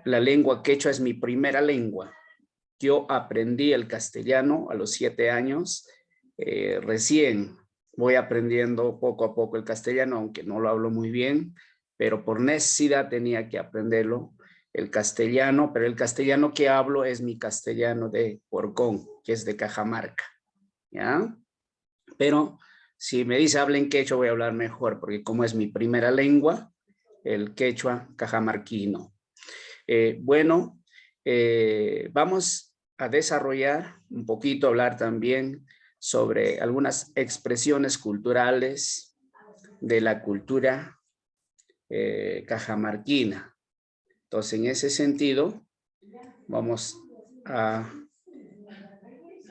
La lengua quechua es mi primera lengua. Yo aprendí el castellano a los 7 años. Recién voy aprendiendo poco a poco el castellano, aunque no lo hablo muy bien, pero por necesidad tenía que aprenderlo, el castellano, pero el castellano que hablo es mi castellano de Porcón, que es de Cajamarca, ¿ya? Pero si me dice hablen quechua, voy a hablar mejor, porque como es mi primera lengua, el quechua cajamarquino. Vamos a desarrollar un poquito, hablar también sobre algunas expresiones culturales de la cultura cajamarquina. Entonces, en ese sentido, vamos a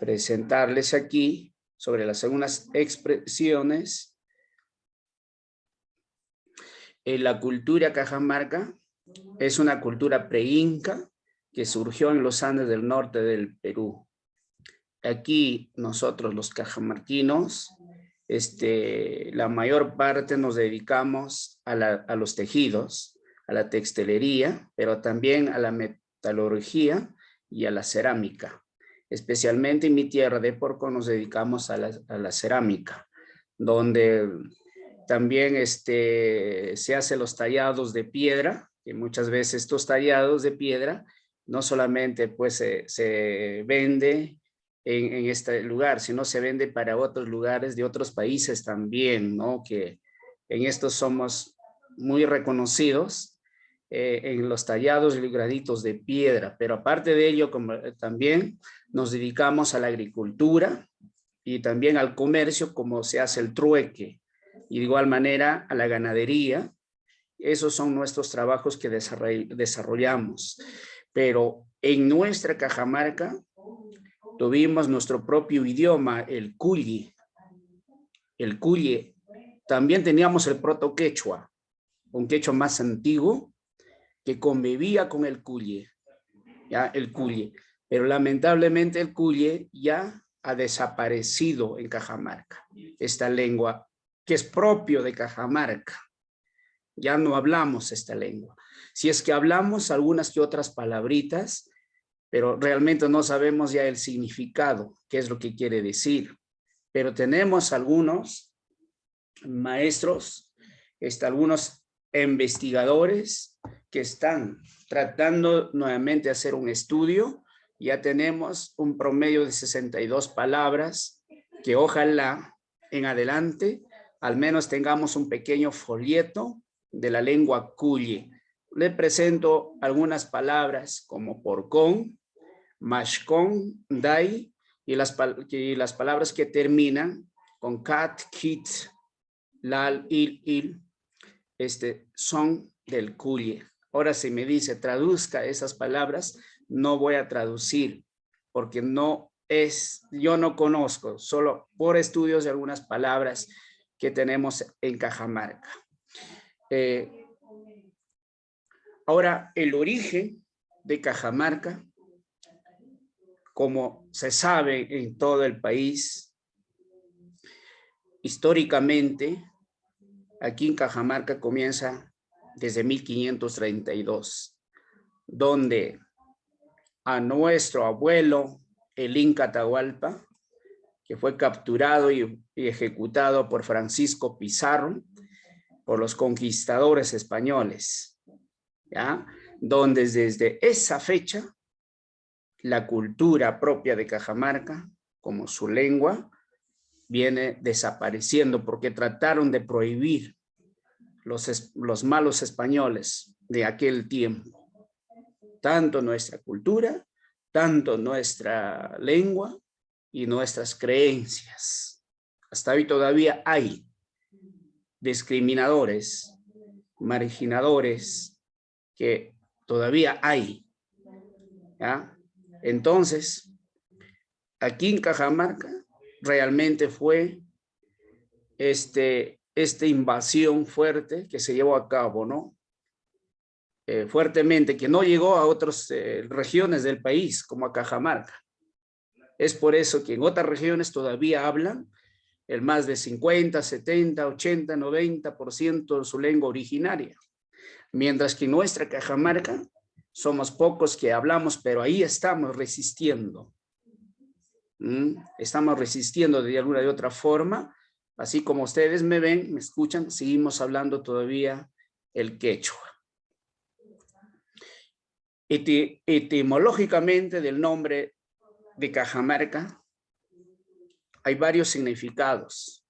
presentarles aquí sobre las algunas expresiones. La cultura cajamarca es una cultura pre-inca que surgió en los Andes del norte del Perú. Aquí nosotros los cajamarquinos, la mayor parte nos dedicamos a los tejidos, a la textilería, pero también a la metalurgia y a la cerámica. Especialmente en mi tierra de Porco nos dedicamos a la cerámica, donde también se hacen los tallados de piedra, que muchas veces estos tallados de piedra no solamente pues se vende en este lugar, sino se vende para otros lugares de otros países también, ¿no? Que en estos somos muy reconocidos en los tallados y graditos de piedra, pero aparte de ello, como, también nos dedicamos a la agricultura y también al comercio, como se hace el trueque, y de igual manera a la ganadería. Esos son nuestros trabajos que desarrollamos. Pero en nuestra Cajamarca tuvimos nuestro propio idioma, el cuyi. El cuyi. También teníamos el proto-quechua, un quechua más antiguo que convivía con el cuyi, ¿ya? El cuyi. Pero lamentablemente el cuyi ya ha desaparecido en Cajamarca. Esta lengua que es propio de Cajamarca. Ya no hablamos esta lengua. Si es que hablamos algunas que otras palabritas, pero realmente no sabemos ya el significado, qué es lo que quiere decir. Pero tenemos algunos maestros, algunos investigadores que están tratando nuevamente de hacer un estudio. Ya tenemos un promedio de 62 palabras que ojalá en adelante al menos tengamos un pequeño folleto de la lengua cuyi. Le presento algunas palabras como porcón, mashcón, dai, y las palabras que terminan con cat, kit, lal, il, son del cuyi. Ahora si me dice traduzca esas palabras, no voy a traducir porque yo no conozco, solo por estudios de algunas palabras que tenemos en Cajamarca. Ahora, el origen de Cajamarca, como se sabe en todo el país, históricamente, aquí en Cajamarca comienza desde 1532, donde a nuestro abuelo, el Inca Atahualpa, que fue capturado y ejecutado por Francisco Pizarro, por los conquistadores españoles, ¿ya? Donde desde esa fecha, la cultura propia de Cajamarca, como su lengua, viene desapareciendo porque trataron de prohibir los malos españoles de aquel tiempo. Tanto nuestra cultura, tanto nuestra lengua y nuestras creencias. Hasta hoy todavía hay discriminadores, marginadores, que todavía hay, ¿ya? Entonces, aquí en Cajamarca realmente fue esta invasión fuerte que se llevó a cabo, ¿no? Fuertemente, que no llegó a otras regiones del país, como a Cajamarca. Es por eso que en otras regiones todavía hablan el más de 50, 70, 80, 90% de su lengua originaria. Mientras que en nuestra Cajamarca somos pocos que hablamos, pero ahí estamos resistiendo. Estamos resistiendo de alguna de otra forma. Así como ustedes me ven, me escuchan, seguimos hablando todavía el quechua. Etimológicamente del nombre de Cajamarca hay varios significados.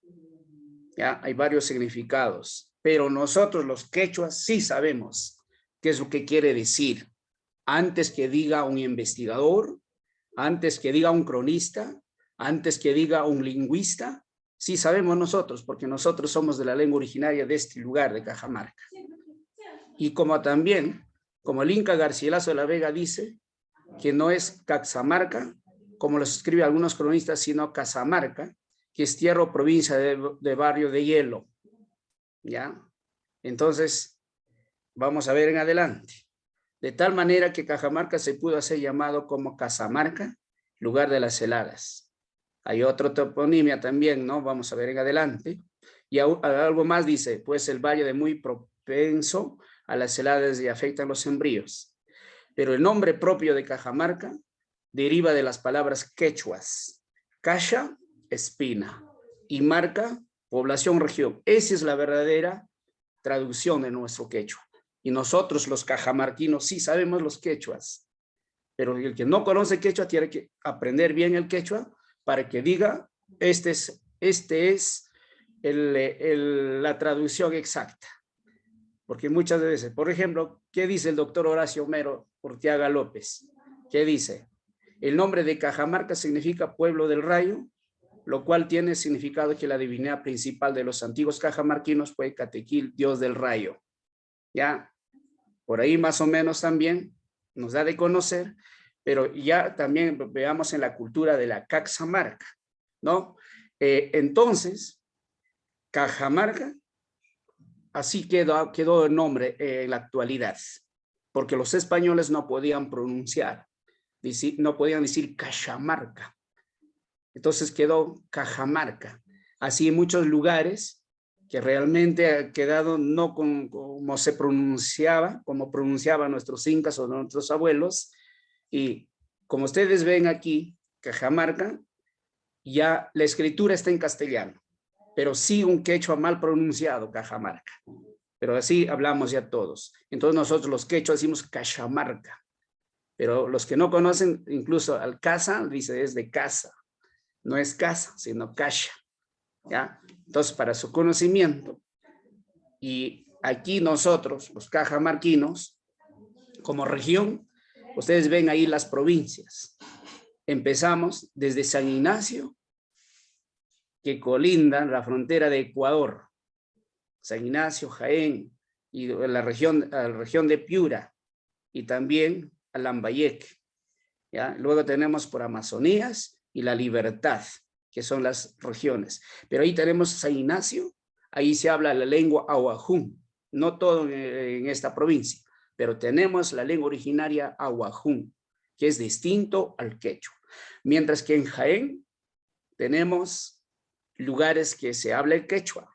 ¿Ya? Hay varios significados, pero nosotros los quechuas sí sabemos qué es lo que quiere decir. Antes que diga un investigador, antes que diga un cronista, antes que diga un lingüista, sí sabemos nosotros, porque nosotros somos de la lengua originaria de este lugar, de Cajamarca. Y como también, como el Inca Garcilaso de la Vega dice, que no es Caxamarca, como lo escriben algunos cronistas, sino Casamarca, que es tierra o provincia de barrio de hielo. ¿Ya? Entonces, vamos a ver en adelante. De tal manera que Cajamarca se pudo hacer llamado como Casamarca, lugar de las heladas. Hay otra toponimia también, ¿no? Vamos a ver en adelante. Y algo más dice, pues el valle de muy propenso a las heladas y afectan los sembríos. Pero el nombre propio de Cajamarca deriva de las palabras quechuas. Cacha, espina, y marca, población, región. Esa es la verdadera traducción de nuestro quechua. Y nosotros los cajamarquinos sí sabemos los quechuas, pero el que no conoce quechua tiene que aprender bien el quechua para que diga, este es la traducción exacta. Porque muchas veces, por ejemplo, ¿qué dice el doctor Horacio Homero Urteaga López? ¿Qué dice? El nombre de Cajamarca significa pueblo del rayo, lo cual tiene significado que la divinidad principal de los antiguos cajamarquinos fue Catequil, dios del rayo. Ya, por ahí más o menos también nos da de conocer, pero ya también veamos en la cultura de la Caxamarca, ¿no? Entonces, Cajamarca, así quedó el nombre en la actualidad, porque los españoles no podían pronunciar, no podían decir Cajamarca. Entonces quedó Cajamarca. Así en muchos lugares que realmente ha quedado no como se pronunciaba, como pronunciaban nuestros incas o nuestros abuelos. Y como ustedes ven aquí, Cajamarca, ya la escritura está en castellano, pero sí un quechua mal pronunciado, Cajamarca. Pero así hablamos ya todos. Entonces nosotros los quechuas decimos Cajamarca. Pero los que no conocen, incluso al casa, dice es de casa. No es casa, sino cacha. ¿Ya? Entonces, para su conocimiento, y aquí nosotros, los cajamarquinos, como región, ustedes ven ahí las provincias. Empezamos desde San Ignacio, que colinda la frontera de Ecuador, San Ignacio, Jaén, y la región de Piura, y también a Lambayeque. ¿Ya? Luego tenemos por Amazonías y La Libertad, que son las regiones. Pero ahí tenemos San Ignacio, ahí se habla la lengua ahuajún, no todo en esta provincia, pero tenemos la lengua originaria ahuajún, que es distinto al quechua. Mientras que en Jaén tenemos lugares que se habla el quechua,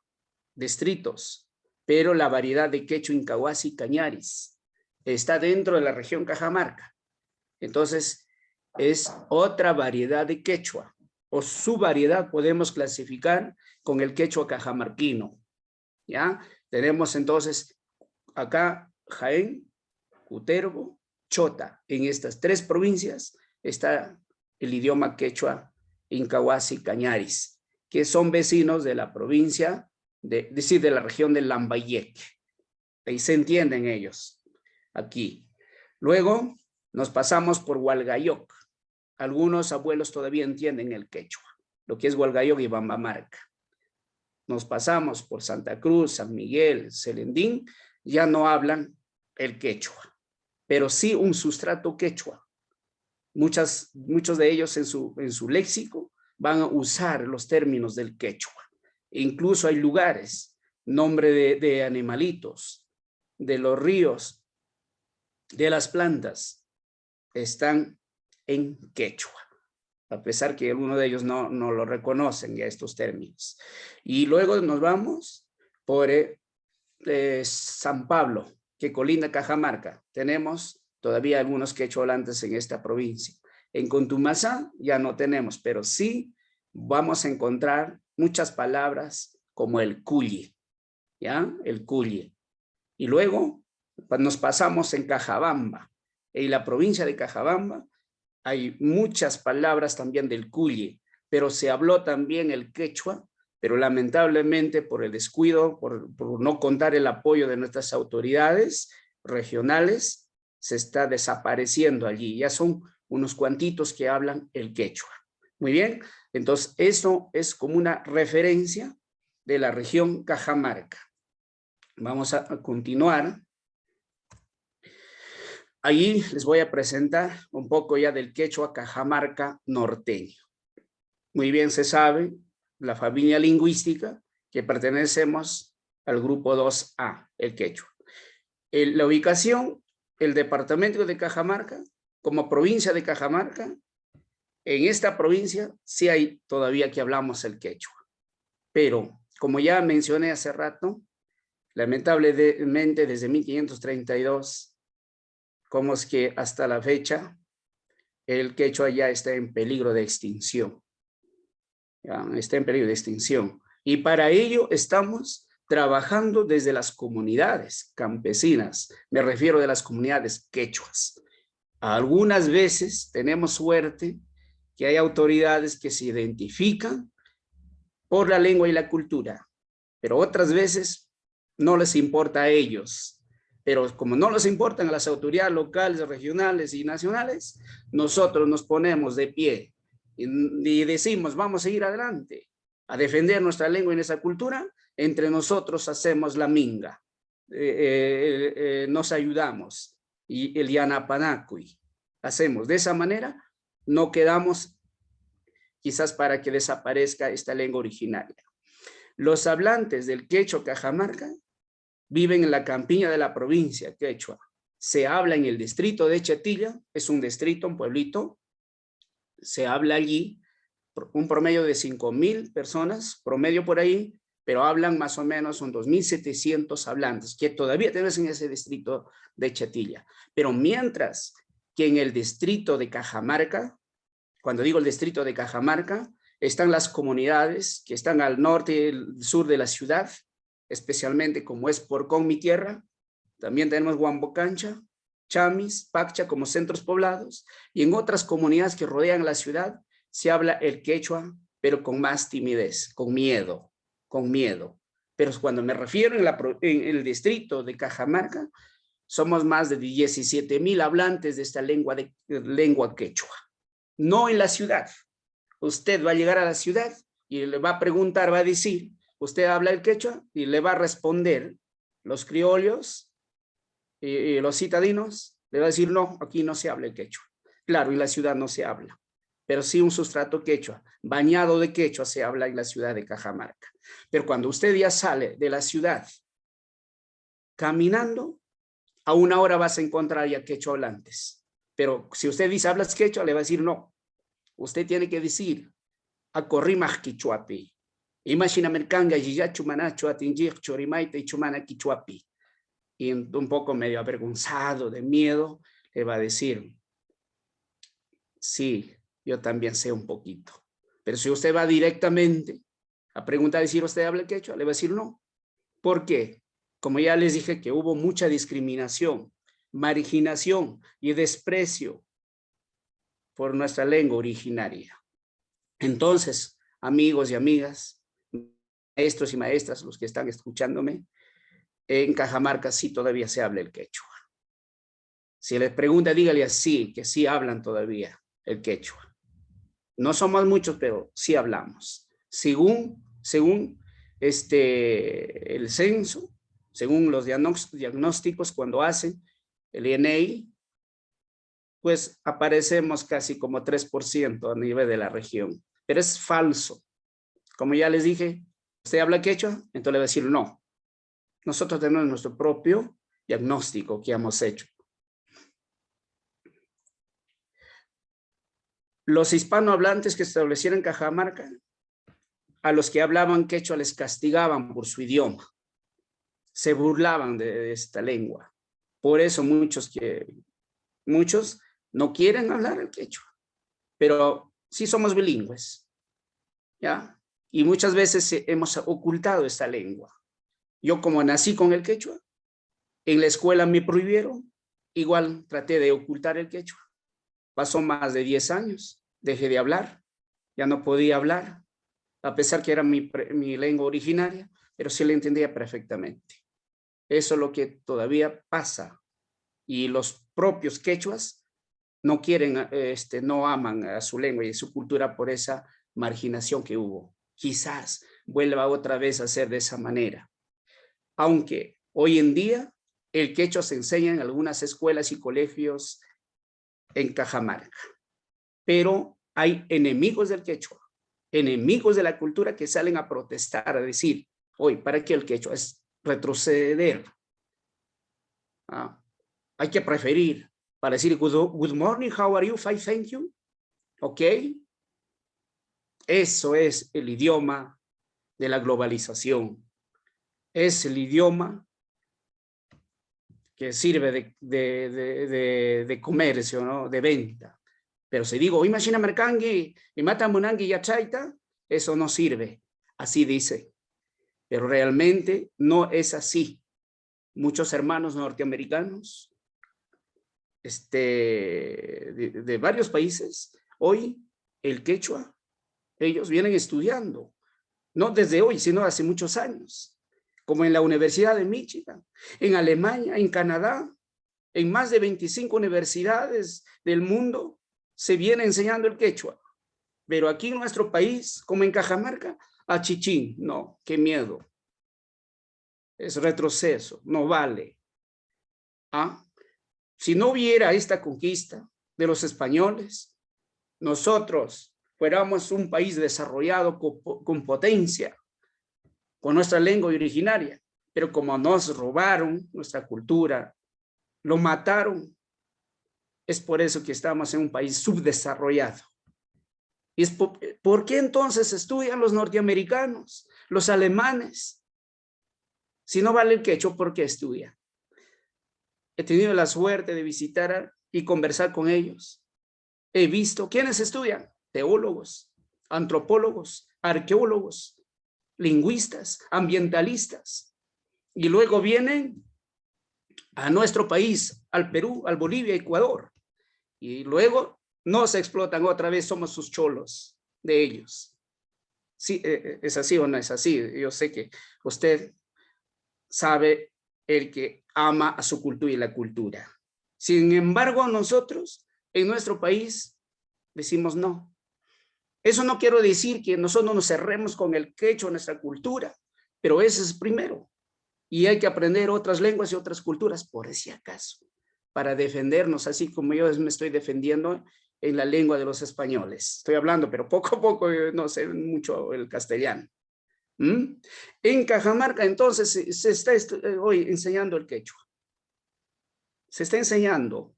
distritos, pero la variedad de quechua incahuasi cañaris está dentro de la región Cajamarca. Entonces, es otra variedad de quechua, o su variedad podemos clasificar con el quechua cajamarquino. ¿Ya? Tenemos entonces acá Jaén, Cutervo, Chota. En estas tres provincias está el idioma quechua incahuasi cañaris, que son vecinos de la provincia, de la región de Lambayeque. Ahí se entienden ellos, aquí. Luego nos pasamos por Hualgayoc. Algunos abuelos todavía entienden el quechua, lo que es Hualgayoc y Bambamarca. Nos pasamos por Santa Cruz, San Miguel, Celendín, ya no hablan el quechua, pero sí un sustrato quechua. Muchos de ellos en su léxico van a usar los términos del quechua. E incluso hay lugares, nombre de animalitos, de los ríos, de las plantas, están en quechua, a pesar que algunos de ellos no lo reconocen ya estos términos. Y luego nos vamos por San Pablo, que colinda Cajamarca. Tenemos todavía algunos quechua hablantes en esta provincia. En Contumazá ya no tenemos, pero sí vamos a encontrar muchas palabras como el culli, ¿ya? El culli. Y luego nos pasamos en Cajabamba. En la provincia de Cajabamba hay muchas palabras también del culli, pero se habló también el quechua, pero lamentablemente por el descuido, por no contar el apoyo de nuestras autoridades regionales, se está desapareciendo allí. Ya son unos cuantitos que hablan el quechua. Muy bien, entonces eso es como una referencia de la región Cajamarca. Vamos a continuar. Allí les voy a presentar un poco ya del quechua Cajamarca norteño. Muy bien se sabe, la familia lingüística, que pertenecemos al grupo 2A, el quechua. La ubicación, el departamento de Cajamarca, como provincia de Cajamarca, en esta provincia sí hay todavía que hablamos el quechua. Pero, como ya mencioné hace rato, lamentablemente desde 1532, como es que hasta la fecha, el quechua ya está en peligro de extinción. Ya está en peligro de extinción. Y para ello estamos trabajando desde las comunidades campesinas. Me refiero de las comunidades quechuas. Algunas veces tenemos suerte que hay autoridades que se identifican por la lengua y la cultura, pero otras veces no les importa a ellos. Pero como no les importan a las autoridades locales, regionales y nacionales, nosotros nos ponemos de pie y decimos, vamos a seguir adelante, a defender nuestra lengua y nuestra cultura. Entre nosotros hacemos la minga, nos ayudamos, y el Yanapanacui. Hacemos de esa manera, no quedamos quizás para que desaparezca esta lengua originaria. Los hablantes del quechua Cajamarca viven en la campiña de la provincia quechua. Se habla en el distrito de Chetilla, es un distrito, un pueblito. Se habla allí un promedio de 5,000 personas, promedio por ahí, pero hablan más o menos son 2,700 hablantes, que todavía tenemos en ese distrito de Chetilla. Pero mientras que en el distrito de Cajamarca, cuando digo el distrito de Cajamarca, están las comunidades que están al norte y el sur de la ciudad, especialmente como es Porcón, mi tierra. También tenemos Huambocancha, Chamis, Paccha como centros poblados, y en otras comunidades que rodean la ciudad se habla el quechua, pero con más timidez, con miedo. Pero cuando me refiero en el distrito de Cajamarca, somos más de 17,000 hablantes de esta lengua quechua. No en la ciudad. Usted va a llegar a la ciudad y le va a preguntar, va a decir, ¿usted habla el quechua? Y le va a responder los criollos y los citadinos, le va a decir, no, aquí no se habla el quechua. Claro, en la ciudad no se habla, pero sí un sustrato quechua, bañado de quechua se habla en la ciudad de Cajamarca. Pero cuando usted ya sale de la ciudad caminando, a 1 hora vas a encontrar ya quechua hablantes. Pero si usted dice, ¿hablas quechua? Le va a decir, no. Usted tiene que decir, acorrimaj quichuapi. Imagina mercanga, yiyachu manacho, atinjik, chorimaita y chumana quichuapi. Y un poco medio avergonzado, de miedo, le va a decir, sí, yo también sé un poquito. Pero si usted va directamente a preguntar, decir, ¿usted habla quechua? Le va a decir, no. ¿Por qué? Como ya les dije que hubo mucha discriminación, marginación y desprecio por nuestra lengua originaria. Entonces, amigos y amigas, maestros y maestras, los que están escuchándome, en Cajamarca sí todavía se habla el quechua. Si les pregunta, dígale así, que sí hablan todavía el quechua. No somos muchos, pero sí hablamos. Según el censo, según los diagnósticos cuando hacen el INEI, pues aparecemos casi como 3% a nivel de la región. Pero es falso. Como ya les dije, ¿usted habla quechua? Entonces le va a decir no. Nosotros tenemos nuestro propio diagnóstico que hemos hecho. Los hispanohablantes que se establecieron en Cajamarca, a los que hablaban quechua les castigaban por su idioma. Se burlaban de esta lengua. Por eso muchos que Muchos no quieren hablar el quechua, pero sí somos bilingües, ¿ya? Y muchas veces hemos ocultado esta lengua. Yo como nací con el quechua, en la escuela me prohibieron, igual traté de ocultar el quechua. Pasó más de 10 años, dejé de hablar, ya no podía hablar, a pesar que era mi lengua originaria, pero sí la entendía perfectamente. Eso es lo que todavía pasa. Y los propios quechuas no quieren, no aman a su lengua y a su cultura por esa marginación que hubo. Quizás vuelva otra vez a ser de esa manera. Aunque hoy en día el quechua se enseña en algunas escuelas y colegios en Cajamarca. Pero hay enemigos del quechua, enemigos de la cultura que salen a protestar, a decir, hoy, ¿para qué el quechua? Es retroceder. Hay que preferir para decir good morning, how are you, fine, thank you. ¿Ok? Eso es el idioma de la globalización. Es el idioma que sirve de comercio, ¿no? De venta. Pero si digo, imagina mercangue y mata monangue y achaita, eso no sirve. Así dice. Pero realmente no es así. Muchos hermanos norteamericanos de varios países, hoy el quechua, ellos vienen estudiando, no desde hoy, sino hace muchos años, como en la Universidad de Michigan, en Alemania, en Canadá, en más de 25 universidades del mundo, se viene enseñando el quechua. Pero aquí en nuestro país, como en Cajamarca, a chichín, no, qué miedo. Es retroceso, no vale. ¿Ah? Si no hubiera esta conquista de los españoles, nosotros fuéramos un país desarrollado con potencia, con nuestra lengua originaria, pero como nos robaron nuestra cultura, lo mataron, es por eso que estamos en un país subdesarrollado. ¿Y es por qué entonces estudian los norteamericanos, los alemanes? Si no vale el quechua, ¿por qué estudian? He tenido la suerte de visitar y conversar con ellos. He visto quiénes estudian, teólogos, antropólogos, arqueólogos, lingüistas, ambientalistas. Y luego vienen a nuestro país, al Perú, al Bolivia, Ecuador. Y luego nos explotan otra vez, somos sus cholos de ellos. Sí, ¿es así o no es así? Yo sé que usted sabe el que ama a su cultura y la cultura. Sin embargo, nosotros, en nuestro país, decimos no. Eso no quiero decir que nosotros no nos cerremos con el quechua, nuestra cultura, pero ese es primero. Y hay que aprender otras lenguas y otras culturas, por si acaso, para defendernos, así como yo me estoy defendiendo en la lengua de los españoles. Estoy hablando, pero poco a poco no sé mucho el castellano. En Cajamarca, entonces, se está hoy enseñando el quechua. Se está enseñando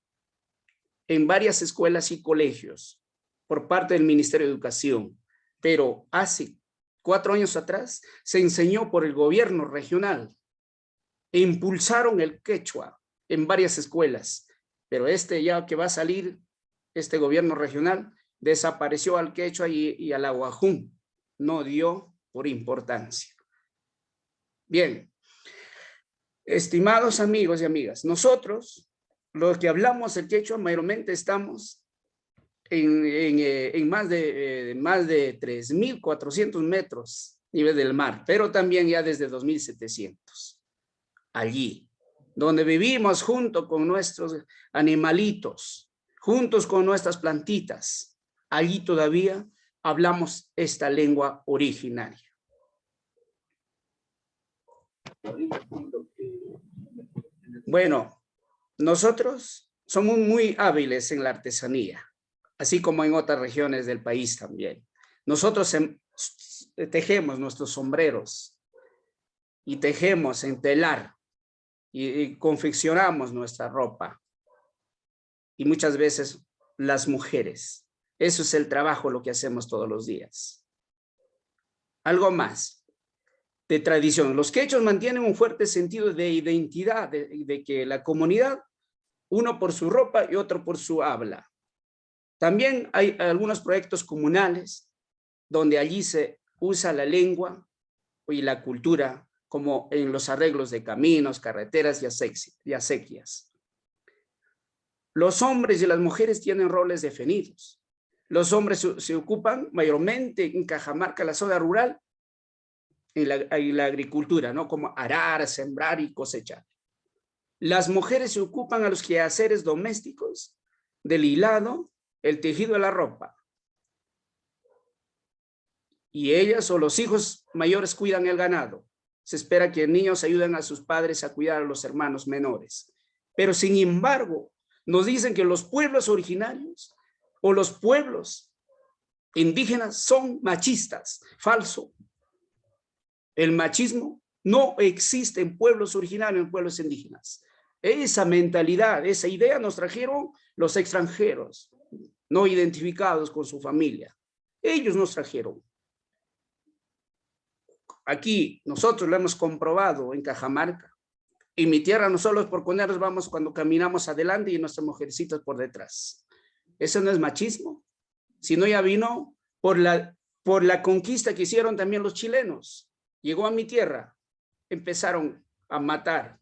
en varias escuelas y colegios por parte del Ministerio de Educación, pero hace 4 años atrás se enseñó por el gobierno regional e impulsaron el quechua en varias escuelas, pero ya que va a salir, este gobierno regional desapareció al quechua y al aguajún, no dio por importancia. Bien, estimados amigos y amigas, nosotros, los que hablamos el quechua, mayormente estamos en más de 3.400 metros nivel del mar, pero también ya desde 2.700. Allí, donde vivimos junto con nuestros animalitos, juntos con nuestras plantitas, allí todavía hablamos esta lengua originaria. Bueno, nosotros somos muy hábiles en la artesanía, así como en otras regiones del país también. Nosotros tejemos nuestros sombreros y tejemos en telar y confeccionamos nuestra ropa. Y muchas veces las mujeres. Eso es el trabajo, lo que hacemos todos los días. Algo más de tradición. Los quechos mantienen un fuerte sentido de identidad, de que la comunidad uno por su ropa y otro por su habla. También hay algunos proyectos comunales donde allí se usa la lengua y la cultura como en los arreglos de caminos, carreteras y acequias. Los hombres y las mujeres tienen roles definidos. Los hombres se ocupan mayormente en Cajamarca, la zona rural, en la agricultura, ¿no? Como arar, sembrar y cosechar. Las mujeres se ocupan a los quehaceres domésticos, del hilado, el tejido de la ropa. Y ellas o los hijos mayores cuidan el ganado. Se espera que niños ayuden a sus padres a cuidar a los hermanos menores. Pero sin embargo, nos dicen que los pueblos originarios o los pueblos indígenas son machistas. Falso. El machismo no existe en pueblos originarios, en pueblos indígenas. Esa mentalidad, esa idea nos trajeron los extranjeros, no identificados con su familia. Ellos nos trajeron. Aquí nosotros lo hemos comprobado en Cajamarca. En mi tierra no solo por ponernos vamos cuando caminamos adelante y nuestras mujercitas por detrás. Eso no es machismo, sino ya vino por la conquista que hicieron también los chilenos. Llegó a mi tierra, empezaron a matar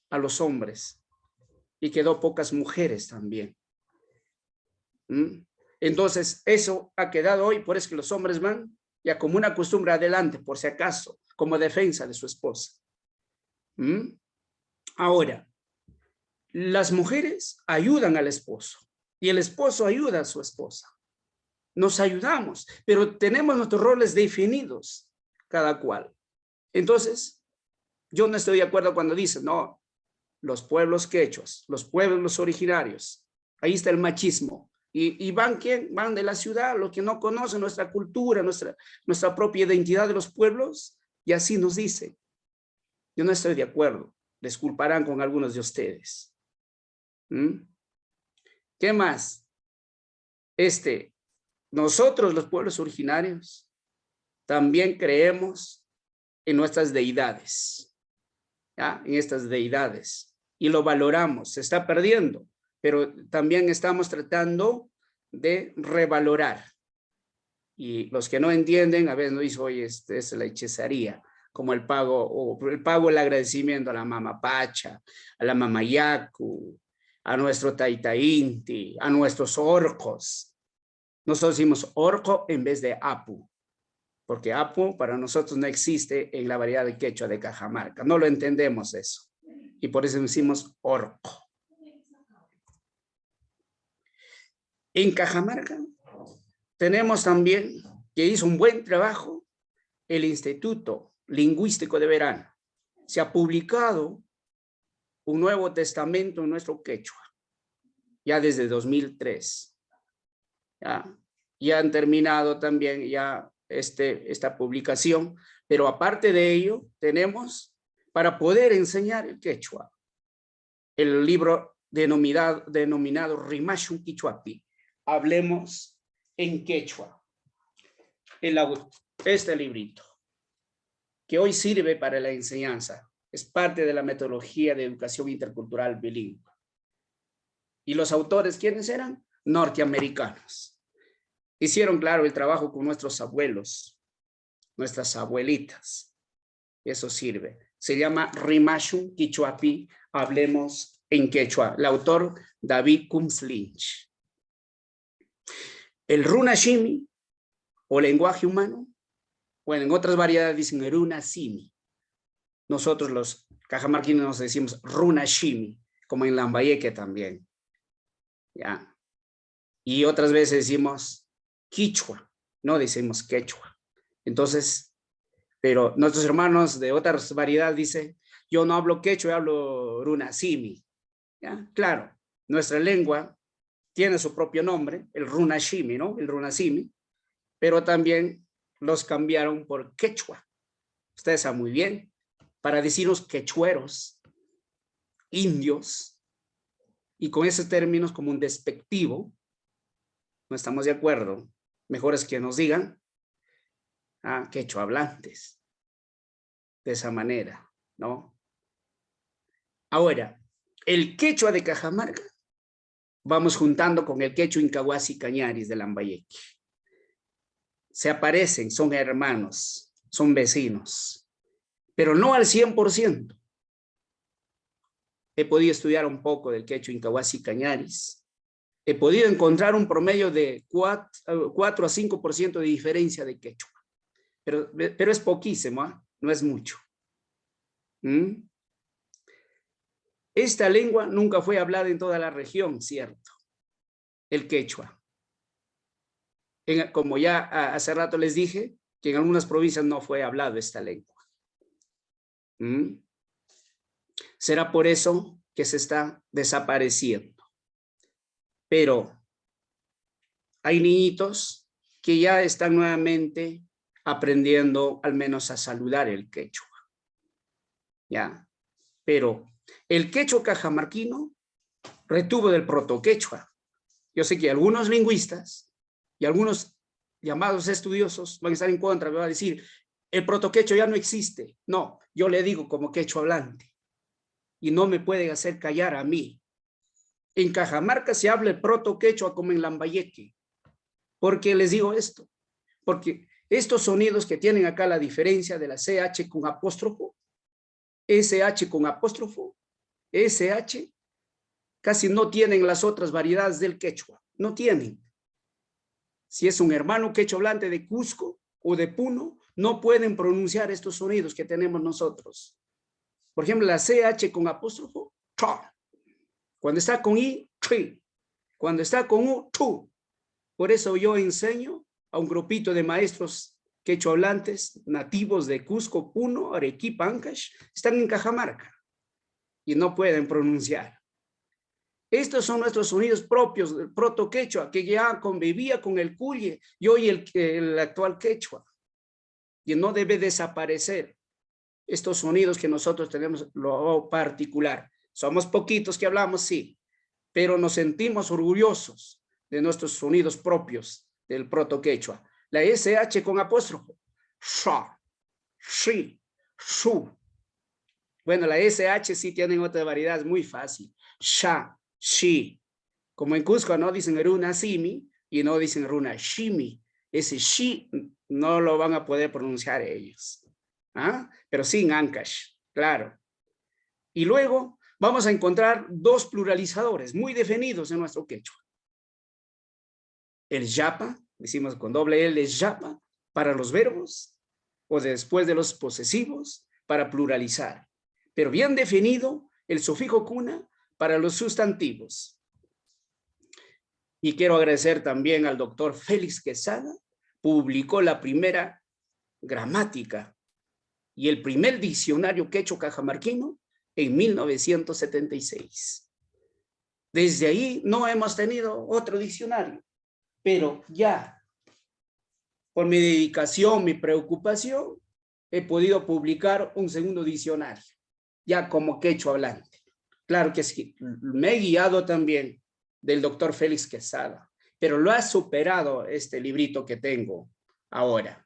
a los hombres y quedó pocas mujeres también. Entonces eso ha quedado hoy, por eso que los hombres van ya como una costumbre adelante, por si acaso, como defensa de su esposa. Ahora, las mujeres ayudan al esposo y el esposo ayuda a su esposa. Nos ayudamos, pero tenemos nuestros roles definidos, cada cual. Entonces, yo no estoy de acuerdo cuando dicen, no, los pueblos quechuas, los pueblos originarios, ahí está el machismo. ¿Y van quién? Van de la ciudad, los que no conocen nuestra cultura, nuestra propia identidad de los pueblos, y así nos dice. Yo no estoy de acuerdo, disculparán con algunos de ustedes. ¿Qué más? Nosotros los pueblos originarios también creemos en nuestras deidades, ¿ya? En estas deidades, y lo valoramos, se está perdiendo, pero también estamos tratando de revalorar. Y los que no entienden, a veces nos dicen, oye, es la hechicería, como el pago, el agradecimiento a la Mama Pacha, a la Mama Yacu, a nuestro Taita Inti, a nuestros orcos. Nosotros decimos orco en vez de apu, porque apu para nosotros no existe en la variedad de quechua de Cajamarca. No lo entendemos eso. Y por eso decimos orco. En Cajamarca tenemos también que hizo un buen trabajo el Instituto Lingüístico de Verano. Se ha publicado un Nuevo Testamento en nuestro quechua, ya desde 2003. Ya han terminado también ya esta publicación, pero aparte de ello, tenemos para poder enseñar el quechua, el libro denominado Rimashun Quichuapi, Hablemos en Quechua. Este librito, que hoy sirve para la enseñanza, es parte de la metodología de educación intercultural bilingüe. ¿Y los autores quiénes eran? Norteamericanos. Hicieron, claro, el trabajo con nuestros abuelos, nuestras abuelitas. Eso sirve. Se llama Rimashun Quichuapi, Hablemos en Quechua. El autor, David Coombs Lynch. El Runashimi, o lenguaje humano, bueno, en otras variedades dicen Runasimi. Nosotros los cajamarquinos nos decimos Runashimi, como en Lambayeque también. ¿Ya? Y otras veces decimos Quichua, no decimos Quechua. Entonces, pero nuestros hermanos de otras variedades dicen, yo no hablo quechua, yo hablo runasimi. ¿Ya? Claro, nuestra lengua tiene su propio nombre, el runashimi, ¿no? El runasimi, pero también los cambiaron por quechua. Ustedes saben muy bien, para decirnos quechueros, indios, y con esos términos como un despectivo, no estamos de acuerdo. Mejor es que nos digan quechua hablantes, de esa manera, ¿no? Ahora, El quechua de Cajamarca, vamos juntando con el quechua Incahuasi Cañaris de Lambayeque. Se aparecen, son hermanos, son vecinos, pero no al 100%. He podido estudiar un poco del quechua Incahuasi Cañaris. He podido encontrar un promedio de 4 a 5% de diferencia de quechua. Pero es poquísimo, ¿eh? No es mucho. Esta lengua nunca fue hablada en toda la región, ¿cierto? El quechua. Como ya hace rato les dije, que en algunas provincias no fue hablado esta lengua. Será por eso que se está desapareciendo. Pero hay niñitos que ya están nuevamente aprendiendo al menos a saludar el quechua. ¿Ya? Pero el quechua cajamarquino retuvo del protoquechua. Yo sé que algunos lingüistas y algunos llamados estudiosos van a estar en contra, me van a decir, el protoquechua ya no existe. No, yo le digo como quechua hablante. Y no me pueden hacer callar a mí. En Cajamarca se habla el protoquechua como en Lambayeque. ¿Por qué les digo esto? Porque estos sonidos que tienen acá la diferencia de la CH con apóstrofo, SH con apóstrofo, SH, casi no tienen las otras variedades del quechua. No tienen. Si es un hermano quechua hablante de Cusco o de Puno, no pueden pronunciar estos sonidos que tenemos nosotros. Por ejemplo, la CH con apóstrofo, cha. Cuando está con I, tri. Cuando está con U, tu. Por eso yo enseño a un grupito de maestros quechua hablantes nativos de Cusco, Puno, Arequipa, Ancash, están en Cajamarca y no pueden pronunciar. Estos son nuestros sonidos propios del proto quechua que ya convivía con el cuye y hoy el actual quechua. Y no debe desaparecer estos sonidos que nosotros tenemos lo particular. Somos poquitos que hablamos, sí, pero nos sentimos orgullosos de nuestros sonidos propios del proto quechua. La SH con apóstrofo, sha, shi, shu. Bueno, la SH sí tienen otra variedad, es muy fácil. Sha, shi. Como en Cusco no dicen runa simi y no dicen runa shimi. Ese shi no lo van a poder pronunciar ellos. ¿Ah? Pero sin Ancash, claro. Y luego vamos a encontrar dos pluralizadores muy definidos en nuestro quechua. El yapa, decimos con doble L, yapa, para los verbos, o después de los posesivos, para pluralizar. Pero bien definido el sufijo cuna para los sustantivos. Y quiero agradecer también al doctor Félix Quesada, publicó la primera gramática y el primer diccionario quechua cajamarquino en 1976. Desde ahí no hemos tenido otro diccionario, pero ya por mi dedicación, mi preocupación, he podido publicar un segundo diccionario, ya como quechua hablante. Claro que sí, me he guiado también del doctor Félix Quesada, pero lo ha superado este librito que tengo ahora,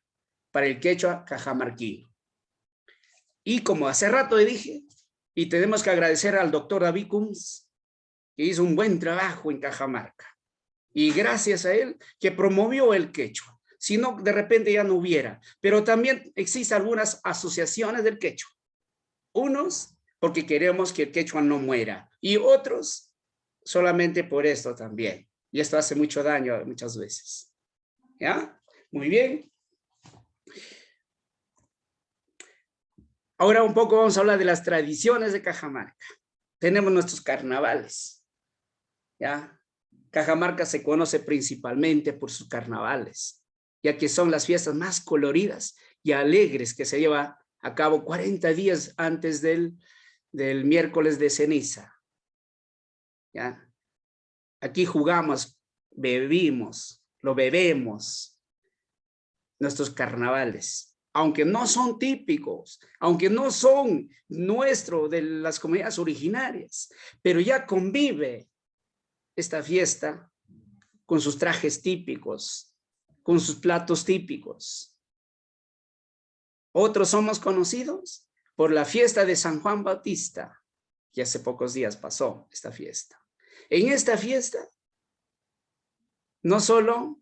para el quechua cajamarquino. Y como hace rato le dije, y tenemos que agradecer al doctor David Kunz, que hizo un buen trabajo en Cajamarca. Y gracias a él, que promovió el quechua. Si no, de repente ya no hubiera. Pero también existen algunas asociaciones del quechua. Unos, porque queremos que el quechua no muera. Y otros, solamente por esto también. Y esto hace mucho daño muchas veces. ¿Ya? Muy bien. Ahora un poco vamos a hablar de las tradiciones de Cajamarca. Tenemos nuestros carnavales. ¿Ya? Cajamarca se conoce principalmente por sus carnavales, ya que son las fiestas más coloridas y alegres que se lleva a cabo 40 días antes del miércoles de ceniza. ¿Ya? Aquí jugamos, bebimos, lo bebemos, nuestros carnavales. Aunque no son típicos, aunque no son nuestros de las comunidades originarias, pero ya convive esta fiesta con sus trajes típicos, con sus platos típicos. Otros somos conocidos por la fiesta de San Juan Bautista, que hace pocos días pasó esta fiesta. En esta fiesta, no solo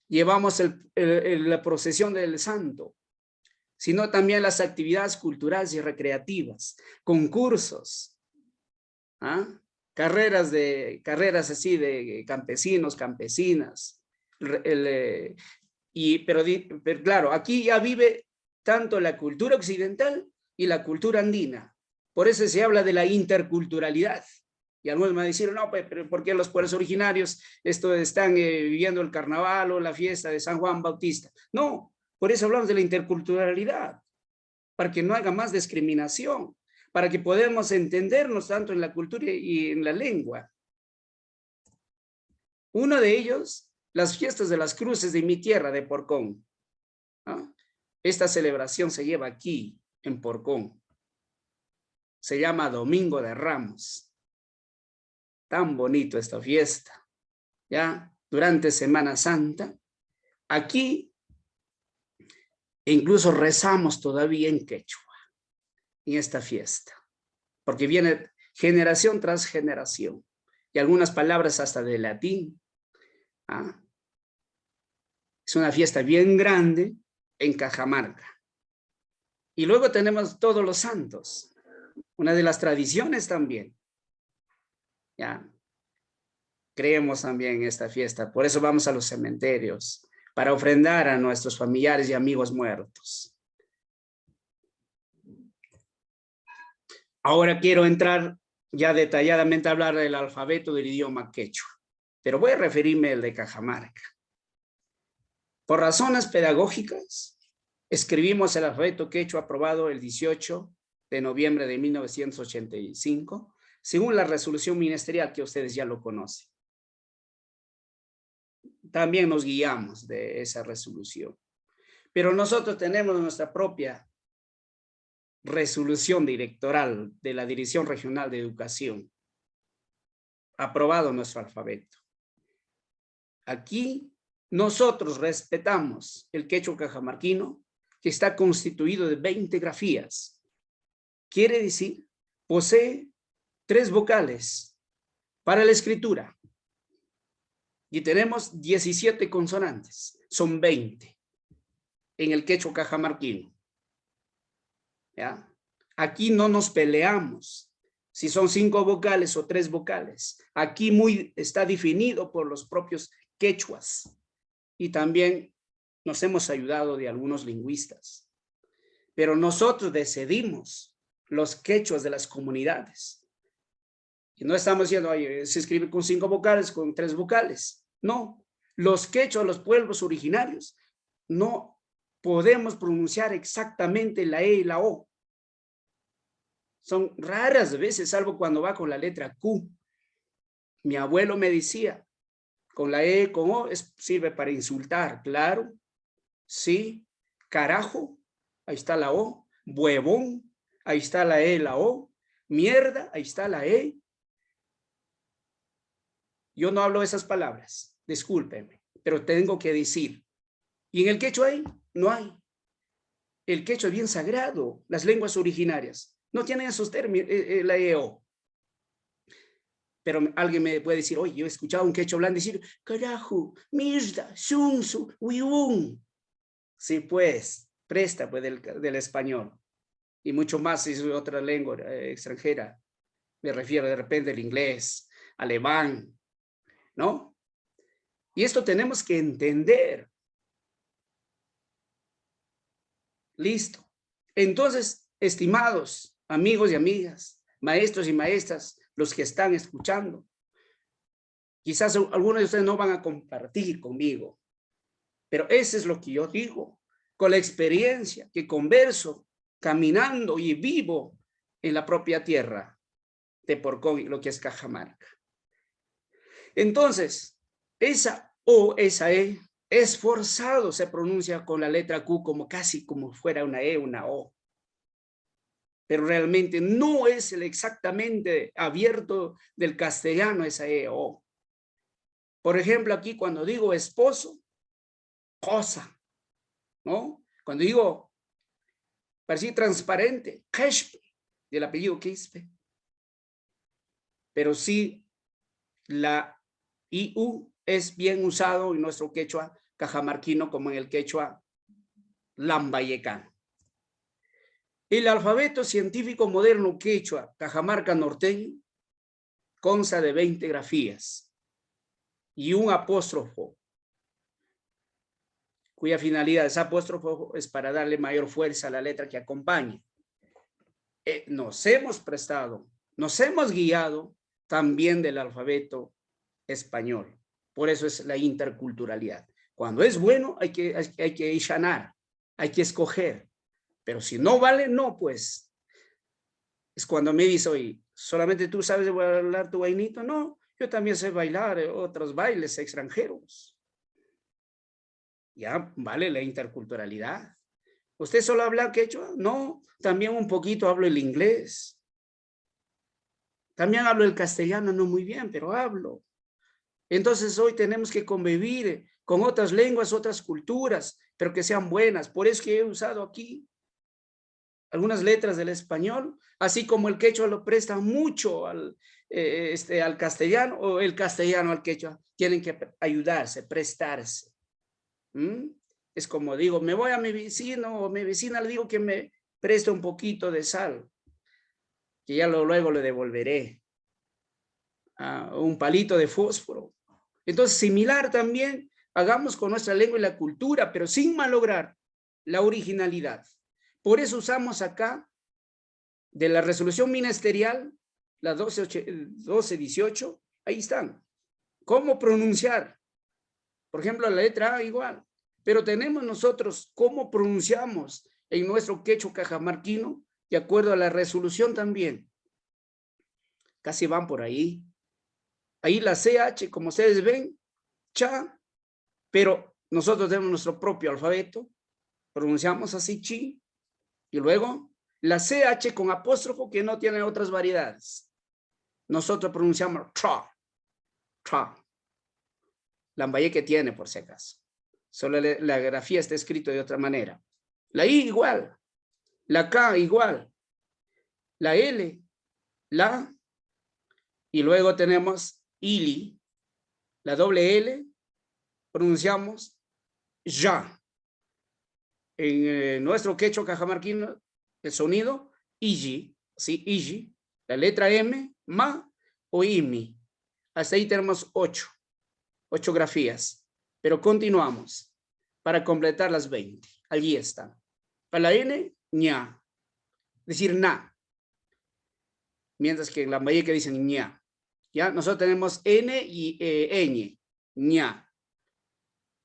llevamos la procesión del santo, sino también las actividades culturales y recreativas, concursos, ¿ah? Carreras así de campesinos, campesinas. Pero claro, aquí ya vive tanto la cultura occidental y la cultura andina. Por eso se habla de la interculturalidad. Y algunos me decir, no, pero ¿por qué los pueblos originarios están viviendo el carnaval o la fiesta de San Juan Bautista? No, por eso hablamos de la interculturalidad, para que no haya más discriminación, para que podamos entendernos tanto en la cultura y en la lengua. Uno de ellos, las fiestas de las cruces de mi tierra, de Porcón, ¿no? Esta celebración se lleva aquí, en Porcón. Se llama Domingo de Ramos. Tan bonito esta fiesta, ¿ya? Durante Semana Santa. Aquí, incluso rezamos todavía en quechua, en esta fiesta, porque viene generación tras generación, y algunas palabras hasta de latín. ¿Ah? Es una fiesta bien grande en Cajamarca. Y luego tenemos todos los santos, una de las tradiciones también. ¿Ya? Creemos también en esta fiesta, por eso vamos a los cementerios, para ofrendar a nuestros familiares y amigos muertos. Ahora quiero entrar ya detalladamente a hablar del alfabeto del idioma quechua, pero voy a referirme al de Cajamarca. Por razones pedagógicas, escribimos el alfabeto quechua aprobado el 18 de noviembre de 1985, según la resolución ministerial que ustedes ya lo conocen. También nos guiamos de esa resolución. Pero nosotros tenemos nuestra propia resolución directoral de la Dirección Regional de Educación. Aprobado nuestro alfabeto. Aquí nosotros respetamos el quechua cajamarquino, que está constituido de 20 grafías. Quiere decir, posee 3 vocales para la escritura. Y tenemos 17 consonantes. Son 20 en el quechua cajamarquino. ¿Ya? Aquí no nos peleamos si son 5 vocales o 3 vocales. Aquí está definido por los propios quechuas. Y también nos hemos ayudado de algunos lingüistas. Pero nosotros decidimos los quechuas de las comunidades. Y no estamos diciendo, oye, se escribe con 5 vocales, con 3 vocales. No, los quechuas, los pueblos originarios, no podemos pronunciar exactamente la E y la O. Son raras veces, salvo cuando va con la letra Q. Mi abuelo me decía, con la E, con O, sirve para insultar, claro. Sí, carajo, ahí está la O. Huevón, ahí está la E, la O. Mierda, ahí está la E. Yo no hablo esas palabras, discúlpenme, pero tengo que decir. ¿Y en el quechua hay? No hay. El quechua es bien sagrado, las lenguas originarias. No tienen esos términos, la EO. Pero alguien me puede decir, oye, yo he escuchado a un quechua hablando decir, carajo, mierda, sunsu, huiún. Sí, pues, presta pues del español. Y mucho más si es otra lengua extranjera. Me refiero de repente al inglés, alemán, ¿no? Y esto tenemos que entender. Listo. Entonces, estimados amigos y amigas, maestros y maestras, los que están escuchando, quizás algunos de ustedes no van a compartir conmigo, pero eso es lo que yo digo, con la experiencia que converso, caminando y vivo en la propia tierra de Porcón, lo que es Cajamarca. Entonces, esa O, esa E, esforzado se pronuncia con la letra Q como casi como fuera una E, una O. Pero realmente no es el exactamente abierto del castellano esa E, O. Por ejemplo, aquí cuando digo esposo, cosa, ¿no? Cuando digo, parecí transparente, Quispe, del apellido Quispe. pero sí la IU es bien usado en nuestro quechua cajamarquino como en el quechua lambayecano. El alfabeto científico moderno quechua cajamarca norteño consta de 20 grafías y un apóstrofo, cuya finalidad, ese apóstrofo es para darle mayor fuerza a la letra que acompaña. Nos hemos prestado, nos hemos guiado también del alfabeto español. Por eso es la interculturalidad. Cuando es bueno hay que allanar, hay que escoger. Pero si no vale, no, pues. Es cuando me dice, oye, ¿solamente tú sabes bailar tu vainito? No, yo también sé bailar otros bailes extranjeros. Ya, vale la interculturalidad. ¿Usted solo habla quechua? No, también un poquito hablo el inglés. También hablo el castellano, no muy bien, pero hablo. Entonces hoy tenemos que convivir con otras lenguas, otras culturas, pero que sean buenas. Por eso que he usado aquí algunas letras del español, así como el quechua lo presta mucho al castellano, o el castellano al quechua. Tienen que ayudarse, prestarse. Es como digo, me voy a mi vecino o mi vecina le digo que me preste un poquito de sal, que ya luego le devolveré. Un palito de fósforo. Entonces, similar también, hagamos con nuestra lengua y la cultura, pero sin malograr la originalidad. Por eso usamos acá, de la resolución ministerial, la 1218, ahí están. ¿Cómo pronunciar? Por ejemplo, la letra A igual. Pero tenemos nosotros cómo pronunciamos en nuestro quechua cajamarquino, de acuerdo a la resolución también. Casi van por ahí. Ahí la CH, como ustedes ven, cha, pero nosotros tenemos nuestro propio alfabeto, pronunciamos así chi, y luego la CH con apóstrofo que no tiene otras variedades. Nosotros pronunciamos tra, tra. Lambayeque tiene, por si acaso. Solo la grafía está escrito de otra manera. La I igual, la K igual, la L, la, y luego tenemos ili, la doble L, pronunciamos ya. En nuestro quechua cajamarquino, el sonido iji, ¿sí? Iji, la letra M, ma o imi. Hasta ahí tenemos 8 grafías. Pero continuamos para completar las 20. Allí están. Para la N, ña, es decir, na. Mientras que en la Lambayeque dicen ña. ¿Ya? Nosotros tenemos N y ñ, ña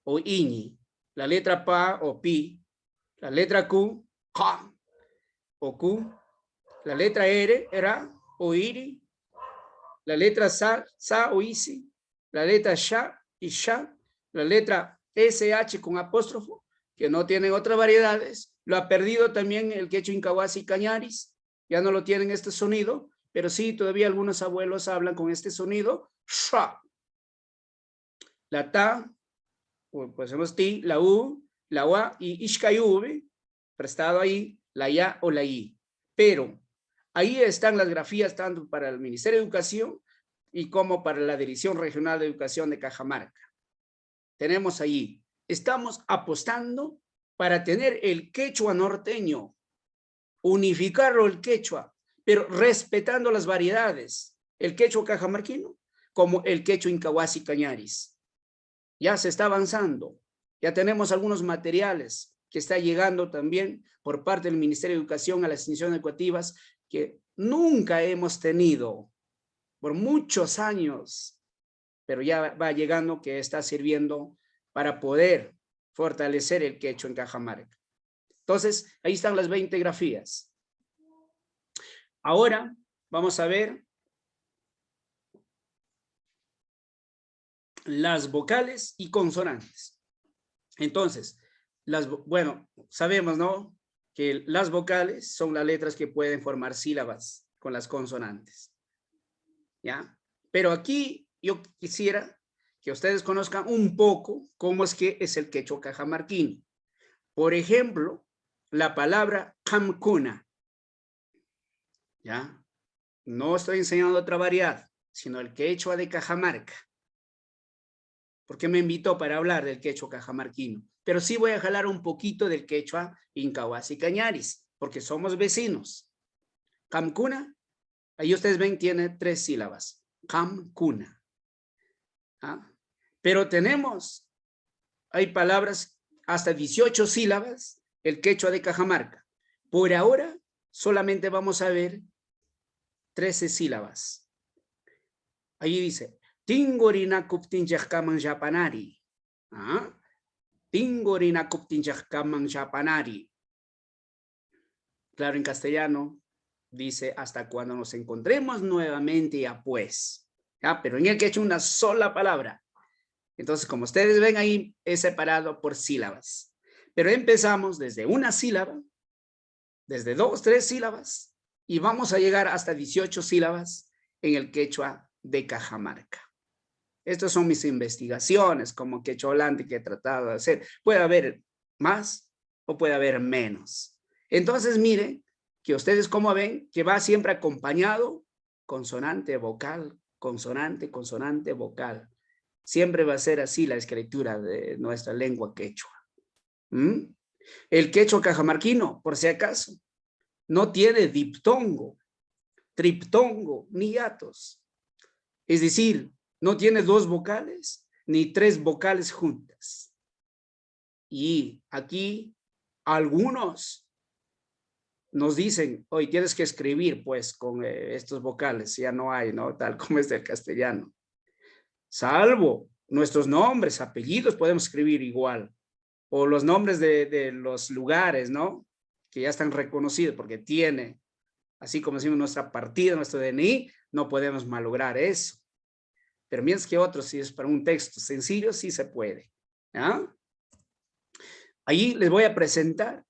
o iñi. La letra pa o pi. La letra Q, ka o Q. La letra R, era o iri. La letra sa o isi. La letra sha y sha. La letra SH con apóstrofo, que no tienen otras variedades. Lo ha perdido también el quechua incahuasi y cañaris. Ya no lo tienen este sonido, pero sí todavía algunos abuelos hablan con este sonido. Sha. La ta, pues hemos ti, la u, la ua y ishkayuve, prestado ahí, la ya o la i. Pero ahí están las grafías tanto para el Ministerio de Educación y como para la Dirección Regional de Educación de Cajamarca. Tenemos ahí, estamos apostando para tener el quechua norteño, unificarlo el quechua, pero respetando las variedades, el quechua cajamarquino como el quechua incahuasi cañaris. Ya se está avanzando, ya tenemos algunos materiales que está llegando también por parte del Ministerio de Educación a las instituciones educativas que nunca hemos tenido por muchos años, pero ya va llegando, que está sirviendo para poder fortalecer el quechua en Cajamarca. Entonces, ahí están las 20 grafías. Ahora vamos a ver las vocales y consonantes. Entonces, bueno, sabemos, ¿no?, que las vocales son las letras que pueden formar sílabas con las consonantes. ¿Ya? Pero aquí yo quisiera que ustedes conozcan un poco cómo es que es el quechua cajamarquino. Por ejemplo, la palabra camcuna. ¿Ya? No estoy enseñando otra variedad. sino el quechua de Cajamarca. Porque me invitó para hablar del quechua cajamarquino. Pero sí voy a jalar un poquito del quechua Incahuasi Cañaris, porque somos vecinos. Camcuna, ahí ustedes ven, tiene 3 sílabas. Camcuna. ¿Ah? Pero tenemos, hay palabras hasta 18 sílabas, el quechua de Cajamarca. Por ahora, solamente vamos a ver 13 sílabas. Allí dice, Tingorina kuptinjakaman japanari. ¿Ah? Tingorina kuptinjakaman japanari. Claro, en castellano dice hasta cuando nos encontremos nuevamente ya pues. ¿Ya? Pero en el quechua una sola palabra. Entonces, como ustedes ven ahí, es separado por sílabas. Pero empezamos desde una sílaba, desde 2, 3 sílabas, y vamos a llegar hasta 18 sílabas en el quechua de Cajamarca. Estas son mis investigaciones como quechohablante que he tratado de hacer. Puede haber más o puede haber menos. Entonces, miren que ustedes como ven que va siempre acompañado consonante, vocal, consonante, consonante, vocal. Siempre va a ser así la escritura de nuestra lengua quechua. ¿Mm? El quechua cajamarquino, por si acaso, no tiene diptongo, triptongo, ni hiatos. Es decir, no tiene 2 vocales ni 3 vocales juntas. Y aquí algunos nos dicen, hoy tienes que escribir pues con estos vocales, ya no hay, ¿no? Tal como es del castellano. Salvo nuestros nombres, apellidos, podemos escribir igual. O los nombres de los lugares, ¿no? Que ya están reconocidos porque tiene, así como decimos nuestra partida, nuestro DNI, no podemos malograr eso. Pero mientras que otros, si es para un texto sencillo, sí se puede. ¿Ah? Allí les voy a presentar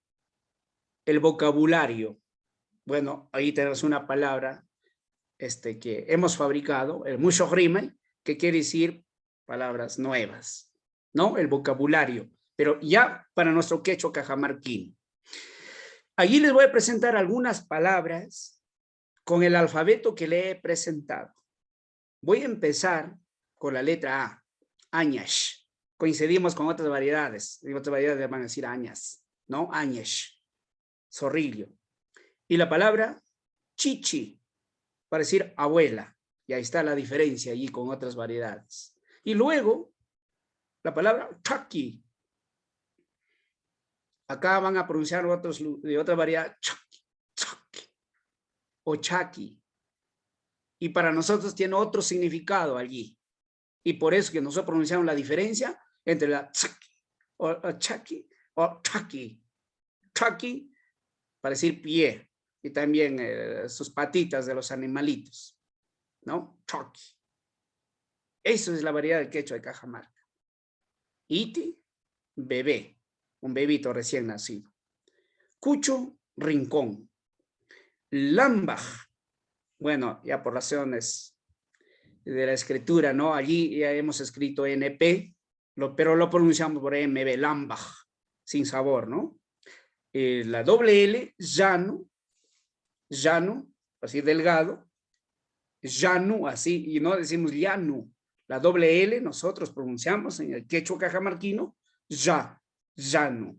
el vocabulario. Bueno, ahí tenemos una palabra que hemos fabricado, el mucho rime, que quiere decir palabras nuevas, ¿no? El vocabulario, pero ya para nuestro quechua cajamarquino. Allí les voy a presentar algunas palabras con el alfabeto que le he presentado. Voy a empezar con la letra A, añash. Coincidimos con otras variedades. En otras variedades van a decir añas, ¿no? Añash, zorrillo. Y la palabra chichi, para decir abuela. Y ahí está la diferencia allí con otras variedades. Y luego, la palabra chaki. Acá van a pronunciar otros de otra variedad, chaki, chaki, o chaki. Y para nosotros tiene otro significado allí. Y por eso que nosotros pronunciamos la diferencia entre la chaki o chaki o chaki. Chaki para decir pie y también sus patitas de los animalitos, ¿no? Chaki. Eso es la variedad del quechua de Cajamarca. Iti, bebé, un bebito recién nacido. Cucho, rincón. Lambaj, bueno, ya por razones de la escritura, ¿no? Allí ya hemos escrito NP, pero lo pronunciamos por MB, lambaj, sin sabor, ¿no? La doble L, llano, llano, así delgado, llano, así, y no decimos llano. La doble L nosotros pronunciamos en el quechua cajamarquino, ya, llano.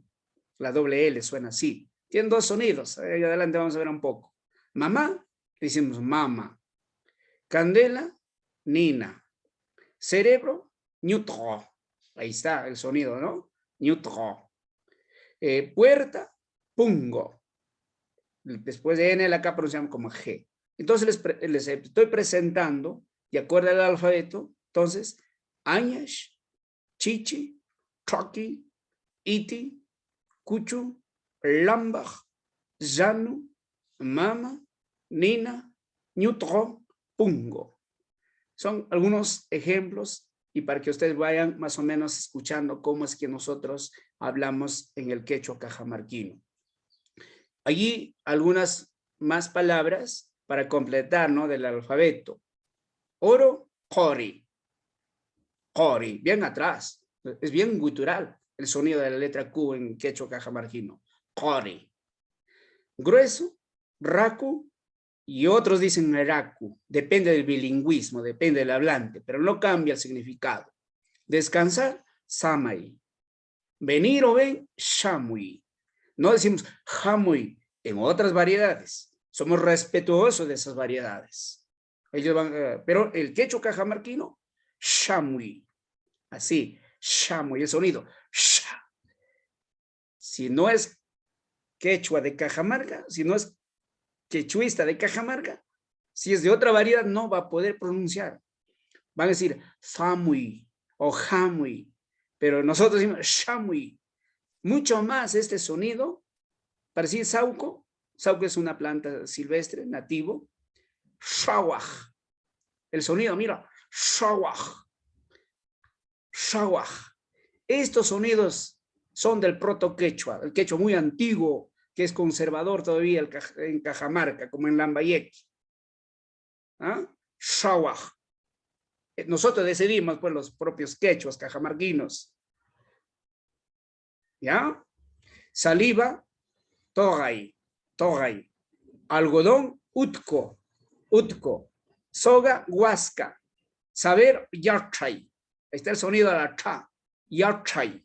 La doble L suena así. Tienen 2 sonidos, ahí adelante vamos a ver un poco. Mamá, decimos mama. Candela, nina. Cerebro, neutro. Ahí está el sonido, ¿no? Neutro. Puerta, pungo. Después de N, acá pronunciamos como G. Entonces les estoy presentando, de acuerdo al alfabeto, entonces, añash, chichi, choki, iti, cuchu, lambaj, llano, mama, nina, neutro, pungo. Son algunos ejemplos y para que ustedes vayan más o menos escuchando cómo es que nosotros hablamos en el quechua cajamarquino. Allí algunas más palabras para completar, ¿no? Del alfabeto. Oro, jori. Jori, bien atrás. Es bien gutural el sonido de la letra Q en quechua cajamarquino. Jori. Grueso, raku, Y otros dicen Eraku. Depende del bilingüismo, depende del hablante, pero no cambia el significado. Descansar, Samay. Venir o ven, Shamui. No decimos Hamui en otras variedades. Somos respetuosos de esas variedades. Ellos van, pero el quechua cajamarquino, Shamui. Así, Shamui, el sonido. Sha. Si no es quechua de Cajamarca, si no es quechuista de Cajamarca, si es de otra variedad, no va a poder pronunciar. Van a decir Famui o Hamui, pero nosotros decimos Shamui. Mucho más este sonido, para decir sauco, sauco es una planta silvestre, nativo, shawaj. El sonido, mira, shawaj, shawaj. Estos sonidos son del proto-quechua, el quechua muy antiguo, que es conservador todavía en Cajamarca, como en Lambayeque. ¿Ah? Shawaj. Nosotros decidimos, pues, los propios quechuas cajamarquinos. ¿Ya? Saliva, togay, togay. Algodón, utco, utco. Soga, huasca. Saber, yachay. Ahí está el sonido de la cha, yachay.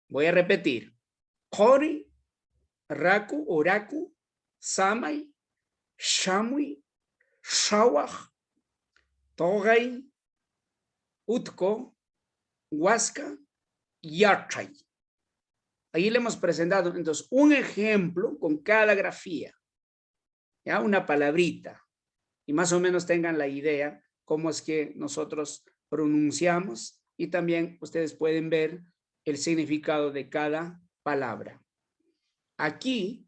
Voy a repetir. Hori, raku, oraku, samay, shamui, shawaj, togay, utco, huasca, yachay. Ahí le hemos presentado entonces un ejemplo con cada grafía, ¿ya? Una palabrita, y más o menos tengan la idea cómo es que nosotros pronunciamos, y también ustedes pueden ver el significado de cada palabra. Aquí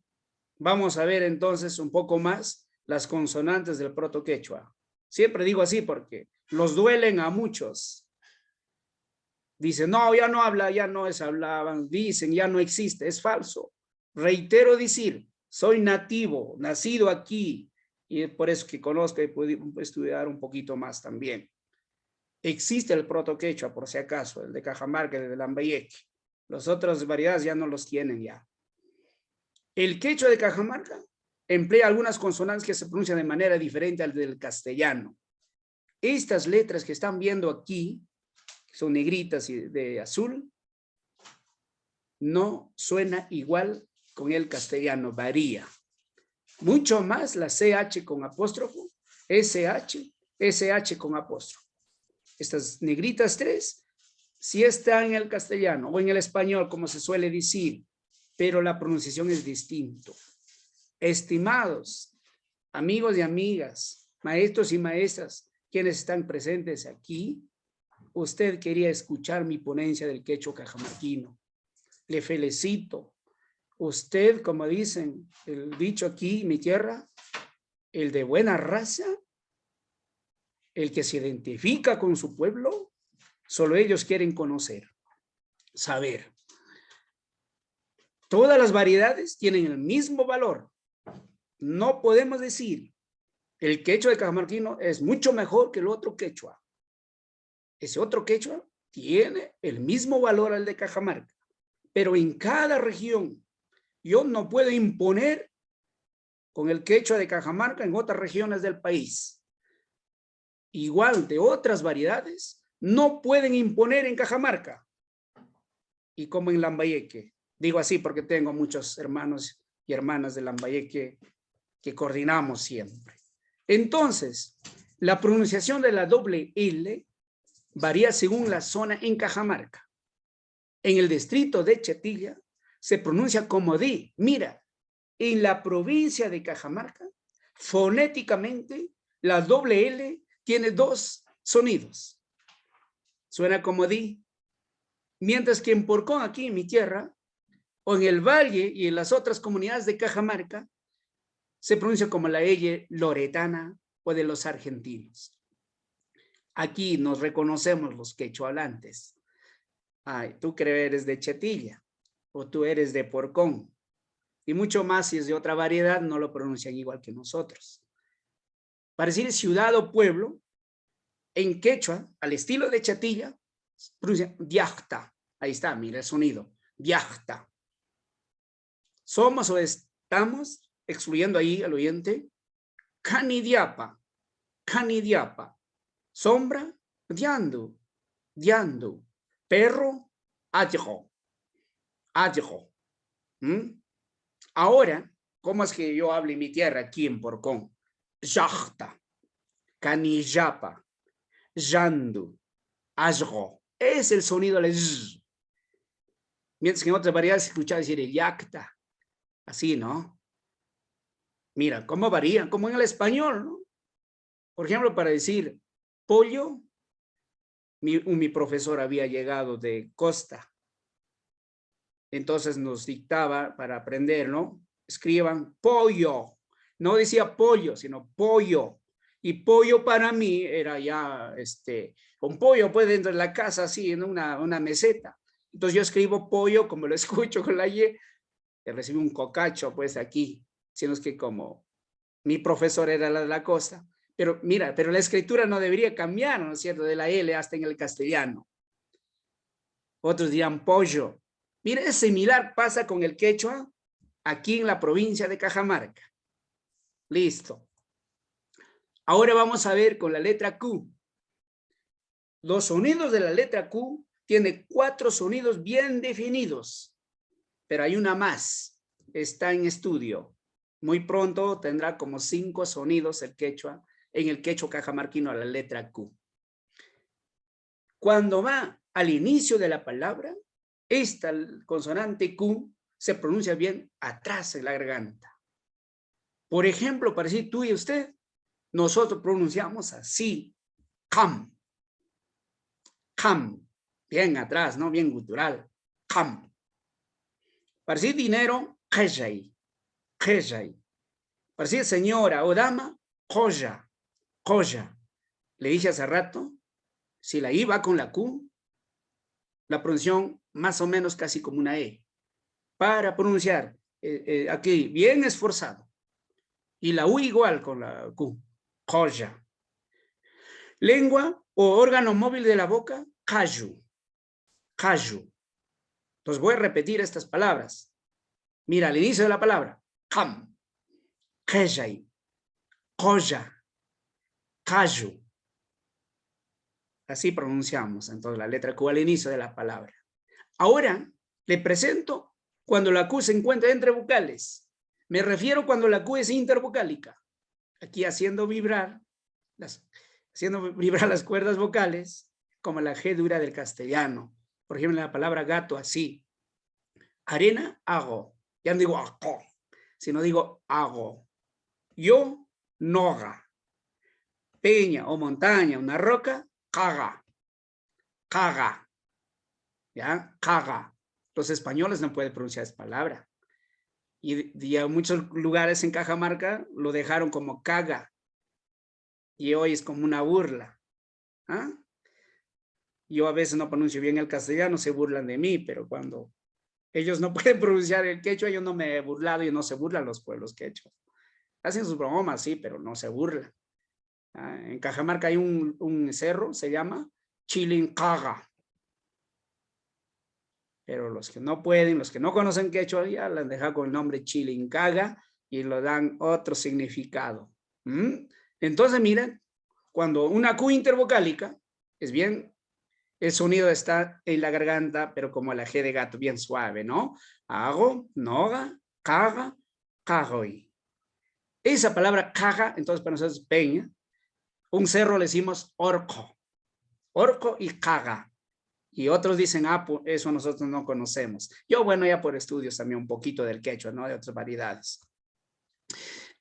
vamos a ver entonces un poco más las consonantes del proto-quechua. Siempre digo así porque los duelen a muchos. Dicen, no, ya no habla, ya no es hablaban, dicen, ya no existe, es falso. Reitero decir, soy nativo, nacido aquí, y es por eso que conozco y puedo estudiar un poquito más también. Existe el proto-quechua, por si acaso, el de Cajamarca, el de Lambayeque. Las otras variedades ya no los tienen ya. El quechua de Cajamarca emplea algunas consonantes que se pronuncian de manera diferente al del castellano. Estas letras que están viendo aquí, son negritas y de azul, no suena igual con el castellano, varía. Mucho más la CH con apóstrofo, SH con apóstrofo. Estas negritas tres, sí están en el castellano o en el español, como se suele decir, pero la pronunciación es distinta. Estimados amigos y amigas, maestros y maestras, quienes están presentes aquí, usted quería escuchar mi ponencia del quechua cajamarquino. Le felicito. Usted, como dicen, el dicho aquí en mi tierra, el de buena raza, el que se identifica con su pueblo, solo ellos quieren conocer, saber. Todas las variedades tienen el mismo valor. No podemos decir el quechua de cajamarquino es mucho mejor que el otro quechua. Ese otro quechua tiene el mismo valor al de Cajamarca, pero en cada región yo no puedo imponer con el quechua de Cajamarca en otras regiones del país. Igual de otras variedades no pueden imponer en Cajamarca y como en Lambayeque. Digo así porque tengo muchos hermanos y hermanas de Lambayeque que coordinamos siempre. Entonces, la pronunciación de la doble L varía según la zona en Cajamarca. En el distrito de Chetilla se pronuncia como di. Mira, en la provincia de Cajamarca, fonéticamente, la doble L tiene dos sonidos. Suena como di. Mientras que en Porcón, aquí en mi tierra, o en el valle y en las otras comunidades de Cajamarca, se pronuncia como la L loretana o de los argentinos. Aquí nos reconocemos los quechohablantes. Ay, tú crees que eres de Chetilla o tú eres de Porcón. Y mucho más si es de otra variedad, no lo pronuncian igual que nosotros. Para decir ciudad o pueblo, en quechua, al estilo de Chetilla, pronuncia diachta. Ahí está, mira el sonido. Diachta. Somos o estamos excluyendo ahí al oyente, canidiapa, canidiapa, sombra, diando, diando, perro, adjo, adjo. Ahora, ¿cómo es que yo hablo en mi tierra aquí en Porcón? Yachta, canillapa, yandu, asgo. Es el sonido del z. Mientras que en otras variedades se escucha decir el yacta. Así, ¿no? Mira, cómo varían, como en el español, ¿no? Por ejemplo, para decir pollo, mi profesor había llegado de Costa. Entonces nos dictaba para aprender, ¿no? Escriban pollo. No decía pollo, sino pollo. Y pollo para mí era ya, un pollo pues dentro de la casa, así, en una meseta. Entonces yo escribo pollo, como lo escucho con la Y, que recibe un cocacho pues aquí, sino es que como mi profesor era la de la costa. Pero mira, pero la escritura no debería cambiar, ¿no es cierto? De la L hasta en el castellano. Otros dirán pollo. Mira, es similar, pasa con el quechua aquí en la provincia de Cajamarca. Listo. Ahora vamos a ver con la letra Q. Los sonidos de la letra Q tiene 4 sonidos bien definidos, pero hay una más. Está en estudio. Muy pronto tendrá como 5 sonidos el quechua, en el quechua cajamarquino a la letra Q. Cuando va al inicio de la palabra, esta consonante Q se pronuncia bien atrás en la garganta. Por ejemplo, para decir tú y usted, nosotros pronunciamos así, cam, cam, bien atrás, ¿no? Bien gutural, cam. Para decir dinero, kejay, kejay. Para decir señora o dama, joya, joya. Le dije hace rato, si la I va con la Q, la pronunciación más o menos casi como una E. Para pronunciar aquí bien esforzado. Y la U igual con la Q, joya. Lengua o órgano móvil de la boca, kayu, kayu. Entonces voy a repetir estas palabras. Mira, al inicio de la palabra, kam, kejay, koja, kayu. Así pronunciamos entonces la letra Q al inicio de la palabra. Ahora le presento cuando la Q se encuentra entre vocales. Me refiero cuando la Q es intervocálica. Aquí haciendo vibrar las cuerdas vocales, como la G dura del castellano. Por ejemplo, la palabra gato así. Arena, hago. Ya no digo aco, sino digo hago. Yo, noga. Peña o montaña, una roca, caga. Caga. ¿Ya? Caga. Los españoles no pueden pronunciar esa palabra. Y a muchos lugares en Cajamarca lo dejaron como caga. Y hoy es como una burla. ¿Ah? Yo a veces no pronuncio bien el castellano, se burlan de mí, pero cuando ellos no pueden pronunciar el quechua, yo no me he burlado y no se burlan los pueblos quechuas. Hacen sus bromas, sí, pero no se burlan. En Cajamarca hay un cerro, se llama Chilincaga. Pero los que no pueden, los que no conocen quechua, ya la han dejado con el nombre Chilincaga y lo dan otro significado. Entonces, miren, cuando una Q intervocálica, es bien, el sonido está en la garganta, pero como la G de gato, bien suave, ¿no? Hago, noga, caga, cagoy. Esa palabra caga, entonces para nosotros es peña. Un cerro le decimos orco. Orco y caga. Y otros dicen, eso nosotros no conocemos. Yo, bueno, ya por estudios también un poquito del quechua, ¿no? De otras variedades.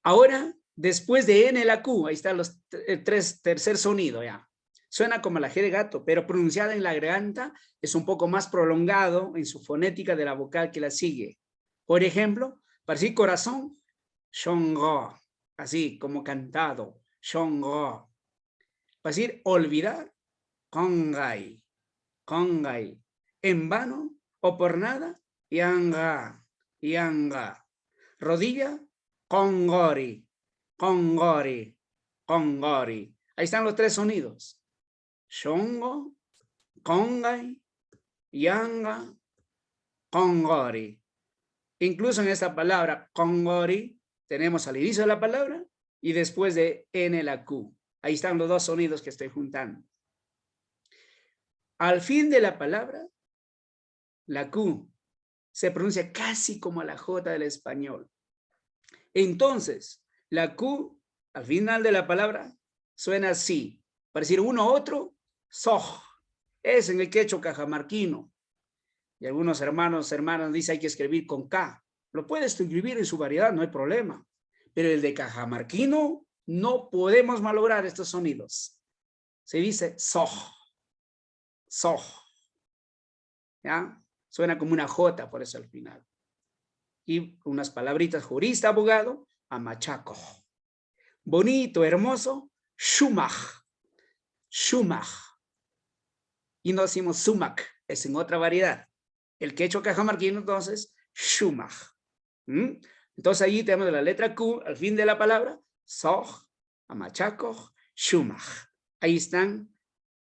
Ahora, después de N la Q, ahí está el tercer sonido ya. Suena como la G de gato, pero pronunciada en la garganta es un poco más prolongado en su fonética de la vocal que la sigue. Por ejemplo, para decir corazón, shongo, así como cantado, shongo. Para decir olvidar, kongay, kongay. En vano o por nada, yanga, yanga. Rodilla, kongori, kongori, kongori. Ahí están los 3 sonidos. Shongo, kongay, yanga, kongori. Incluso en esta palabra, kongori, tenemos al inicio de la palabra y después de N la Q. Ahí están los dos sonidos que estoy juntando. Al fin de la palabra, la Q se pronuncia casi como la J del español. Entonces, la Q al final de la palabra suena así. Para decir uno u otro, soj. Es en el quechua cajamarquino. Y algunos hermanas dicen hay que escribir con K. Lo puedes escribir en su variedad, no hay problema. Pero el de cajamarquino no podemos malograr estos sonidos. Se dice soj. Soj. ¿Ya? Suena como una J por eso al final. Y unas palabritas, jurista, abogado, amachaco. Bonito, hermoso, shumach. Shumach. Y no decimos sumac, es en otra variedad. El quechua cajamarquino, entonces, shumach. Entonces allí tenemos la letra Q al fin de la palabra, soj, amachaco, shumach. Ahí están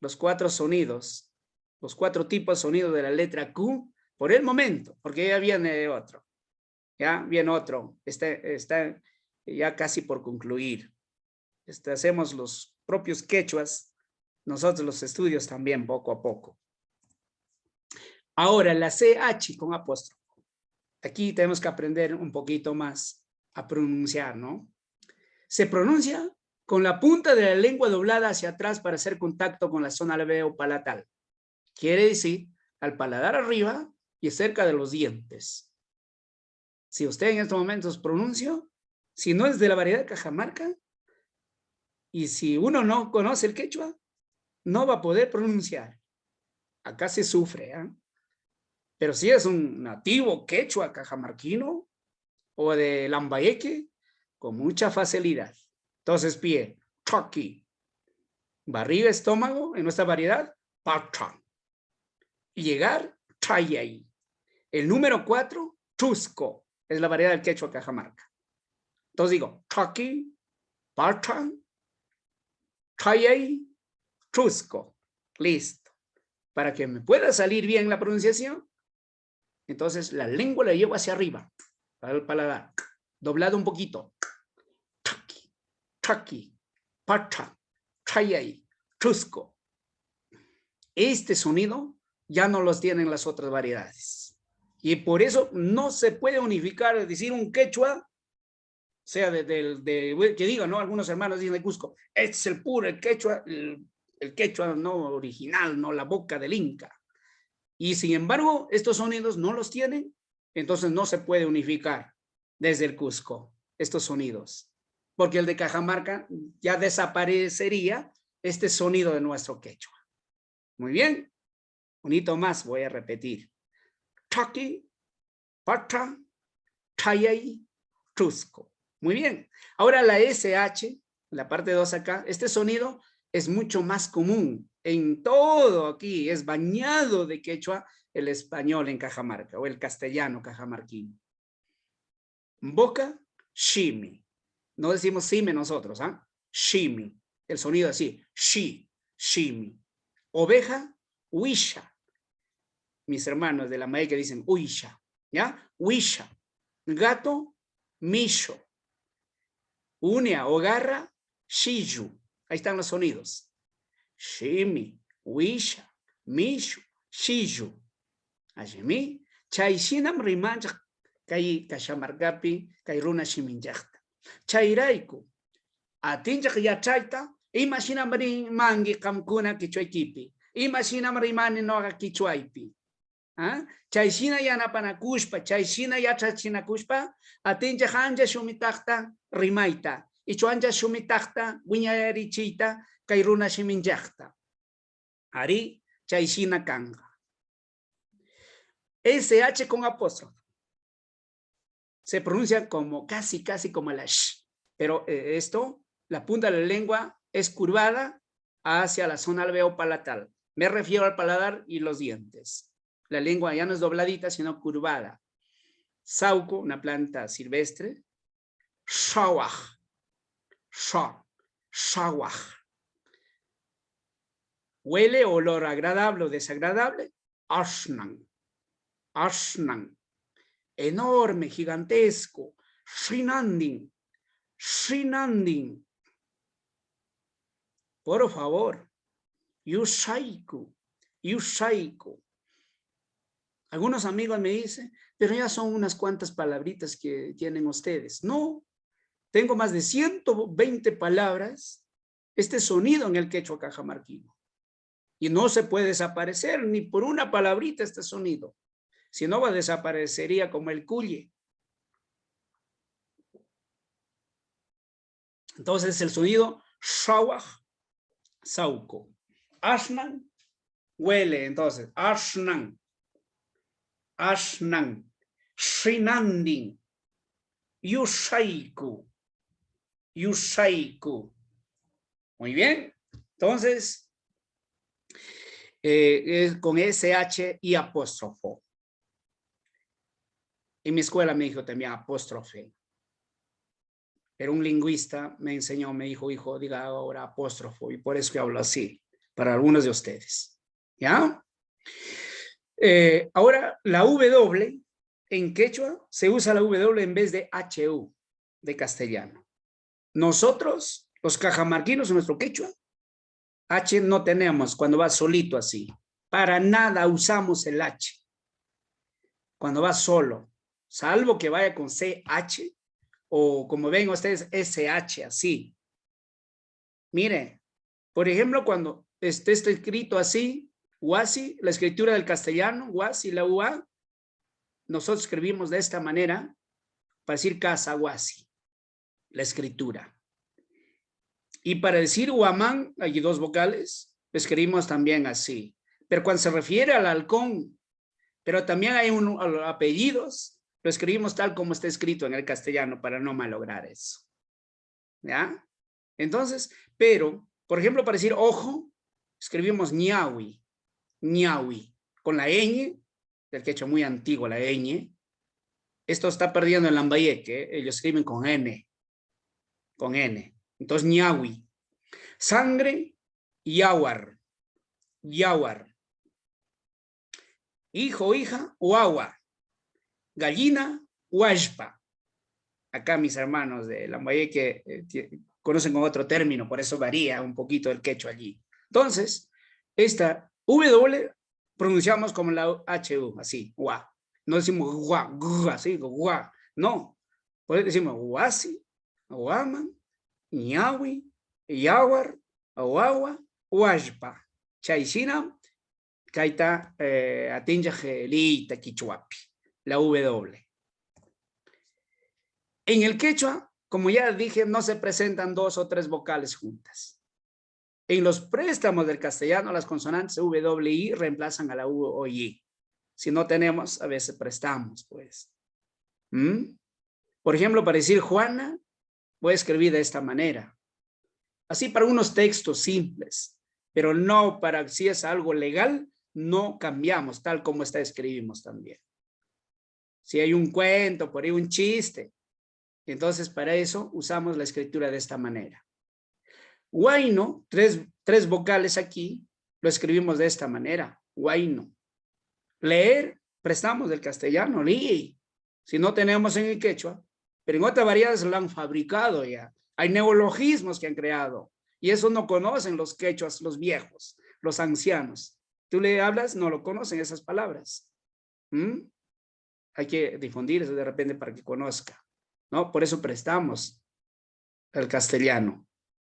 los 4 sonidos, los 4 tipos de sonidos de la letra Q por el momento, porque ya viene otro. Ya viene otro. Está ya casi por concluir. Hacemos los propios quechuas, nosotros los estudios también poco a poco. Ahora la CH con apóstrofo. Aquí tenemos que aprender un poquito más a pronunciar, ¿no? Se pronuncia con la punta de la lengua doblada hacia atrás para hacer contacto con la zona alveopalatal. Quiere decir, al paladar arriba y cerca de los dientes. Si usted en estos momentos pronuncia, si no es de la variedad cajamarca, y si uno no conoce el quechua, no va a poder pronunciar. Acá se sufre, ¿eh? Pero si es un nativo quechua cajamarquino o de Lambayeque, con mucha facilidad. Entonces, pie, choqui. Barriga, estómago, en nuestra variedad, pacha. Y llegar, chayay. El número 4, chusco. Es la variedad del quechua cajamarca. Entonces digo, choqui, pacha, chayay, chusco. Listo. Para que me pueda salir bien la pronunciación, entonces la lengua la llevo hacia arriba, para el paladar, doblado un poquito. Chaki, chaki, pacha, chayay, chusco. Este sonido ya no los tienen las otras variedades. Y por eso no se puede unificar, es decir, un quechua, sea que digan, ¿no? Algunos hermanos dicen de Cusco, este es el puro, el quechua no original, no la boca del Inca. Y sin embargo, estos sonidos no los tienen, entonces no se puede unificar desde el Cusco, estos sonidos. Porque el de Cajamarca ya desaparecería este sonido de nuestro quechua. Muy bien. Un hito más voy a repetir. Chaki, pacha, chayay, chusco. Muy bien. Ahora la SH, la parte 2 acá, este sonido es mucho más común en todo aquí, es bañado de quechua el español en Cajamarca o el castellano cajamarquino. Boca, shimi. No decimos sime nosotros, ¿ah? Shimi. El sonido así, shi, shimi. Oveja, huisha. Mis hermanos de la Maya que dicen huisha, ¿ya? Huisha. Gato, misho. Uña o garra, shiyu. Ahí están los sonidos. Shimi, Wisha, Mishu, Shiyu. Ashimi, Chaishinam rimanchak, Kai Kashamargapi, Kairuna Shiminjachta. Chairaiku, Atinjak Yachaita, Imaginam mangi kamkuna kichwaikipi. Imaginam rimani noga kichwaipi. Chaishina yanapanakushpa, Chaishina yachachinakushpa, Atinjak anja shumitachta, rimaita. Ichuanja shumitachta, Wiñarichita, Kairuna shiminjachta. Ari chaishina kanga. SH con apóstrofe. Se pronuncia como casi como la sh. Pero esto, la punta de la lengua es curvada hacia la zona alveopalatal. Me refiero al paladar y los dientes. La lengua ya no es dobladita, sino curvada. Sauco, una planta silvestre. Shawaj. Shawaj. Huele, olor agradable o desagradable. Ashnan. Ashnan. Enorme, gigantesco. Shinandin. Shinandin. Por favor. Yusaiku. Yusaiku. Algunos amigos me dicen, pero ya son unas cuantas palabritas que tienen ustedes. No, tengo más de 120 palabras, este sonido en el quechua cajamarquino. Y no se puede desaparecer ni por una palabrita este sonido. Si no, desaparecería como el cuye. Entonces el sonido shawaj, sauco. Ashnan, huele. Entonces, ashnan. Ashnan, Shinandin, Yusaiku, Yusaiku. Muy bien. Entonces, con SH y apóstrofo. En mi escuela me dijo también apóstrofe. Pero un lingüista me enseñó, me dijo, hijo, diga ahora apóstrofo. Y por eso que hablo así, para algunos de ustedes. ¿Ya? Ahora, la W en quechua se usa la W en vez de HU de castellano. Nosotros, los cajamarquinos en nuestro quechua, H no tenemos cuando va solito así. Para nada usamos el H cuando va solo, salvo que vaya con CH o como ven ustedes SH así. Mire, por ejemplo, cuando está escrito así, Huasi, la escritura del castellano, Huasi, la UA, nosotros escribimos de esta manera para decir casa Huasi, la escritura. Y para decir Huamán, hay dos vocales, lo escribimos también así. Pero cuando se refiere al halcón, pero también hay apellidos, lo escribimos tal como está escrito en el castellano para no malograr eso. ¿Ya? Entonces, pero, por ejemplo, para decir ojo, escribimos ñawi. Ñawi, con la ñ, del quechua muy antiguo, la ñ. Esto está perdiendo en Lambayeque, ellos escriben con N. Con N. Entonces, ñawi. Sangre, yawar. Yawar. Hijo, hija, uawa. Gallina, huashpa. Acá mis hermanos de Lambayeque conocen con otro término, por eso varía un poquito el quechua allí. Entonces, esta W pronunciamos como la HU, así, gua. No decimos gua, así, gua. No. Por eso decimos huasi, huaman, ñawi, yawar, awawa, huashpa. Chaishina, kaita atinja gelita quichuapi. La W. En el quechua, como ya dije, no se presentan dos o tres vocales juntas. En los préstamos del castellano, las consonantes W, I reemplazan a la U o I. Si no tenemos, a veces prestamos, pues. Por ejemplo, para decir Juana, voy a escribir de esta manera. Así para unos textos simples, pero no para si es algo legal, no cambiamos, tal como está escribimos también. Si hay un cuento, por ahí un chiste, entonces para eso usamos la escritura de esta manera. Huayno, tres vocales aquí, lo escribimos de esta manera, huayno. Leer, prestamos del castellano, leí. Si no tenemos en el quechua, pero en otras variedades lo han fabricado ya. Hay neologismos que han creado y eso no conocen los quechuas, los viejos, los ancianos. Tú le hablas, no lo conocen esas palabras. Hay que difundir eso de repente para que conozca, ¿no? Por eso prestamos el castellano.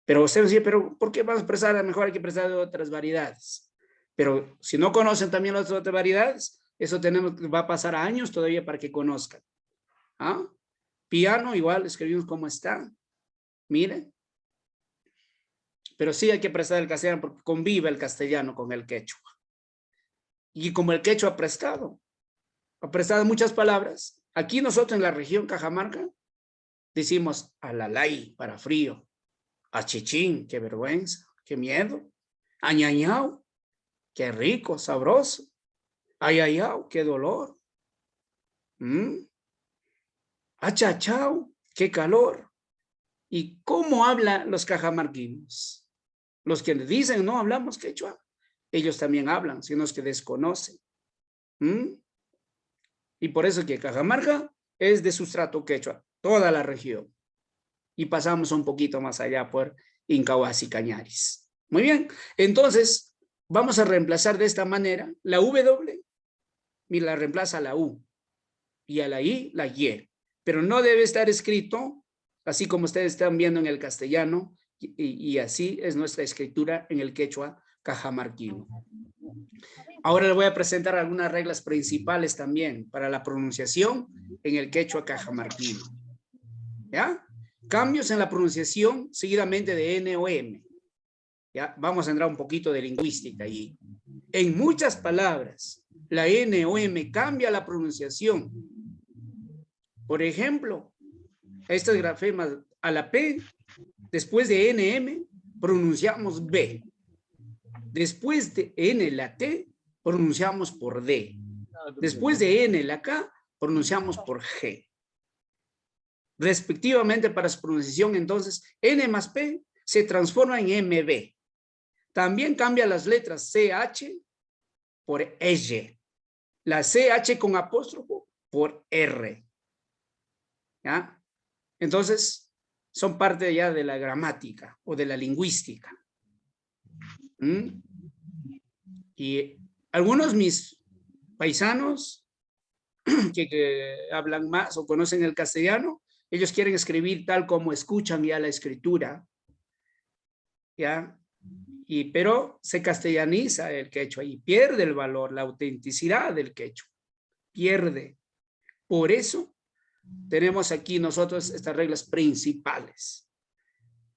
Pero usted dice, pero ¿por qué vamos a prestar? A lo mejor hay que prestar de otras variedades. Pero si no conocen también las otras variedades, eso va a pasar años todavía para que conozcan. ¿Ah? Piano igual, escribimos cómo está. Miren. Pero sí hay que prestar el castellano porque convive el castellano con el quechua. Y como el quechua ha prestado muchas palabras. Aquí nosotros en la región Cajamarca decimos alalay para frío. Achichín, qué vergüenza, qué miedo. Añañao, qué rico, sabroso. Ayayao, qué dolor. Achachao, qué calor. ¿Y cómo hablan los cajamarquinos? Los que dicen no hablamos quechua, ellos también hablan, sino los que desconocen. Y por eso que Cajamarca es de sustrato quechua. toda la región. Y pasamos un poquito más allá por Incahuasi y Cañaris. Muy bien, entonces vamos a reemplazar de esta manera la W, y la reemplaza a la U, y a la I, la Y. Pero no debe estar escrito, así como ustedes están viendo en el castellano, y así es nuestra escritura en el quechua cajamarquino. Ahora les voy a presentar algunas reglas principales también para la pronunciación en el quechua cajamarquino. ¿Ya? Cambios en la pronunciación seguidamente de N o M. ¿Ya? Vamos a entrar un poquito de lingüística allí. En muchas palabras, la N o M cambia la pronunciación. Por ejemplo, estos grafemas a la P, después de NM, pronunciamos B. Después de N la T, pronunciamos por D. Después de N la K, pronunciamos por G. Respectivamente para su pronunciación, entonces, N más P se transforma en MB. También cambia las letras CH por EY. La CH con apóstrofo por R. ¿Ya? Entonces, son parte ya de la gramática o de la lingüística. Y algunos mis paisanos que hablan más o conocen el castellano, ellos quieren escribir tal como escuchan ya la escritura, ¿ya? Pero se castellaniza el quechua y pierde el valor, la autenticidad del quechua, pierde. Por eso tenemos aquí nosotros estas reglas principales.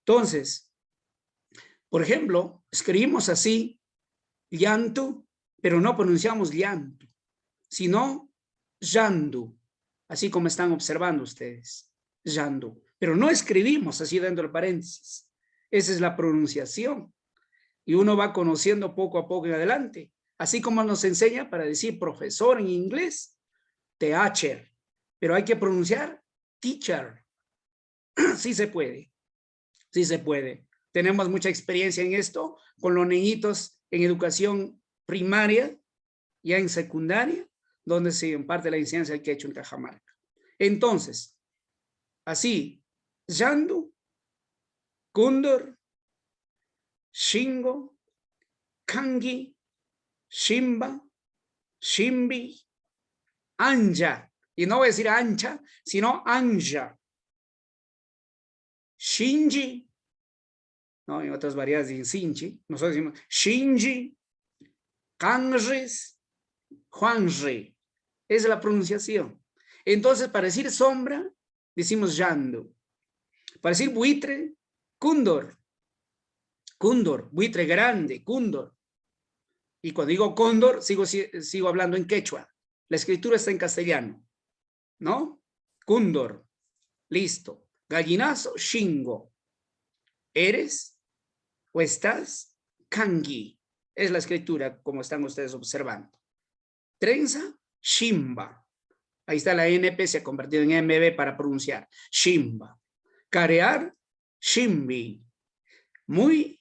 Entonces, por ejemplo, escribimos así, llanto, pero no pronunciamos llanto, sino yandu, así como están observando ustedes, yandu. Pero no escribimos así dentro del paréntesis. Esa es la pronunciación. Y uno va conociendo poco a poco en adelante. Así como nos enseña para decir profesor en inglés, teacher. Pero hay que pronunciar teacher. Sí se puede. Sí se puede. Tenemos mucha experiencia en esto con los niñitos en educación primaria, ya en secundaria, donde se imparte la enseñanza del quechua en Cajamarca. Entonces, así, yandu, cóndor, shingo, kangi, shimba, shimbi, anja. Y no voy a decir ancha, sino anja. Shinji, ¿no? En otras variedades de sinchi, nosotros decimos shinji, kanris, juanri. Es la pronunciación. Entonces, para decir sombra, decimos yandu. Para decir buitre, cóndor. Cóndor, buitre grande, cóndor. Y cuando digo cóndor, sigo hablando en quechua. La escritura está en castellano, ¿no? Cóndor, listo. Gallinazo, shingo. ¿Eres o estás? Kangi. Es la escritura, como están ustedes observando. Trenza, shimba. Ahí está la NP, se ha convertido en MB para pronunciar. Shimba. Carear, shimbi. Muy,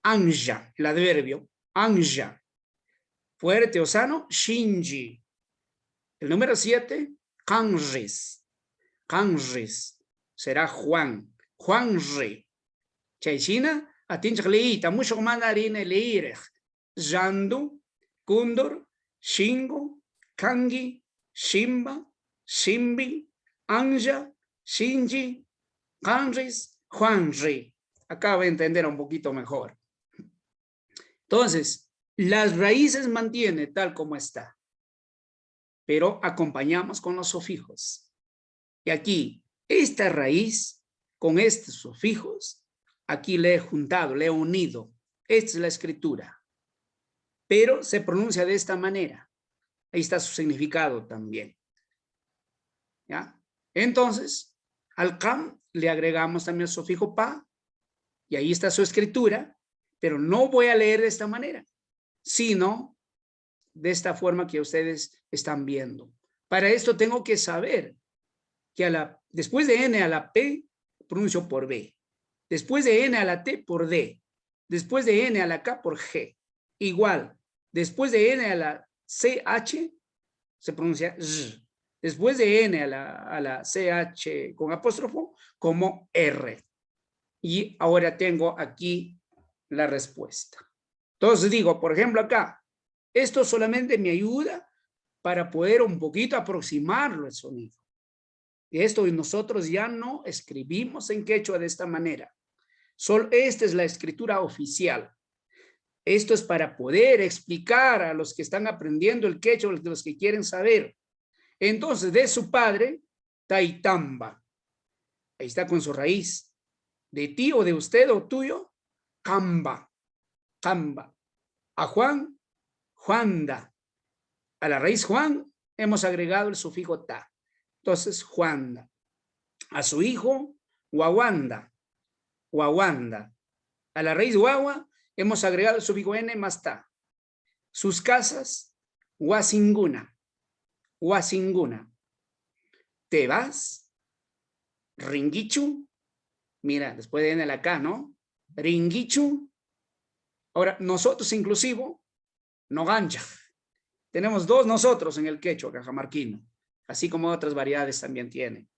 anja, el adverbio, anja. Fuerte o sano, shinji. El número 7, kanris. Kanris. Será Juan. Juanri. Chaychina, atinch leita, mucho mandarine leirech. Yandu, kundor, shingo, kangi, shimba, shimbi, anja, shinji, kanris, juanri. Acaba de entender un poquito mejor. Entonces, las raíces mantiene tal como está, pero acompañamos con los sufijos. Y aquí, esta raíz, con estos sufijos, aquí le he juntado, le he unido. Esta es la escritura. Pero se pronuncia de esta manera. Ahí está su significado también. ¿Ya? Entonces, al cam le agregamos también el sufijo pa, y ahí está su escritura, pero no voy a leer de esta manera, sino de esta forma que ustedes están viendo. Para esto tengo que saber que después de N a la P, pronuncio por B. Después de N a la T, por D. Después de N a la K, por G. Igual, después de N a la CH, se pronuncia Z. después de N a la CH con apóstrofo como R. Y ahora tengo aquí la respuesta. Entonces digo, por ejemplo acá, esto solamente me ayuda para poder un poquito aproximarlo el sonido. Esto nosotros ya no escribimos en quechua de esta manera. Esta es la escritura oficial. Esto es para poder explicar a los que están aprendiendo el quechua, de los que quieren saber. Entonces, de su padre, Taitamba. Ahí está con su raíz. De ti o de usted o tuyo, Camba. Camba. A Juan, Juanda. A la raíz Juan hemos agregado el sufijo ta. Entonces, Juanda. A su hijo, Guaguanda. Guaguanda. A la raíz guagua hemos agregado el sufijo n más ta. Sus casas, Huasinguna. Huasinguna. Te vas, Ringichu. Mira, después de n la K, ¿no? Ringichu. Ahora, nosotros inclusivo, Nogancha. Tenemos dos nosotros en el quechua cajamarquino, así como otras variedades también tienen.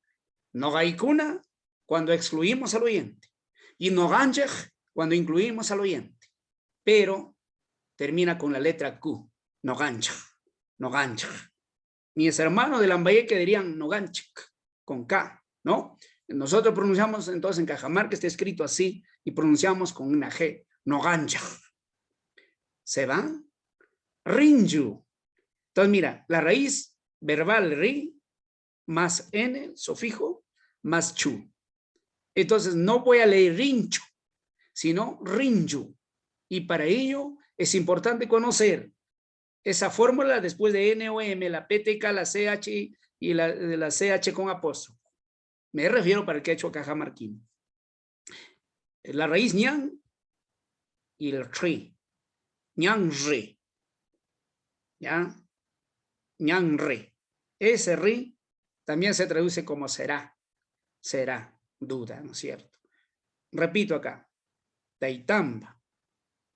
Nogaikuna, cuando excluimos al oyente. Y Nogancha, cuando incluimos al oyente. Pero termina con la letra Q. Nogancha. Nogancha. Mis hermanos de Lambayeque dirían Noganchik, con K, ¿no? Nosotros pronunciamos entonces en Cajamarca, está escrito así, y pronunciamos con una G. Nogancha. ¿Se va? Rinju. Entonces, mira, la raíz verbal ri, más n, sufijo, más chu. Entonces, no voy a leer rinchu, sino rinju. Y para ello es importante conocer esa fórmula después de n o m, la PTK, la CH y la CH con apóstrofo. Me refiero para el quechua cajamarquino. La raíz ñan y el tri. Ñan re. ¿Ya? Ñan re. Ese ri también se traduce como será. Será. Duda, ¿no es cierto? Repito acá. Taitamba.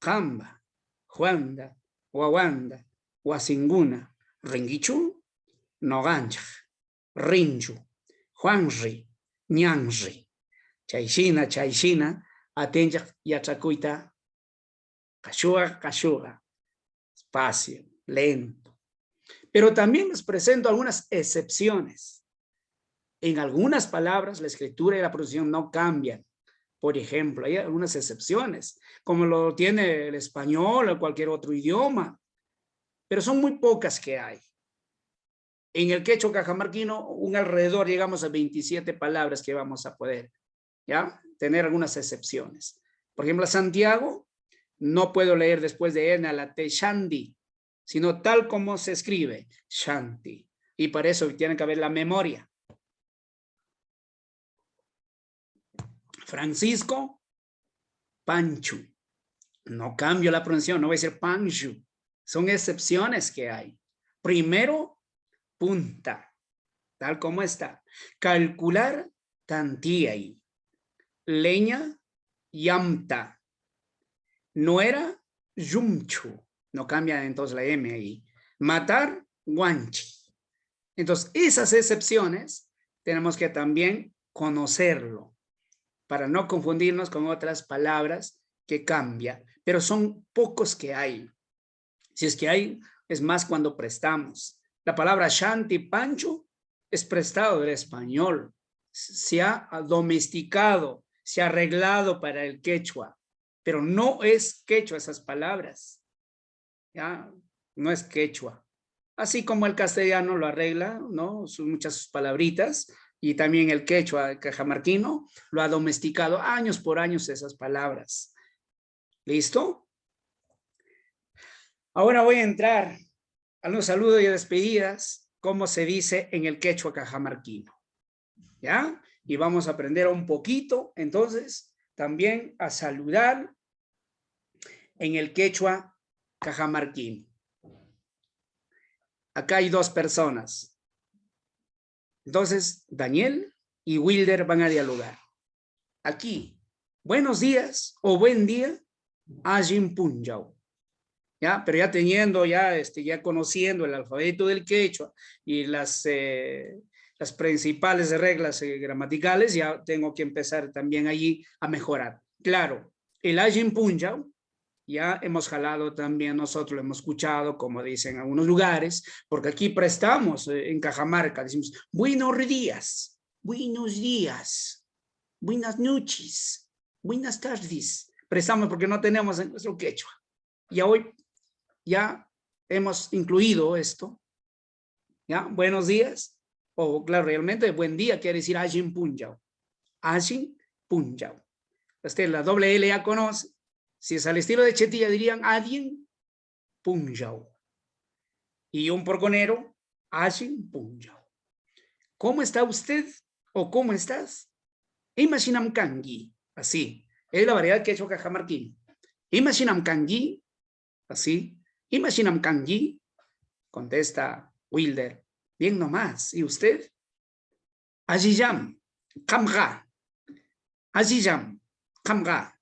Jamba. Juanda. Guaguanda. Huasinguna. Ringichu. Nogancha. Rinju. Juanri. Ñanri. Chaishina. Atenja yachakuita. Kashuga. Espacio. Lento. Pero también les presento algunas excepciones. En algunas palabras la escritura y la pronunciación no cambian. Por ejemplo, hay algunas excepciones, como lo tiene el español o cualquier otro idioma, pero son muy pocas que hay. En el quechua cajamarquino, un alrededor llegamos a 27 palabras que vamos a poder, ¿ya? Tener algunas excepciones. Por ejemplo, Santiago, no puedo leer después de N a la T, Shanti, sino tal como se escribe, Shanti. Y para eso tiene que haber la memoria. Francisco, Panchu. No cambio la pronunciación, no voy a decir Panchu. Son excepciones que hay. Primero, punta, tal como está. Calcular, tantiay. Leña, yamta. Nuera, yumchu. No cambia entonces la M ahí. Matar, guanchi. Entonces, esas excepciones tenemos que también conocerlo para no confundirnos con otras palabras que cambian. Pero son pocos que hay. Si es que hay, es más cuando prestamos. La palabra Shanti Pancho es prestado del español. Se ha domesticado, se ha arreglado para el quechua, pero no es quechua esas palabras. ¿Ya? No es quechua. Así como el castellano lo arregla, ¿no? Muchas sus palabritas, y también el quechua cajamarquino lo ha domesticado años por años esas palabras. ¿Listo? Ahora voy a entrar a los saludos y despedidas, como se dice en el quechua cajamarquino. ¿Ya? Y vamos a aprender un poquito, entonces, también a saludar en el quechua cajamarquino. Acá hay dos personas. Entonces, Daniel y Wilder van a dialogar. Aquí, buenos días o buen día, Ajin Punjau. ¿ya? Pero ya teniendo, ya conociendo el alfabeto del quechua y las principales reglas gramaticales, ya tengo que empezar también allí a mejorar. Claro, el Ajin Punjab, ya hemos jalado también, nosotros lo hemos escuchado, como dicen en algunos lugares, porque aquí prestamos en Cajamarca, decimos, buenos días, buenas noches, buenas tardes. Prestamos porque no tenemos en nuestro quechua. Y hoy ya hemos incluido esto, ¿ya? Buenos días, o claro, realmente buen día quiere decir Ajin Punjab. Ajin Punjab. Usted la doble L ya conoce. Si es al estilo de Chetilla dirían Ajin Punjab. Y un porconero, Ajin Punjab. ¿Cómo está usted? ¿O cómo estás? Imaginam Kangi. Así. Es la variedad que he hecho cajamarquín. Imaginam Kangi. Así. Imaginam Kangi. Contesta Wilder. Bien nomás. ¿Y usted? Ajiyam. Kamga. Ajiyam. Kamga.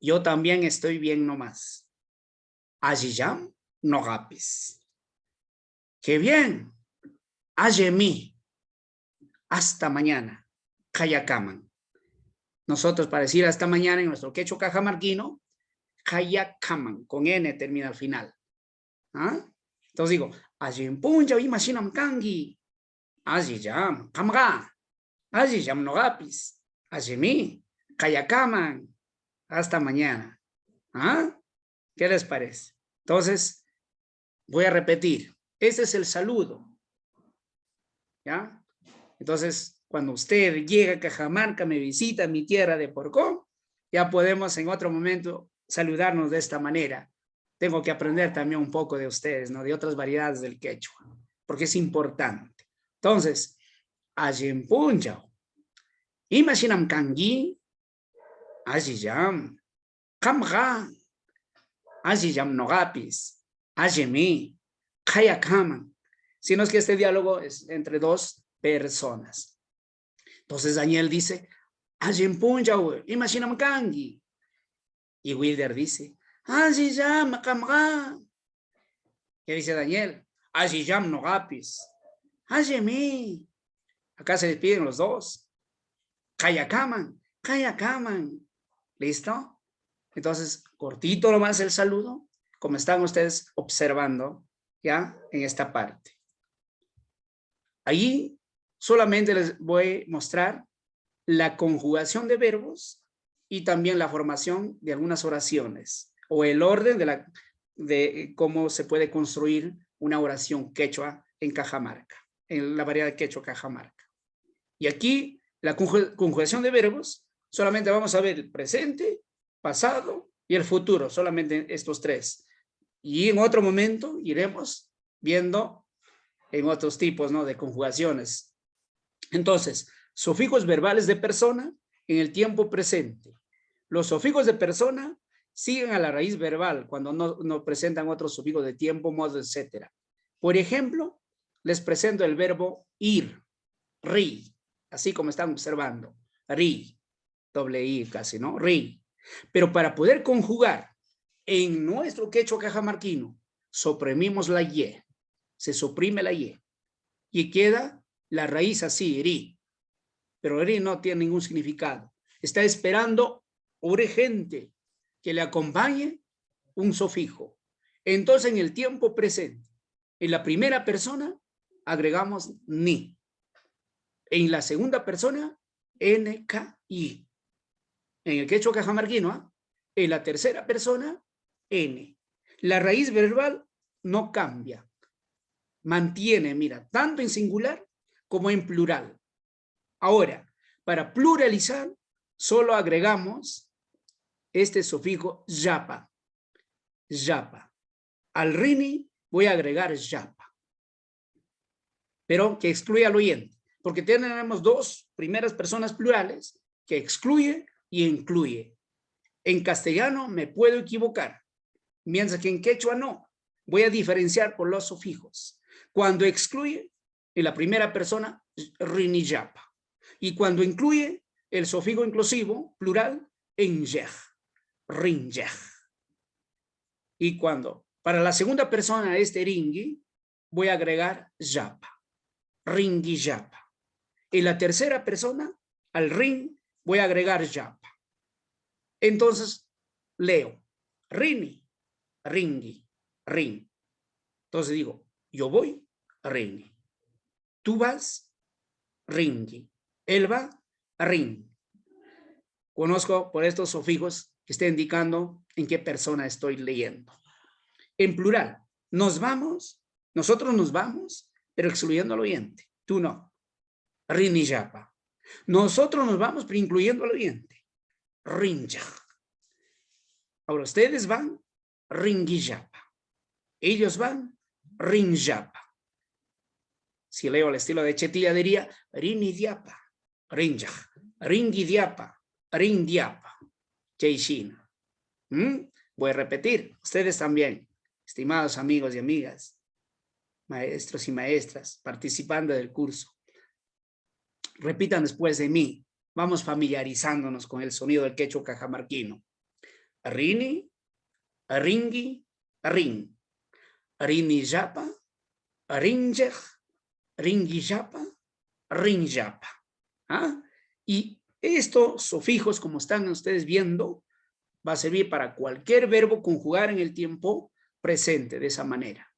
Yo también estoy bien nomás. Ajiyam Nogapis. ¡Qué bien! Ayemi. Hasta mañana. Kayakaman. Nosotros para decir hasta mañana en nuestro quechua cajamarquino, Kayakaman, con N termina al final. ¿Ah? Entonces digo, Ajin Punjab Imaginam Kangi. Ajiyam Kamga. Ajiyam Nogapis. Ayemi. Kayakaman. Hasta mañana. ¿Ah? ¿Qué les parece? Entonces, voy a repetir. Este es el saludo. ¿Ya? Entonces, cuando usted llega a Cajamarca, me visita a mi tierra de Porcón, ya podemos en otro momento saludarnos de esta manera. Tengo que aprender también un poco de ustedes, ¿no? De otras variedades del quechua, porque es importante. Entonces, Ajin Punjab. Imaginam Kangi. Ajiyam. Kamga. Ajiyam Nogapis. Ajemi. Kayakaman. Sino es que este diálogo es entre dos personas. Entonces Daniel dice, Ajin Punjab, Imaginam Kangi. Y Wilder dice, Ajiyam Kamga. ¿Qué dice Daniel? Ajiyam Nogapis. Ajemi. Acá se despiden los dos. Kayakaman, Kayakaman. ¿Listo? Entonces, cortito nomás el saludo, como están ustedes observando, ¿ya? En esta parte. Allí solamente les voy a mostrar la conjugación de verbos y también la formación de algunas oraciones o el orden de cómo se puede construir una oración quechua en Cajamarca, en la variedad de quechua Cajamarca. Y aquí la conjugación de verbos solamente vamos a ver el presente, pasado y el futuro, solamente estos tres. Y en otro momento iremos viendo en otros tipos, ¿no?, de conjugaciones. Entonces, sufijos verbales de persona en el tiempo presente. Los sufijos de persona siguen a la raíz verbal cuando no presentan otros sufijos de tiempo, modo, etc. Por ejemplo, les presento el verbo ir, ri, así como están observando, ri, doble i casi, ¿no? Ri. Pero para poder conjugar en nuestro quechua cajamarquino, suprimimos la y, se suprime la y queda la raíz así, ri. Pero ri no tiene ningún significado. Está esperando urgente que le acompañe un sufijo. Entonces, en el tiempo presente, en la primera persona, agregamos ni. En la segunda persona, NKI. En el quechua cajamarquino, ¿eh? En la tercera persona, N. La raíz verbal no cambia. Mantiene, mira, tanto en singular como en plural. Ahora, para pluralizar, solo agregamos este sufijo yapa. Yapa. Al rini voy a agregar yapa. Pero que excluya al oyente. Porque tenemos dos primeras personas plurales que excluye y incluye. En castellano me puedo equivocar, mientras que en quechua no. Voy a diferenciar por los sufijos. Cuando excluye, en la primera persona, riniyapa. Y cuando incluye, el sufijo inclusivo, plural, enyej, rinjej. Y cuando para la segunda persona de este ringui, voy a agregar yapa. Ringi yapa. Y la tercera persona, al ring, voy a agregar yapa. Entonces, leo. Rini, ringi, ring. Entonces digo, yo voy, ringi. Tú vas, ringi. Él va, ring. Conozco por estos sufijos que está indicando en qué persona estoy leyendo. En plural, nos vamos, nosotros nos vamos, pero excluyendo al oyente. Tú no. Rini yapa. Nosotros nos vamos, pero incluyendo al oyente. Rinja. Ahora ustedes van, ringi yapa. Ellos van, rinjapa. Si leo al estilo de Chetilla diría, rini diapa, rinja, ringi diapa, rindiapa, cheishina. Voy a repetir, ustedes también, estimados amigos y amigas, maestros y maestras, participando del curso. Repitan después de mí. Vamos familiarizándonos con el sonido del quechua cajamarquino. Rini, ringi, rin. Rini yapa, rinjej, ringi yapa, rin yapa. ¿Ah? Y estos sufijos, como están ustedes viendo, va a servir para cualquier verbo conjugar en el tiempo presente de esa manera.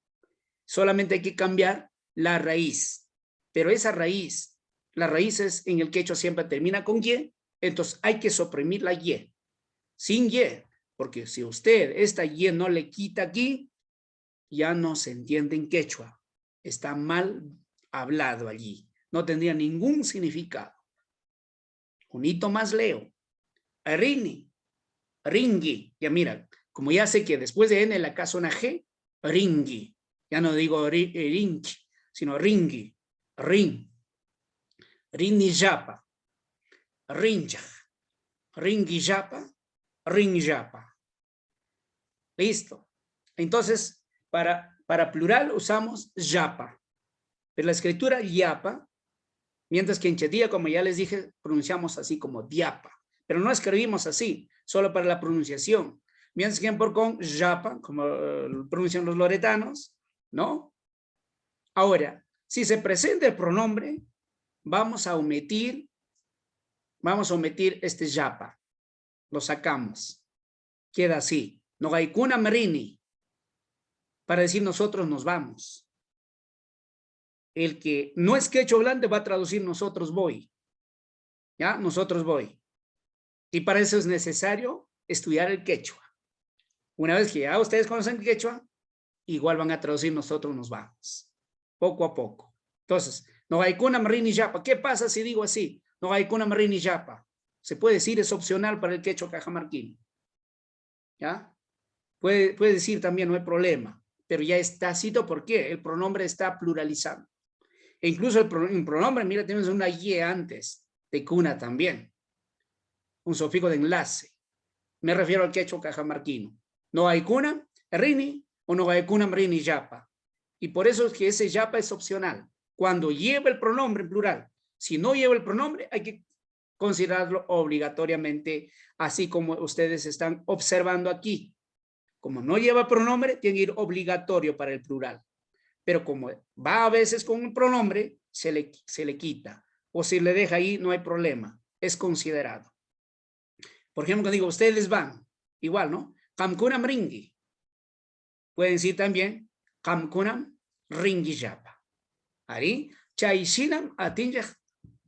Solamente hay que cambiar la raíz. Pero esa raíz, las raíces en el quechua siempre termina con y, entonces hay que suprimir la y. Sin y, porque si usted esta y no le quita aquí, ya no se entiende en quechua. Está mal hablado allí. No tendría ningún significado. Un hito más leo. Rini, ringi. Ya mira, como ya sé que después de n la casa una g, ringi. Ya no digo ringi, sino ringi. Rin. Rini yapa. Rinja. Ringi yapa. Rin yapa. Listo. Entonces, para plural usamos yapa. Pero la escritura yapa, mientras que en Chetilla, como ya les dije, pronunciamos así como diapa. Pero no escribimos así, solo para la pronunciación. Mientras que en Porcón, yapa, como pronuncian los loretanos, ¿no? Ahora, si se presenta el pronombre, vamos a omitir este yapa. Lo sacamos. Queda así. No hay cuna marini. Para decir nosotros nos vamos. El que no es quechua hablante va a traducir nosotros voy. ¿Ya? Nosotros voy. Y para eso es necesario estudiar el quechua. Una vez que ya ustedes conocen el quechua, igual van a traducir nosotros nos vamos. Poco a poco. Entonces, no hay cuna marini yapa. ¿Qué pasa si digo así? No hay cuna marini yapa. Se puede decir, es opcional para el quechua cajamarquino. ¿Ya? Puede decir también, no hay problema. Pero ya está cito, ¿por qué? El pronombre está pluralizando. E incluso el pronombre, mira, tenemos una y antes de cuna también. Un sufijo de enlace. Me refiero al quechua cajamarquino. No hay cuna, rini, o no hay cuna, rini, yapa. Y por eso es que ese yapa es opcional. Cuando lleva el pronombre en plural. Si no lleva el pronombre, hay que considerarlo obligatoriamente, así como ustedes están observando aquí. Como no lleva pronombre, tiene que ir obligatorio para el plural. Pero como va a veces con un pronombre, se le quita. O si le deja ahí, no hay problema. Es considerado. Por ejemplo, cuando digo, ustedes van, igual, ¿no? Kamkunam ringi. Pueden decir también, Kamkunam ringi yapa. Ahí, chaysinam atinjak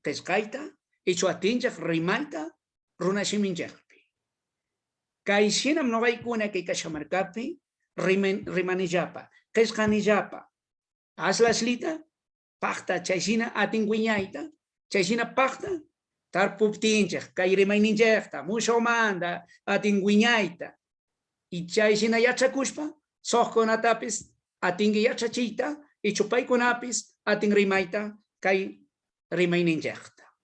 teskaita, hecho atinjak rimaita, runashimin yakpi. Kaishinam no hay kuna que kashamarkapi, rimani yapa, keskani yapa. Aslas lita, pachta chayshina atinguiñaita, chayshina pachta, tar puptinchak, kay rimaininchakta, mucho manda, atinguiñaita. Y chayshina yachakushpa, sohkonatapis, atingi yachachita, y chupaykunapis, atin rimaita, kay rimaininchakta.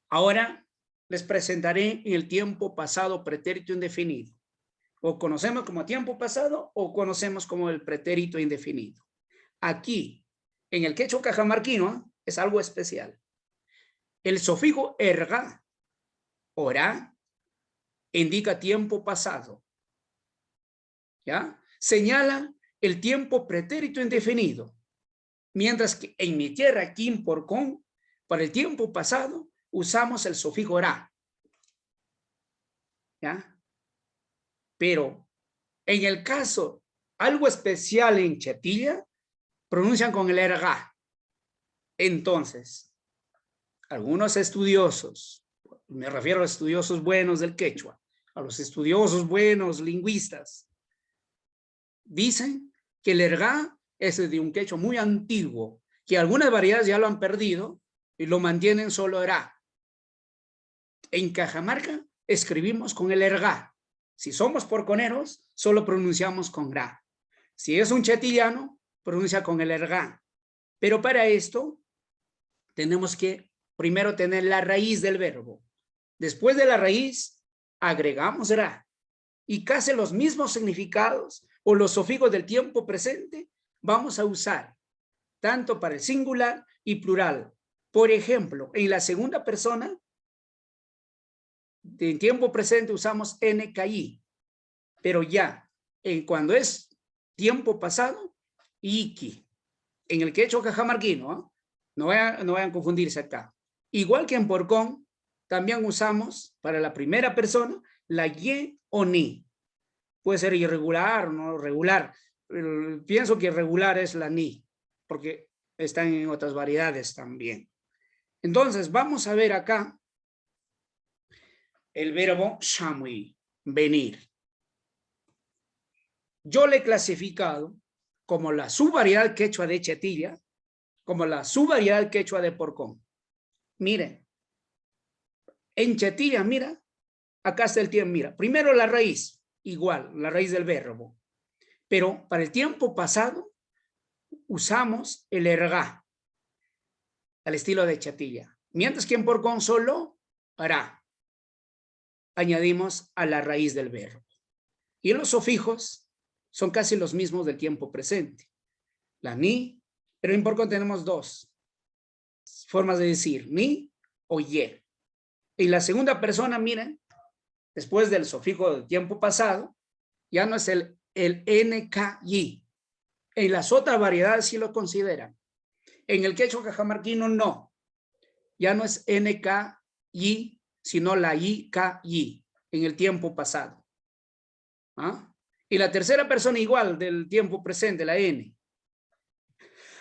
Ahora les presentaré en el tiempo pasado pretérito indefinido. O conocemos como tiempo pasado o conocemos como el pretérito indefinido. Aquí, en el quechua cajamarquino, es algo especial. El sufijo erga, ora, indica tiempo pasado. ¿ya? Señala el tiempo pretérito indefinido. Mientras que en mi tierra, Quim por con, para el tiempo pasado, usamos el sufijo ra. ¿Ya? Pero en el caso, algo especial en Chetilla, pronuncian con el erga. Entonces, algunos estudiosos, me refiero a los estudiosos buenos del quechua, a los estudiosos buenos lingüistas, dicen que el erga es de un quechua muy antiguo, que algunas variedades ya lo han perdido y lo mantienen solo erga. En Cajamarca escribimos con el erga. Si somos porconeros, solo pronunciamos con gra. Si es un chetillano, pronuncia con el erga. Pero para esto, tenemos que primero tener la raíz del verbo. Después de la raíz, agregamos ra. Y casi los mismos significados o los sufijos del tiempo presente vamos a usar, tanto para el singular y plural. Por ejemplo, en la segunda persona, en tiempo presente usamos NKI, pero ya cuando es tiempo pasado, iki. En el quechua cajamarquino, ¿eh? No vayan a confundirse acá. Igual que en porcón, también usamos para la primera persona la ye o ni. Puede ser irregular o no regular. Pienso que regular es la ni, porque están en otras variedades también. Entonces, vamos a ver acá el verbo shamui, venir. Yo le he clasificado como la subvariedad quechua de Chetilla, como la subvariedad quechua de porcón. Miren, en Chetilla, mira, acá está el tiempo, mira, primero la raíz, igual, la raíz del verbo, pero para el tiempo pasado usamos el erga, al estilo de Chetilla, mientras que en porcón solo hará. Añadimos a la raíz del verbo. Y los sufijos son casi los mismos del tiempo presente. La ni, pero en porcón tenemos dos formas de decir, ni o ye. En la segunda persona, miren, después del sufijo del tiempo pasado, ya no es el NKY. En las otras variedades sí lo consideran. En el quechua cajamarquino no. Ya no es NKY, sino la IKY en el tiempo pasado. ¿Ah? Y la tercera persona igual del tiempo presente, la N.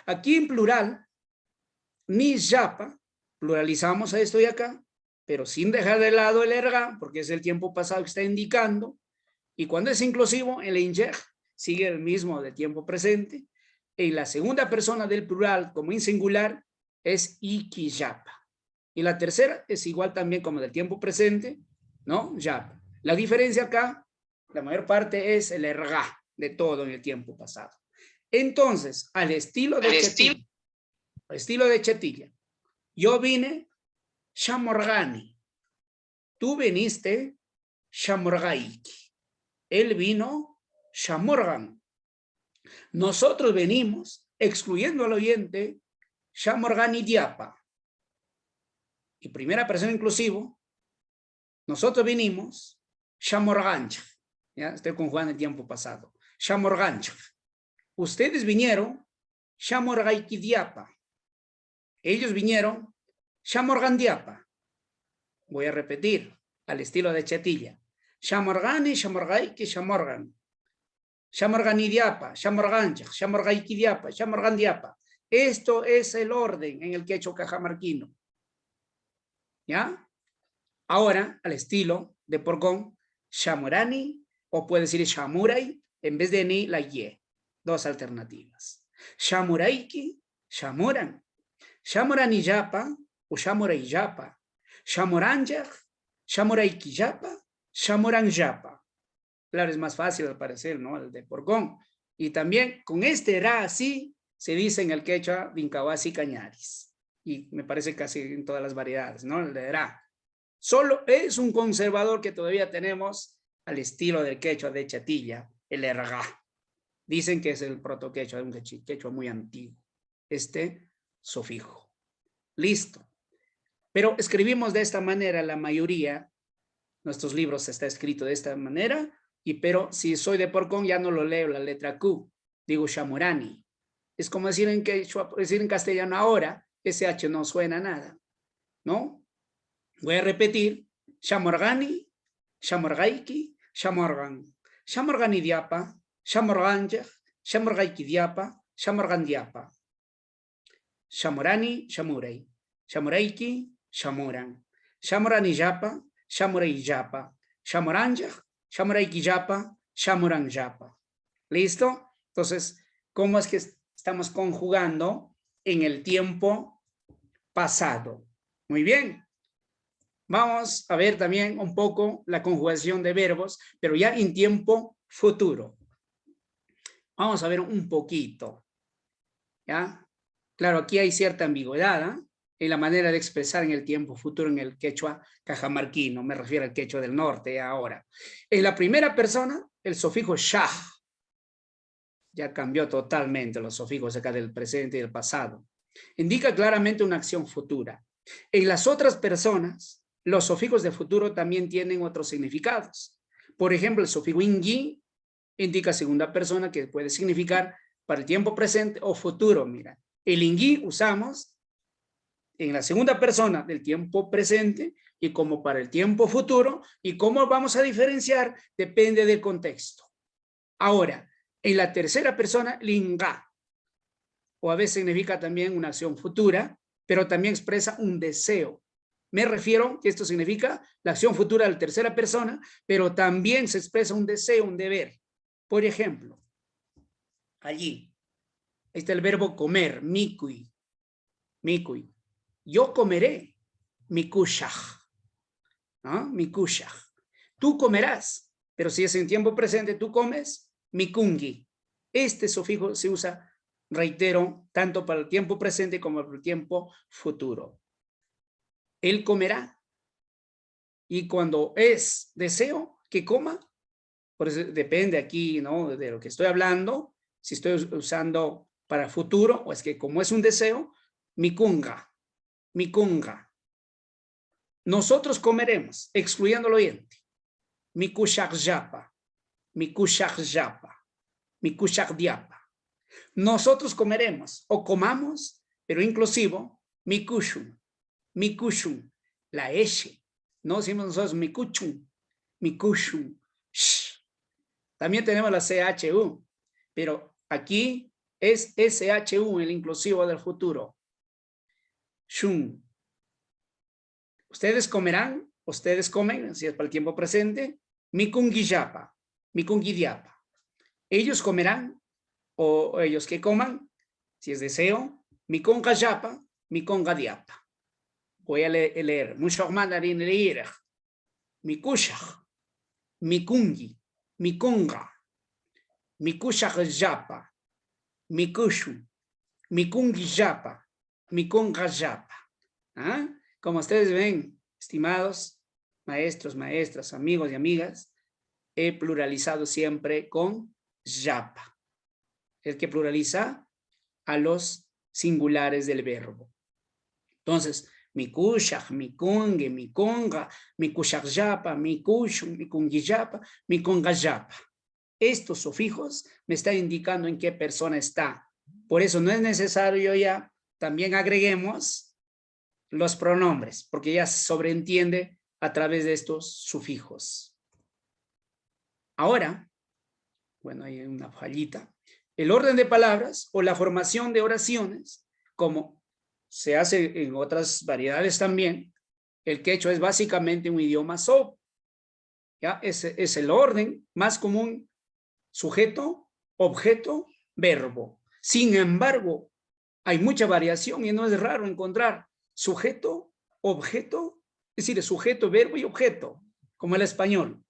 Aquí en plural, ni yapa, pluralizamos a esto y acá, pero sin dejar de lado el erga, porque es el tiempo pasado que está indicando. Y cuando es inclusivo, el injej sigue el mismo del tiempo presente. En la segunda persona del plural, como en singular, es ikiyapa. Y la tercera es igual también como del tiempo presente, ¿no? Yapa. La diferencia acá, la mayor parte es el erga de todo en el tiempo pasado. Entonces, al estilo de Chetilla, yo vine Shamorgani, tú viniste Shamorgaiki, él vino Shamorgan. Nosotros venimos, excluyendo al oyente, Shamorgani Diapa. Y primera persona inclusivo, nosotros vinimos Shamorgancha. Ya estoy conjugando el tiempo pasado. Shamorgancha. Ustedes vinieron Shamorgaiki Diapa. Ellos vinieron Shamorgandiapa. Voy a repetir al estilo de Chetilla. Shamorgani, Shamorgaiki, Shamorgan. Shamorganidiapa, Shamorgancha, Shamorgaikidiapa, Shamorgandiapa. Esto es el orden en el quechua cajamarquino. ¿Ya? Ahora, al estilo de porcón, Shamorani, o puede decir Shamurai, en vez de ni, la ye. Dos alternativas. Shamuraiki, Shamuran. Shamorani yapa, o Shamurai yapa. Shamoranjak, Shamoraiki yapa, Shamoran yapa. Claro, es más fácil al parecer, ¿no? El de porcón. Y también con este ra así se dice en el quechua Vincawasi Cañaris. Y me parece casi en todas las variedades, ¿no? El de ra. Solo es un conservador que todavía tenemos al estilo del quechua de Chetilla, el erga. Dicen que es el protoquechua, un quechua muy antiguo. Este sufijo. Listo. Pero escribimos de esta manera la mayoría. Nuestros libros está escrito de esta manera. pero si soy de Porcón ya no lo leo la letra Q, digo Chamorani. Es como decir decir en castellano ahora, ese H no suena nada, ¿no? Voy a repetir, Chamorgani, Chamorgaiki, Chamorgan. Chamorgani diapa, Chamorganja, Chamorgaiki diapa, Chamorgan diapa. Chamorani, Chamurei. Chamoreiki, Chamoran. Chamorani yapa, Chamorei yapa. Chamoranja, Chamoreiki yapa, Chamoran yapa. ¿Listo? Entonces, ¿cómo es que estamos conjugando en el tiempo pasado? Muy bien. Vamos a ver también un poco la conjugación de verbos, pero ya en tiempo futuro. Vamos a ver un poquito. ¿Ya? Claro, aquí hay cierta ambigüedad, ¿eh? En la manera de expresar en el tiempo futuro en el quechua cajamarquino, me refiero al quechua del norte ahora. En la primera persona, el sufijo shah. Ya cambió totalmente los sufijos acá del presente y del pasado. Indica claramente una acción futura. En las otras personas, los sufijos de futuro también tienen otros significados. Por ejemplo, el sufijo ingui indica segunda persona, que puede significar para el tiempo presente o futuro. Mira, el ingui usamos en la segunda persona del tiempo presente y como para el tiempo futuro, y cómo vamos a diferenciar depende del contexto. Ahora, en la tercera persona, linga, o a veces significa también una acción futura, pero también expresa un deseo. Me refiero que esto significa la acción futura de la tercera persona, pero también se expresa un deseo, un deber. Por ejemplo, allí está el verbo comer, mikui, mikui. Yo comeré, mikushaj, ¿no? Mikushaj. Tú comerás, pero si es en tiempo presente, tú comes, mikungi. Este sufijo se usa, reitero, tanto para el tiempo presente como para el tiempo futuro. Él comerá. Y cuando es deseo que coma, por eso depende aquí, ¿no?, de lo que estoy hablando, si estoy usando para futuro, o es que como es un deseo, mikunga, mikunga. Nosotros comeremos, excluyendo lo oyente. Mikushakjapa, mikushakjapa, mikushakdiapa. Nosotros comeremos o comamos, pero inclusivo, mikushun, mikushun, la S. No decimos nosotros mikuchun, mikushun. Shh. También tenemos la CHU, pero aquí es SHU, el inclusivo del futuro. Shun. Ustedes comerán, ustedes comen, si es para el tiempo presente, mikungiyapa, mikungidiapa. Ellos comerán, o ellos que coman, si es deseo, mikongayapa, mikongadiapa. Voy a leer. Mushok mandarin leer. Mikushak, mikungi, mikunga, mikushak yapa, mikushu, mikungiyapa, mikongayapa. ¿Ah? Como ustedes ven, estimados maestros, maestras, amigos y amigas, he pluralizado siempre con yapa. El que pluraliza a los singulares del verbo. Entonces, mikushak, mikunge, mikunga, mikushak yapa, mikushu, mikungiyapa, mikongayapa. Estos sufijos me están indicando en qué persona está. Por eso no es necesario ya, también agreguemos los pronombres, porque ya se sobreentiende a través de estos sufijos. Ahora, bueno, hay una fallita. El orden de palabras o la formación de oraciones, como se hace en otras variedades también, el quechua es básicamente un idioma sob. ¿Ya? Es el orden más común: sujeto, objeto, verbo. Sin embargo, hay mucha variación y no es raro encontrar sujeto, objeto, es decir, sujeto, verbo y objeto, como el español.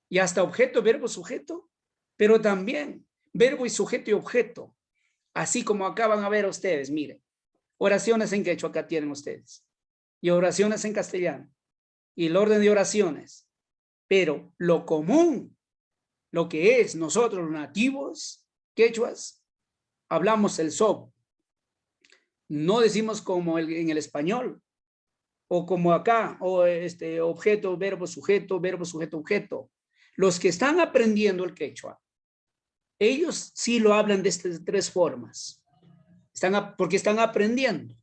Y hasta objeto, verbo, sujeto, pero también verbo y sujeto y objeto. Así como acá van a ver ustedes, miren, oraciones en quechua acá tienen ustedes, y oraciones en castellano, y el orden de oraciones. Pero lo común, lo que es nosotros los nativos quechuas, hablamos el sob. No decimos como en el español, o como acá, o objeto, verbo, sujeto, objeto. Los que están aprendiendo el quechua, ellos sí lo hablan de estas tres formas, porque están aprendiendo,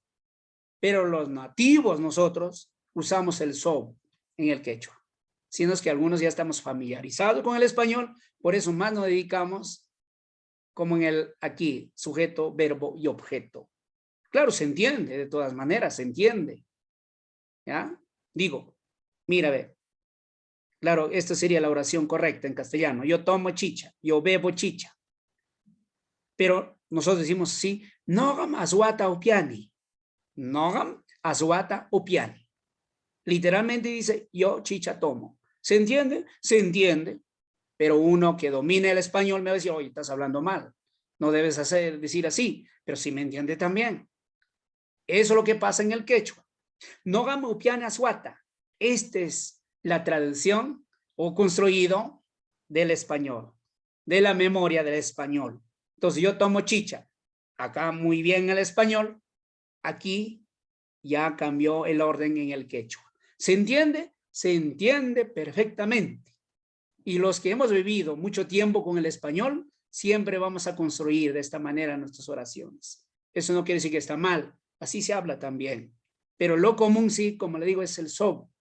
pero los nativos nosotros usamos el so en el quechua, sino es que algunos ya estamos familiarizados con el español, por eso más nos dedicamos como en el aquí, sujeto, verbo y objeto. Claro, se entiende, de todas maneras, se entiende. ¿Ya? Digo, mira, ve. Claro, esta sería la oración correcta en castellano. Yo tomo chicha, yo bebo chicha. Pero nosotros decimos así, nogam azuata upiani. Nogam azuata upiani. Literalmente dice, yo chicha tomo. ¿Se entiende? Se entiende. Pero uno que domine el español me va a decir, oye, estás hablando mal. No debes decir así. Pero sí me entiende también. Eso es lo que pasa en el quechua. Nogam upiani azuata. Esta es la traducción o construido del español, de la memoria del español. Entonces yo tomo chicha. Acá muy bien el español. Aquí ya cambió el orden en el quechua. ¿Se entiende? Se entiende perfectamente. Y los que hemos vivido mucho tiempo con el español, siempre vamos a construir de esta manera nuestras oraciones. Eso no quiere decir que está mal. Así se habla también. Pero lo común sí, como le digo, es el sobo.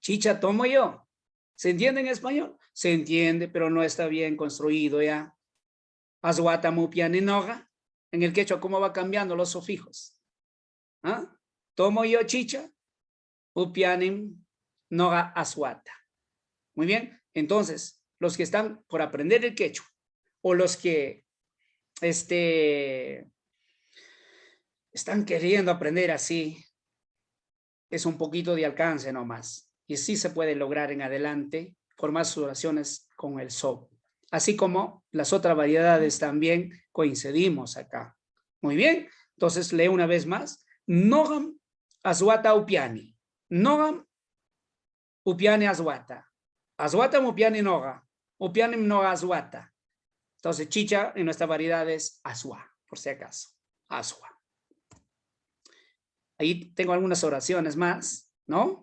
Chicha tomo yo. ¿Se entiende en español? Se entiende, pero no está bien construido ya. Azuata mupiani noga. En el quechua, ¿cómo va cambiando los sufijos? ¿Ah? Tomo yo chicha, upianim noga azuata. Muy bien. Entonces, los que están por aprender el quechua o los que están queriendo aprender así, es un poquito de alcance nomás. Y sí se puede lograr en adelante formar sus oraciones con el so. Así como las otras variedades también coincidimos acá. Muy bien. Entonces leo una vez más. Nogam azuata upiani. Nogam upiani azuata. Azuata upiani noga. Upiani noga azuata. Entonces chicha en nuestra variedad es azua, por si acaso. Azua. Ahí tengo algunas oraciones más, ¿no?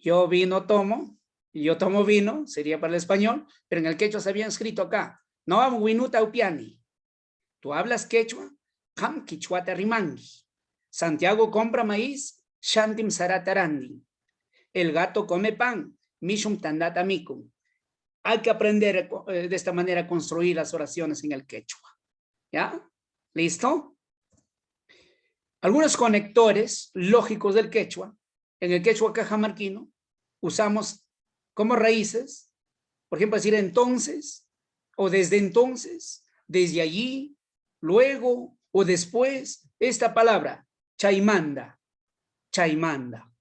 Yo vino tomo, y yo tomo vino, sería para el español, pero en el quechua se había escrito acá, no amo winuta upiani. ¿Tú hablas quechua? Ham quichuata rimangi. Santiago compra maíz, shantim saratarandi. El gato come pan, mishum tandata mikum. Hay que aprender de esta manera a construir las oraciones en el quechua. ¿Ya? ¿Listo? Algunos conectores lógicos del quechua, en el quechua cajamarquino, usamos como raíces, por ejemplo, decir entonces, o desde entonces, desde allí, luego o después, esta palabra, chaimanda, chaimanda.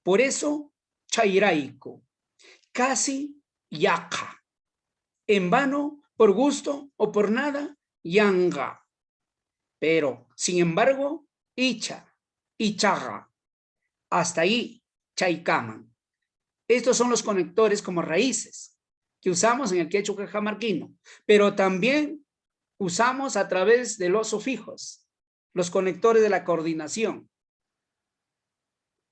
Por eso, chairaico, casi yaca, en vano, por gusto o por nada, yanga. Pero, sin embargo, icha, ichaga, hasta ahí, chaicaman. Estos son los conectores como raíces que usamos en el quechua cajamarquino, pero también usamos a través de los sufijos, los conectores de la coordinación.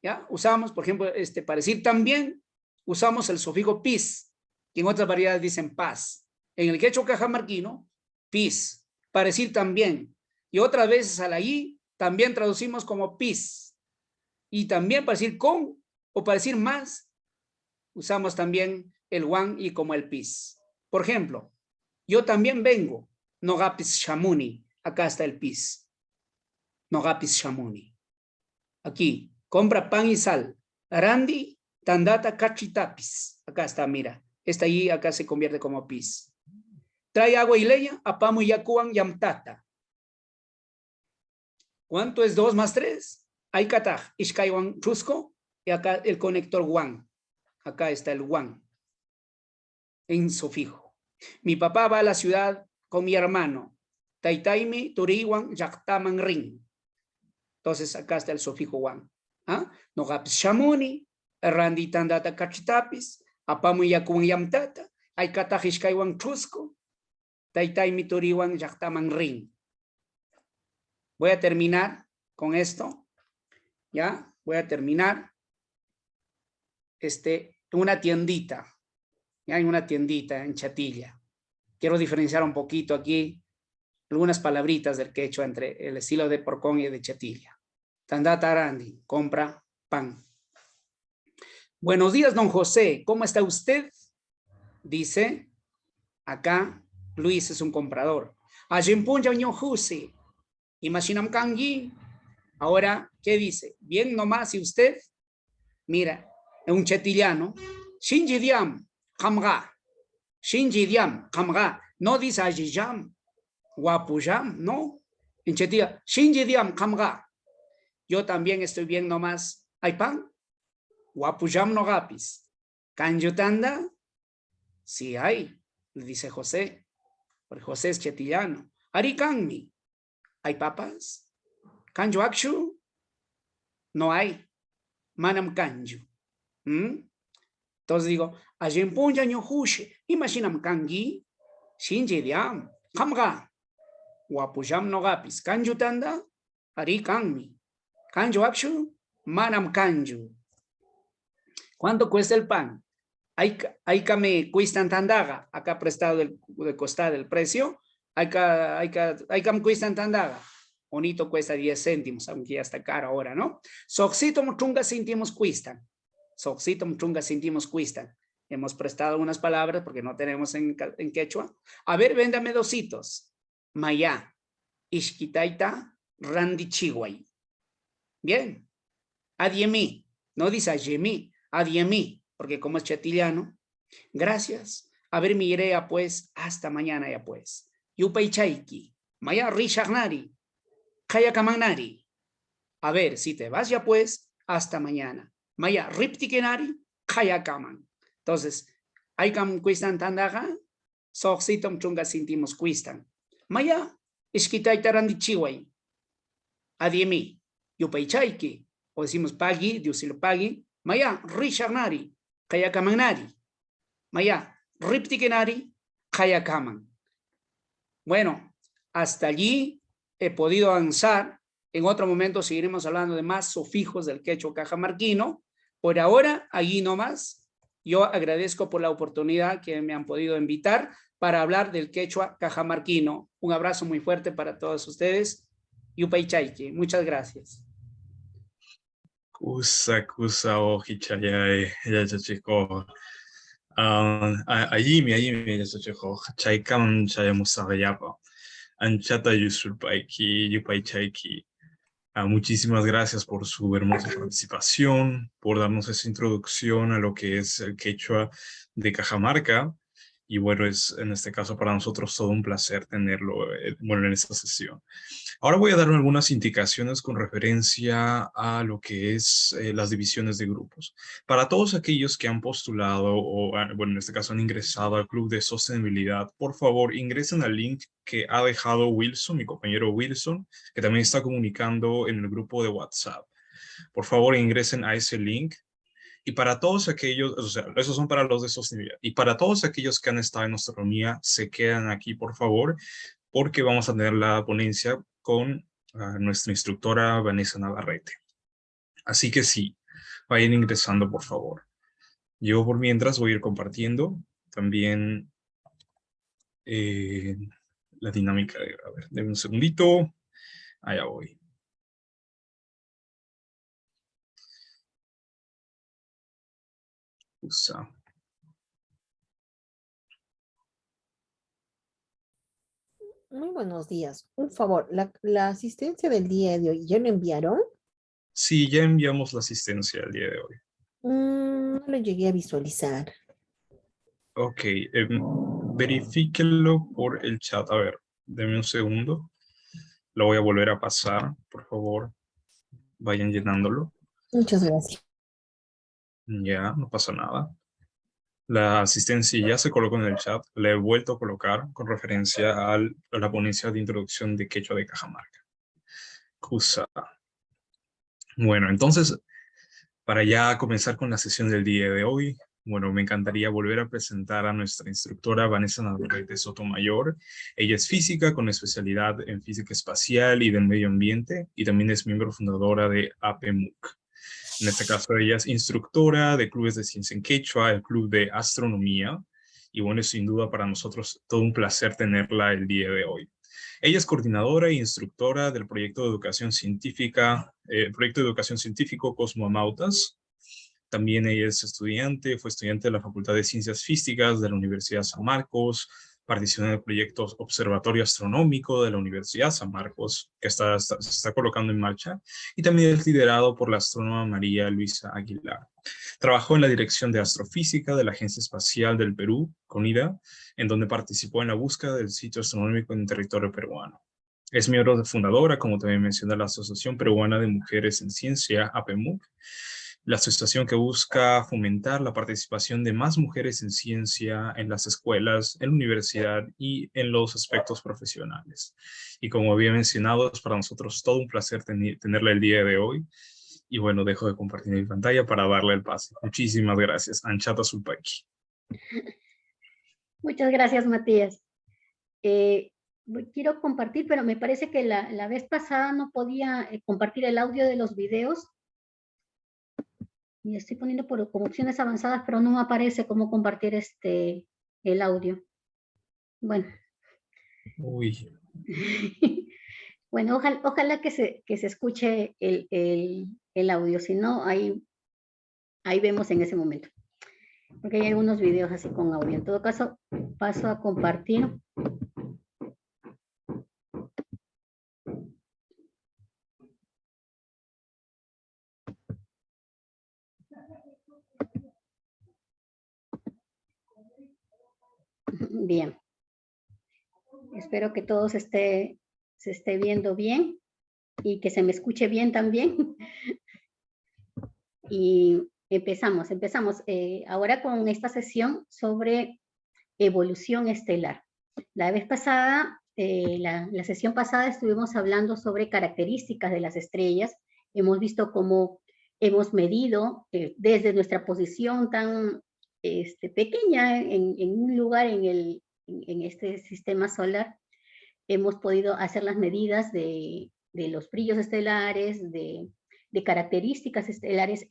¿Ya? Usamos, por ejemplo, para decir también, usamos el sufijo pis, que en otras variedades dicen paz. En el quechua cajamarquino, pis, para decir también. Y otras veces al allí también traducimos como pis. Y también para decir con o para decir más, usamos también el wan y como el pis. Por ejemplo, yo también vengo, nogapis shamuni, acá está el pis. Nogapis shamuni. Aquí, compra pan y sal. Arandi, tandata cachitapis. Acá está, mira. Esta allí acá se convierte como pis. Trae agua y leña, apamu yakuan yamtata. ¿Cuánto es 2 más 3? Hay kataj, ishkaiwan chusco, y acá el conector wan. Acá está el wan, en sufijo. Mi papá va a la ciudad con mi hermano. Taitaimi, turiwan, yaktaman ring. Entonces acá está el sufijo wan. ¿Ah? Nogapis shamuni, randi tandata kachitapis, apamu yakuan yamtata, hay kataj ishkaiwan chusco, taitaimi, turiwan, yaktaman ring. Voy a terminar con esto. ¿Ya? Voy a terminar una tiendita. Hay una tiendita en Chatilla. Quiero diferenciar un poquito aquí algunas palabritas del quechua entre el estilo de Porcón y de Chatilla. Tandata Arandi, compra pan. Buenos días, don José. ¿Cómo está usted? Dice, acá Luis es un comprador. Ajimpunja ño Jose. Imaginam kangi. Ahora, ¿qué dice? Bien nomás, y usted, mira, es un chetillano. Shinji diam, kamga. Shinji diam, kamga. No dice ajijam, guapujam, no. En chetilla, Shinji diam, kamga. Yo también estoy bien nomás. ¿Hay pan? Guapujam no gapis. ¿Canyutanda? Sí hay, le dice José. Porque José es chetillano. Arikanmi. ¿Hay papas? ¿Kanju akshu? No hay. Manam kanju. Entonces digo, Ajimpunja ñohushe. Imaginam kangi. Shinji diam. Kamga. Guapujam no gapis. Kanjutanda? Arikanmi. Kanju akshu? Manam kanju. ¿Cuánto cuesta el pan? Hay que me cuestan tandaga. Acá prestado de costar el precio. Hay que me cuestan tandaga. Bonito cuesta 10 céntimos, aunque ya está caro ahora, ¿no? Soxito muchunga céntimos cuestan. Soxito muchunga céntimos cuestan. Hemos prestado unas palabras porque no tenemos en quechua. A ver, véndame dositos. Maya, ishkitaita, randichihuay. Bien. Adiemi. No dice ayemi, adiemi, porque como es chatillano. Gracias. A ver, mi irea pues, hasta mañana ya pues. Yupay chaiki. Maya rishagnari. Kayakamanari. A ver, si te vas ya pues, hasta mañana. Maya riptikenari, kayakaman. Entonces, hay kam cuistan tandaga, soxitom chunga sintimos cuistan. Maya, iskitaitaran chihuay. Adiemi, yupaychaiki. O decimos pagi, diusilo pagi. Maya rishagnari, kayakamanari. Maya riptikenari, kayakaman. Bueno, hasta allí he podido avanzar. En otro momento seguiremos hablando de más sufijos del quechua cajamarquino. Por ahora, allí nomás. Yo agradezco por la oportunidad que me han podido invitar para hablar del quechua cajamarquino. Un abrazo muy fuerte para todos ustedes. Yupay Chayque. Muchas gracias. Kusa, ojichaya, ya chico. Allí me ya chico. Chaikam, chayamusagayapa. Anchata yusulpaiki, yupay chaiki. Muchísimas gracias por su hermosa participación, por darnos esa introducción a lo que es el quechua de Cajamarca. Y bueno, es en este caso para nosotros todo un placer tenerlo en esta sesión. Ahora voy a dar algunas indicaciones con referencia a lo que es las divisiones de grupos. Para todos aquellos que han postulado o, bueno, en este caso han ingresado al Club de Sostenibilidad, por favor ingresen al link que ha dejado Wilson, mi compañero Wilson, que también está comunicando en el grupo de WhatsApp. Por favor ingresen a ese link. Y para todos aquellos, o sea, esos son para los de sostenibilidad. Y para todos aquellos que han estado en astronomía, se quedan aquí, por favor, porque vamos a tener la ponencia con nuestra instructora Vanessa Navarrete. Así que sí, vayan ingresando, por favor. Yo por mientras voy a ir compartiendo también la dinámica. A ver, denme un segundito. Allá voy. Usa. Muy buenos días. Un favor, la asistencia del día de hoy, ¿ya lo enviaron? Sí, ya enviamos la asistencia el día de hoy. No lo llegué a visualizar. Ok, verifíquenlo por el chat. A ver, denme un segundo. Lo voy a volver a pasar, por favor. Vayan llenándolo. Muchas gracias. Ya, no pasa nada. La asistencia ya se colocó en el chat. La he vuelto a colocar con referencia a la ponencia de introducción de quechua de Cajamarca. Cusa. Bueno, entonces, para ya comenzar con la sesión del día de hoy, bueno, me encantaría volver a presentar a nuestra instructora Vanessa Navarrete Sotomayor. Ella es física con especialidad en física espacial y del medio ambiente y también es miembro fundadora de APMUC. En este caso, ella es instructora de clubes de ciencia en quechua, el club de astronomía, Y bueno, es sin duda para nosotros todo un placer tenerla el día de hoy. Ella es coordinadora e instructora del proyecto de educación científica, proyecto de educación científico Cosmonautas. También ella es estudiante, fue estudiante de la Facultad de Ciencias Físicas de la Universidad San Marcos, participó en el proyecto Observatorio Astronómico de la Universidad San Marcos, que se está colocando en marcha, y también es liderado por la astrónoma María Luisa Aguilar. Trabajó en la Dirección de Astrofísica de la Agencia Espacial del Perú, CONIDA, en donde participó en la búsqueda del sitio astronómico en territorio peruano. Es miembro fundadora, como también menciona, la Asociación Peruana de Mujeres en Ciencia, APEMUC, la asociación que busca fomentar la participación de más mujeres en ciencia en las escuelas, en la universidad y en los aspectos profesionales. Y como había mencionado, es para nosotros todo un placer tenerla el día de hoy. Y bueno, dejo de compartir mi pantalla para darle el pase. Muchísimas gracias. Anchata Sulpaki. Muchas gracias, Matías. Quiero compartir, pero me parece que la vez pasada no podía compartir el audio de los videos. Y estoy poniendo como opciones avanzadas, pero no me aparece cómo compartir el audio. Bueno. Uy. Bueno, ojalá que se escuche el audio, si no, ahí vemos en ese momento. Porque hay algunos videos así con audio. En todo caso, paso a compartir. Bien. Espero que todos se esté viendo bien y que se me escuche bien también. Y empezamos ahora con esta sesión sobre evolución estelar. La vez pasada, la sesión pasada estuvimos hablando sobre características de las estrellas. Hemos visto cómo hemos medido desde nuestra posición tan pequeña en un lugar en este sistema solar, hemos podido hacer las medidas de los brillos estelares, de características estelares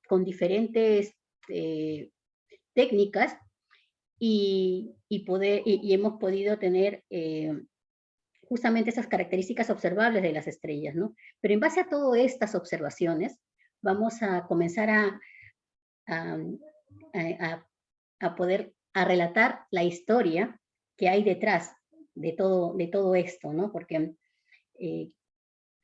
con diferentes técnicas y hemos podido tener justamente esas características observables de las estrellas, ¿no? Pero en base a todas estas observaciones, vamos a comenzar a poder relatar la historia que hay detrás de todo esto, ¿no? Porque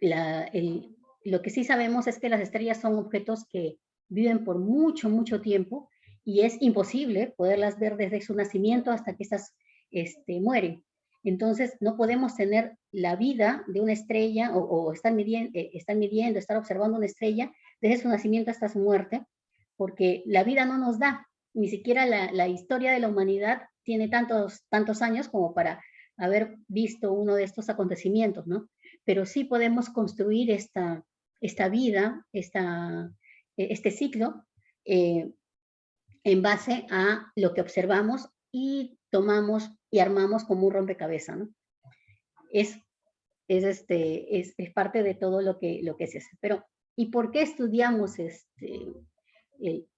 lo que sí sabemos es que las estrellas son objetos que viven por mucho, mucho tiempo y es imposible poderlas ver desde su nacimiento hasta que estas mueren. Entonces, no podemos tener la vida de una estrella o estar midiendo, estar observando una estrella desde su nacimiento hasta su muerte, porque la vida no nos da, ni siquiera la historia de la humanidad tiene tantos años como para haber visto uno de estos acontecimientos, ¿no? Pero sí podemos construir esta vida, este ciclo, en base a lo que observamos y tomamos y armamos como un rompecabezas, ¿no? Es parte de todo lo que se hace. Pero, ¿y por qué estudiamos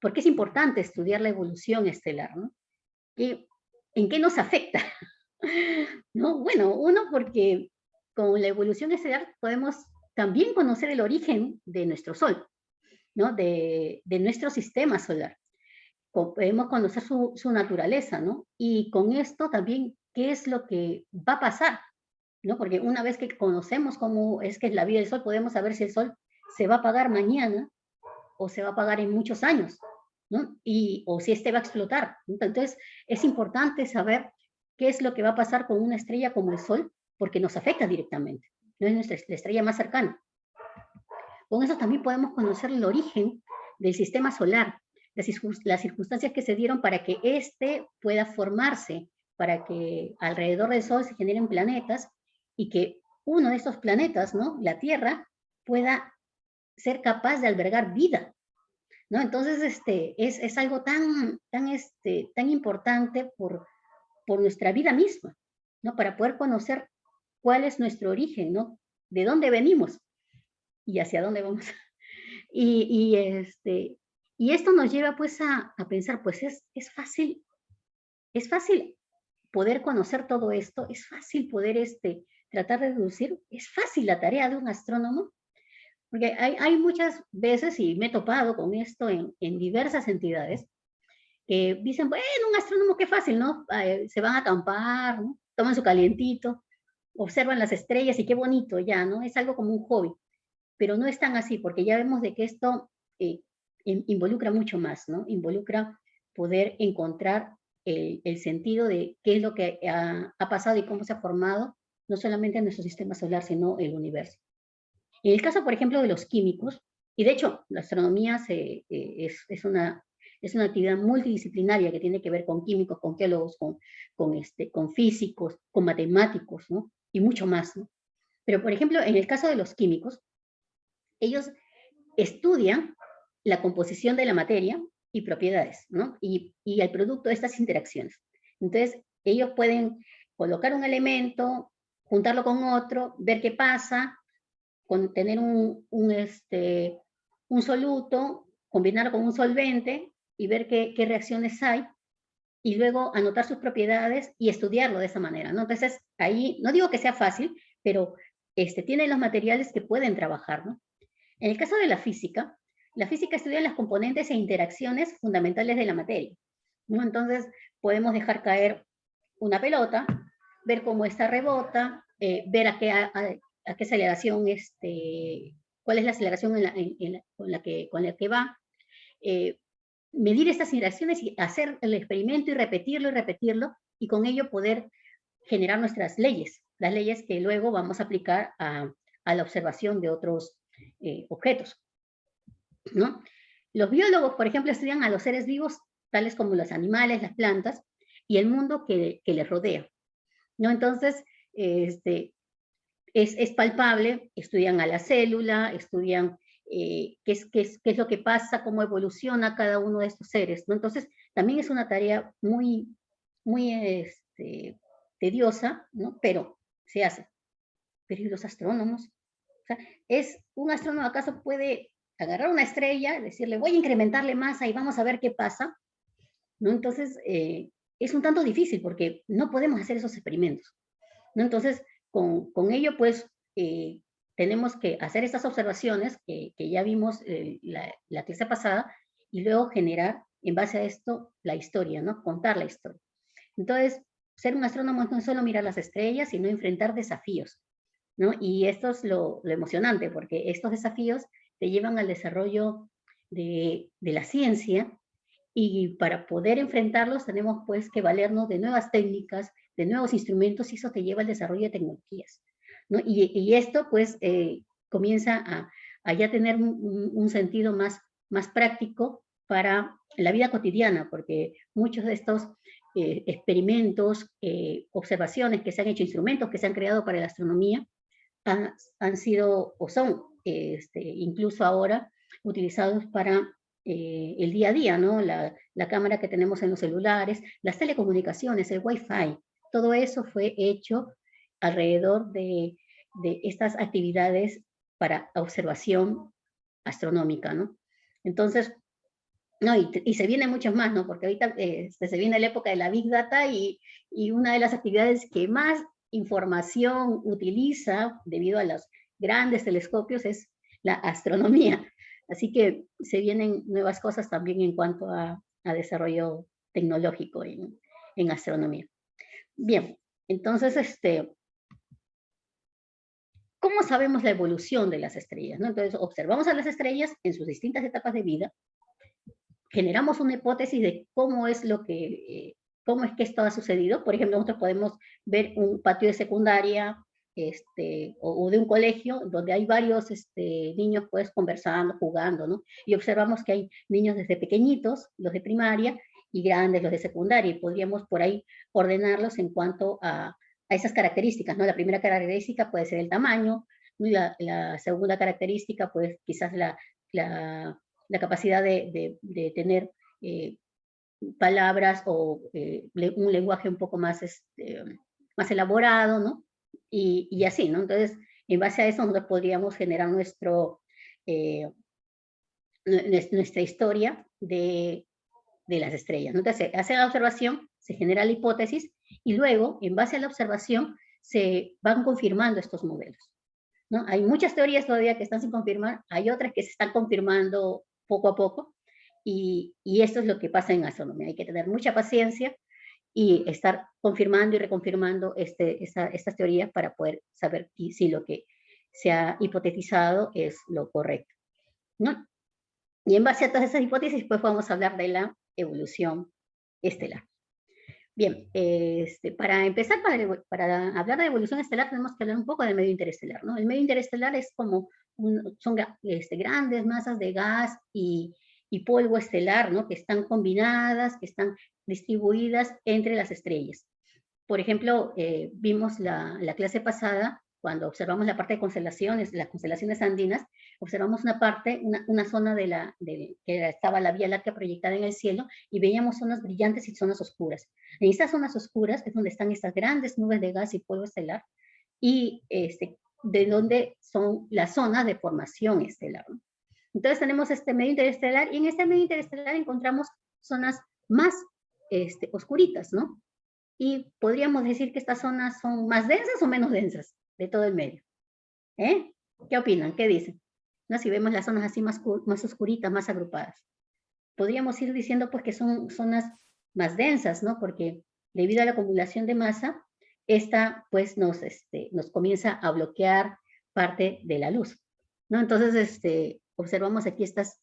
por qué es importante estudiar la evolución estelar, ¿no? ¿En qué nos afecta? ¿No? Bueno, uno, porque con la evolución estelar podemos también conocer el origen de nuestro Sol, ¿no? De nuestro sistema solar. Podemos conocer su naturaleza, ¿no? Y con esto también, ¿qué es lo que va a pasar? ¿No? Porque una vez que conocemos cómo es que es la vida del Sol, podemos saber si el Sol se va a apagar mañana o se va a apagar en muchos años, ¿no? O si va a explotar. Entonces, es importante saber qué es lo que va a pasar con una estrella como el Sol, porque nos afecta directamente. No es nuestra estrella más cercana. Con eso también podemos conocer el origen del sistema solar, las circunstancias que se dieron para que pueda formarse, para que alrededor del Sol se generen planetas y que uno de estos planetas, ¿no? La Tierra, pueda ser capaz de albergar vida, ¿no? Entonces, es algo tan importante por nuestra vida misma, ¿no? Para poder conocer cuál es nuestro origen, ¿no? De dónde venimos y hacia dónde vamos. Y esto nos lleva, pues, a pensar, pues, es fácil es fácil poder conocer todo esto, es fácil poder tratar de deducir, es fácil la tarea de un astrónomo, porque hay muchas veces, y me he topado con esto en diversas entidades, que dicen, bueno, un astrónomo qué fácil, ¿no? Se van a acampar, ¿no? Toman su calientito, observan las estrellas y qué bonito ya, ¿no? Es algo como un hobby, pero no es tan así, porque ya vemos de que esto involucra mucho más, ¿no? Involucra poder encontrar el sentido de qué es lo que ha pasado y cómo se ha formado, no solamente en nuestro sistema solar, sino el universo. En el caso, por ejemplo, de los químicos, y de hecho, la astronomía es una actividad multidisciplinaria que tiene que ver con químicos, con geólogos, con físicos, con matemáticos, ¿no? Y mucho más, ¿no? Pero, por ejemplo, en el caso de los químicos, ellos estudian la composición de la materia y propiedades, ¿no? Y el producto de estas interacciones. Entonces, ellos pueden colocar un elemento, juntarlo con otro, ver qué pasa, tener un soluto, combinarlo con un solvente y ver qué reacciones hay, y luego anotar sus propiedades y estudiarlo de esa manera, ¿no? Entonces, ahí, no digo que sea fácil, pero tienen los materiales que pueden trabajar, ¿no? En el caso de la física estudia las componentes e interacciones fundamentales de la materia, ¿no? Entonces, podemos dejar caer una pelota, ver cómo esta rebota, ver a qué aceleración, cuál es la aceleración con la que va, medir estas interacciones y hacer el experimento y repetirlo, y con ello poder generar nuestras leyes, las leyes que luego vamos a aplicar a la observación de otros objetos, ¿no? Los biólogos, por ejemplo, estudian a los seres vivos, tales como los animales, las plantas, y el mundo que les rodea, ¿no? Entonces, es palpable, estudian a la célula, estudian qué es lo que pasa, cómo evoluciona cada uno de estos seres, ¿no? Entonces, también es una tarea muy, muy tediosa, ¿no? Pero se hace. Pero ¿y los astrónomos? O sea, ¿un astrónomo acaso puede agarrar una estrella, decirle, voy a incrementarle masa y vamos a ver qué pasa? ¿No? Entonces, es un tanto difícil porque no podemos hacer esos experimentos, ¿no? Entonces, con ello, pues, tenemos que hacer estas observaciones que ya vimos la clase pasada, y luego generar, en base a esto, la historia, ¿no? Contar la historia. Entonces, ser un astrónomo no es solo mirar las estrellas, sino enfrentar desafíos, ¿no? Y esto es lo emocionante, porque estos desafíos te llevan al desarrollo de la ciencia, y para poder enfrentarlos tenemos pues que valernos de nuevas técnicas, de nuevos instrumentos, y eso te lleva al desarrollo de tecnologías, ¿no? Y esto pues comienza a ya tener un sentido más práctico para la vida cotidiana, porque muchos de estos experimentos, observaciones que se han hecho, instrumentos que se han creado para la astronomía, han sido o son incluso ahora utilizados para el día a día, ¿no? La cámara que tenemos en los celulares, las telecomunicaciones, el Wi-Fi, todo eso fue hecho alrededor de estas actividades para observación astronómica, ¿no? Entonces, no, y se vienen muchos más, ¿no? Porque ahorita se viene la época de la Big Data, y una de las actividades que más información utiliza debido a los grandes telescopios es la astronomía. Así que se vienen nuevas cosas también en cuanto a desarrollo tecnológico en astronomía. Bien, entonces, ¿cómo sabemos la evolución de las estrellas, ¿no? Entonces, observamos a las estrellas en sus distintas etapas de vida, generamos una hipótesis de cómo es que esto ha sucedido. Por ejemplo, nosotros podemos ver un patio de secundaria, o de un colegio donde hay varios niños pues conversando, jugando, ¿no? Y observamos que hay niños desde pequeñitos, los de primaria, y grandes, los de secundaria, y podríamos por ahí ordenarlos en cuanto a esas características, ¿no? La primera característica puede ser el tamaño, la segunda característica, pues quizás la capacidad de tener palabras o un lenguaje un poco más elaborado, ¿no? Y así, ¿no? Entonces, en base a eso nosotros podríamos generar nuestra historia de las estrellas, ¿no? Entonces, hacer la observación se genera la hipótesis y luego, en base a la observación, se van confirmando estos modelos, ¿no? Hay muchas teorías todavía que están sin confirmar, hay otras que se están confirmando poco a poco, y esto es lo que pasa en astronomía. Hay que tener mucha paciencia y estar confirmando y reconfirmando estas teorías para poder saber si lo que se ha hipotetizado es lo correcto, ¿no? Y en base a todas esas hipótesis, pues vamos a hablar de la evolución estelar. Bien, para empezar, para hablar de evolución estelar, tenemos que hablar un poco del medio interestelar, ¿no? El medio interestelar es como, son grandes masas de gas y polvo estelar, ¿no? Que están combinadas, que están distribuidas entre las estrellas. Por ejemplo, vimos la clase pasada, cuando observamos la parte de constelaciones, las constelaciones andinas, observamos una parte, una zona que estaba la Vía Láctea proyectada en el cielo, y veíamos zonas brillantes y zonas oscuras. En estas zonas oscuras es donde están estas grandes nubes de gas y polvo estelar, y de donde son las zonas de formación estelar, ¿no? Entonces tenemos este medio interestelar, y en este medio interestelar encontramos zonas más oscuritas, ¿no? Y podríamos decir que estas zonas son más densas o menos densas de todo el medio. ¿Qué opinan? ¿Qué dicen? ¿No? Si vemos las zonas así más oscuritas, más agrupadas. Podríamos ir diciendo pues que son zonas más densas, ¿no? Porque debido a la acumulación de masa, esta pues nos comienza a bloquear parte de la luz, ¿no? Entonces observamos aquí estas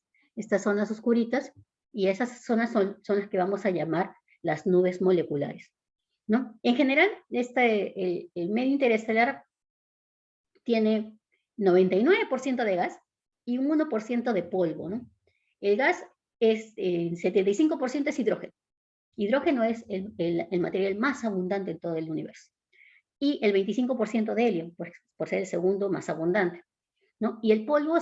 zonas oscuritas, y esas zonas son las que vamos a llamar las nubes moleculares, ¿no? En general, el medio interestelar tiene 99% de gas y un 1% de polvo, ¿no? El gas es, 75% es hidrógeno. Hidrógeno es el material más abundante en todo el universo. Y el 25% de helio, por ser el segundo más abundante, ¿no? Y el polvo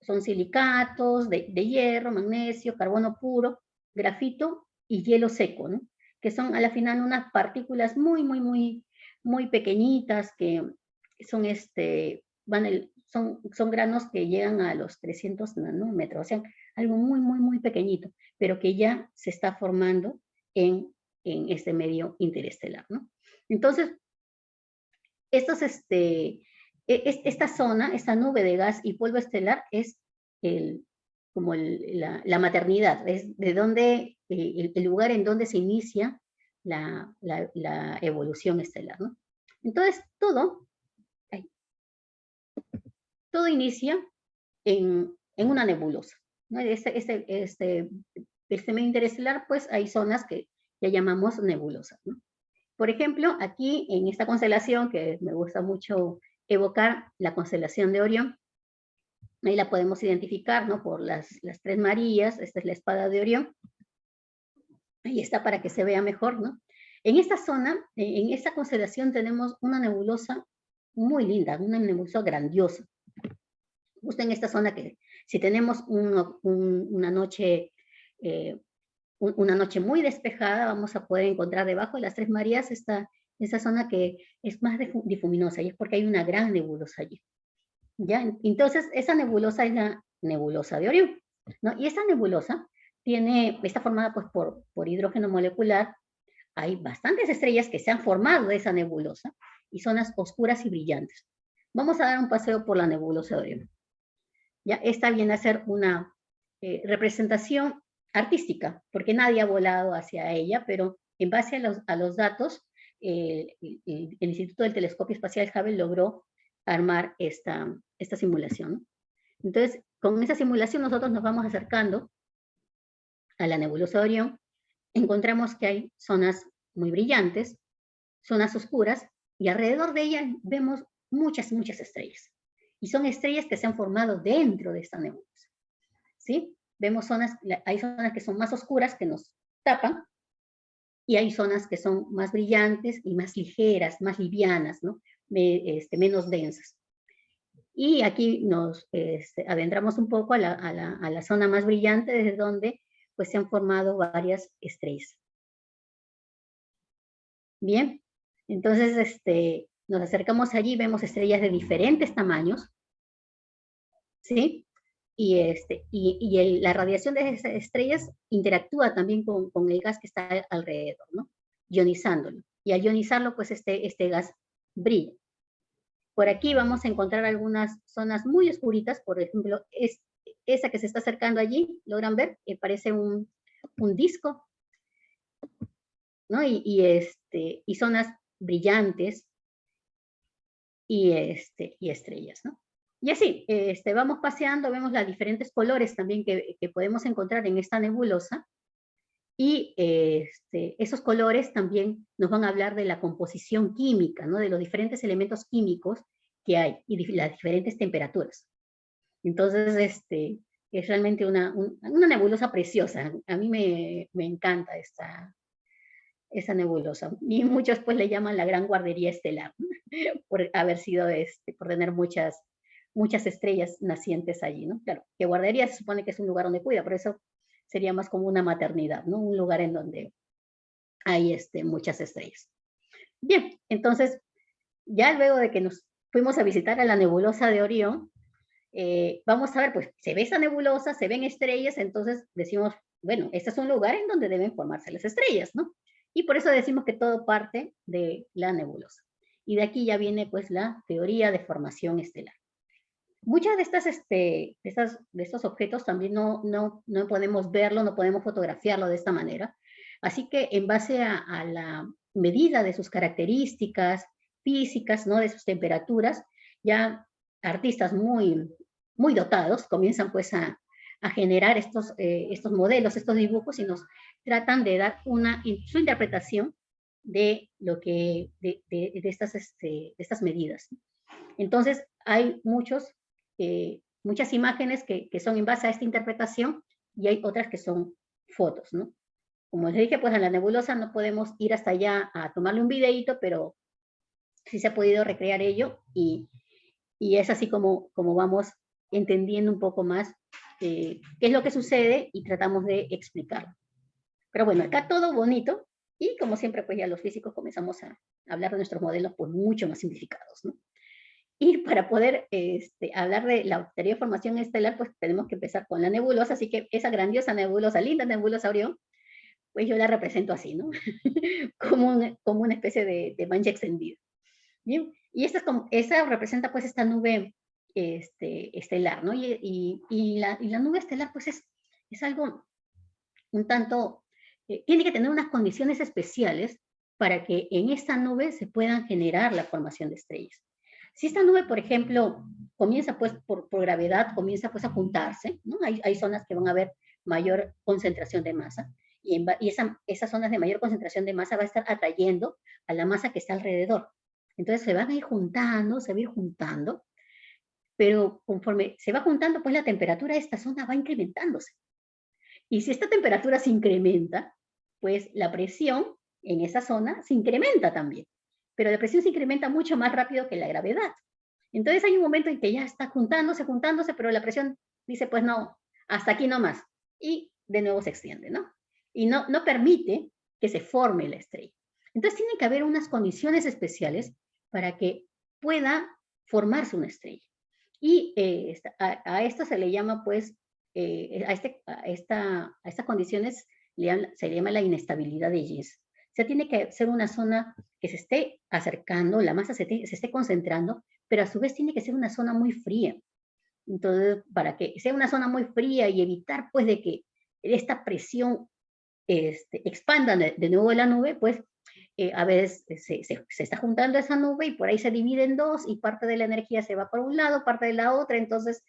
son silicatos de hierro, magnesio, carbono puro, grafito y hielo seco, ¿no? Que son a la final unas partículas muy, muy, muy, muy pequeñitas que son, son granos que llegan a los 300 nanómetros, o sea, algo muy, muy, muy pequeñito, pero que ya se está formando en este medio interestelar, ¿no? Entonces, esta zona, esta nube de gas y polvo estelar es como la maternidad, es de donde, el lugar en donde se inicia la evolución estelar, ¿no? Entonces, todo inicia en una nebulosa, ¿no? Este medio interestelar, pues hay zonas que ya llamamos nebulosas, ¿no? Por ejemplo, aquí en esta constelación, que me gusta mucho evocar, la constelación de Orión, ahí la podemos identificar, ¿no? Por las tres Marías. Esta es la espada de Orión. Ahí está para que se vea mejor, ¿no? En esta zona, en esta constelación, tenemos una nebulosa muy linda, una nebulosa grandiosa. Justo en esta zona, que si tenemos una noche muy despejada, vamos a poder encontrar debajo de las tres Marías esa zona que es más difuminosa, y es porque hay una gran nebulosa allí, ¿ya? Entonces, esa nebulosa es la nebulosa de Orión, ¿no? Y esta nebulosa está formada pues por hidrógeno molecular. Hay bastantes estrellas que se han formado de esa nebulosa, y zonas oscuras y brillantes. Vamos a dar un paseo por la nebulosa de Orión. ¿Ya? Esta viene a ser una representación artística, porque nadie ha volado hacia ella, pero en base a los datos, el Instituto del Telescopio Espacial Hubble logró armar esta simulación, ¿no? Entonces, con esa simulación nosotros nos vamos acercando a la nebulosa de Orión. Encontramos que hay zonas muy brillantes, zonas oscuras, y alrededor de ellas vemos muchas, muchas estrellas. Y son estrellas que se han formado dentro de esta nebulosa, ¿sí? Vemos hay zonas que son más oscuras, que nos tapan, y hay zonas que son más brillantes y más ligeras, más livianas, ¿no? Menos densas. Y aquí nos adentramos un poco a la zona más brillante, desde donde pues se han formado varias estrellas. Bien, entonces nos acercamos allí, vemos estrellas de diferentes tamaños, ¿sí? la radiación de esas estrellas interactúa también con el gas que está alrededor, ¿no? Ionizándolo. Y al ionizarlo, pues este gas brilla. Por aquí vamos a encontrar algunas zonas muy oscuritas, por ejemplo, esa que se está acercando allí, ¿logran ver? Parece un disco, ¿no? Y zonas brillantes y estrellas, ¿no? Y así, vamos paseando, vemos los diferentes colores también que podemos encontrar en esta nebulosa, y esos colores también nos van a hablar de la composición química, ¿no? De los diferentes elementos químicos que hay y de las diferentes temperaturas. Entonces, es realmente una nebulosa preciosa. A mí me encanta esa nebulosa. Y muchos pues le llaman la gran guardería estelar, ¿no? Por haber sido, por tener muchas estrellas nacientes allí, ¿no? Claro, que guardería se supone que es un lugar donde cuida, por eso sería más como una maternidad, ¿no? Un lugar en donde hay muchas estrellas. Bien, entonces, ya luego de que nos fuimos a visitar a la nebulosa de Orión, vamos a ver, pues, se ve esa nebulosa, se ven estrellas, entonces decimos, bueno, este es un lugar en donde deben formarse las estrellas, ¿no? Y por eso decimos que todo parte de la nebulosa. Y de aquí ya viene, pues, la teoría de formación estelar. Muchas de estos objetos también no podemos verlo, no podemos fotografiarlo de esta manera. Así que en base a la medida de sus características físicas, ¿no? De sus temperaturas, ya artistas muy dotados comienzan pues a generar estos modelos, estos dibujos, y nos tratan de dar su interpretación de estas medidas. Entonces, hay muchas imágenes que son en base a esta interpretación, y hay otras que son fotos, ¿no? Como les dije, pues en la nebulosa no podemos ir hasta allá a tomarle un videíto, pero sí se ha podido recrear ello, y es así como vamos entendiendo un poco más qué es lo que sucede y tratamos de explicarlo. Pero bueno, acá todo bonito, y como siempre, pues ya los físicos comenzamos a hablar de nuestros modelos pues mucho más simplificados, ¿no? Y para poder hablar de la teoría de formación estelar, pues tenemos que empezar con la nebulosa, así que esa grandiosa nebulosa, linda nebulosa Orión, pues yo la represento así, ¿no? como una especie de mancha extendida. Bien, y esa representa pues esta nube estelar, ¿no? Y la nube estelar pues es algo un tanto, tiene que tener unas condiciones especiales para que en esta nube se puedan generar la formación de estrellas. Si esta nube, por ejemplo, comienza pues por gravedad, comienza pues a juntarse, ¿no? Hay zonas que van a haber mayor concentración de masa, y esas zonas de mayor concentración de masa va a estar atrayendo a la masa que está alrededor. Entonces se van a ir juntando, se va a ir juntando, pero conforme se va juntando, pues la temperatura de esta zona va incrementándose. Y si esta temperatura se incrementa, pues la presión en esa zona se incrementa también. Pero la presión se incrementa mucho más rápido que la gravedad. Entonces hay un momento en que ya está juntándose, pero la presión dice, pues no, hasta aquí nomás. Y de nuevo se extiende, ¿no? Y no permite que se forme la estrella. Entonces tienen que haber unas condiciones especiales para que pueda formarse una estrella. Y a esto se le llama, pues, a estas condiciones se le llama la inestabilidad de Gibbs. O sea, tiene que ser una zona que se esté acercando, la masa se esté concentrando, pero a su vez tiene que ser una zona muy fría. Entonces, para que sea una zona muy fría y evitar, pues, de que esta presión expanda de nuevo la nube, pues, a veces se está juntando esa nube y por ahí se divide en dos, y parte de la energía se va por un lado, parte de la otra, entonces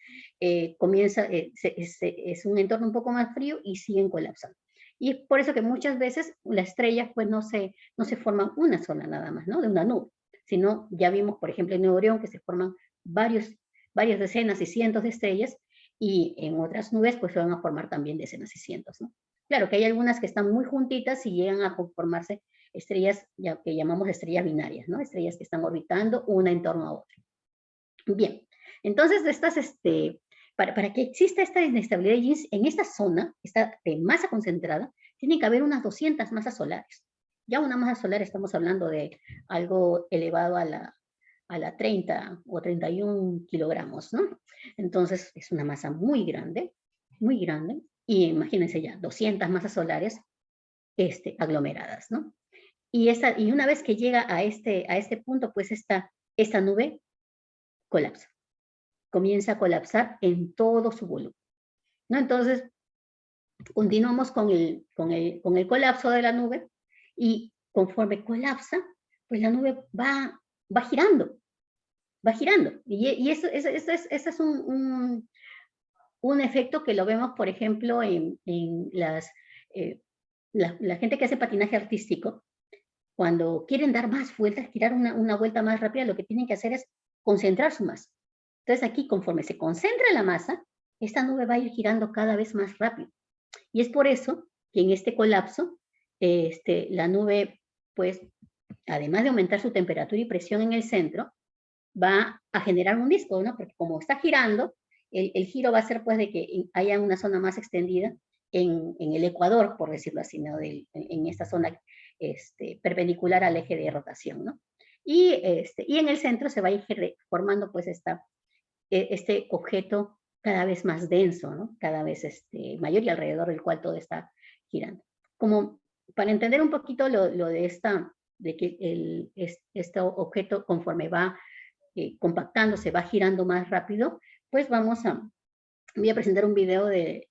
comienza, es un entorno un poco más frío y siguen colapsando. Y es por eso que muchas veces las estrellas pues no se forman una sola nada más, ¿no? De una nube, sino ya vimos, por ejemplo, en Orión que se forman varias decenas y cientos de estrellas, y en otras nubes pues se van a formar también decenas y cientos, ¿no? Claro que hay algunas que están muy juntitas y llegan a formarse estrellas que llamamos estrellas binarias, ¿no? Estrellas que están orbitando una en torno a otra. Bien, entonces para que exista esta inestabilidad de Gibbs, en esta zona, esta de masa concentrada, tiene que haber unas 200 masas solares. Ya una masa solar estamos hablando de algo elevado a a la 30 o 31 kilogramos, ¿no? Entonces es una masa muy grande, y imagínense ya, 200 masas solares aglomeradas, ¿no? Y una vez que llega a este punto, pues esta nube colapsa, comienza a colapsar en todo su volumen, ¿no? Entonces, continuamos con el colapso de la nube, y conforme colapsa, pues la nube va girando, y eso es un efecto que lo vemos, por ejemplo, en la gente que hace patinaje artístico. Cuando quieren dar más vueltas, girar una vuelta más rápida, lo que tienen que hacer es concentrar su masa. Entonces aquí, conforme se concentra la masa, esta nube va a ir girando cada vez más rápido. Y es por eso que en este colapso, la nube, pues, además de aumentar su temperatura y presión en el centro, va a generar un disco, ¿no? Porque como está girando, el giro va a ser, pues, de que haya una zona más extendida en el ecuador, por decirlo así, ¿no? En esta zona perpendicular al eje de rotación, ¿no? Y en el centro se va a ir formando, pues, este objeto cada vez más denso, ¿no? Cada vez mayor, y alrededor del cual todo está girando. Como para entender un poquito lo de que este objeto, conforme va compactándose, va girando más rápido, pues voy a presentar un video de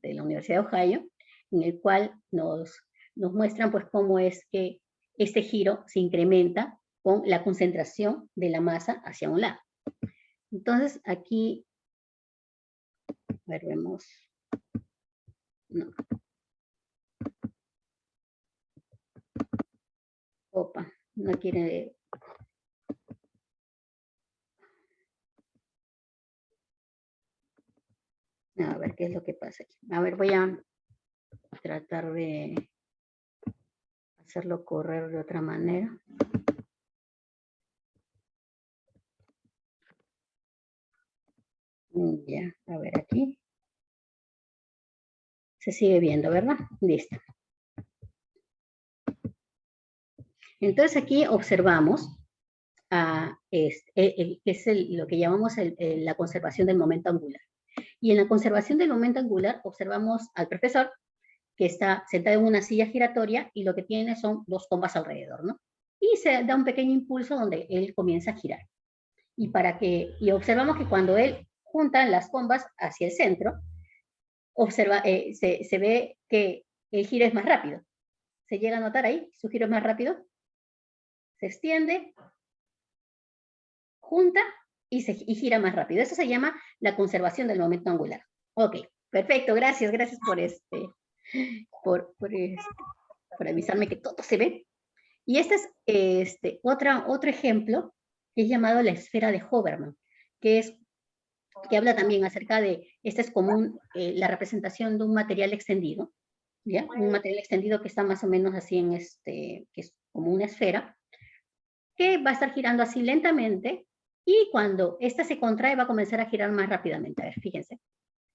la Universidad de Ohio, en el cual nos muestran, pues, cómo es que este giro se incrementa con la concentración de la masa hacia un lado. Entonces, aquí, a ver, vemos. No. Opa, no quiere. A ver qué es lo que pasa aquí. A ver, voy a tratar de hacerlo correr de otra manera. Ya, a ver aquí. Se sigue viendo, ¿verdad? Listo. Entonces aquí observamos lo que llamamos la conservación del momento angular. Y en la conservación del momento angular observamos al profesor que está sentado en una silla giratoria, y lo que tiene son dos combas alrededor, ¿no? Y se da un pequeño impulso donde él comienza a girar. Y observamos que cuando él junta las combas hacia el centro, se ve que el giro es más rápido. ¿Se llega a notar ahí? Su giro es más rápido. Se extiende, junta y gira más rápido. Eso se llama la conservación del momento angular. Ok, perfecto, gracias por avisarme que todo se ve. Y este es otro ejemplo, que es llamado la esfera de Hoverman, que habla también acerca de, es como la representación de un material extendido, ¿ya? Un material extendido que está más o menos así que es como una esfera, que va a estar girando así lentamente, y cuando esta se contrae va a comenzar a girar más rápidamente. A ver, fíjense.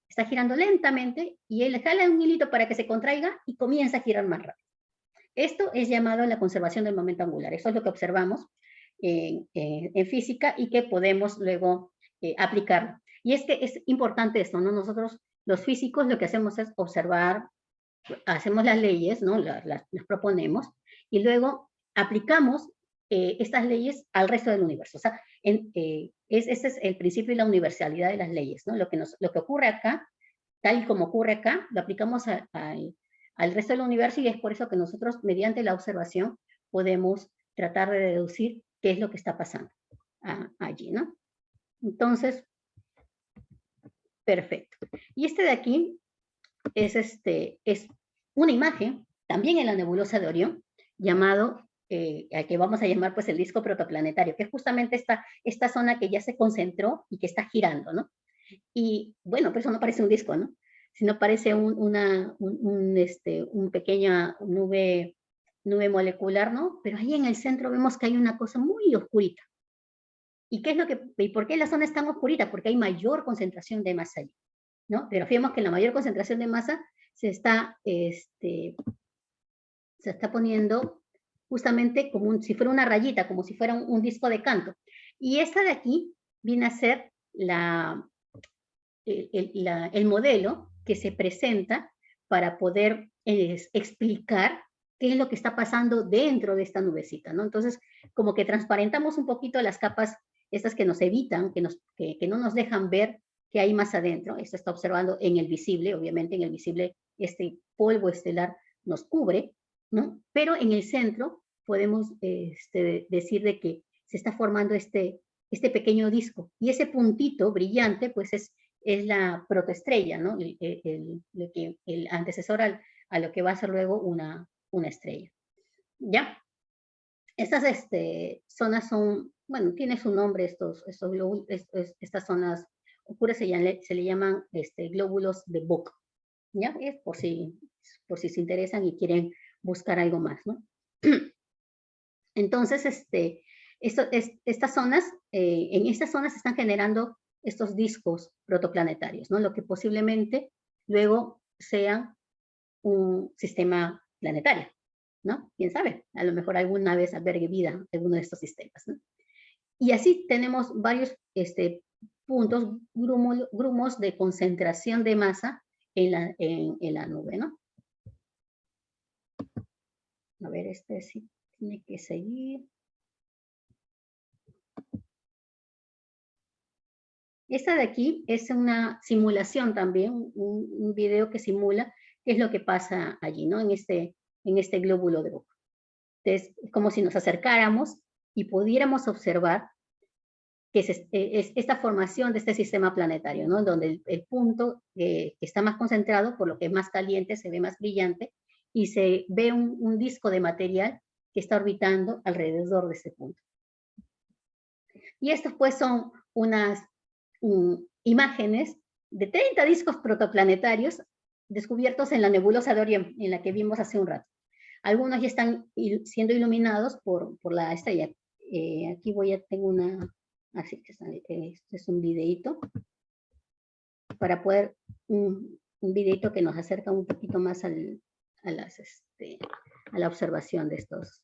Está girando lentamente, y él jala un hilito para que se contraiga y comienza a girar más rápido. Esto es llamado la conservación del momento angular. Eso es lo que observamos en física, y que podemos luego aplicar. Y es que es importante esto, ¿no? Nosotros, los físicos, lo que hacemos es observar, hacemos las leyes, ¿no? Las proponemos, y luego aplicamos estas leyes al resto del universo. O sea, ese es el principio de la universalidad de las leyes, ¿no? Lo que ocurre acá, tal y como ocurre acá, lo aplicamos al resto del universo, y es por eso que nosotros, mediante la observación, podemos tratar de deducir qué es lo que está pasando allí, ¿no? Entonces, perfecto. Y de aquí es una imagen, también en la nebulosa de Orión, llamado, al que vamos a llamar, pues, el disco protoplanetario, que es justamente esta zona que ya se concentró y que está girando, ¿no? Y bueno, pues eso no parece un disco, ¿no? Sino parece una pequeña nube molecular, ¿no? Pero ahí en el centro vemos que hay una cosa muy oscurita. ¿Y por qué la zona es tan oscurita? Porque hay mayor concentración de masa allí, ¿no? Pero fíjate que la mayor concentración de masa se está poniendo justamente como si fuera una rayita, como si fuera un disco de canto. Y esta de aquí viene a ser el modelo que se presenta para poder explicar qué es lo que está pasando dentro de esta nubecita, ¿no? Entonces, como que transparentamos un poquito las capas estas que nos evitan, que no nos dejan ver qué hay más adentro. Esto está observando en el visible, obviamente en el visible este polvo estelar nos cubre, ¿no? Pero en el centro podemos decir de que se está formando este pequeño disco. Y ese puntito brillante, pues es la protoestrella, ¿no? El antecesor a lo que va a ser luego una estrella. ¿Ya? Estas zonas son, bueno, tiene su nombre estas zonas oscuras se le llaman glóbulos de Bock, ¿ya? Es por si se interesan y quieren buscar algo más, ¿no? Entonces, estas zonas, en estas zonas se están generando estos discos protoplanetarios, ¿no? Lo que posiblemente luego sea un sistema planetario, ¿no? ¿Quién sabe? A lo mejor alguna vez albergue vida en alguno de estos sistemas, ¿no? Y así tenemos varios puntos, grumos de concentración de masa en la nube, ¿no? A ver, sí tiene que seguir. Esta de aquí es una simulación también, un video que simula qué es lo que pasa allí, ¿no? En este glóbulo de Bock. Entonces, es como si nos acercáramos y pudiéramos observar que es esta formación de este sistema planetario, ¿no? Donde el punto que está más concentrado, por lo que es más caliente, se ve más brillante, y se ve un disco de material que está orbitando alrededor de ese punto. Y estos pues son unas imágenes de 30 discos protoplanetarios descubiertos en la nebulosa de Orión, en la que vimos hace un rato. Algunos ya están siendo iluminados por la estrella. Aquí tengo una, así que este es un videíto, para poder, un videíto que nos acerca un poquito más a la observación de estos.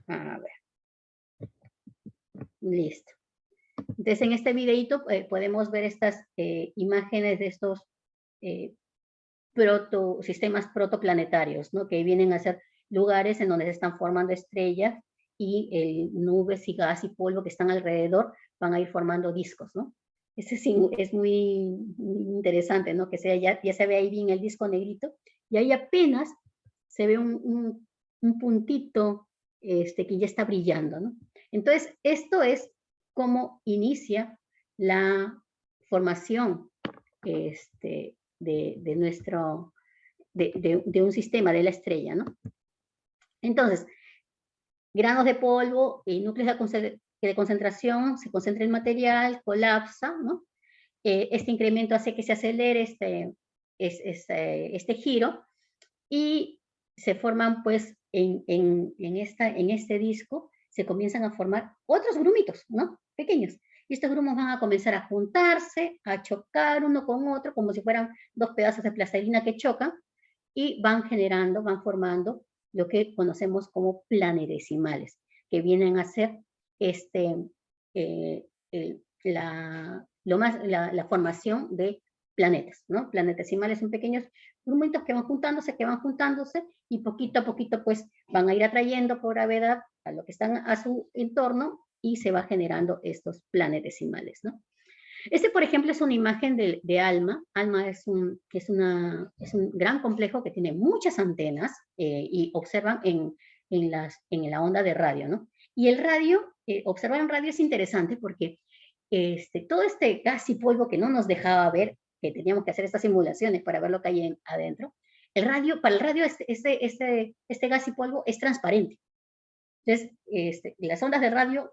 A ver. Listo. Entonces, en este videito podemos ver estas imágenes de estos sistemas protoplanetarios, ¿no? Que vienen a ser lugares en donde se están formando estrellas y nubes y gas y polvo que están alrededor van a ir formando discos, ¿no? Es muy interesante, ¿no? Que ya se ve ahí bien el disco negrito y ahí apenas se ve un puntito que ya está brillando, ¿no? Entonces, esto es cómo inicia la formación de un sistema de la estrella, ¿no? Entonces, granos de polvo y núcleos de concentración, se concentra el material, colapsa, ¿no? Este incremento hace que se acelere este giro y se forman, pues, en este disco, se comienzan a formar otros grumitos, ¿no? Pequeños. Y estos grumos van a comenzar a juntarse, a chocar uno con otro, como si fueran dos pedazos de plastilina que chocan, y van formando lo que conocemos como planetesimales, que vienen a ser la formación de planetas, ¿no? Planetesimales son pequeños grumitos que van juntándose, y poquito a poquito, pues, van a ir atrayendo por gravedad a lo que están a su entorno y se va generando estos planetesimales, ¿no? Por ejemplo, es una imagen de ALMA. ALMA es un gran complejo que tiene muchas antenas y observan en la onda de radio, ¿no? Y el radio, observar en radio es interesante porque todo este gas y polvo que no nos dejaba ver, que teníamos que hacer estas simulaciones para ver lo que hay adentro, para el radio este gas y polvo es transparente. Entonces, las ondas de radio,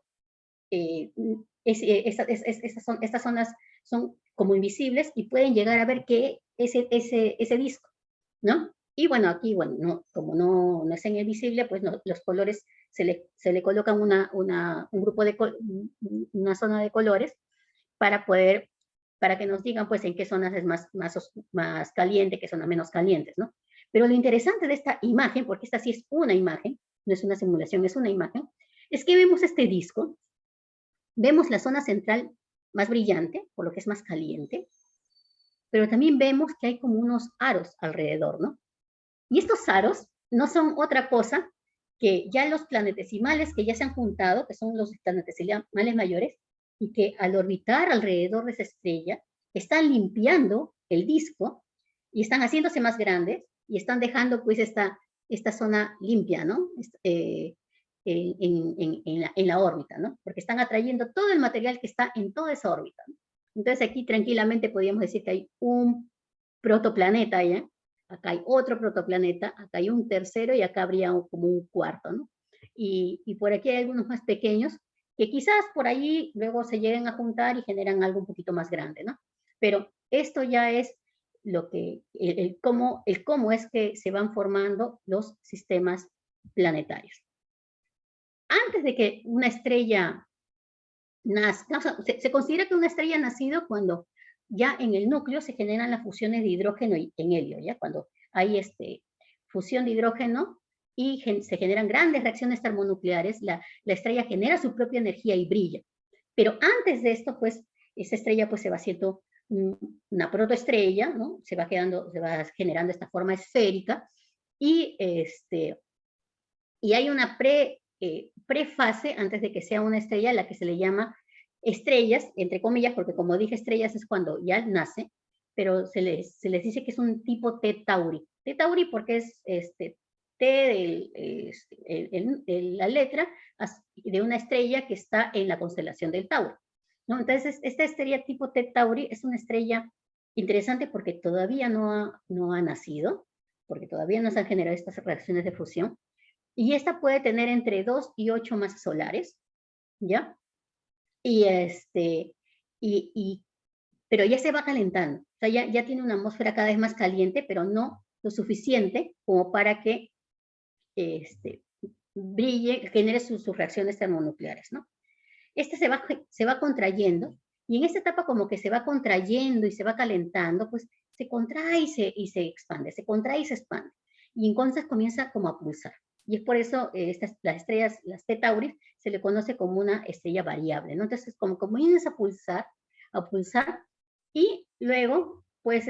estas ondas son como invisibles y pueden llegar a ver qué es ese disco, ¿no? Y bueno, aquí, bueno, como no es en el visible, pues los colores se le colocan un grupo una zona de colores para que nos digan, pues, en qué zonas es más caliente, qué zonas menos calientes, ¿no? Pero lo interesante de esta imagen, porque esta sí es una imagen, no es una simulación, es una imagen, es que vemos este disco, vemos la zona central más brillante, por lo que es más caliente, pero también vemos que hay como unos aros alrededor, ¿no? Y estos aros no son otra cosa que ya los planetesimales que ya se han juntado, que son los planetesimales mayores, y que al orbitar alrededor de esa estrella, están limpiando el disco y están haciéndose más grandes y están dejando pues esta zona limpia, ¿no? En la órbita, ¿no? Porque están atrayendo todo el material que está en toda esa órbita, ¿no? Entonces aquí tranquilamente podríamos decir que hay un protoplaneta, ¿ya? Acá hay otro protoplaneta, acá hay un tercero y acá habría como un cuarto, ¿no? Y por aquí hay algunos más pequeños que quizás por ahí luego se lleguen a juntar y generan algo un poquito más grande, ¿no? Pero esto ya es lo que, el cómo es que se van formando los sistemas planetarios. Antes de que una estrella nazca, o sea, se considera que una estrella ha nacido cuando ya en el núcleo se generan las fusiones de hidrógeno en helio, ¿ya? Cuando hay fusión de hidrógeno y se generan grandes reacciones termonucleares, la estrella genera su propia energía y brilla. Pero antes de esto, pues, esa estrella pues se va haciendo una protoestrella, ¿no? Se va generando esta forma esférica y hay una prefase antes de que sea una estrella, la que se le llama estrellas, entre comillas, porque como dije, estrellas es cuando ya nace, pero se les dice que es un tipo T Tauri. T Tauri porque es T la letra de una estrella que está en la constelación del Tauro, ¿no? Entonces, esta estrella tipo T Tauri es una estrella interesante porque todavía no ha nacido, porque todavía no se han generado estas reacciones de fusión, y esta puede tener entre 2 y 8 masas solares, ¿ya? Pero ya se va calentando, o sea, ya tiene una atmósfera cada vez más caliente, pero no lo suficiente como para que brille, genere sus reacciones termonucleares, ¿no? Se va contrayendo, y en esta etapa como que se va contrayendo y se va calentando, pues se contrae y se expande, se contrae y se expande, y entonces comienza como a pulsar. Y es por eso las estrellas, las T Tauris, se le conoce como una estrella variable, ¿no? Entonces, como comienza a pulsar, y luego, pues,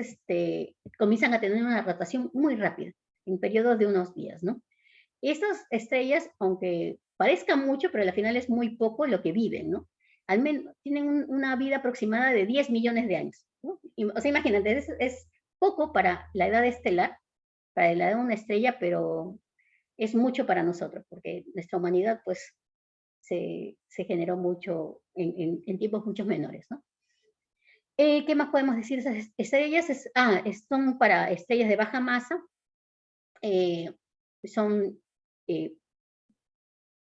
comienzan a tener una rotación muy rápida, en periodos de unos días, ¿no? Estas estrellas, aunque parezcan mucho, pero al final es muy poco lo que viven, ¿no? Al menos tienen una vida aproximada de 10 millones de años, ¿no? O sea, imagínate, es poco para la edad estelar, para la edad de una estrella, pero es mucho para nosotros, porque nuestra humanidad, pues, se generó mucho en tiempos mucho menores, ¿no? ¿Qué más podemos decir? Esas estrellas son para estrellas de baja masa, son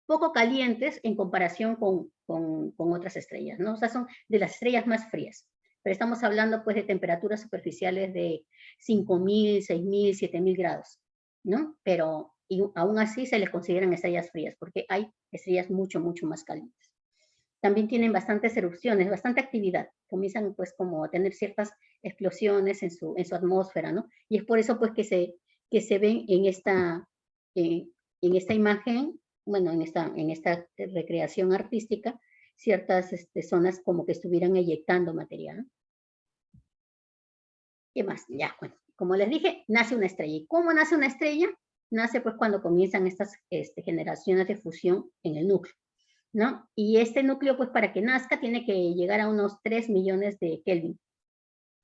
poco calientes en comparación con otras estrellas, ¿no? O sea, son de las estrellas más frías. Pero estamos hablando, pues, de temperaturas superficiales de 5.000, 6.000, 7.000 grados, ¿no? Pero aún así se les consideran estrellas frías, porque hay estrellas mucho, mucho más calientes. También tienen bastantes erupciones, bastante actividad. Comienzan, pues, como a tener ciertas explosiones en su atmósfera, ¿no? Y es por eso, pues, que se ven en esta imagen, bueno, en esta recreación artística, ciertas zonas como que estuvieran eyectando material. ¿Qué más? Ya, bueno, como les dije, nace una estrella. ¿Y cómo nace una estrella? Nace pues cuando comienzan estas generaciones de fusión en el núcleo, ¿no? Y este núcleo, pues, para que nazca, tiene que llegar a unos 3 millones de Kelvin.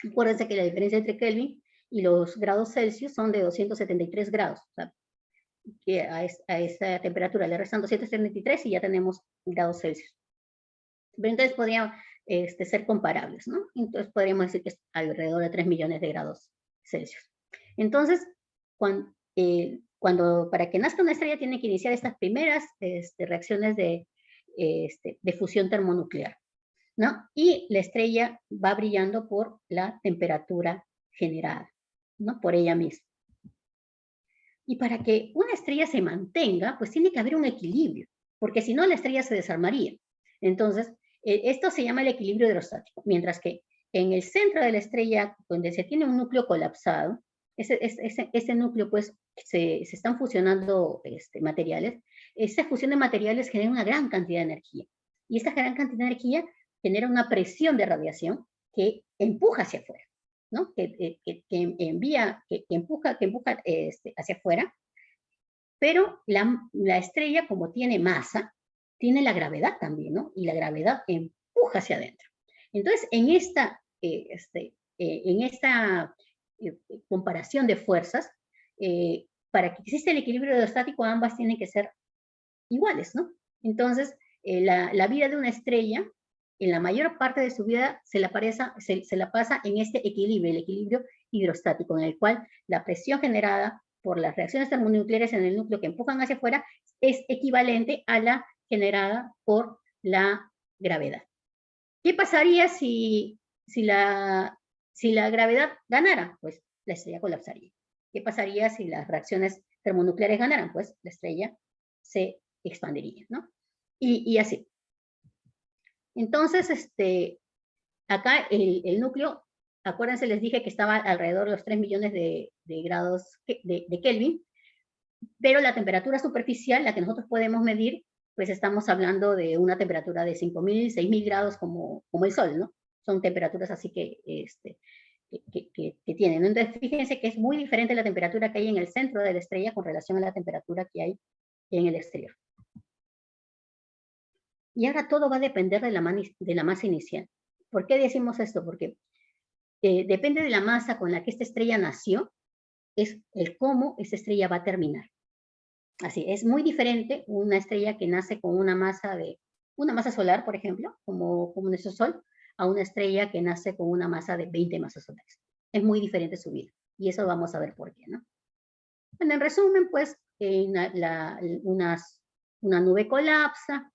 Acuérdense que la diferencia entre Kelvin y los grados Celsius son de 273 grados. O sea, que a esa temperatura le restan 273 y ya tenemos grados Celsius. Pero entonces podrían ser comparables, ¿no? Entonces podríamos decir que es alrededor de 3 millones de grados Celsius. Entonces, para que nazca una estrella tiene que iniciar estas primeras reacciones de fusión termonuclear, ¿no? Y la estrella va brillando por la temperatura generada, ¿no? Por ella misma. Y para que una estrella se mantenga, pues tiene que haber un equilibrio, porque si no la estrella se desarmaría. Entonces, esto se llama el equilibrio hidrostático, mientras que en el centro de la estrella, donde se tiene un núcleo colapsado, ese núcleo, pues, se están fusionando materiales. Esa fusión de materiales genera una gran cantidad de energía. Y esta gran cantidad de energía genera una presión de radiación que empuja hacia afuera, ¿no? Que empuja hacia afuera. Pero la estrella, como tiene masa, tiene la gravedad también, ¿no? Y la gravedad empuja hacia adentro. Entonces, en esta comparación de fuerzas, para que exista el equilibrio hidrostático, ambas tienen que ser iguales, ¿no? Entonces, la vida de una estrella, en la mayor parte de su vida, se la pasa en este equilibrio, el equilibrio hidrostático, en el cual la presión generada por las reacciones termonucleares en el núcleo que empujan hacia afuera es equivalente a la generada por la gravedad. ¿Qué pasaría si la gravedad ganara? Pues la estrella colapsaría. ¿Qué pasaría si las reacciones termonucleares ganaran? Pues la estrella se expandiría, ¿no? Y así. Entonces, acá el núcleo, acuérdense, les dije que estaba alrededor de los 3 millones de grados de Kelvin, pero la temperatura superficial, la que nosotros podemos medir, pues estamos hablando de una temperatura de 5.000, 6.000 grados como el Sol, ¿no? Son temperaturas así que tienen. Entonces, fíjense que es muy diferente la temperatura que hay en el centro de la estrella con relación a la temperatura que hay en el exterior. Y ahora todo va a depender de la masa inicial. ¿Por qué decimos esto? Porque depende de la masa con la que esta estrella nació, es el cómo esta estrella va a terminar. Así, es muy diferente una estrella que nace con una masa solar, por ejemplo, como nuestro Sol, a una estrella que nace con una masa de 20 masas solares. Es muy diferente su vida. Y eso vamos a ver por qué, ¿no? Bueno, en resumen, pues, una nube colapsa,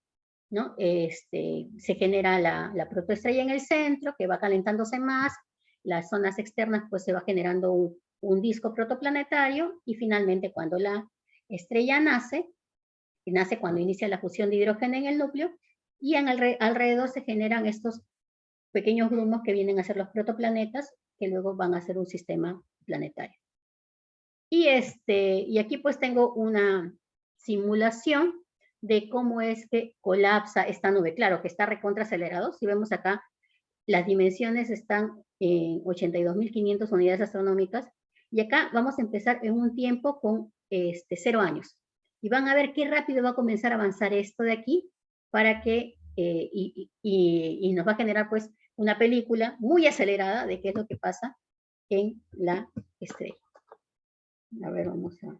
¿no? Se genera la protoestrella en el centro, que va calentándose más. Las zonas externas, pues, se va generando un disco protoplanetario. Y finalmente, cuando la estrella nace cuando inicia la fusión de hidrógeno en el núcleo, y alrededor se generan estos pequeños grumos que vienen a ser los protoplanetas, que luego van a ser un sistema planetario. Y aquí pues tengo una simulación de cómo es que colapsa esta nube. Claro que está recontra acelerado. Si vemos acá, las dimensiones están en 82.500 unidades astronómicas. Y acá vamos a empezar en un tiempo con 0 años. Y van a ver qué rápido va a comenzar a avanzar esto de aquí para que, y nos va a generar pues una película muy acelerada de qué es lo que pasa en la estrella. A ver, vamos a...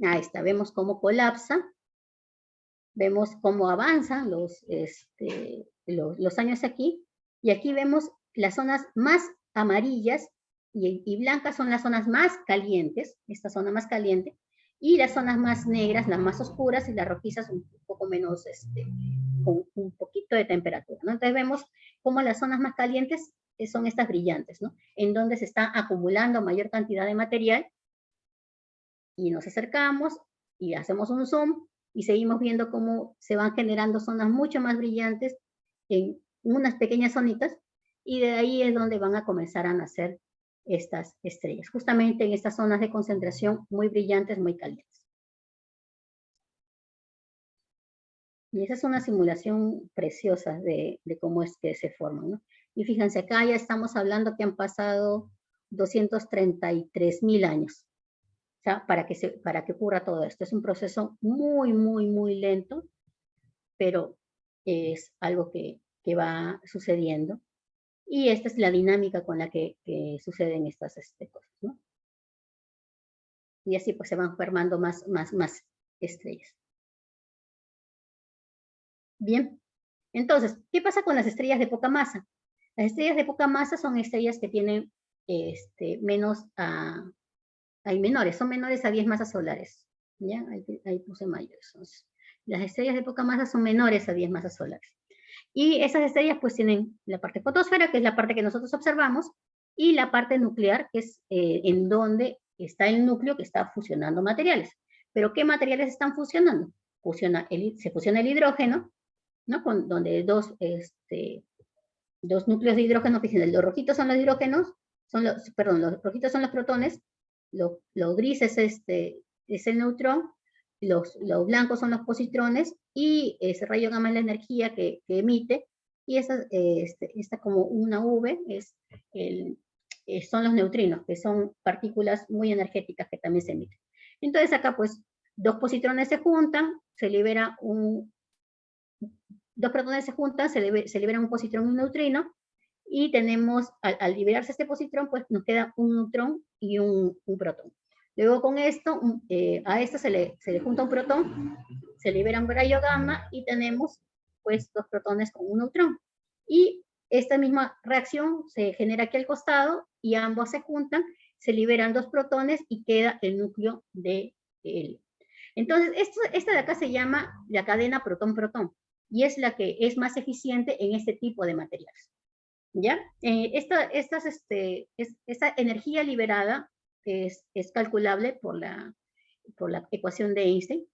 Ahí está, vemos cómo colapsa, vemos cómo avanzan los años aquí, y aquí vemos las zonas más amarillas y blancas son las zonas más calientes, esta zona más caliente, y las zonas más negras, las más oscuras, y las rojizas un poco menos, con un poquito de temperatura, ¿no? Entonces vemos cómo las zonas más calientes son estas brillantes, ¿no? En donde se está acumulando mayor cantidad de material, y nos acercamos y hacemos un zoom y seguimos viendo cómo se van generando zonas mucho más brillantes en unas pequeñas zonitas, y de ahí es donde van a comenzar a nacer estas estrellas, justamente en estas zonas de concentración muy brillantes, muy calientes. Y esa es una simulación preciosa de cómo es que se forman, ¿no? Y fíjense, acá ya estamos hablando que han pasado 233.000 años. O sea, para que ocurra todo esto. Es un proceso muy, muy, muy lento, pero es algo que va sucediendo. Y esta es la dinámica con la que suceden estas cosas, ¿no? Y así pues se van formando más estrellas. Bien, entonces, ¿qué pasa con las estrellas de poca masa? Las estrellas de poca masa son estrellas que tienen hay menores, son menores a 10 masas solares. ¿Ya? Ahí puse mayores. Entonces, las estrellas de poca masa son menores a 10 masas solares. Y esas estrellas pues tienen la parte fotosfera, que es la parte que nosotros observamos, y la parte nuclear, que es en donde está el núcleo que está fusionando materiales. ¿Pero qué materiales están fusionando? Se fusiona el hidrógeno, ¿no? Donde dos núcleos de hidrógeno, fíjense, los rojitos son los hidrógenos, perdón, los rojitos son los protones, los grises es el neutrón, los blancos son los positrones, y ese rayo gamma es la energía que emite, y esta como una V son los neutrinos, que son partículas muy energéticas que también se emiten. Entonces acá pues dos positrones se juntan, se libera dos protones se juntan, se libera un positrón y un neutrino, y tenemos, al liberarse este positrón, pues nos queda un neutrón y un protón. Luego con esto, a esto se le junta un protón, se libera un rayo gamma, y tenemos pues dos protones con un neutrón. Y esta misma reacción se genera aquí al costado, y ambos se juntan, se liberan dos protones, y queda el núcleo de helio. Entonces, esta de acá se llama la cadena protón-protón, y es la que es más eficiente en este tipo de materiales. ¿Ya? Esta energía liberada es calculable por la ecuación de Einstein,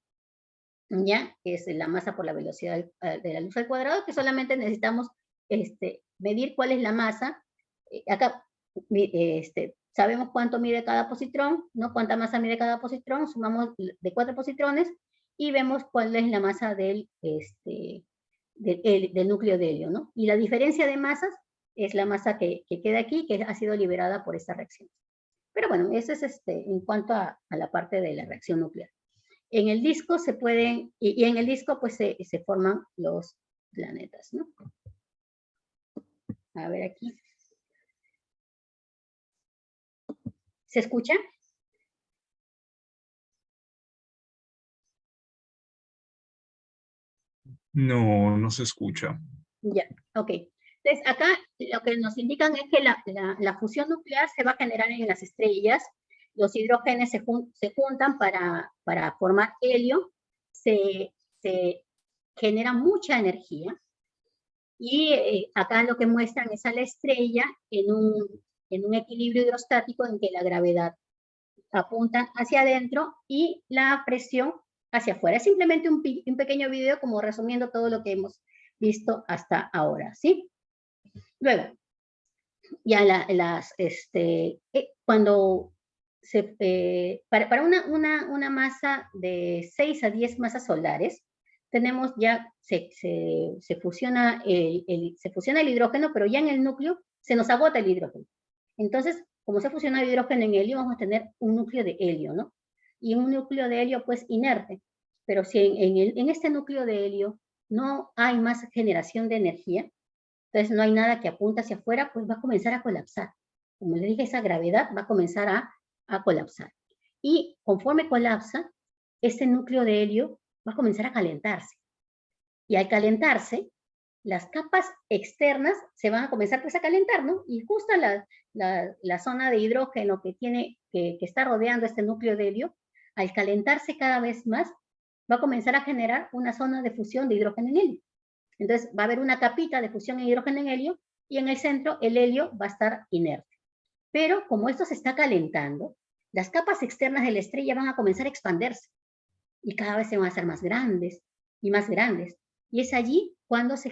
¿ya? Que es la masa por la velocidad de la luz al cuadrado, que solamente necesitamos medir cuál es la masa. Acá sabemos cuánto mide cada positrón, ¿no? Cuánta masa mide cada positrón, sumamos de 4 positrones y vemos cuál es la masa del núcleo de helio, ¿no? Y la diferencia de masas es la masa que queda aquí, que ha sido liberada por esta reacción. Pero bueno, eso es en cuanto a la parte de la reacción nuclear. En el disco se pueden, y en el disco pues se forman los planetas, ¿no? A ver aquí. ¿Se escucha? No, no se escucha. Ya, ok. Entonces, acá lo que nos indican es que la fusión nuclear se va a generar en las estrellas. Los hidrógenos se juntan para formar helio. Se genera mucha energía. Y acá lo que muestran es a la estrella en un equilibrio hidrostático en que la gravedad apunta hacia adentro y la presión hacia afuera. Es simplemente un pequeño video como resumiendo todo lo que hemos visto hasta ahora, ¿sí? Luego, ya cuando para una masa de 6 a 10 masas solares, tenemos ya, se fusiona el hidrógeno, pero ya en el núcleo se nos agota el hidrógeno. Entonces, como se fusiona el hidrógeno en helio, vamos a tener un núcleo de helio, ¿no? Y un núcleo de helio, pues, inerte. Pero si en este núcleo de helio no hay más generación de energía, entonces no hay nada que apunte hacia afuera, pues va a comenzar a colapsar. Como les dije, esa gravedad va a comenzar a colapsar. Y conforme colapsa, este núcleo de helio va a comenzar a calentarse. Y al calentarse, las capas externas se van a comenzar pues a calentar, ¿no? Y justo la zona de hidrógeno que está rodeando este núcleo de helio, al calentarse cada vez más, va a comenzar a generar una zona de fusión de hidrógeno en helio. Entonces va a haber una capita de fusión de hidrógeno en helio, y en el centro el helio va a estar inerte. Pero como esto se está calentando, las capas externas de la estrella van a comenzar a expandirse, y cada vez se van a hacer más grandes y más grandes. Y es allí cuando se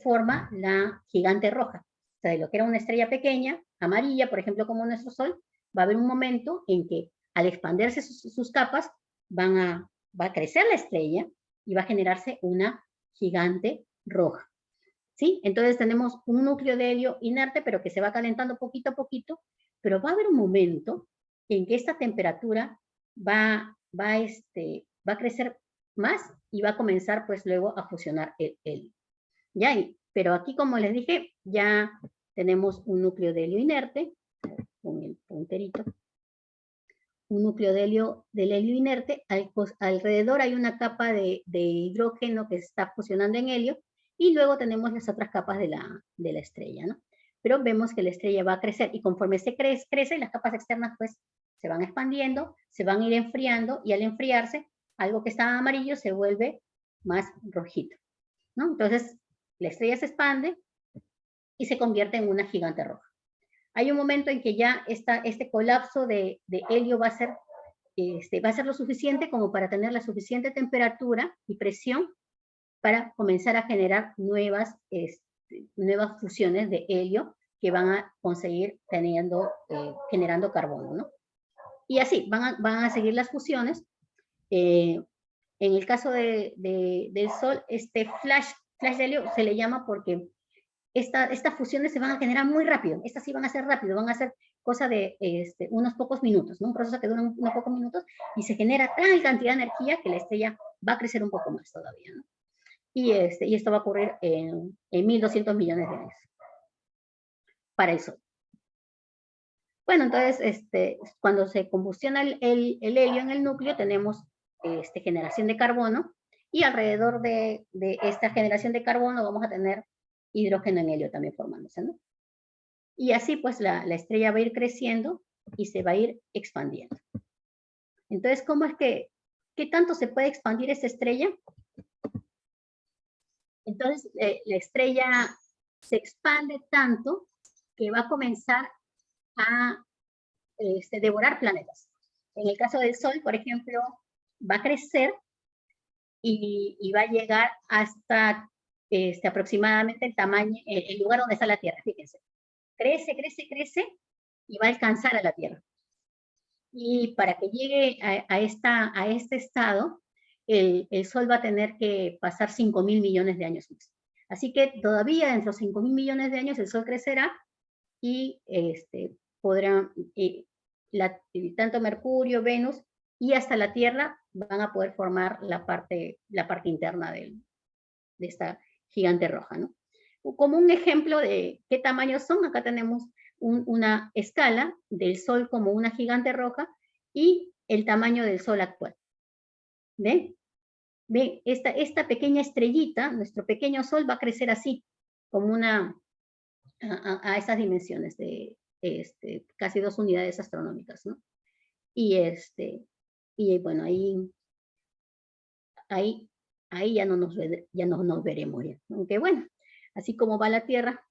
forma la gigante roja. O sea, de lo que era una estrella pequeña, amarilla, por ejemplo, como nuestro Sol, va a haber un momento en que al expandirse sus capas, va a crecer la estrella y va a generarse una gigante roja. ¿Sí? Entonces tenemos un núcleo de helio inerte, pero que se va calentando poquito a poquito, pero va a haber un momento en que esta temperatura va a crecer más y va a comenzar pues luego a fusionar el helio. ¿Ya? Pero aquí, como les dije, ya tenemos un núcleo de helio inerte, con el punterito, un núcleo del helio inerte, alrededor hay una capa de hidrógeno que se está fusionando en helio, y luego tenemos las otras capas de la estrella, ¿no? Pero vemos que la estrella va a crecer, y conforme se crece, las capas externas pues se van expandiendo, se van a ir enfriando, y al enfriarse, algo que estaba amarillo se vuelve más rojito, ¿no? Entonces, la estrella se expande y se convierte en una gigante roja. Hay un momento en que ya este colapso de helio va a ser lo suficiente como para tener la suficiente temperatura y presión para comenzar a generar nuevas fusiones de helio que van a conseguir generando carbono, ¿no? Y así, van a seguir las fusiones. En el caso del Sol, este flash de helio se le llama porque estas fusiones se van a generar muy rápido. Estas sí van a ser rápido, van a ser cosa de unos pocos minutos, ¿no? Un proceso que dura unos pocos minutos y se genera tal cantidad de energía que la estrella va a crecer un poco más todavía, ¿no? Y esto va a ocurrir en 1.200 millones de años para el Sol. Bueno, entonces, cuando se combustiona el helio en el núcleo, tenemos generación de carbono, y alrededor de esta generación de carbono vamos a tener hidrógeno en helio también formándose, ¿no? Y así, pues, la estrella va a ir creciendo y se va a ir expandiendo. Entonces, ¿cómo es que, qué tanto se puede expandir esta estrella? Entonces, la estrella se expande tanto que va a comenzar a devorar planetas. En el caso del Sol, por ejemplo, va a crecer y va a llegar hasta aproximadamente el tamaño, el lugar donde está la Tierra, fíjense. Crece, crece, crece y va a alcanzar a la Tierra. Y para que llegue a este estado, el Sol va a tener que pasar 5.000 millones de años más. Así que todavía dentro de 5.000 millones de años el Sol crecerá y podrán, tanto Mercurio, Venus y hasta la Tierra van a poder formar la parte interna de esta gigante roja, ¿no? Como un ejemplo de qué tamaños son, acá tenemos una escala del Sol como una gigante roja y el tamaño del Sol actual. ¿Ven? ¿Ven? Esta pequeña estrellita, nuestro pequeño Sol va a crecer así, como a esas dimensiones de casi 2 unidades astronómicas, ¿no? Y bueno, ahí ya no nos veremos ya. Aunque bueno, así como va la Tierra,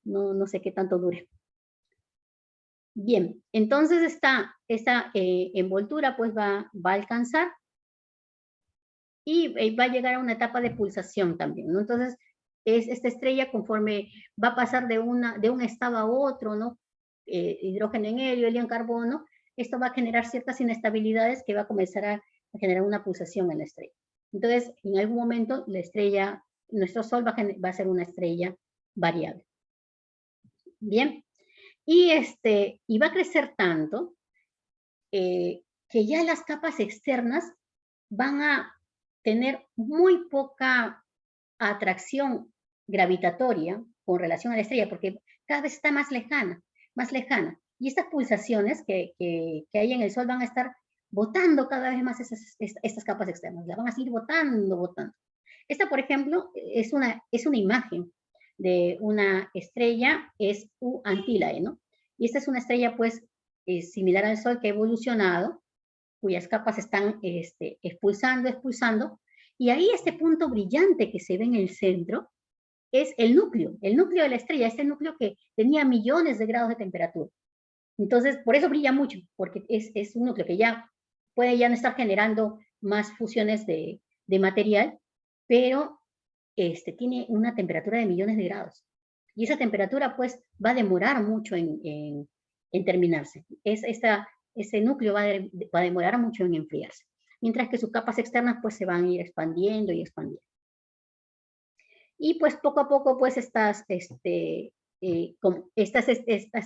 no sé qué tanto dure. Bien, entonces esta envoltura pues va a alcanzar y va a llegar a una etapa de pulsación también, ¿no? Entonces, esta estrella conforme va a pasar de un estado a otro, ¿no? Hidrógeno en helio en carbono, esto va a generar ciertas inestabilidades que va a comenzar a generar una pulsación en la estrella. Entonces, en algún momento, la estrella, nuestro Sol va a ser una estrella variable. Bien, y va a crecer tanto que ya las capas externas van a tener muy poca atracción gravitatoria con relación a la estrella, porque cada vez está más lejana, más lejana. Y estas pulsaciones que hay en el Sol van a estar botando cada vez más estas capas externas, las van a seguir botando. Esta, por ejemplo, es una imagen de una estrella, es U Antilae, ¿no? Y esta es una estrella, pues, similar al Sol que ha evolucionado, cuyas capas están expulsando, y ahí este punto brillante que se ve en el centro es el núcleo de la estrella, este núcleo que tenía millones de grados de temperatura. Entonces, por eso brilla mucho, porque es un núcleo que ya puede no estar generando más fusiones de material, pero tiene una temperatura de millones de grados. Y esa temperatura, pues, va a demorar mucho en terminarse. Ese núcleo va a demorar mucho en enfriarse. Mientras que sus capas externas, pues, se van a ir expandiendo y expandiendo. Y, pues, poco a poco, pues, estas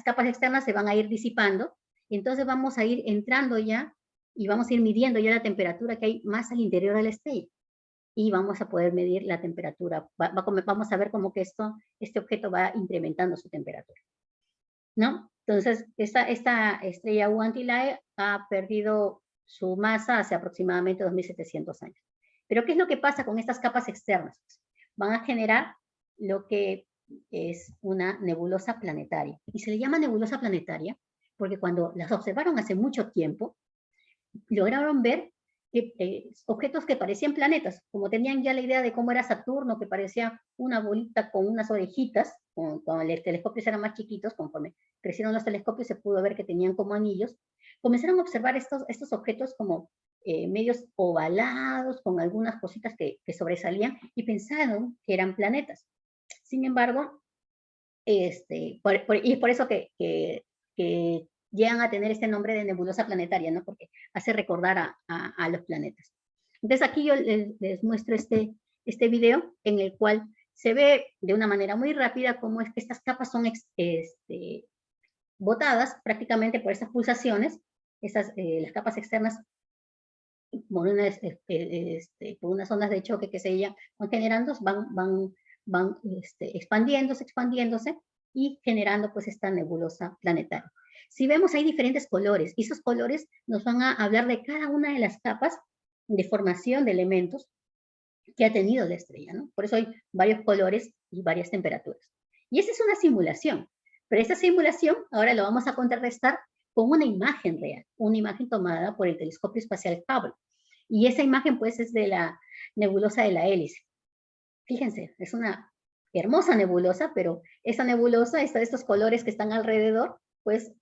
capas externas se van a ir disipando. Y entonces vamos a ir entrando ya y vamos a ir midiendo ya la temperatura que hay más al interior de la estrella. Y vamos a poder medir la temperatura. Vamos a ver cómo que este objeto va incrementando su temperatura, ¿no? Entonces, esta estrella U Antilae ha perdido su masa hace aproximadamente 2.700 años. Pero, ¿qué es lo que pasa con estas capas externas? Van a generar lo que es una nebulosa planetaria. Y se le llama nebulosa planetaria porque cuando las observaron hace mucho tiempo, lograron ver objetos que parecían planetas, como tenían ya la idea de cómo era Saturno, que parecía una bolita con unas orejitas, cuando los telescopios eran más chiquitos, conforme crecieron los telescopios se pudo ver que tenían como anillos, comenzaron a observar estos objetos como medios ovalados, con algunas cositas que sobresalían, y pensaron que eran planetas. Sin embargo, y es por eso que llegan a tener este nombre de nebulosa planetaria, ¿no? Porque hace recordar a los planetas. Entonces aquí yo les muestro este video en el cual se ve de una manera muy rápida cómo es que estas capas son botadas prácticamente por esas pulsaciones, las capas externas por unas ondas de choque que se van generando, van expandiéndose y generando pues esta nebulosa planetaria. Si vemos hay diferentes colores y esos colores nos van a hablar de cada una de las capas de formación de elementos que ha tenido la estrella, ¿no? Por eso hay varios colores y varias temperaturas. Y esta es una simulación, pero esta simulación ahora lo vamos a contrarrestar con una imagen real, una imagen tomada por el telescopio espacial Hubble. Y esa imagen pues es de la nebulosa de la hélice. Fíjense, es una hermosa nebulosa, pero esa nebulosa, estos colores que están alrededor, pues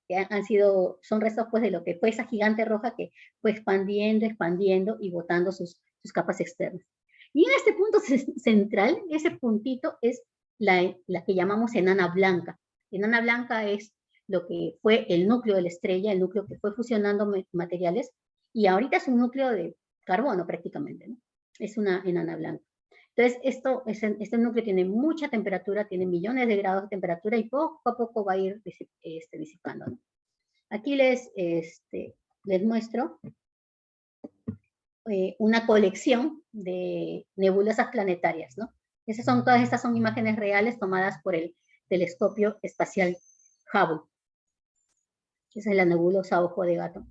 son restos pues de lo que fue esa gigante roja que fue expandiendo y botando sus capas externas. Y en este punto central, ese puntito es la que llamamos enana blanca. Enana blanca es lo que fue el núcleo de la estrella, el núcleo que fue fusionando materiales, y ahorita es un núcleo de carbono prácticamente, ¿no? Es una enana blanca. Entonces, este núcleo tiene mucha temperatura, tiene millones de grados de temperatura y poco a poco va a ir disipando, ¿no? Aquí les muestro una colección de nebulosas planetarias, ¿no? Todas estas son imágenes reales tomadas por el telescopio espacial Hubble. Esa es la nebulosa Ojo de Gato.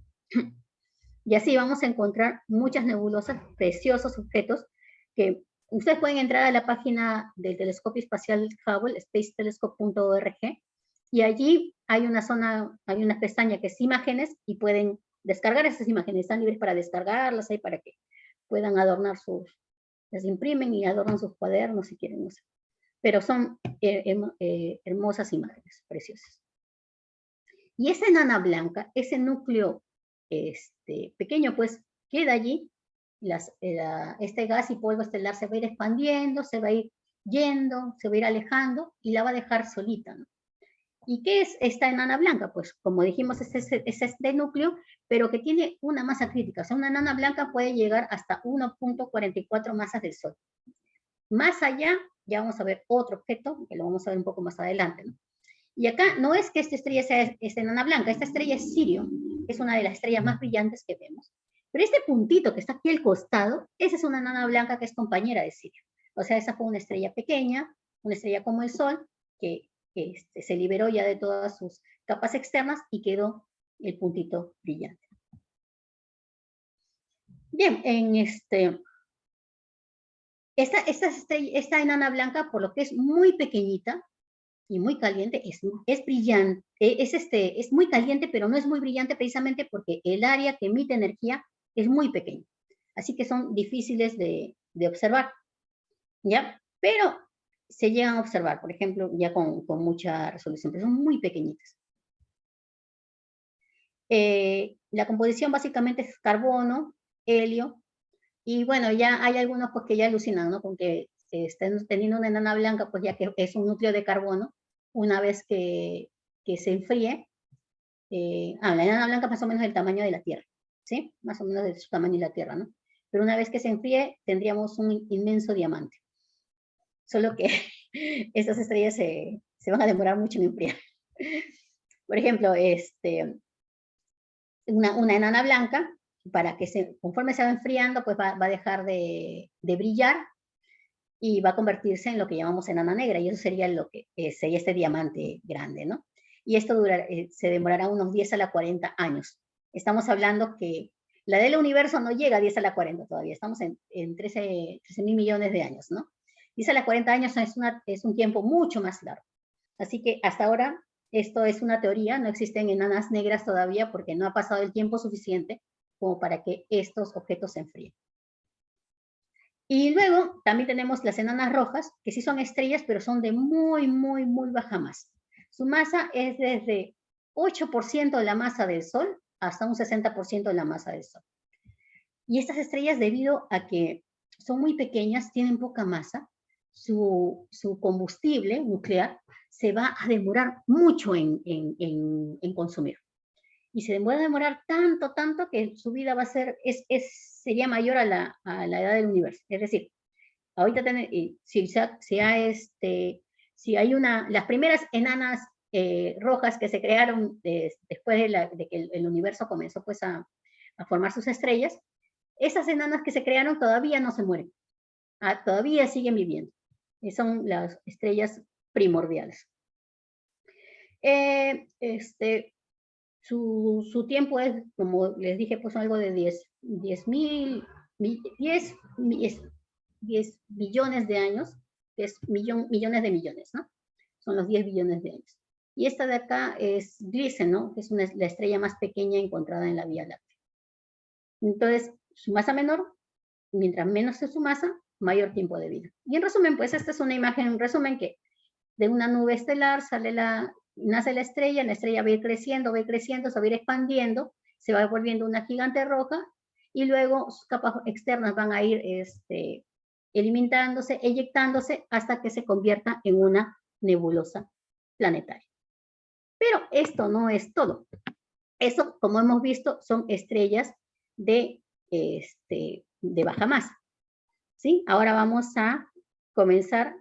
Y así vamos a encontrar muchas nebulosas, preciosos objetos que ustedes pueden entrar a la página del telescopio espacial Hubble, spacetelescope.org, y allí hay una pestaña que es imágenes y pueden descargar esas imágenes, están libres para descargarlas ahí para que puedan adornar las imprimen y adornan sus cuadernos si quieren usar. Pero son hermosas imágenes, preciosas. Y esa enana blanca, ese núcleo pequeño, pues queda allí. Este gas y polvo estelar se va a ir expandiendo, se va a ir yendo, se va a ir alejando y la va a dejar solita, ¿no? ¿Y qué es esta enana blanca? Pues como dijimos, es este núcleo, pero que tiene una masa crítica. O sea, una enana blanca puede llegar hasta 1.44 masas del Sol. Más allá, ya vamos a ver otro objeto, que lo vamos a ver un poco más adelante, ¿no? Y acá no es que esta estrella sea esta enana blanca, esta estrella es Sirio, es una de las estrellas más brillantes que vemos. Pero este puntito que está aquí al costado, esa es una enana blanca que es compañera de Sirio. O sea, esa fue una estrella pequeña, una estrella como el Sol, que se liberó ya de todas sus capas externas y quedó el puntito brillante. Bien, esta enana blanca, por lo que es muy pequeñita y muy caliente, es brillante, es muy caliente, pero no es muy brillante precisamente porque el área que emite energía es muy pequeña. Así que son difíciles de observar, ¿ya? Pero se llegan a observar, por ejemplo, ya con mucha resolución, pero son muy pequeñitas. La composición básicamente es carbono, helio, y bueno, ya hay algunos pues, que ya alucinan, ¿no? Con que estén teniendo una enana blanca, pues ya que es un núcleo de carbono, una vez que se enfríe, la enana blanca más o menos del tamaño de la Tierra, ¿sí? Más o menos de su tamaño de la Tierra, ¿no? Pero una vez que se enfríe, tendríamos un inmenso diamante. Solo que estas estrellas se van a demorar mucho en enfriar. Por ejemplo, una enana blanca, para que conforme se va enfriando, pues va a dejar de brillar y va a convertirse en lo que llamamos enana negra, y eso sería lo que sería este diamante grande, ¿no? Y esto se demorará unos 10 a la 40 años. Estamos hablando que la del universo no llega a 10 a la 40 todavía, estamos en 13.000 millones de años, ¿no? 10 a la 40 años es un tiempo mucho más largo. Así que hasta ahora esto es una teoría, no existen enanas negras todavía porque no ha pasado el tiempo suficiente como para que estos objetos se enfríen. Y luego también tenemos las enanas rojas, que sí son estrellas, pero son de muy, muy, muy baja masa. Su masa es desde 8% de la masa del Sol hasta un 60% de la masa del Sol. Y estas estrellas, debido a que son muy pequeñas, tienen poca masa, su combustible nuclear se va a demorar mucho en consumir. Y se va a demorar tanto que su vida va a ser, sería mayor a la edad del universo. Es decir, ahorita si hay las primeras enanas rojas que se crearon después de que el universo comenzó pues a formar sus estrellas, esas enanas que se crearon todavía no se mueren, todavía siguen viviendo. Y son las estrellas primordiales. Su tiempo es, como les dije, pues algo de 10 billones de años, que es millones de millones, ¿no? Son los 10 billones de años. Y esta de acá es Gliese, ¿no? Que es la estrella más pequeña encontrada en la Vía Láctea. Entonces, su masa menor, mientras menos es su masa, mayor tiempo de vida. Y en resumen, pues esta es una imagen, un resumen que de una nube estelar nace la estrella va a ir creciendo, se va a ir expandiendo, se va volviendo una gigante roja, y luego sus capas externas van a ir eliminándose, eyectándose, hasta que se convierta en una nebulosa planetaria. Pero esto no es todo. Eso, como hemos visto, son estrellas de baja masa. ¿Sí? Ahora vamos a comenzar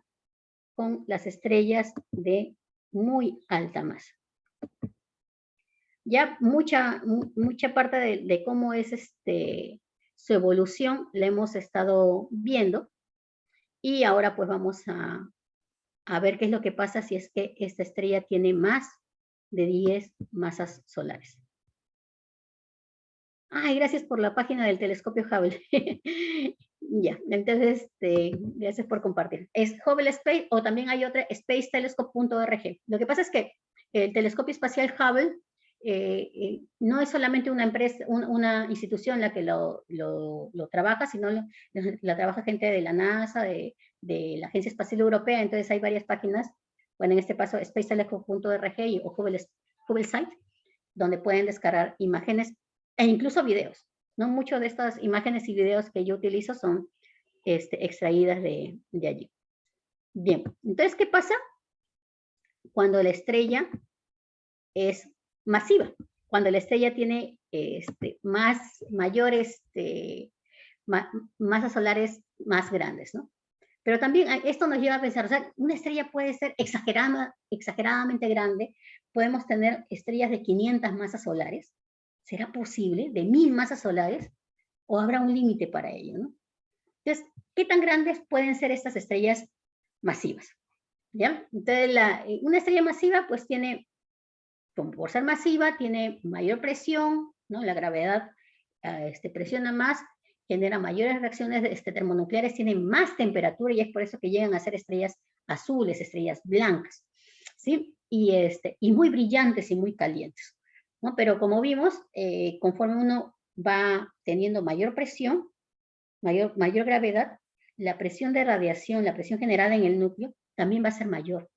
con las estrellas de muy alta masa. Ya mucha parte de cómo es su evolución la hemos estado viendo, y ahora pues vamos a ver qué es lo que pasa si es que esta estrella tiene más de 10 masas solares. Ay, gracias por la página del telescopio Hubble. Ya, entonces, gracias por compartir. Es Hubble Space, o también hay otra, spacetelescope.org. Lo que pasa es que el telescopio espacial Hubble no es solamente una empresa, una institución la que lo trabaja, sino la trabaja gente de la NASA, de la Agencia Espacial Europea. Entonces hay varias páginas, bueno, en este caso spacetelescope.org o Hubble Site, donde pueden descargar imágenes e incluso videos, ¿no? Muchas de estas imágenes y videos que yo utilizo son extraídas de allí. Bien, entonces, ¿qué pasa cuando la estrella es masiva? Cuando la estrella tiene masas solares más grandes, ¿no? Pero también esto nos lleva a pensar, o sea, una estrella puede ser exageradamente grande. Podemos tener estrellas de 500 masas solares. ¿Será posible? ¿De 1000 masas solares? ¿O habrá un límite para ello, ¿no? Entonces, ¿qué tan grandes pueden ser estas estrellas masivas? ¿Ya? Entonces, una estrella masiva, pues tiene, por ser masiva, tiene mayor presión, ¿no? La gravedad presiona más, genera mayores reacciones termonucleares, tienen más temperatura, y es por eso que llegan a ser estrellas azules, estrellas blancas, ¿sí? Y muy brillantes y muy calientes, ¿no? Pero como vimos, conforme uno va teniendo mayor presión, mayor gravedad, la presión de radiación, la presión generada en el núcleo, también va a ser mayor.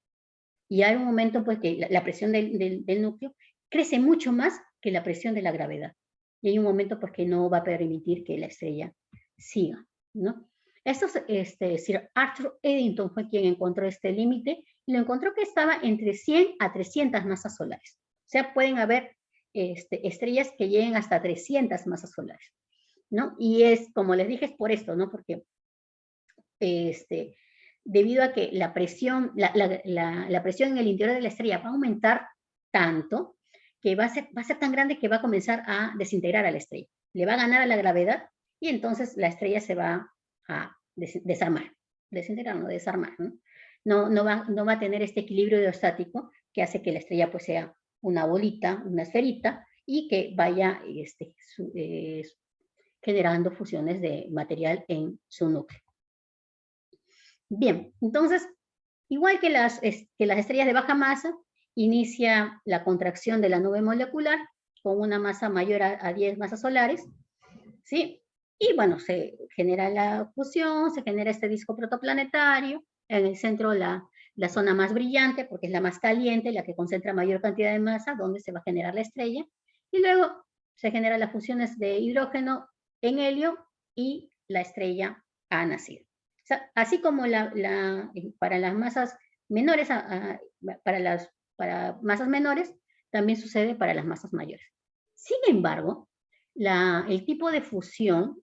Y hay un momento pues que la presión del núcleo crece mucho más que la presión de la gravedad. Y hay un momento pues que no va a permitir que la estrella siga, ¿no? Sir Arthur Eddington fue quien encontró este límite, y lo encontró que estaba entre 100 a 300 masas solares. O sea, pueden haber estrellas que lleguen hasta 300 masas solares, ¿no? Y como les dije, es por esto, ¿no? Porque debido a que la presión en el interior de la estrella va a aumentar tanto, que va a ser tan grande que va a comenzar a desintegrar a la estrella. Le va a ganar a la gravedad, y entonces la estrella se va a desarmar. Desintegrar, no desarmar, ¿no? No va a tener este equilibrio hidrostático que hace que la estrella pues sea una bolita, una esferita, y que vaya generando fusiones de material en su núcleo. Bien, entonces, igual que las estrellas de baja masa, inicia la contracción de la nube molecular con una masa mayor a 10 masas solares, ¿sí? Y bueno, se genera la fusión, se genera este disco protoplanetario, en el centro la zona más brillante, porque es la más caliente, la que concentra mayor cantidad de masa, donde se va a generar la estrella, y luego se generan las fusiones de hidrógeno en helio, y la estrella ha nacido. O sea, así como para las masas menores, para masas menores, también sucede para las masas mayores. Sin embargo, el tipo de fusión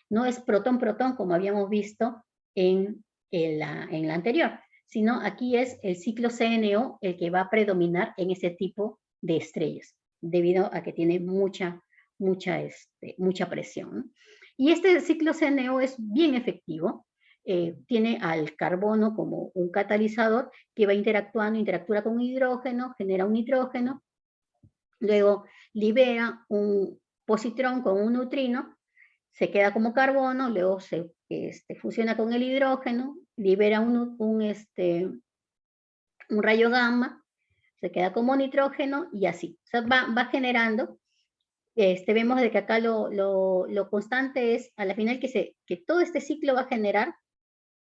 no es protón-protón como habíamos visto en la anterior, sino aquí es el ciclo CNO el que va a predominar en ese tipo de estrellas, debido a que tiene mucha presión, ¿no? Y este ciclo CNO es bien efectivo, tiene al carbono como un catalizador que va interactúa con hidrógeno, genera un nitrógeno, luego libera un positrón con un neutrino, se queda como carbono, luego se fusiona con el hidrógeno, libera un rayo gamma, se queda como nitrógeno y así. O sea, va generando. Vemos de que acá lo constante es, a la final, que todo este ciclo va a generar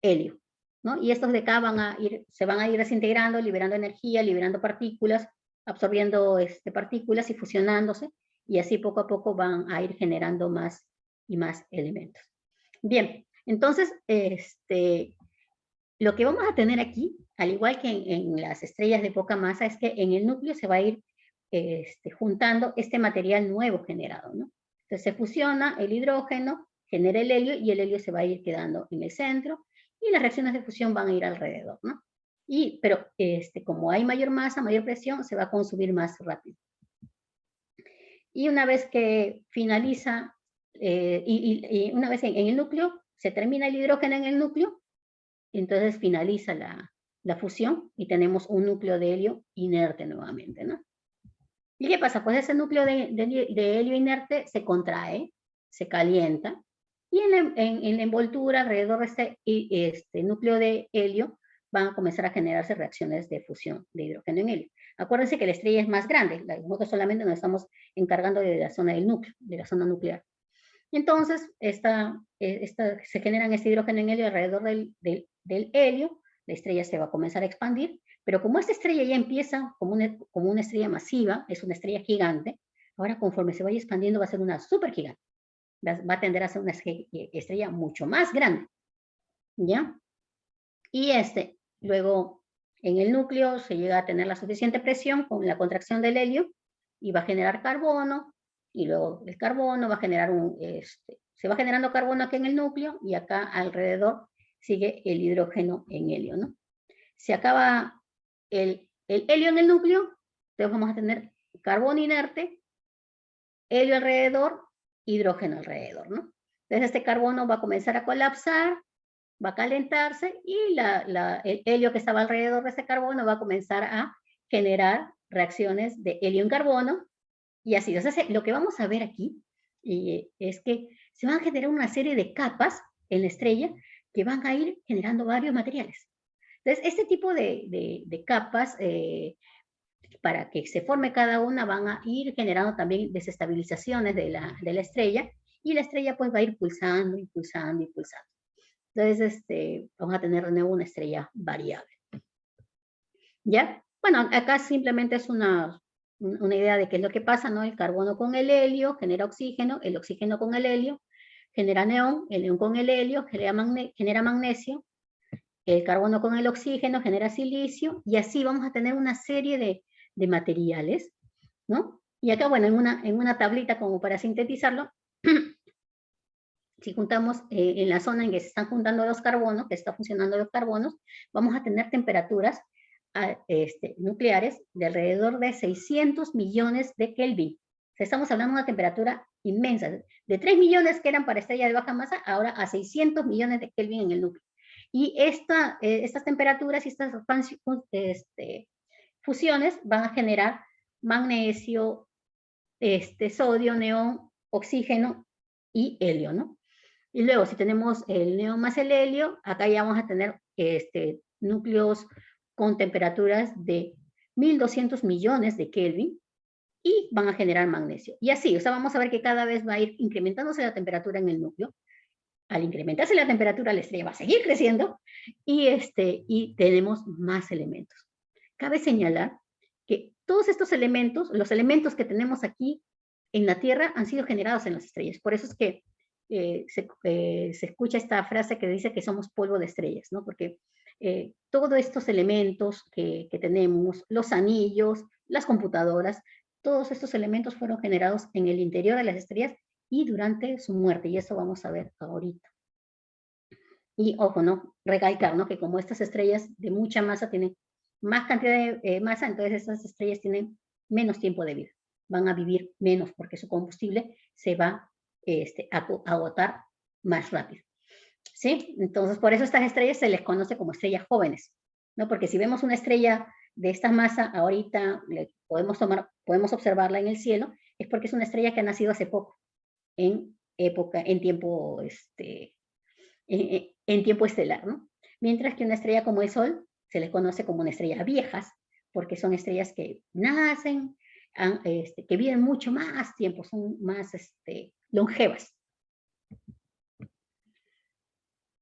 helio, ¿no? Y estos de acá se van a ir desintegrando, liberando energía, liberando partículas, absorbiendo partículas y fusionándose, y así poco a poco van a ir generando más y más elementos. Bien, entonces, lo que vamos a tener aquí, al igual que en las estrellas de poca masa, es que en el núcleo se va a ir juntando este material nuevo generado, ¿no? Entonces se fusiona el hidrógeno, genera el helio, y el helio se va a ir quedando en el centro, y las reacciones de fusión van a ir alrededor, ¿no? Pero como hay mayor masa, mayor presión, se va a consumir más rápido. Y una vez que finaliza, y una vez en el núcleo, se termina el hidrógeno en el núcleo, entonces finaliza la fusión y tenemos un núcleo de helio inerte nuevamente, ¿no? ¿Y qué pasa? Pues ese núcleo de helio inerte se contrae, se calienta, y en la envoltura alrededor de este núcleo de helio van a comenzar a generarse reacciones de fusión de hidrógeno en helio. Acuérdense que la estrella es más grande, nosotros solamente nos estamos encargando de la zona del núcleo, de la zona nuclear. Entonces, se generan este hidrógeno en helio alrededor del helio, la estrella se va a comenzar a expandir, pero como esta estrella ya empieza como una estrella masiva, es una estrella gigante, ahora conforme se vaya expandiendo va a ser una supergigante, va a tender a ser una estrella mucho más grande, ¿ya? Y luego en el núcleo se llega a tener la suficiente presión con la contracción del helio y va a generar carbono, y luego el carbono va a generar se va generando carbono aquí en el núcleo, y acá alrededor sigue el hidrógeno en helio, ¿no? Se acaba el helio en el núcleo, entonces vamos a tener carbono inerte, helio alrededor, hidrógeno alrededor, ¿no? Entonces este carbono va a comenzar a colapsar, va a calentarse, y el helio que estaba alrededor de ese carbono va a comenzar a generar reacciones de helio en carbono, y así. Entonces, lo que vamos a ver aquí es que se van a generar una serie de capas en la estrella que van a ir generando varios materiales. Entonces, este tipo de capas, para que se forme cada una, van a ir generando también desestabilizaciones de la estrella, y la estrella pues va a ir pulsando y pulsando y pulsando. Entonces, vamos a tener de nuevo una estrella variable. ¿Ya? Bueno, acá simplemente es una idea de qué es lo que pasa, ¿no? El carbono con el helio genera oxígeno, el oxígeno con el helio genera neón, el neón con el helio genera magnesio, el carbono con el oxígeno genera silicio, y así vamos a tener una serie de materiales, ¿no? Y acá, bueno, en una tablita como para sintetizarlo, si juntamos en la zona en que se están juntando los carbonos, que está funcionando los carbonos, vamos a tener temperaturas nucleares de alrededor de 600 millones de Kelvin. O sea, estamos hablando de una temperatura inmensa, de 3 millones que eran para estrellas de baja masa, ahora a 600 millones de Kelvin en el núcleo. Y estas temperaturas y estas fusiones van a generar magnesio, sodio, neón, oxígeno y helio, ¿no? Y luego, si tenemos el neón más el helio, acá ya vamos a tener núcleos con temperaturas de 1200 millones de Kelvin, y van a generar magnesio. Y así, o sea, vamos a ver que cada vez va a ir incrementándose la temperatura en el núcleo. Al incrementarse la temperatura, la estrella va a seguir creciendo, y tenemos más elementos. Cabe señalar que todos estos elementos, los elementos que tenemos aquí en la Tierra, han sido generados en las estrellas. Por eso es que se escucha esta frase que dice que somos polvo de estrellas, ¿no? Porque todos estos elementos que tenemos, los anillos, las computadoras, todos estos elementos fueron generados en el interior de las estrellas y durante su muerte, y eso vamos a ver ahorita. Y ojo, ¿no? Recalcar, ¿no? Que como estas estrellas de mucha masa tienen más cantidad de masa, entonces estas estrellas tienen menos tiempo de vida. Van a vivir menos porque su combustible se va a agotar más rápido. ¿Sí? Entonces, por eso estas estrellas se les conoce como estrellas jóvenes, ¿no? Porque si vemos una estrella de esta masa, ahorita podemos observarla en el cielo, es porque es una estrella que ha nacido hace poco, en tiempo estelar, ¿no? Mientras que una estrella como el Sol se les conoce como una estrella viejas, porque son estrellas que nacen, que viven mucho más tiempo, son más longevas.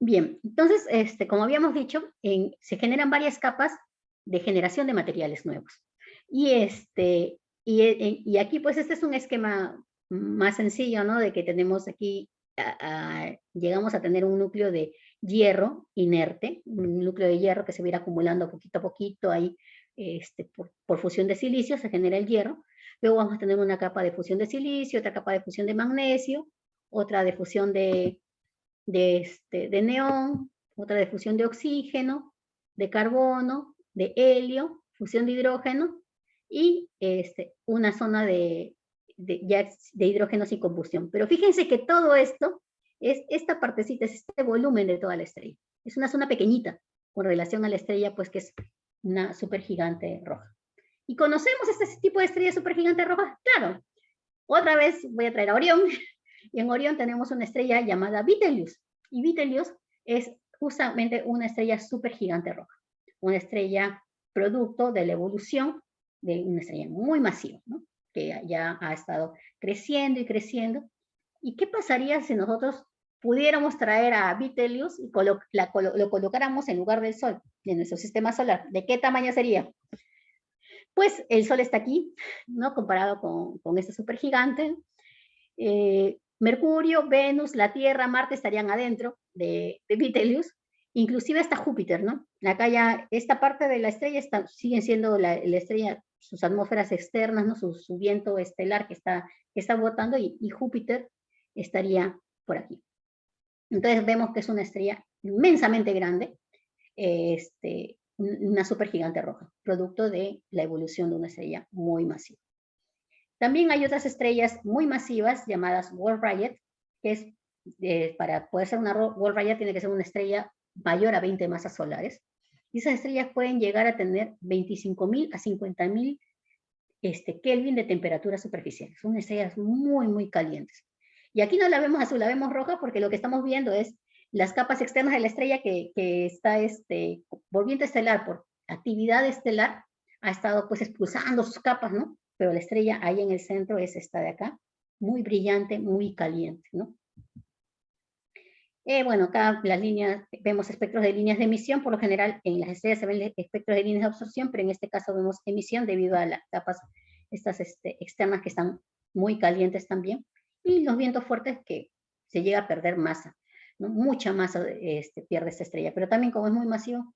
Bien, entonces, como habíamos dicho, se generan varias capas de generación de materiales nuevos. Y aquí, pues, este es un esquema más sencillo, ¿no? De que tenemos aquí, llegamos a tener un núcleo de hierro inerte, un núcleo de hierro que se va a ir acumulando poquito a poquito ahí, por fusión de silicio se genera el hierro. Luego vamos a tener una capa de fusión de silicio, otra capa de fusión de magnesio, otra de fusión de neón, otra de fusión de oxígeno, de carbono, de helio, fusión de hidrógeno, y una zona de hidrógeno sin combustión. Pero fíjense que todo esto, esta partecita, es este volumen de toda la estrella. Es una zona pequeñita con relación a la estrella, pues que es una supergigante roja. ¿Y conocemos este tipo de estrella supergigante roja? Claro. Otra vez voy a traer a Orión. Y en Orión tenemos una estrella llamada Betelgeuse. Y Betelgeuse es justamente una estrella supergigante roja. Una estrella producto de la evolución de una estrella muy masiva, ¿no? Que ya ha estado creciendo y creciendo. ¿Y qué pasaría si nosotros pudiéramos traer a Betelgeuse y lo colocáramos en lugar del Sol, de nuestro sistema solar? ¿De qué tamaño sería? Pues el Sol está aquí, ¿no? Comparado con este supergigante. Mercurio, Venus, la Tierra, Marte estarían adentro de Betelgeuse, inclusive hasta Júpiter, ¿no? Acá ya esta parte de la estrella sigue siendo la estrella, sus atmósferas externas, ¿no? Su viento estelar que está botando, y Júpiter estaría por aquí. Entonces vemos que es una estrella inmensamente grande, una supergigante roja, producto de la evolución de una estrella muy masiva. También hay otras estrellas muy masivas llamadas Wolf-Rayet, que es, para poder ser una Wolf-Rayet tiene que ser una estrella mayor a 20 masas solares. Y esas estrellas pueden llegar a tener 25.000 a 50.000 Kelvin de temperatura superficial. Son estrellas muy, muy calientes. Y aquí no la vemos azul, la vemos roja porque lo que estamos viendo es las capas externas de la estrella que está por viento estelar, por actividad estelar, ha estado pues expulsando sus capas, ¿no? Pero la estrella ahí en el centro es esta de acá, muy brillante, muy caliente, ¿no? Bueno, acá las líneas, vemos espectros de líneas de emisión. Por lo general en las estrellas se ven espectros de líneas de absorción, pero en este caso vemos emisión debido a las capas estas externas que están muy calientes también, y los vientos fuertes que se llega a perder masa, ¿no? Mucha masa pierde esta estrella, pero también como es muy masivo,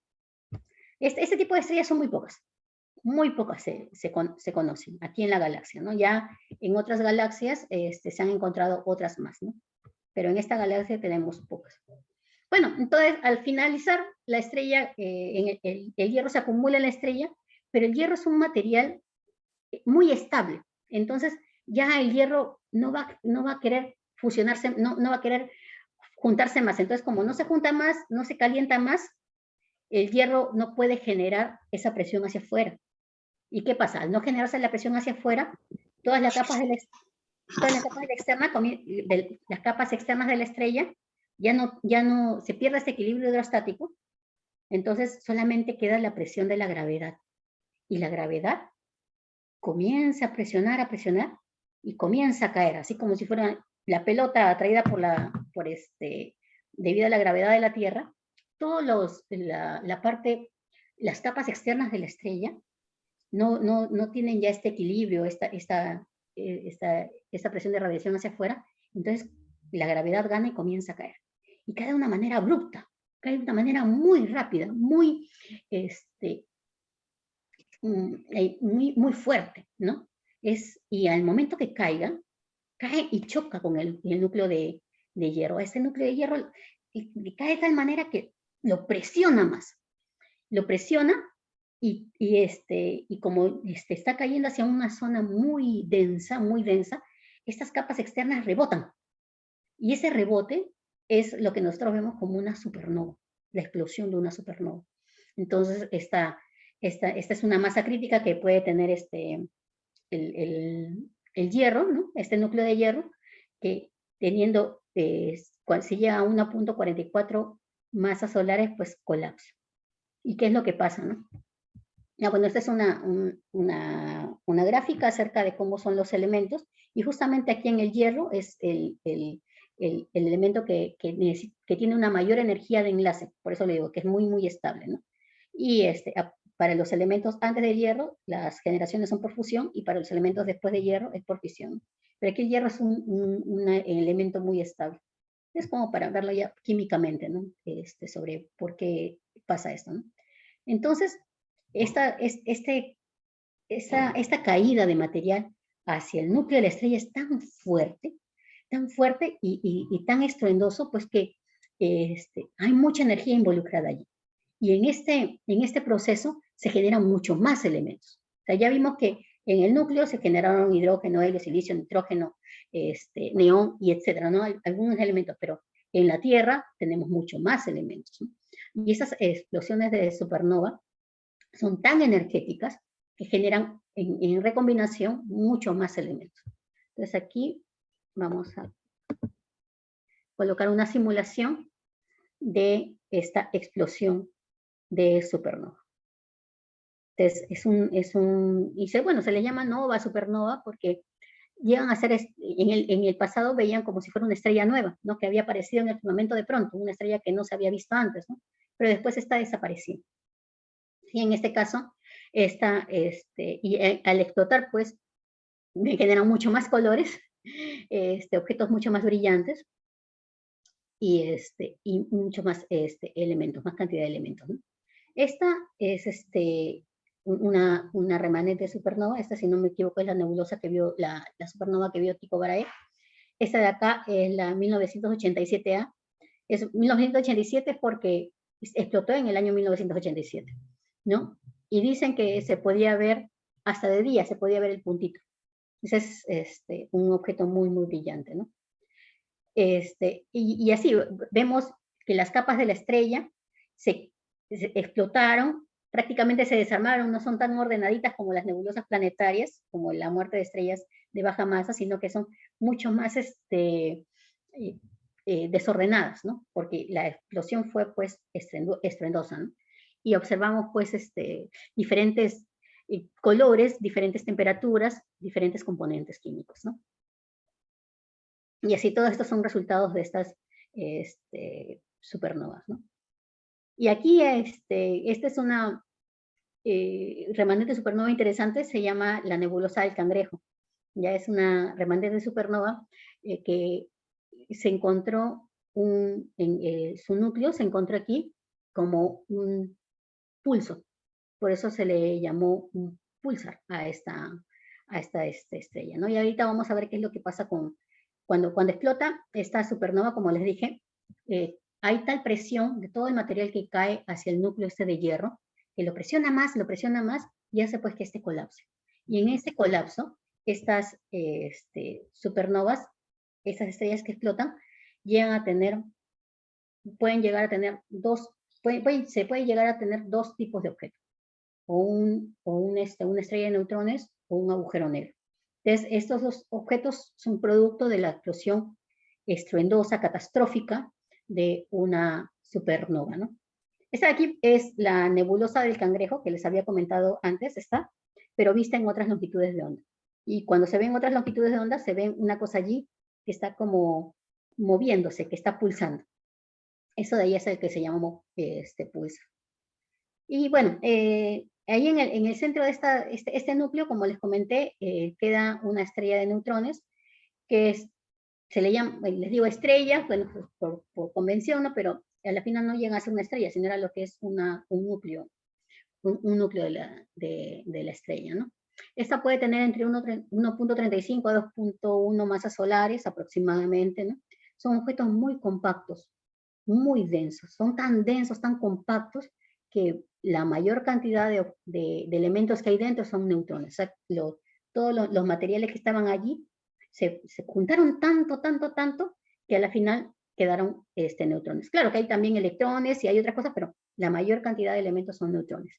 este tipo de estrellas son muy pocas se conocen aquí en la galaxia, ¿no? Ya en otras galaxias se han encontrado otras más, ¿no? Pero en esta galaxia tenemos pocas. Bueno, entonces al finalizar la estrella, el hierro se acumula en la estrella, pero el hierro es un material muy estable. Entonces ya el hierro no va a querer fusionarse, no va a querer juntarse más. Entonces como no se junta más, no se calienta más, el hierro no puede generar esa presión hacia afuera. ¿Y qué pasa? Al no generarse la presión hacia afuera, todas las capas las capas externas de la estrella ya no se pierde este equilibrio hidrostático, entonces solamente queda la presión de la gravedad. Y la gravedad comienza a presionar, y comienza a caer, así como si fuera la pelota atraída debido a la gravedad de la Tierra. Las capas externas de la estrella no tienen ya este equilibrio, esta presión de radiación hacia afuera, entonces la gravedad gana y comienza a caer. Y cae de una manera abrupta, cae de una manera muy rápida, muy, muy fuerte, ¿no? Y al momento que caiga, cae y choca con el núcleo de hierro. Ese núcleo de hierro cae de tal manera que lo presiona más. Lo presiona y como está cayendo hacia una zona muy densa, estas capas externas rebotan. Y ese rebote es lo que nosotros vemos como una supernova, la explosión de una supernova. Entonces, esta es una masa crítica que puede tener el hierro, ¿no? Este núcleo de hierro, que teniendo, si llega a 1.44 masas solares, pues colapsa. ¿Y qué es lo que pasa, no? Bueno, esta es una gráfica acerca de cómo son los elementos, y justamente aquí en el hierro es el elemento que tiene una mayor energía de enlace, por eso le digo que es muy, muy estable, ¿no? Y para los elementos antes del hierro, las generaciones son por fusión, y para los elementos después de hierro es por fisión. Pero aquí el hierro es un elemento muy estable. Es como para verlo ya químicamente, ¿no? Sobre por qué pasa esto, ¿no? Entonces, esta caída de material hacia el núcleo de la estrella es tan fuerte y tan estruendoso, pues que hay mucha energía involucrada allí. Y en este proceso se generan mucho más elementos. O sea, ya vimos que en el núcleo se generaron hidrógeno, helio, silicio, nitrógeno, neón y etcétera, ¿no? Algunos elementos, pero en la Tierra tenemos mucho más elementos, ¿no? Y esas explosiones de supernova son tan energéticas que generan en recombinación mucho más elementos. Entonces aquí vamos a colocar una simulación de esta explosión de supernova. Entonces se le llama nova, supernova, porque llegan a ser, en el pasado veían como si fuera una estrella nueva, ¿no? Que había aparecido en el firmamento de pronto, una estrella que no se había visto antes, ¿no? Pero después está desapareciendo. Y en este caso, al explotar, pues, generan mucho más colores, objetos mucho más brillantes, y mucho más elementos, más cantidad de elementos, ¿no? Esta es una remanente supernova. Esta, si no me equivoco, es la nebulosa que vio, la supernova que vio Tycho Brahe. Esta de acá es la 1987A. Es 1987 porque explotó en el año 1987, ¿no? Y dicen que se podía ver, hasta de día se podía ver el puntito. Ese es un objeto muy, muy brillante, ¿no? Y así vemos que las capas de la estrella se explotaron, prácticamente se desarmaron, no son tan ordenaditas como las nebulosas planetarias, como la muerte de estrellas de baja masa, sino que son mucho más desordenadas, ¿no? Porque la explosión fue, pues, estruendosa, ¿no? Y observamos, pues, diferentes colores, diferentes temperaturas, diferentes componentes químicos, ¿no? Y así todos estos son resultados de estas supernovas, ¿no? Y aquí esta es una remanente supernova interesante, se llama la nebulosa del Cangrejo. Ya es una remanente supernova que se encontró, su núcleo se encontró aquí como un pulso. Por eso se le llamó un pulsar a esta estrella, ¿no? Y ahorita vamos a ver qué es lo que pasa cuando explota esta supernova. Como les dije, hay tal presión de todo el material que cae hacia el núcleo de hierro, que lo presiona más, y hace pues que colapse. Y en este colapso, estas supernovas, estas estrellas que explotan, pueden llegar a tener se puede llegar a tener dos tipos de objetos, una estrella de neutrones o un agujero negro. Entonces, estos dos objetos son producto de la explosión estruendosa, catastrófica de una supernova, ¿no? Esta de aquí es la nebulosa del Cangrejo, que les había comentado antes, pero vista en otras longitudes de onda. Y cuando se ven otras longitudes de onda, se ve una cosa allí que está como moviéndose, que está pulsando. Eso de ahí es el que se llama pulso. Y bueno, ahí en el centro de este núcleo, como les comenté, queda una estrella de neutrones, que es se le llama, les digo estrellas, bueno, pues por convención, ¿no? Pero a la final no llega a ser una estrella, sino era lo que es un núcleo, un núcleo de la estrella, ¿no? Esta puede tener entre 1.35 a 2.1 masas solares aproximadamente, ¿no? Son objetos muy compactos, muy densos, son tan densos, tan compactos, que la mayor cantidad de elementos que hay dentro son neutrones. O sea, todos los materiales que estaban allí se juntaron tanto, que a la final quedaron neutrones. Claro que hay también electrones y hay otras cosas, pero la mayor cantidad de elementos son neutrones,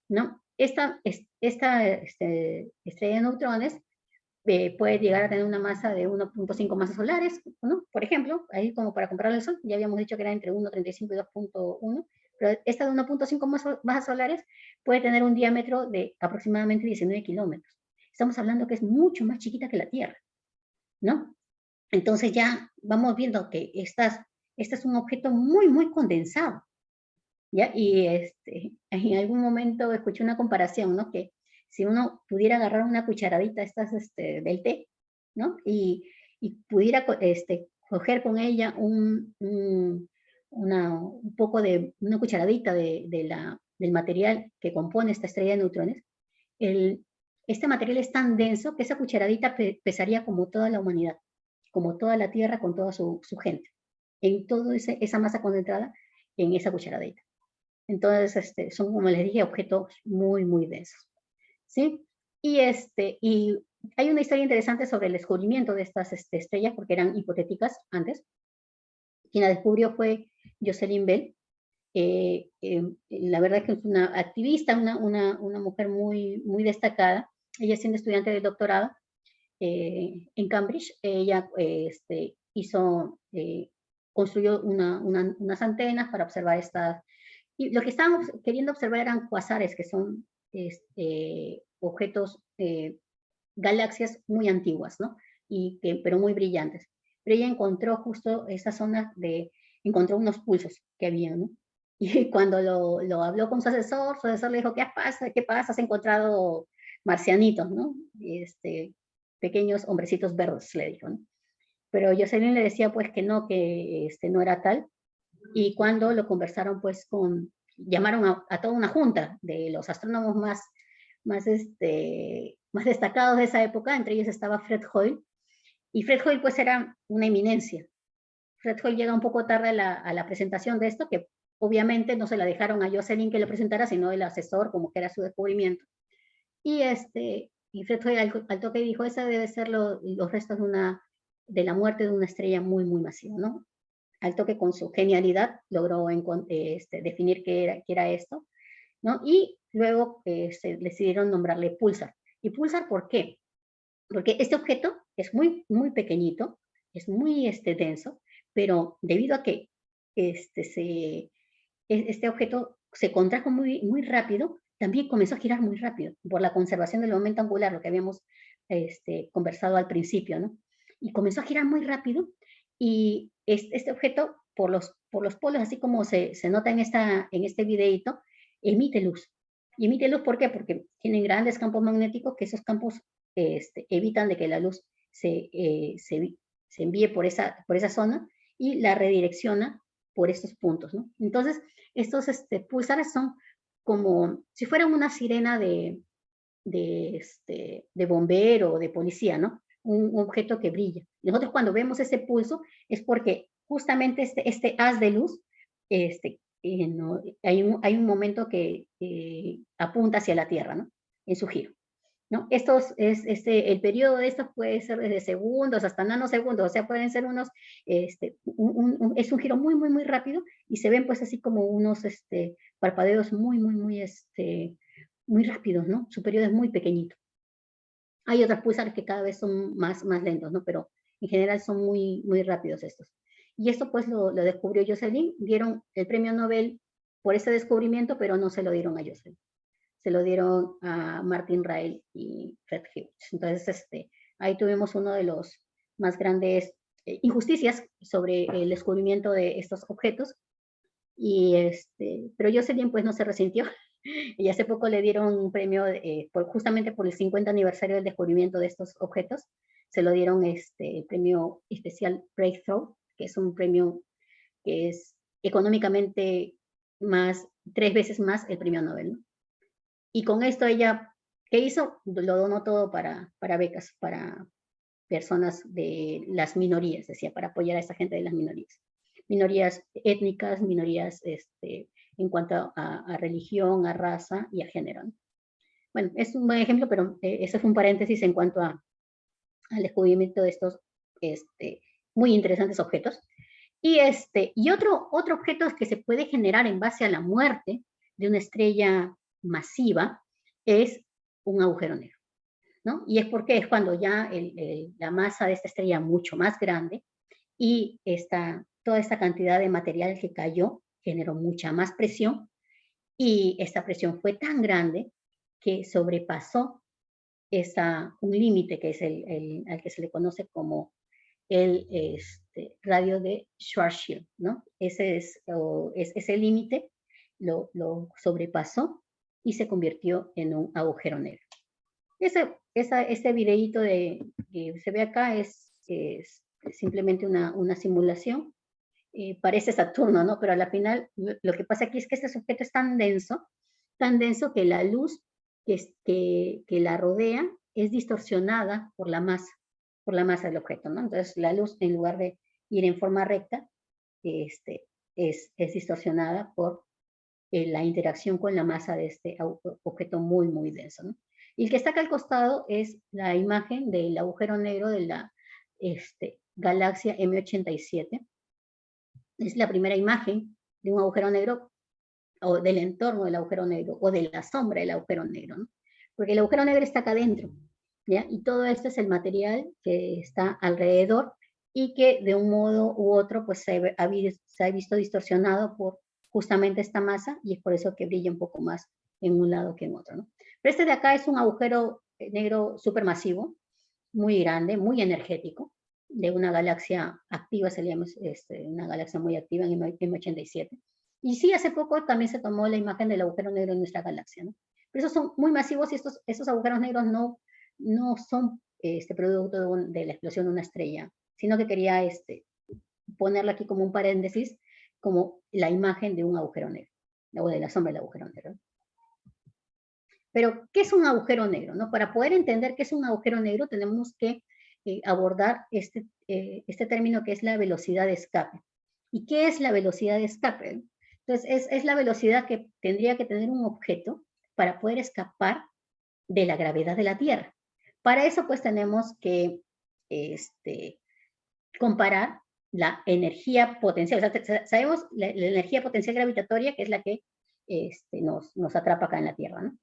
¿no? Esta estrella de neutrones puede llegar a tener una masa de 1.5 masas solares, ¿no? Por ejemplo, ahí como para compararle al Sol, ya habíamos dicho que era entre 1.35 y 2.1, pero esta de 1.5 masas solares puede tener un diámetro de aproximadamente 19 kilómetros. Estamos hablando que es mucho más chiquita que la Tierra, ¿no? Entonces ya vamos viendo que este es un objeto muy condensado, ¿ya? Y en algún momento escuché una comparación, ¿no? Que si uno pudiera agarrar una cucharadita estas del té, ¿no? Y pudiera coger con ella un poco de, una cucharadita del material que compone esta estrella de neutrones, este material es tan denso que esa cucharadita pesaría como toda la humanidad, como toda la Tierra con toda su gente, en toda esa masa concentrada en esa cucharadita. Entonces, son, como les dije, objetos muy densos, ¿sí? Y hay una historia interesante sobre el descubrimiento de estas estrellas, porque eran hipotéticas antes. Quien la descubrió fue Jocelyn Bell. La verdad es que es una activista, una mujer muy destacada. Ella, siendo estudiante de doctorado en Cambridge, ella construyó unas antenas para observar estas. Y lo que estábamos queriendo observar eran cuasares, que son objetos, galaxias muy antiguas, ¿no? Pero muy brillantes. Pero ella encontró justo esa zona encontró unos pulsos que había, ¿no? Y cuando lo habló con su asesor le dijo, ¿qué pasa? Has encontrado marcianitos, ¿no? Pequeños hombrecitos verdes, le dijo, ¿no? Pero Jocelyn le decía, pues, que no era tal. Y cuando lo conversaron, pues, llamaron a toda una junta de los astrónomos más destacados de esa época. Entre ellos estaba Fred Hoyle, y Fred Hoyle, pues, era una eminencia. Fred Hoyle llega un poco tarde a la presentación de esto, que obviamente no se la dejaron a Jocelyn que lo presentara, sino el asesor, como que era su descubrimiento. Y Fred Hoyle al toque dijo, esa debe ser los restos de la muerte de una estrella muy masiva, ¿no? Al toque, con su genialidad, logró definir qué era esto, ¿no? Y luego se decidieron nombrarle Pulsar. ¿Y Pulsar por qué? Porque este objeto es muy pequeñito, es muy denso, pero debido a que este objeto se contrajo muy rápido, también comenzó a girar muy rápido, por la conservación del momento angular, lo que habíamos conversado al principio, ¿no? Y comenzó a girar muy rápido, y este objeto, por los polos, así como se nota en este videito, emite luz. Y emite luz, ¿por qué? Porque tienen grandes campos magnéticos, que esos campos evitan de que la luz se envíe por esa zona, y la redirecciona por estos puntos, ¿no? Entonces, estos pulsares son como si fueran una sirena de bombero o de policía, ¿no? Un objeto que brilla. Nosotros, cuando vemos ese pulso, es porque justamente este haz de luz, no, hay un momento que apunta hacia la Tierra, ¿no? En su giro, ¿no? El periodo de estos puede ser desde segundos hasta nanosegundos, o sea, pueden ser unos, es un giro muy rápido, y se ven, pues, así como unos parpadeos muy rápidos, ¿no? Su periodo es muy pequeñito. Hay otros pulsares que cada vez son más lentos, ¿no? Pero en general son muy rápidos estos. Y esto, pues, lo descubrió Jocelyn. Dieron el premio Nobel por ese descubrimiento, pero no se lo dieron a Jocelyn. Se lo dieron a Martin Ryle y Fred Hughes. Entonces, ahí tuvimos uno de los más grandes injusticias sobre el descubrimiento de estos objetos. Pero Jocelyn, pues, no se resintió. Y hace poco le dieron un premio justamente por el 50 aniversario del descubrimiento de estos objetos. se lo dieron el premio especial Breakthrough, que es un premio que es económicamente 3 veces más el premio Nobel, ¿no? Y con esto ella, ¿qué hizo? Lo donó todo para becas, para personas de las minorías, decía, para apoyar a esa gente de las minorías. Minorías étnicas, minorías en cuanto a religión, a raza y a género, ¿no? Bueno, es un buen ejemplo, pero eso fue un paréntesis en cuanto al descubrimiento de estos muy interesantes objetos. Y otro objeto que se puede generar en base a la muerte de una estrella masiva es un agujero negro, ¿no? Y es porque es cuando ya la masa de esta estrella mucho más grande y toda esta cantidad de material que cayó generó mucha más presión, y esta presión fue tan grande que sobrepasó un límite que es al que se le conoce como el radio de Schwarzschild, ¿no? Ese límite lo sobrepasó y se convirtió en un agujero negro. Este videíto que se ve acá es simplemente una simulación. Parece Saturno, ¿no? Pero a la final lo que pasa aquí es que este objeto es tan denso que la luz que la rodea es distorsionada por la masa del objeto, ¿no? Entonces la luz, en lugar de ir en forma recta, es distorsionada por la interacción con la masa de este objeto muy, muy denso, ¿no? Y el que está acá al costado es la imagen del agujero negro de la galaxia M87. Es la primera imagen de un agujero negro, o del entorno del agujero negro, o de la sombra del agujero negro, ¿no? Porque el agujero negro está acá adentro, ¿ya? Y todo esto es el material que está alrededor y que de un modo u otro pues se ha visto distorsionado por justamente esta masa, y es por eso que brilla un poco más en un lado que en otro, ¿no? Pero este de acá es un agujero negro supermasivo, muy grande, muy energético, de una galaxia activa, se llama una galaxia muy activa en M87. Y sí, hace poco también se tomó la imagen del agujero negro en nuestra galaxia, ¿no? Pero esos son muy masivos, y estos agujeros negros no son producto de la explosión de una estrella, sino que quería ponerlo aquí como un paréntesis, como la imagen de un agujero negro, o de la sombra del agujero negro. Pero, ¿qué es un agujero negro, no? Para poder entender qué es un agujero negro, tenemos que abordar este término que es la velocidad de escape. ¿Y qué es la velocidad de escape? Entonces, es la velocidad que tendría que tener un objeto para poder escapar de la gravedad de la Tierra. Para eso, pues, tenemos que comparar la energía potencial. O sea, sabemos la energía potencial gravitatoria, que es la que nos atrapa acá en la Tierra, ¿no?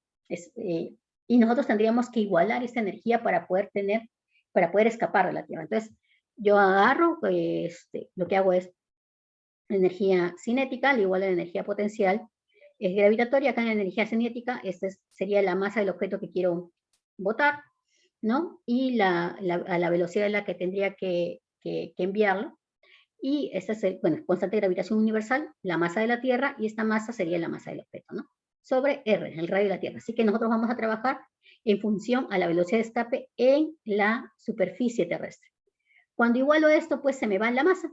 Y nosotros tendríamos que igualar esta energía para poder escapar de la Tierra. Entonces, yo agarro, lo que hago es energía cinética, al igual a la energía potencial es gravitatoria. Acá en la energía cinética, esta sería la masa del objeto que quiero botar, ¿no? Y a la velocidad a la que tendría que enviarlo. Y esta es constante de gravitación universal, la masa de la Tierra, y esta masa sería la masa del objeto, ¿no? Sobre R, el radio de la Tierra. Así que nosotros vamos a trabajar en función a la velocidad de escape en la superficie terrestre. Cuando igualo esto, pues se me va la masa,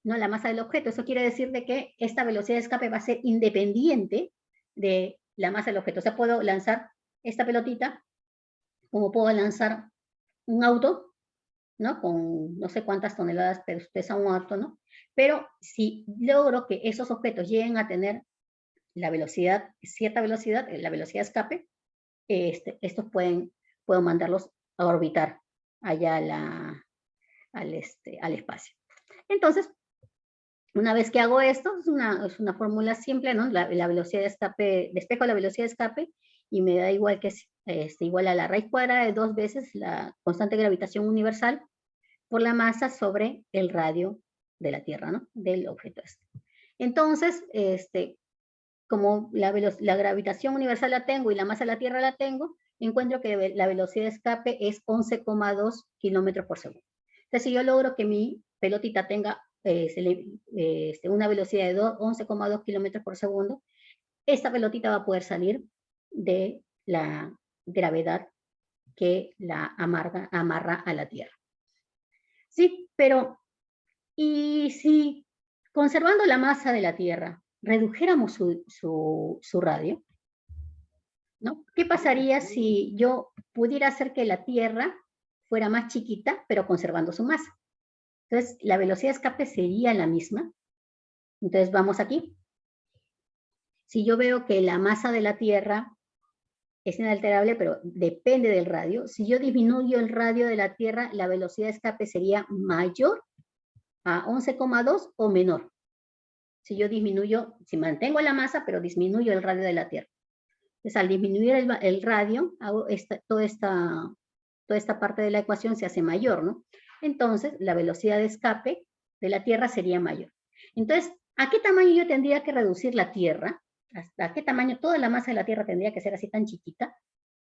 ¿no? La masa del objeto. Eso quiere decir de que esta velocidad de escape va a ser independiente de la masa del objeto. O sea, puedo lanzar esta pelotita, como puedo lanzar un auto, ¿no? Con no sé cuántas toneladas pesa un auto, ¿no? Pero si logro que esos objetos lleguen a tener la velocidad, cierta velocidad, la velocidad de escape, estos puedo mandarlos a orbitar allá al espacio. Entonces, una vez que hago esto, es una fórmula simple, ¿no? La velocidad de escape, despejo la velocidad de escape y me da igual que es igual a la raíz cuadrada de 2 veces la constante de gravitación universal por la masa sobre el radio de la Tierra, ¿no? Del objeto este. Entonces, como la gravitación universal la tengo y la masa de la Tierra la tengo, encuentro que la velocidad de escape es 11,2 kilómetros por segundo. Entonces, si yo logro que mi pelotita tenga una velocidad de 11,2 kilómetros por segundo, esta pelotita va a poder salir de la gravedad que la amarra a la Tierra. Sí, pero ¿y si conservando la masa de la Tierra redujéramos su radio? ¿No? ¿Qué pasaría si yo pudiera hacer que la Tierra fuera más chiquita, pero conservando su masa? Entonces, la velocidad de escape sería la misma. Entonces, vamos aquí. Si yo veo que la masa de la Tierra es inalterable, pero depende del radio, si yo disminuyo el radio de la Tierra, la velocidad de escape sería mayor a 11,2 o menor. Si yo disminuyo, si mantengo la masa, pero disminuyo el radio de la Tierra. Entonces, al disminuir el radio, toda esta parte de la ecuación se hace mayor, ¿no? Entonces, la velocidad de escape de la Tierra sería mayor. Entonces, ¿a qué tamaño yo tendría que reducir la Tierra? ¿Hasta qué tamaño toda la masa de la Tierra tendría que ser así tan chiquita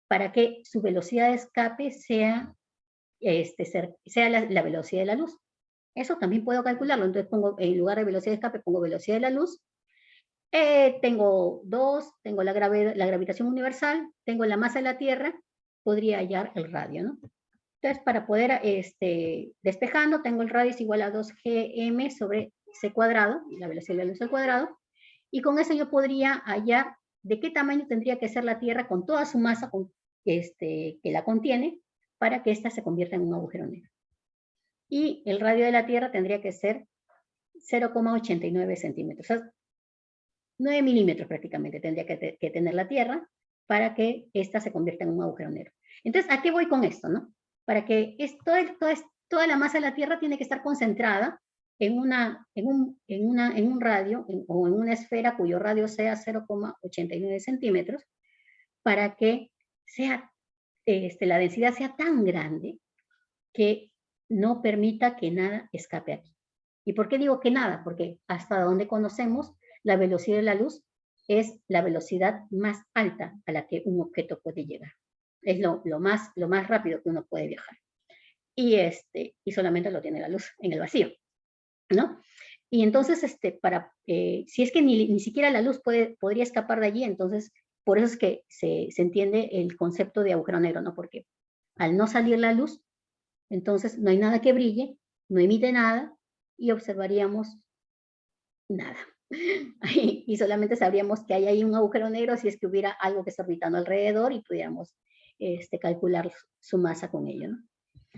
para que su velocidad de escape sea la velocidad de la luz? Eso también puedo calcularlo. Entonces, pongo en lugar de velocidad de escape, pongo velocidad de la luz. Tengo tengo la gravitación universal, tengo la masa de la Tierra, podría hallar el radio, ¿no? Entonces, para poder, despejando, tengo el radio es igual a 2gm sobre c cuadrado, la velocidad de la luz al cuadrado, y con eso yo podría hallar de qué tamaño tendría que ser la Tierra con toda su masa que la contiene para que ésta se convierta en un agujero negro. Y el radio de la Tierra tendría que ser 0,89 centímetros. O sea, 9 milímetros prácticamente tendría que tener la Tierra para que ésta se convierta en un agujero negro. Entonces, ¿a qué voy con esto, no? Para que toda la masa de la Tierra tiene que estar concentrada en un radio o en una esfera cuyo radio sea 0,89 centímetros para que la densidad sea tan grande que no permita que nada escape aquí. ¿Y por qué digo que nada? Porque hasta donde conocemos, la velocidad de la luz es la velocidad más alta a la que un objeto puede llegar. Es lo más rápido que uno puede viajar. Y solamente lo tiene la luz en el vacío, ¿no? Y entonces, si es que ni siquiera la luz podría escapar de allí, entonces, por eso es que se entiende el concepto de agujero negro, ¿no? Porque al no salir la luz, entonces no hay nada que brille, no emite nada, y observaríamos nada. Y solamente sabríamos que hay ahí un agujero negro si es que hubiera algo que está orbitando alrededor y pudiéramos calcular su masa con ello, ¿no?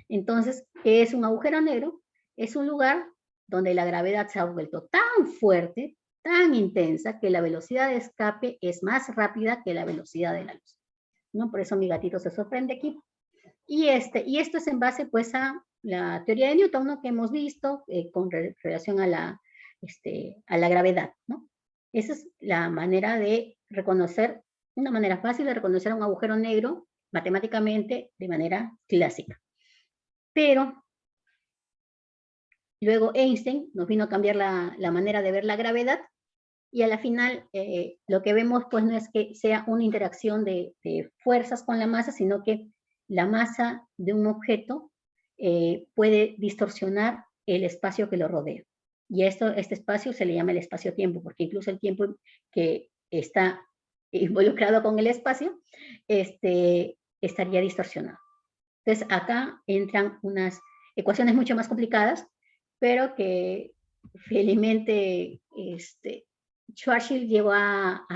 Entonces, ¿qué es un agujero negro? Es un lugar donde la gravedad se ha vuelto tan fuerte, tan intensa, que la velocidad de escape es más rápida que la velocidad de la luz, ¿no? Por eso mi gatito se sorprende aquí. Y esto es en base, pues, a la teoría de Newton, ¿no? Que hemos visto con relación a la gravedad, ¿no? Esa es la manera de reconocer, una manera fácil de reconocer un agujero negro matemáticamente de manera clásica. Pero luego Einstein nos vino a cambiar la manera de ver la gravedad, y a la final lo que vemos pues no es que sea una interacción de fuerzas con la masa, sino que la masa de un objeto puede distorsionar el espacio que lo rodea. Y este espacio se le llama el espacio-tiempo, porque incluso el tiempo que está involucrado con el espacio estaría distorsionado. Entonces acá entran unas ecuaciones mucho más complicadas, pero que felizmente Schwarzschild llegó a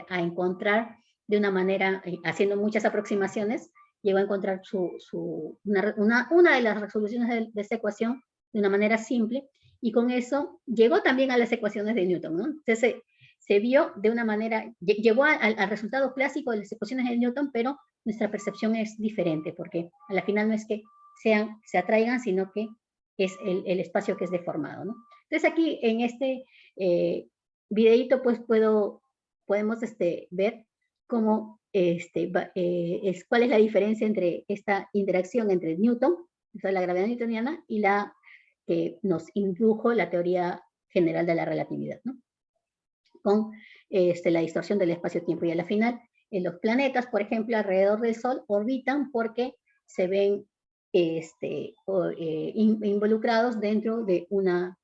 encontrar de una manera, haciendo muchas aproximaciones, llegó a encontrar una de las resoluciones de esta ecuación de una manera simple, y con eso llegó también a las ecuaciones de Newton, ¿no? Entonces se vio de una manera, llegó al resultado clásico de las ecuaciones de Newton, pero nuestra percepción es diferente, porque a la final no es que se atraigan, sino que es el espacio que es deformado, ¿no? Entonces aquí en este videito pues podemos ver cómo cuál es la diferencia entre esta interacción entre Newton, o sea, la gravedad newtoniana, y la que nos indujo la teoría general de la relatividad, ¿no? Con la distorsión del espacio-tiempo. Y a la final, los planetas, por ejemplo, alrededor del Sol, orbitan porque se ven involucrados dentro de una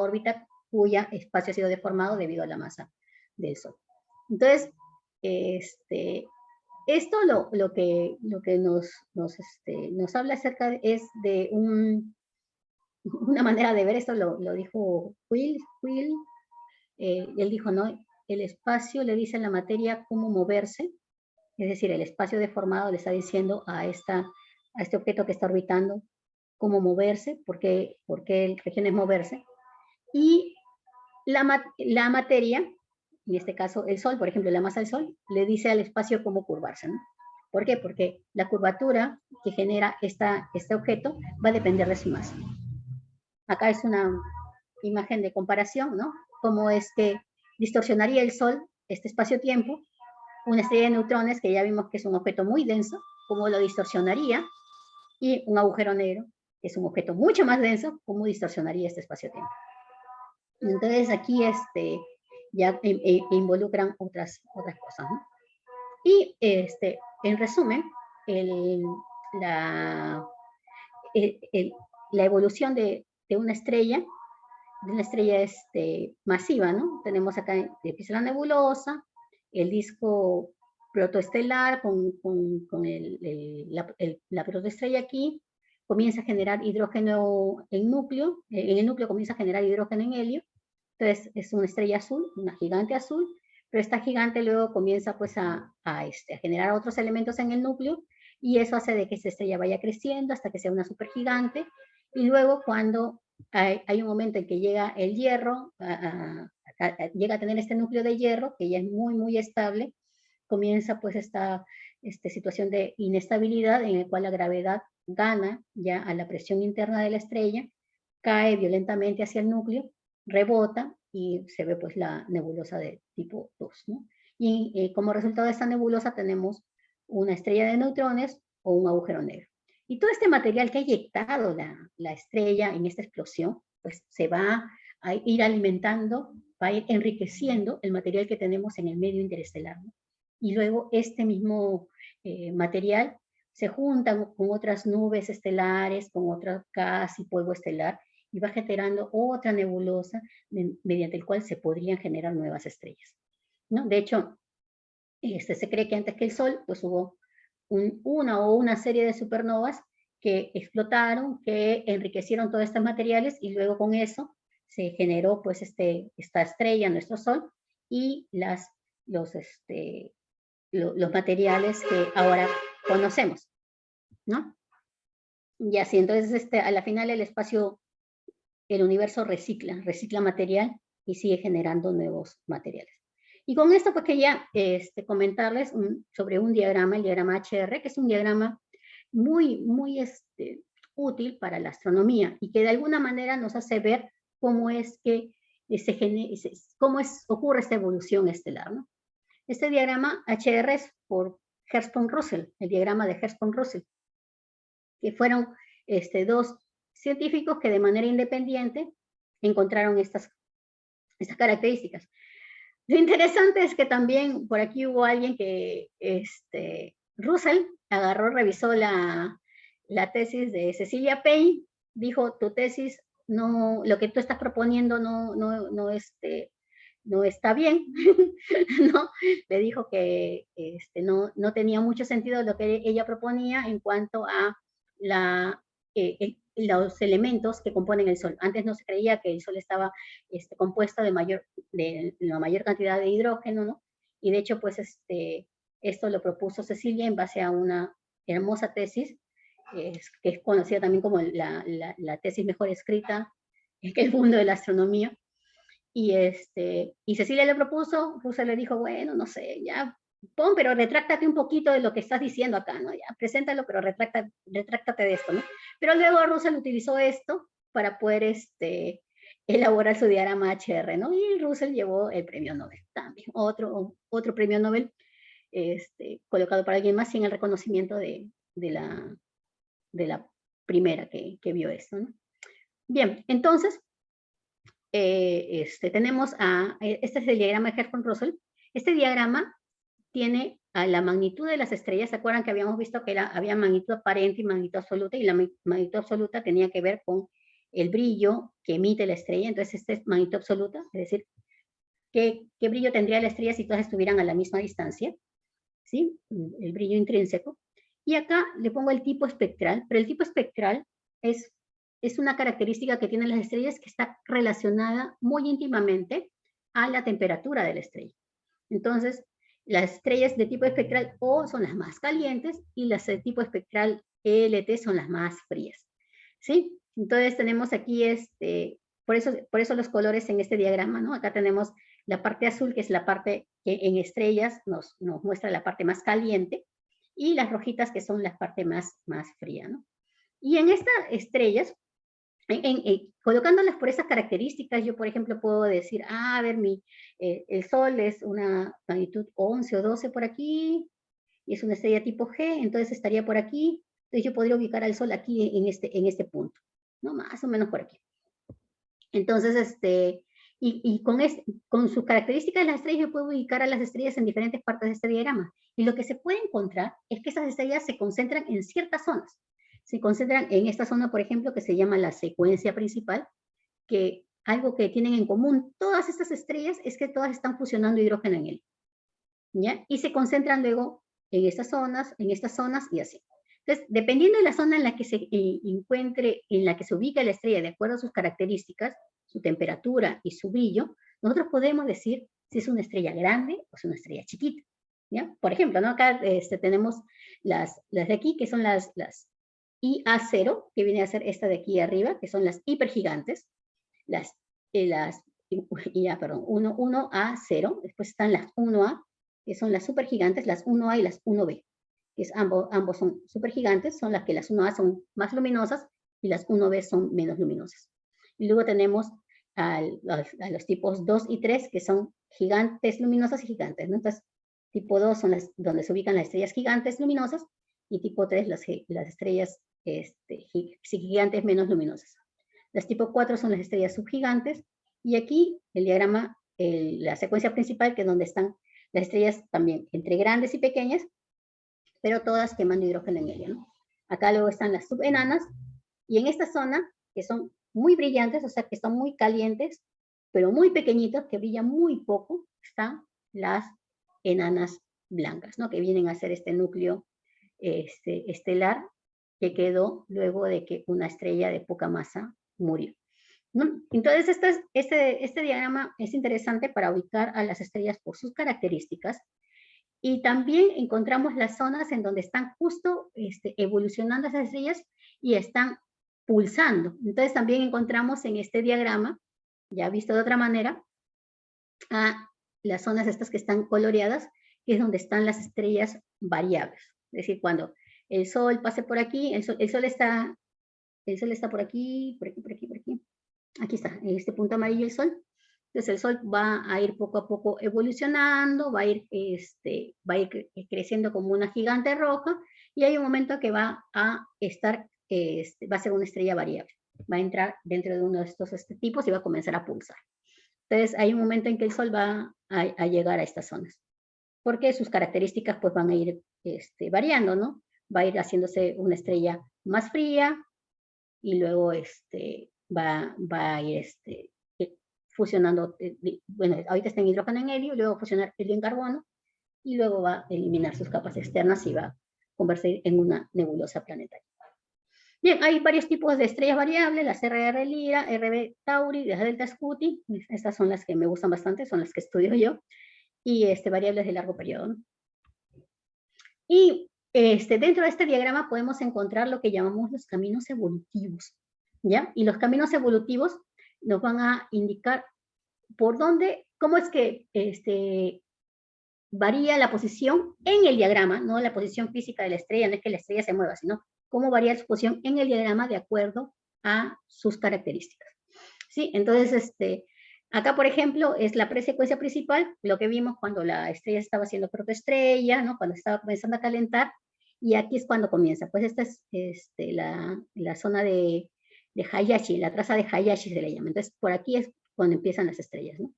órbita cuya espacio ha sido deformado debido a la masa del Sol. Entonces, esto lo que nos habla acerca es de una manera de ver esto lo dijo Will, él dijo, ¿no? El espacio le dice a la materia cómo moverse, es decir, el espacio deformado le está diciendo a este objeto que está orbitando cómo moverse, por qué regiones moverse, y la materia, en este caso el Sol, por ejemplo, la masa del Sol, le dice al espacio cómo curvarse, ¿no? ¿Por qué? Porque la curvatura que genera este objeto va a depender de su masa. Acá es una imagen de comparación, ¿no? Cómo es que distorsionaría el Sol, este espacio-tiempo, una estrella de neutrones, que ya vimos que es un objeto muy denso, cómo lo distorsionaría, y un agujero negro, que es un objeto mucho más denso, cómo distorsionaría este espacio-tiempo. Entonces aquí ya involucran otras cosas, ¿no? Y en resumen, la evolución de una estrella masiva, ¿no? Tenemos acá, empieza la nebulosa, el disco protoestelar con la protoestrella aquí, comienza a generar hidrógeno en el núcleo comienza a generar hidrógeno en helio, entonces es una estrella azul, una gigante azul, pero esta gigante luego comienza pues a generar otros elementos en el núcleo, y eso hace de que esta estrella vaya creciendo hasta que sea una supergigante, y luego cuando hay un momento en que llega el hierro, llega a tener este núcleo de hierro, que ya es muy, muy estable, comienza pues esta situación de inestabilidad en la cual la gravedad gana ya a la presión interna de la estrella, cae violentamente hacia el núcleo, rebota y se ve pues la nebulosa de tipo 2, ¿no? Y como resultado de esta nebulosa tenemos una estrella de neutrones o un agujero negro. Y todo este material que ha eyectado la estrella en esta explosión, pues se va a ir alimentando, va a ir enriqueciendo el material que tenemos en el medio interestelar, ¿no? Y luego este mismo material se junta con otras nubes estelares, con otra gas y polvo estelar, y va generando otra nebulosa mediante el cual se podrían generar nuevas estrellas, ¿no? De hecho, se cree que antes que el Sol, pues hubo una serie de supernovas que explotaron, que enriquecieron todos estos materiales, y luego con eso se generó pues esta estrella, nuestro Sol, y los materiales que ahora conocemos, ¿no? Y así, entonces a la final el universo recicla material y sigue generando nuevos materiales. Y con esto pues quería comentarles sobre un diagrama, el diagrama HR, que es un diagrama muy, muy útil para la astronomía, y que de alguna manera nos hace ver cómo es que ocurre esta evolución estelar, ¿no? Este diagrama HR es por Hertzsprung-Russell, el diagrama de Hertzsprung-Russell, que fueron dos científicos que de manera independiente encontraron estas características. Lo interesante es que también por aquí hubo alguien que, Russell agarró, revisó la tesis de Cecilia Payne, dijo, tu tesis, no, lo que tú estás proponiendo no está bien, ¿no? Le dijo que no tenía mucho sentido lo que ella proponía en cuanto a los elementos que componen el Sol. Antes no se creía que el Sol estaba compuesto de la mayor cantidad de hidrógeno, ¿no? Y de hecho, pues esto lo propuso Cecilia en base a una hermosa tesis, que es conocida también como la tesis mejor escrita en el mundo de la astronomía. Y Cecilia le propuso, Russell le dijo, bueno, no sé, ya, pero retráctate un poquito de lo que estás diciendo acá, ¿no? Ya, preséntalo, pero retráctate de esto, ¿no? Pero luego Russell utilizó esto para poder elaborar su diagrama HR, ¿no? Y Russell llevó el premio Nobel también, otro premio Nobel colocado para alguien más sin el reconocimiento de la primera que vio esto, ¿no? Bien, entonces, tenemos este es el diagrama de Hertzsprung-Russell. Este diagrama tiene a la magnitud de las estrellas. ¿Se acuerdan que habíamos visto que había magnitud aparente y magnitud absoluta? Y la magnitud absoluta tenía que ver con el brillo que emite la estrella. Entonces, esta es magnitud absoluta, es decir, ¿qué brillo tendría la estrella si todas estuvieran a la misma distancia? ¿Sí? El brillo intrínseco. Y acá le pongo el tipo espectral, pero el tipo espectral es es una característica que tienen las estrellas que está relacionada muy íntimamente a la temperatura de la estrella. Entonces, las estrellas de tipo espectral O son las más calientes y las de tipo espectral ELT son las más frías. ¿Sí? Entonces tenemos aquí, por eso los colores en este diagrama, ¿no? Acá tenemos la parte azul, que es la parte que en estrellas nos muestra la parte más caliente, y las rojitas, que son la parte más fría, ¿no? Y en estas estrellas, colocándolas por esas características, yo, por ejemplo, puedo decir, a ver, el Sol es una magnitud 11 o 12 por aquí, y es una estrella tipo G, entonces estaría por aquí. Entonces yo podría ubicar al Sol aquí en este punto, ¿no? Más o menos por aquí. Entonces, con sus características de las estrellas, yo puedo ubicar a las estrellas en diferentes partes de este diagrama. Y lo que se puede encontrar es que esas estrellas se concentran en ciertas zonas. Se concentran en esta zona, por ejemplo, que se llama la secuencia principal, que algo que tienen en común todas estas estrellas es que todas están fusionando hidrógeno en helio, ¿ya? Y se concentran luego en estas zonas y así. Entonces, dependiendo de la zona en la que se encuentre, en la que se ubica la estrella, de acuerdo a sus características, su temperatura y su brillo, nosotros podemos decir si es una estrella grande o es una estrella chiquita, ¿ya? Por ejemplo, ¿no? Acá tenemos las de aquí, que son las IA0, que viene a ser esta de aquí arriba, que son las hipergigantes, las 1A0, después están las 1A, que son las supergigantes, las 1A y las 1B, que es ambos son supergigantes, son las que las 1A son más luminosas y las 1B son menos luminosas. Y luego tenemos a los tipos 2 y 3, que son gigantes luminosas y gigantes, ¿no? Entonces, tipo 2 son las donde se ubican las estrellas gigantes luminosas, y tipo 3 las estrellas gigantes menos luminosas. Las tipo 4 son las estrellas subgigantes, y aquí el diagrama, la secuencia principal, que es donde están las estrellas también entre grandes y pequeñas, pero todas quemando hidrógeno en helio, ¿no? Acá luego están las subenanas, y en esta zona, que son muy brillantes, o sea, que están muy calientes, pero muy pequeñitos, que brillan muy poco, están las enanas blancas, ¿no? Que vienen a ser este núcleo estelar que quedó luego de que una estrella de poca masa murió, ¿no? Entonces, este diagrama es interesante para ubicar a las estrellas por sus características, y también encontramos las zonas en donde están justo evolucionando esas estrellas y están pulsando. Entonces también encontramos en este diagrama, ya visto de otra manera, a las zonas estas que están coloreadas, que es donde están las estrellas variables. Es decir, cuando el Sol pase por aquí, el sol está por aquí, por aquí, por aquí, por aquí. Aquí está, en este punto amarillo el Sol. Entonces el Sol va a ir poco a poco evolucionando, va a ir creciendo como una gigante roja, y hay un momento que va a estar, va a ser una estrella variable. Va a entrar dentro de uno de estos tipos y va a comenzar a pulsar. Entonces hay un momento en que el Sol va a llegar a estas zonas, porque sus características pues van a ir variando, ¿no? Va a ir haciéndose una estrella más fría, y luego va a ir fusionando, bueno, ahorita está en hidrógeno en helio, luego fusionar helio en carbono, y luego va a eliminar sus capas externas y va a convertir en una nebulosa planetaria. Bien, hay varios tipos de estrellas variables, las RR Lyra, RB Tauri, las Delta Scuti, estas son las que me gustan bastante, son las que estudio yo, y variables de largo periodo, ¿no? Y dentro de este diagrama podemos encontrar lo que llamamos los caminos evolutivos, ¿ya? Y los caminos evolutivos nos van a indicar por dónde, cómo es que varía la posición en el diagrama, no la posición física de la estrella, no es que la estrella se mueva, sino cómo varía su posición en el diagrama de acuerdo a sus características. ¿Sí? Entonces, acá, por ejemplo, es la presecuencia principal, lo que vimos cuando la estrella estaba haciendo protoestrella, ¿no? Cuando estaba comenzando a calentar, y aquí es cuando comienza. Pues esta es la zona de Hayashi, la traza de Hayashi se le llama. Entonces, por aquí es cuando empiezan las estrellas, ¿no?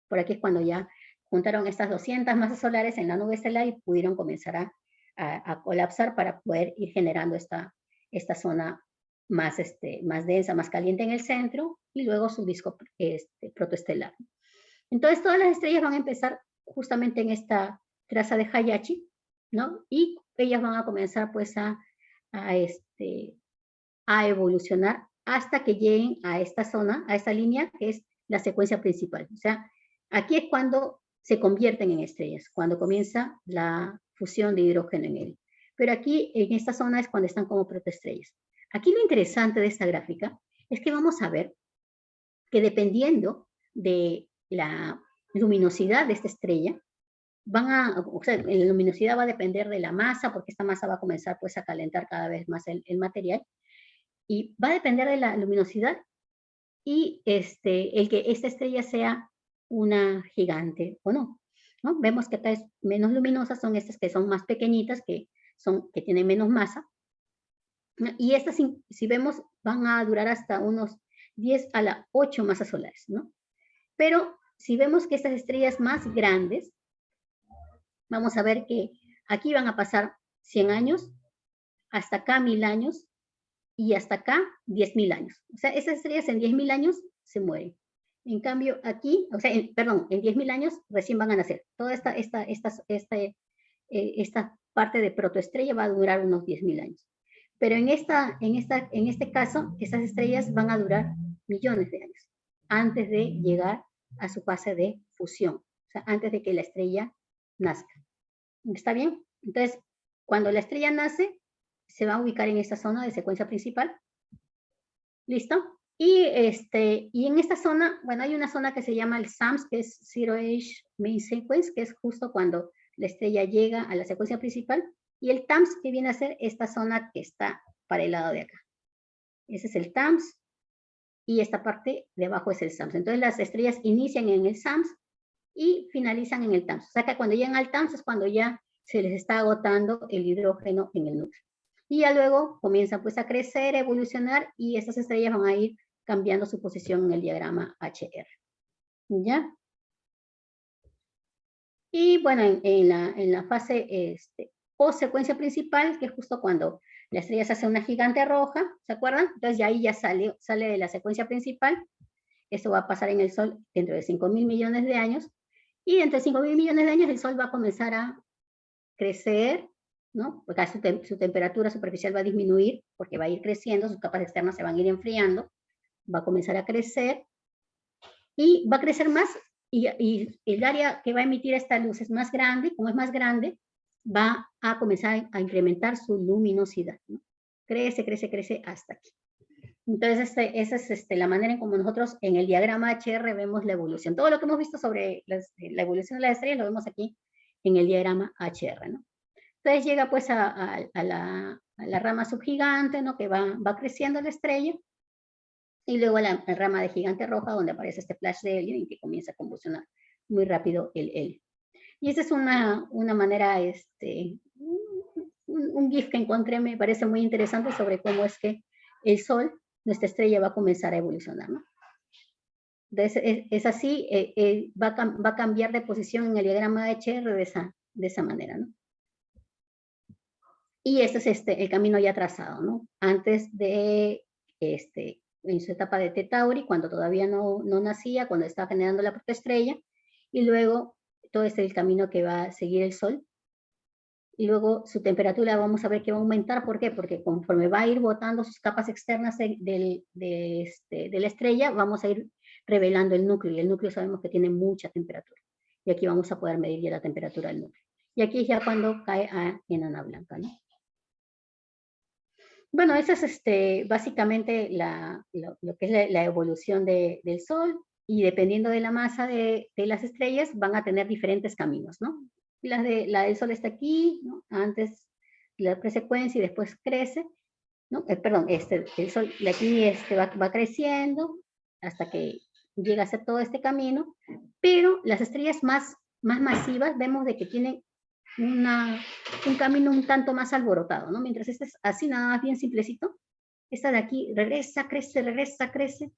Por aquí es cuando ya juntaron estas 200 masas solares en la nube estelar y pudieron comenzar a colapsar para poder ir generando esta zona más densa, más caliente en el centro, y luego su disco protoestelar. Entonces todas las estrellas van a empezar justamente en esta traza de Hayashi, ¿no? Y ellas van a comenzar pues a evolucionar hasta que lleguen a esta zona, a esta línea que es la secuencia principal. O sea, aquí es cuando se convierten en estrellas, cuando comienza la fusión de hidrógeno en helio. Pero aquí, en esta zona, es cuando están como protoestrellas. Aquí lo interesante de esta gráfica es que vamos a ver que dependiendo de la luminosidad de esta estrella, o sea, la luminosidad va a depender de la masa, porque esta masa va a comenzar pues a calentar cada vez más el material, y va a depender de la luminosidad y el que esta estrella sea una gigante o no, ¿no? Vemos que acá es menos luminosas, son estas que son más pequeñitas, que tienen menos masa, y estas, si vemos, van a durar hasta unos 10 a la 8 masas solares, ¿no? Pero si vemos que estas estrellas más grandes, vamos a ver que aquí van a pasar 100 años, hasta acá 1000 años, y hasta acá 10.000 años. O sea, esas estrellas en 10.000 años se mueren. En cambio, aquí, o sea, perdón, en 10.000 años recién van a nacer. Toda esta parte de protoestrella va a durar unos 10.000 años. Pero en este caso, esas estrellas van a durar millones de años antes de llegar a su fase de fusión, o sea, antes de que la estrella nazca. ¿Está bien? Entonces, cuando la estrella nace, se va a ubicar en esta zona de secuencia principal. ¿Listo? Y en esta zona, bueno, hay una zona que se llama el SAMS, que es Zero Age Main Sequence, que es justo cuando la estrella llega a la secuencia principal, y el TAMS, que viene a ser esta zona que está para el lado de acá. Ese es el TAMS, y esta parte de abajo es el SAMS. Entonces las estrellas inician en el SAMS y finalizan en el TAMS. O sea que cuando llegan al TAMS es cuando ya se les está agotando el hidrógeno en el núcleo. Y ya luego comienzan pues a crecer, a evolucionar, y estas estrellas van a ir cambiando su posición en el diagrama HR. ¿Ya? Y bueno, en la fase post secuencia principal, que es justo cuando la estrella se hace una gigante roja, ¿se acuerdan? Entonces ya ahí ya sale de la secuencia principal. Esto va a pasar en el Sol dentro de 5.000 millones de años, y dentro de 5.000 millones de años el Sol va a comenzar a crecer, ¿no? Porque su temperatura superficial va a disminuir, porque va a ir creciendo, sus capas externas se van a ir enfriando, va a comenzar a crecer, y va a crecer más, y el área que va a emitir esta luz es más grande. Como es más grande, va a comenzar a incrementar su luminosidad, ¿no? Crece, crece, crece hasta aquí. Entonces, esa es la manera en como nosotros en el diagrama HR vemos la evolución. Todo lo que hemos visto sobre la evolución de las estrellas lo vemos aquí en el diagrama HR, ¿no? Entonces llega pues a la rama subgigante, ¿no? Que va creciendo la estrella, y luego a la rama de gigante roja, donde aparece este flash de helio y que comienza a combustionar muy rápido el helio. Y esa es una manera, un GIF que encontré, me parece muy interesante, sobre cómo es que el Sol, nuestra estrella, va a comenzar a evolucionar, ¿no? Entonces, es así, va a cambiar de posición en el diagrama de HR de esa manera, ¿no? Y este es el camino ya trazado, ¿no? Antes de, en su etapa de T Tauri, cuando todavía no nacía, cuando estaba generando la protoestrella, y luego todo este es el camino que va a seguir el Sol, y luego su temperatura vamos a ver que va a aumentar. ¿Por qué? Porque conforme va a ir botando sus capas externas de la estrella, vamos a ir revelando el núcleo, y el núcleo sabemos que tiene mucha temperatura, y aquí vamos a poder medir ya la temperatura del núcleo. Y aquí es ya cuando cae a enana blanca, ¿no? Bueno, esa es básicamente lo que es la evolución del Sol, y dependiendo de la masa de las estrellas van a tener diferentes caminos, ¿no? La del Sol está aquí, ¿no? Antes la presecuencia y después crece, ¿no? Perdón, el Sol de aquí va creciendo hasta que llega a hacer todo este camino, pero las estrellas más masivas vemos de que tienen un camino un tanto más alborotado, ¿no? Mientras este es así, nada más bien simplecito, esta de aquí regresa, crece,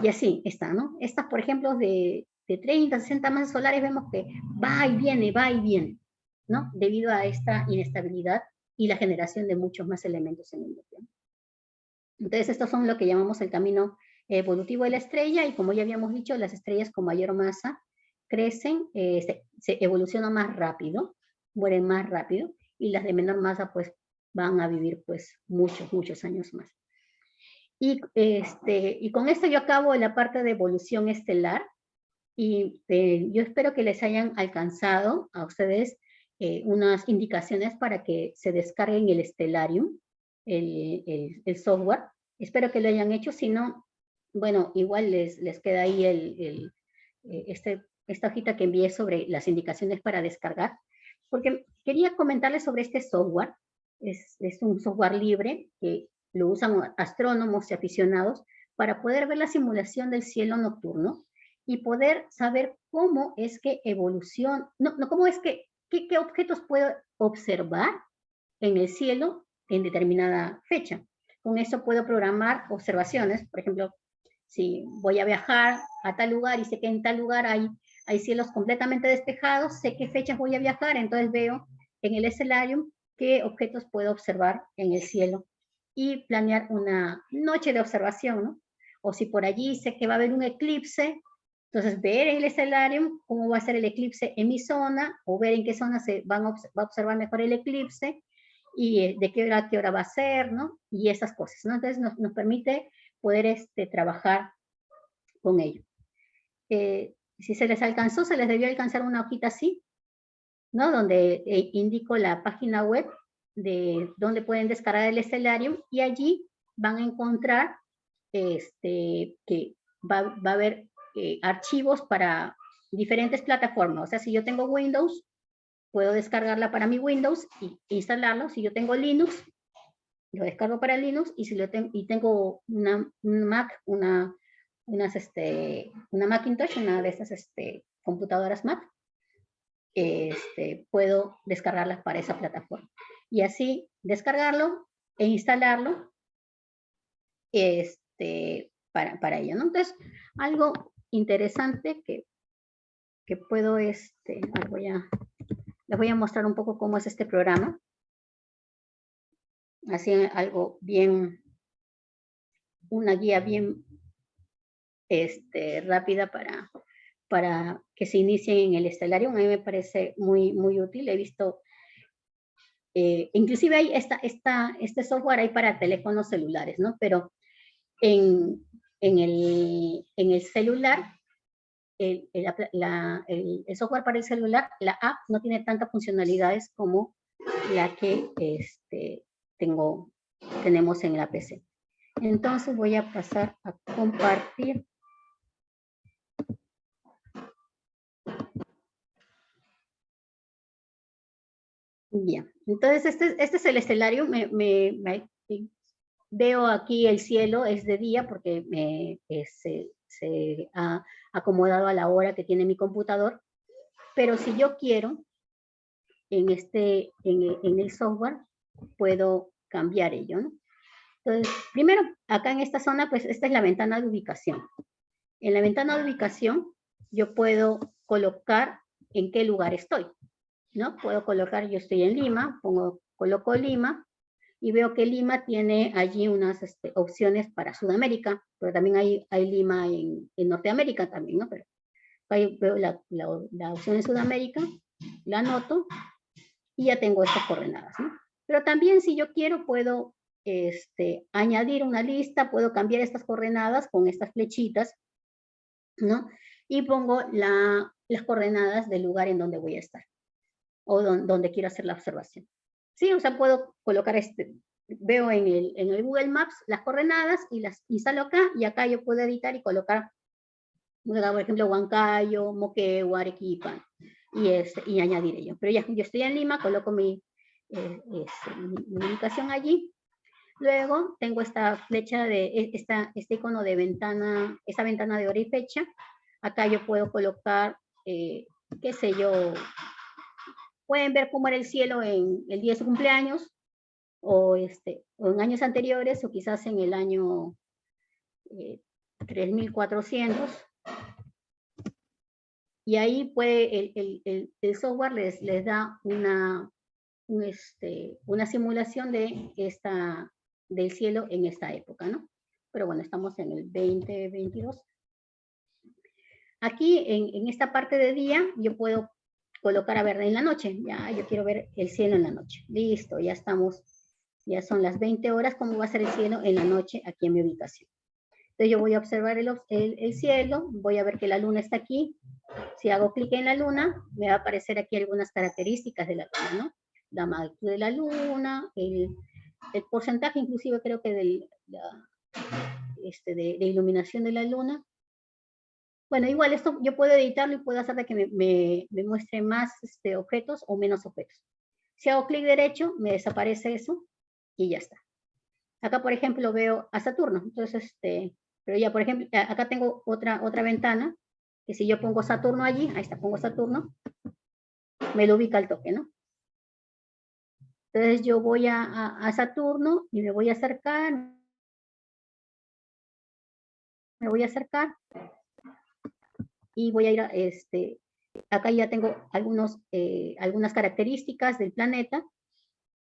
y así está, ¿no? Estas, por ejemplo, de 30, 60 masas solares, vemos que va y viene, ¿no? Debido a esta inestabilidad y la generación de muchos más elementos en el núcleo. Entonces, estos son lo que llamamos el camino evolutivo de la estrella, y como ya habíamos dicho, las estrellas con mayor masa crecen, se evolucionan más rápido, mueren más rápido, y las de menor masa pues van a vivir pues muchos años más. Y con esto yo acabo la parte de evolución estelar. Y yo espero que les hayan alcanzado a ustedes unas indicaciones para que se descarguen el Stellarium, el software. Espero que lo hayan hecho, si no, bueno, igual les queda ahí esta hojita que envié sobre las indicaciones para descargar, porque quería comentarles sobre este software. Es un software libre que lo usan astrónomos y aficionados para poder ver la simulación del cielo nocturno y poder saber cómo es que evoluciona, cómo es que, qué objetos puedo observar en el cielo en determinada fecha. Con eso puedo programar observaciones. Por ejemplo, si voy a viajar a tal lugar y sé que en tal lugar hay cielos completamente despejados, sé qué fechas voy a viajar, entonces veo en el Stellarium qué objetos puedo observar en el cielo y planear una noche de observación, ¿no? O si por allí sé que va a haber un eclipse, entonces ver en el Stellarium cómo va a ser el eclipse en mi zona, o ver en qué zona va a observar mejor el eclipse, y de qué hora a qué hora va a ser, ¿no? Y esas cosas, ¿no? Entonces nos permite poder trabajar con ello. Si se les alcanzó, se les debió alcanzar una hojita así, ¿no? Donde indico la página web de donde pueden descargar el Stellarium, y allí van a encontrar que va a haber archivos para diferentes plataformas. O sea, si yo tengo Windows, puedo descargarla para mi Windows y instalarlo. Si yo tengo Linux, lo descargo para Linux, y si tengo una Mac, una Macintosh, una de estas computadoras Mac, puedo descargarlas para esa plataforma. Y así descargarlo e instalarlo para ello, ¿no? Entonces, algo interesante que puedo, les voy a mostrar un poco cómo es este programa. Así algo bien, una guía bien rápida para que se inicien en el Stellarium. A mí me parece muy, muy útil. He visto, inclusive hay este software hay para teléfonos celulares, ¿no? Pero en el celular, el software para el celular, la app no tiene tantas funcionalidades como la que tenemos en la PC. Entonces voy a pasar a compartir. Bien, entonces este es el Stellarium. Veo aquí el cielo, es de día porque se ha acomodado a la hora que tiene mi computador, pero si yo quiero, en el software, puedo cambiar ello, ¿no? Entonces, primero, acá en esta zona, pues esta es la ventana de ubicación. En la ventana de ubicación, yo puedo colocar en qué lugar estoy, ¿no? Puedo colocar, yo estoy en Lima, coloco Lima, y veo que Lima tiene allí unas opciones para Sudamérica, pero también hay Lima en Norteamérica también, ¿no? Pero ahí veo la opción de Sudamérica, la anoto, y ya tengo estas coordenadas, ¿no? Pero también, si yo quiero, puedo añadir una lista, puedo cambiar estas coordenadas con estas flechitas, ¿no? Y pongo las coordenadas del lugar en donde voy a estar, o donde quiero hacer la observación. Sí, o sea, puedo colocar veo en el Google Maps las coordenadas y las instalo acá, y acá yo puedo editar y colocar, por ejemplo, Huancayo, Moquegua, Arequipa, y añadir ello. Pero ya, yo estoy en Lima, coloco mi ubicación allí. Luego tengo esta flecha este icono de ventana, esa ventana de hora y fecha. Acá yo puedo colocar, qué sé yo, pueden ver cómo era el cielo en el día de su cumpleaños, o en años anteriores, o quizás en el año 3400. Y ahí puede, el software les da una simulación del cielo en esta época, ¿no? Pero bueno, estamos en el 2022. Aquí, en esta parte de día, yo puedo colocar a ver en la noche. Ya, yo quiero ver el cielo en la noche. Listo, ya estamos Ya son las 20 horas, ¿cómo va a ser el cielo en la noche aquí en mi ubicación? Entonces yo voy a observar el cielo, voy a ver que la luna está aquí. Si hago clic en la luna, me va a aparecer aquí algunas características de la luna, ¿no? La magnitud de la luna, el porcentaje inclusive creo que de iluminación de la luna. Bueno, igual esto yo puedo editarlo y puedo hacer de que me muestre más objetos o menos objetos. Si hago clic derecho, me desaparece eso y ya está. Acá, por ejemplo, veo a Saturno. Entonces, pero ya, por ejemplo, acá tengo otra ventana, que si yo pongo Saturno allí, ahí está, pongo Saturno, me lo ubica al toque, ¿no? Entonces yo voy a Saturno y me voy a acercar, y voy a ir a acá ya tengo algunas características del planeta,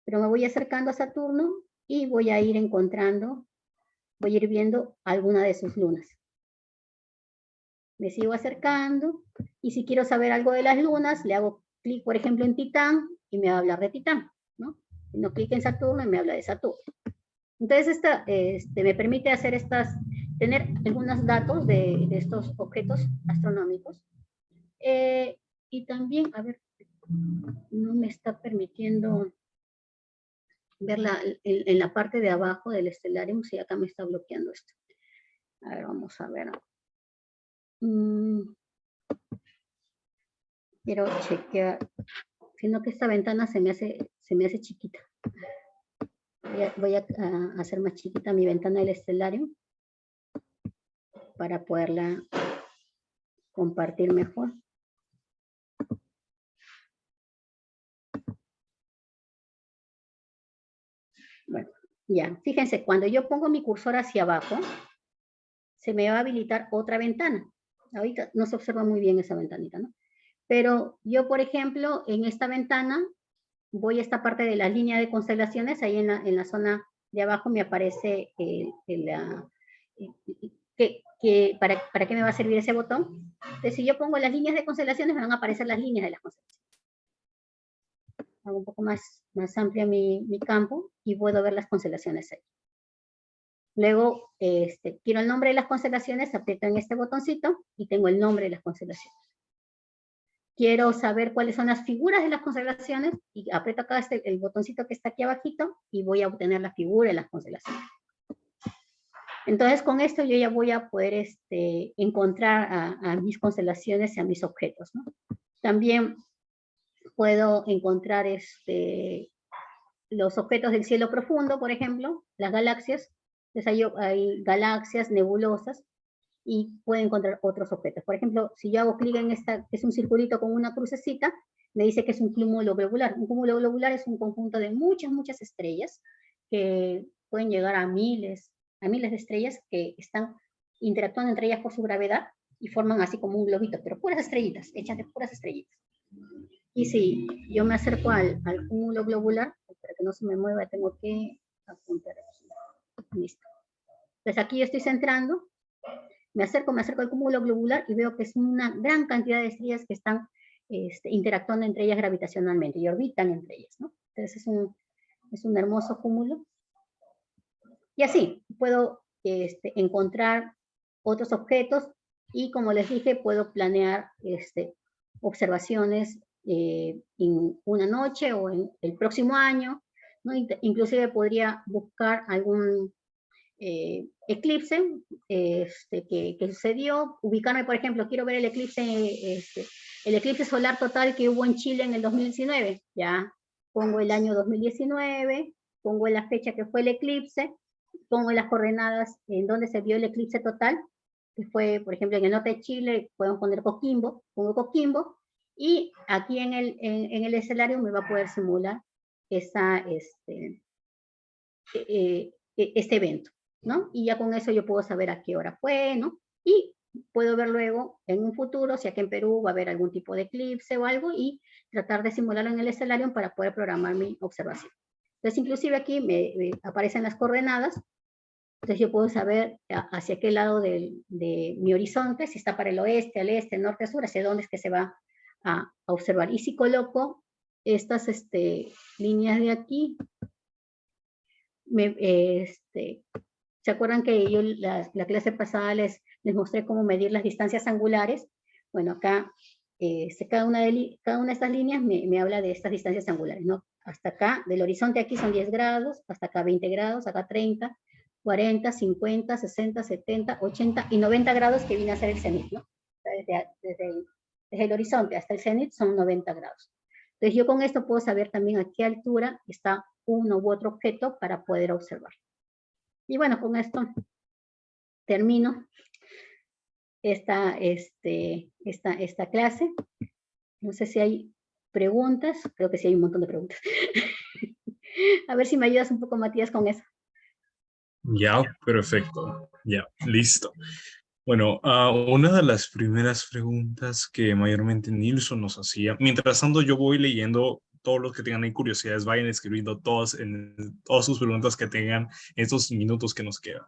pero me voy acercando a Saturno y voy a ir encontrando, voy a ir viendo alguna de sus lunas. Me sigo acercando y si quiero saber algo de las lunas, le hago clic, por ejemplo, en Titán y me va a hablar de Titán, ¿no? No clic en Saturno y me habla de Saturno. Entonces, me permite hacer tener algunos datos de estos objetos astronómicos. Y también, a ver, no me está permitiendo ver en la parte de abajo del Stellarium, si acá me está bloqueando esto. A ver, vamos a ver. Quiero chequear, sino que esta ventana se me hace chiquita. Voy a hacer más chiquita mi ventana del Stellarium para poderla compartir mejor. Bueno, ya, fíjense, cuando yo pongo mi cursor hacia abajo, se me va a habilitar otra ventana. Ahorita no se observa muy bien esa ventanita, ¿no? Pero yo, por ejemplo, en esta ventana, voy a esta parte de la línea de constelaciones, ahí en la zona de abajo me aparece ¿para qué me va a servir ese botón? Entonces, si yo pongo las líneas de constelaciones, me van a aparecer las líneas de las constelaciones. Hago un poco más amplia mi campo y puedo ver las constelaciones ahí. Luego, quiero el nombre de las constelaciones, aprieto en este botoncito y tengo el nombre de las constelaciones. Quiero saber cuáles son las figuras de las constelaciones y aprieto acá el botoncito que está aquí abajito y voy a obtener la figura de las constelaciones. Entonces, con esto yo ya voy a poder encontrar a mis constelaciones y a mis objetos, ¿no? También puedo encontrar los objetos del cielo profundo, por ejemplo, las galaxias. Entonces hay galaxias, nebulosas, y puedo encontrar otros objetos. Por ejemplo, si yo hago clic en esta, que es un circulito con una crucecita, me dice que es un cúmulo globular. Un cúmulo globular es un conjunto de muchas estrellas que pueden llegar a miles de estrellas que están interactuando entre ellas por su gravedad y forman así como un globito, pero puras estrellitas, hechas de puras estrellitas. Y si yo me acerco al cúmulo globular, para que no se me mueva, tengo que apuntar aquí. Listo. Entonces aquí yo estoy centrando, me acerco al cúmulo globular y veo que es una gran cantidad de estrellas que están interactuando entre ellas gravitacionalmente y orbitan entre ellas, ¿no? Entonces es un hermoso cúmulo. Y así puedo encontrar otros objetos y, como les dije, puedo planear observaciones en una noche o en el próximo año, ¿no? Inclusive podría buscar algún eclipse que sucedió, ubicarme, por ejemplo, quiero ver el eclipse solar total que hubo en Chile en el 2019, ya pongo el año 2019, pongo la fecha que fue el eclipse, pongo las coordenadas en donde se vio el eclipse total, que fue, por ejemplo, en el norte de Chile, podemos poner Coquimbo, pongo Coquimbo, y aquí en el escenario me va a poder simular este evento, ¿no? Y ya con eso yo puedo saber a qué hora fue, ¿no? Y puedo ver luego en un futuro, si aquí en Perú va a haber algún tipo de eclipse o algo, y tratar de simularlo en el escenario para poder programar mi observación. Entonces, inclusive aquí me aparecen las coordenadas, entonces yo puedo saber hacia qué lado de mi horizonte, si está para el oeste, al este, norte, sur, hacia dónde es que se va a observar. Y si coloco estas líneas de aquí, ¿Se acuerdan que yo la clase pasada les mostré cómo medir las distancias angulares? Bueno, acá cada una de estas líneas me habla de estas distancias angulares, ¿no? Hasta acá, del horizonte aquí son 10 grados, hasta acá 20 grados, acá 30, 40, 50, 60, 70, 80 y 90 grados, que viene a ser el cenit, ¿no? Desde el horizonte hasta el cenit son 90 grados. Entonces yo con esto puedo saber también a qué altura está uno u otro objeto para poder observar. Y bueno, con esto termino esta clase. No sé si hay preguntas. Creo que sí hay un montón de preguntas. A ver si me ayudas un poco, Matías, con eso. Ya, perfecto. Ya, listo. Bueno, una de las primeras preguntas que mayormente Nilsson nos hacía, mientras tanto yo voy leyendo, todos los que tengan ahí curiosidades, vayan escribiendo todas sus preguntas que tengan en estos minutos que nos quedan.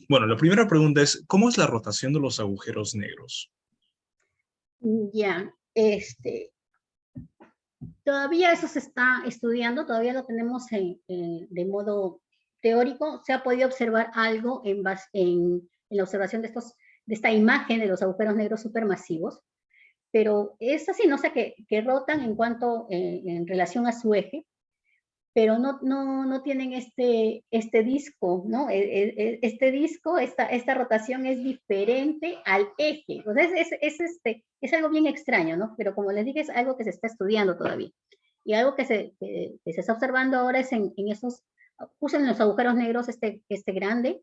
Bueno, la primera pregunta es, ¿cómo es la rotación de los agujeros negros? Ya, todavía eso se está estudiando, todavía lo tenemos de modo teórico. Se ha podido observar algo en la observación de esta imagen de los agujeros negros supermasivos, pero es así, no sé, que rotan en relación a su eje, pero no tienen este disco, ¿no? Este disco, esta rotación es diferente al eje. Entonces es algo bien extraño, ¿no? Pero como les dije, es algo que se está estudiando todavía. Y algo que se está observando ahora es en los agujeros negros este grande,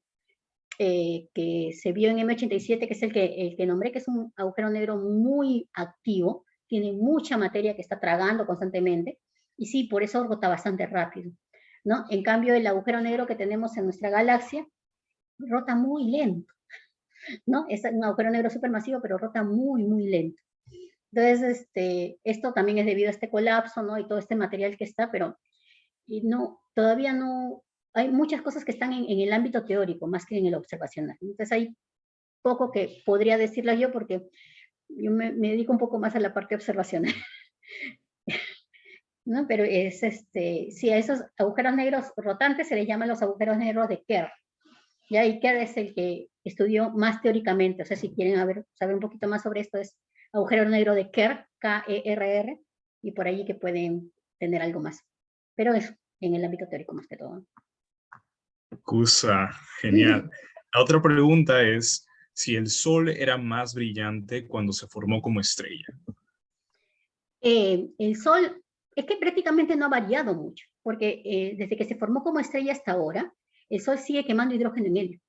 que se vio en M87, que es el que nombré, que es un agujero negro muy activo, tiene mucha materia que está tragando constantemente, y sí, por eso rota bastante rápido, ¿no? En cambio, el agujero negro que tenemos en nuestra galaxia rota muy lento, ¿no? Es un agujero negro supermasivo, pero rota muy, muy lento. Entonces, esto también es debido a este colapso, ¿no? Y todo este material que está, pero todavía no, hay muchas cosas que están en el ámbito teórico, más que en el observacional. Entonces hay poco que podría decirles yo, porque yo me dedico un poco más a la parte observacional. ¿No? Pero sí, a esos agujeros negros rotantes se les llama los agujeros negros de Kerr. ¿Ya? Y Kerr es el que estudió más teóricamente. O sea, si quieren saber un poquito más sobre esto, es agujero negro de Kerr, K-E-R-R, y por ahí que pueden tener algo más. Pero eso, en el ámbito teórico más que todo. Cusa, genial. La otra pregunta es si el Sol era más brillante cuando se formó como estrella. El Sol es que prácticamente no ha variado mucho, porque desde que se formó como estrella hasta ahora, el Sol sigue quemando hidrógeno en helio.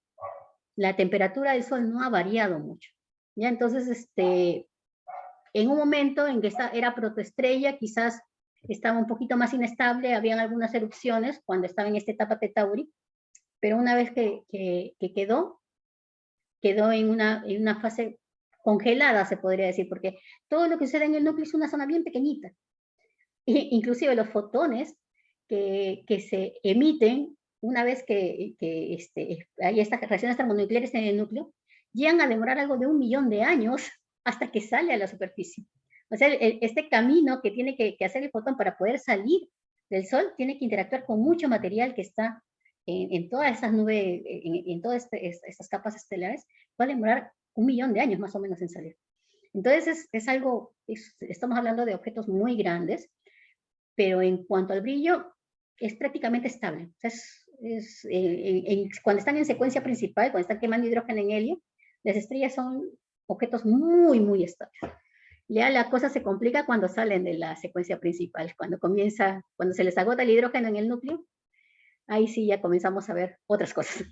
La temperatura del Sol no ha variado mucho. ¿Ya? Entonces, en un momento en que era protoestrella, quizás estaba un poquito más inestable, habían algunas erupciones cuando estaba en esta etapa T-Tauri, pero una vez que quedó en una fase congelada, se podría decir, porque todo lo que sucede en el núcleo es una zona bien pequeñita. Inclusive los fotones que se emiten una vez que hay estas reacciones termonucleares en el núcleo, llegan a demorar algo de 1 millón de años hasta que sale a la superficie. O sea, este camino que tiene que hacer el fotón para poder salir del Sol tiene que interactuar con mucho material que está en todas esas nubes, en todas estas capas estelares, va a demorar 1 millón de años más o menos en salir. Entonces estamos hablando de objetos muy grandes, pero en cuanto al brillo, es prácticamente estable. O sea, cuando están en secuencia principal, cuando están quemando hidrógeno en helio, las estrellas son objetos muy, muy estables. Ya la cosa se complica cuando salen de la secuencia principal, cuando se les agota el hidrógeno en el núcleo, ahí sí ya comenzamos a ver otras cosas.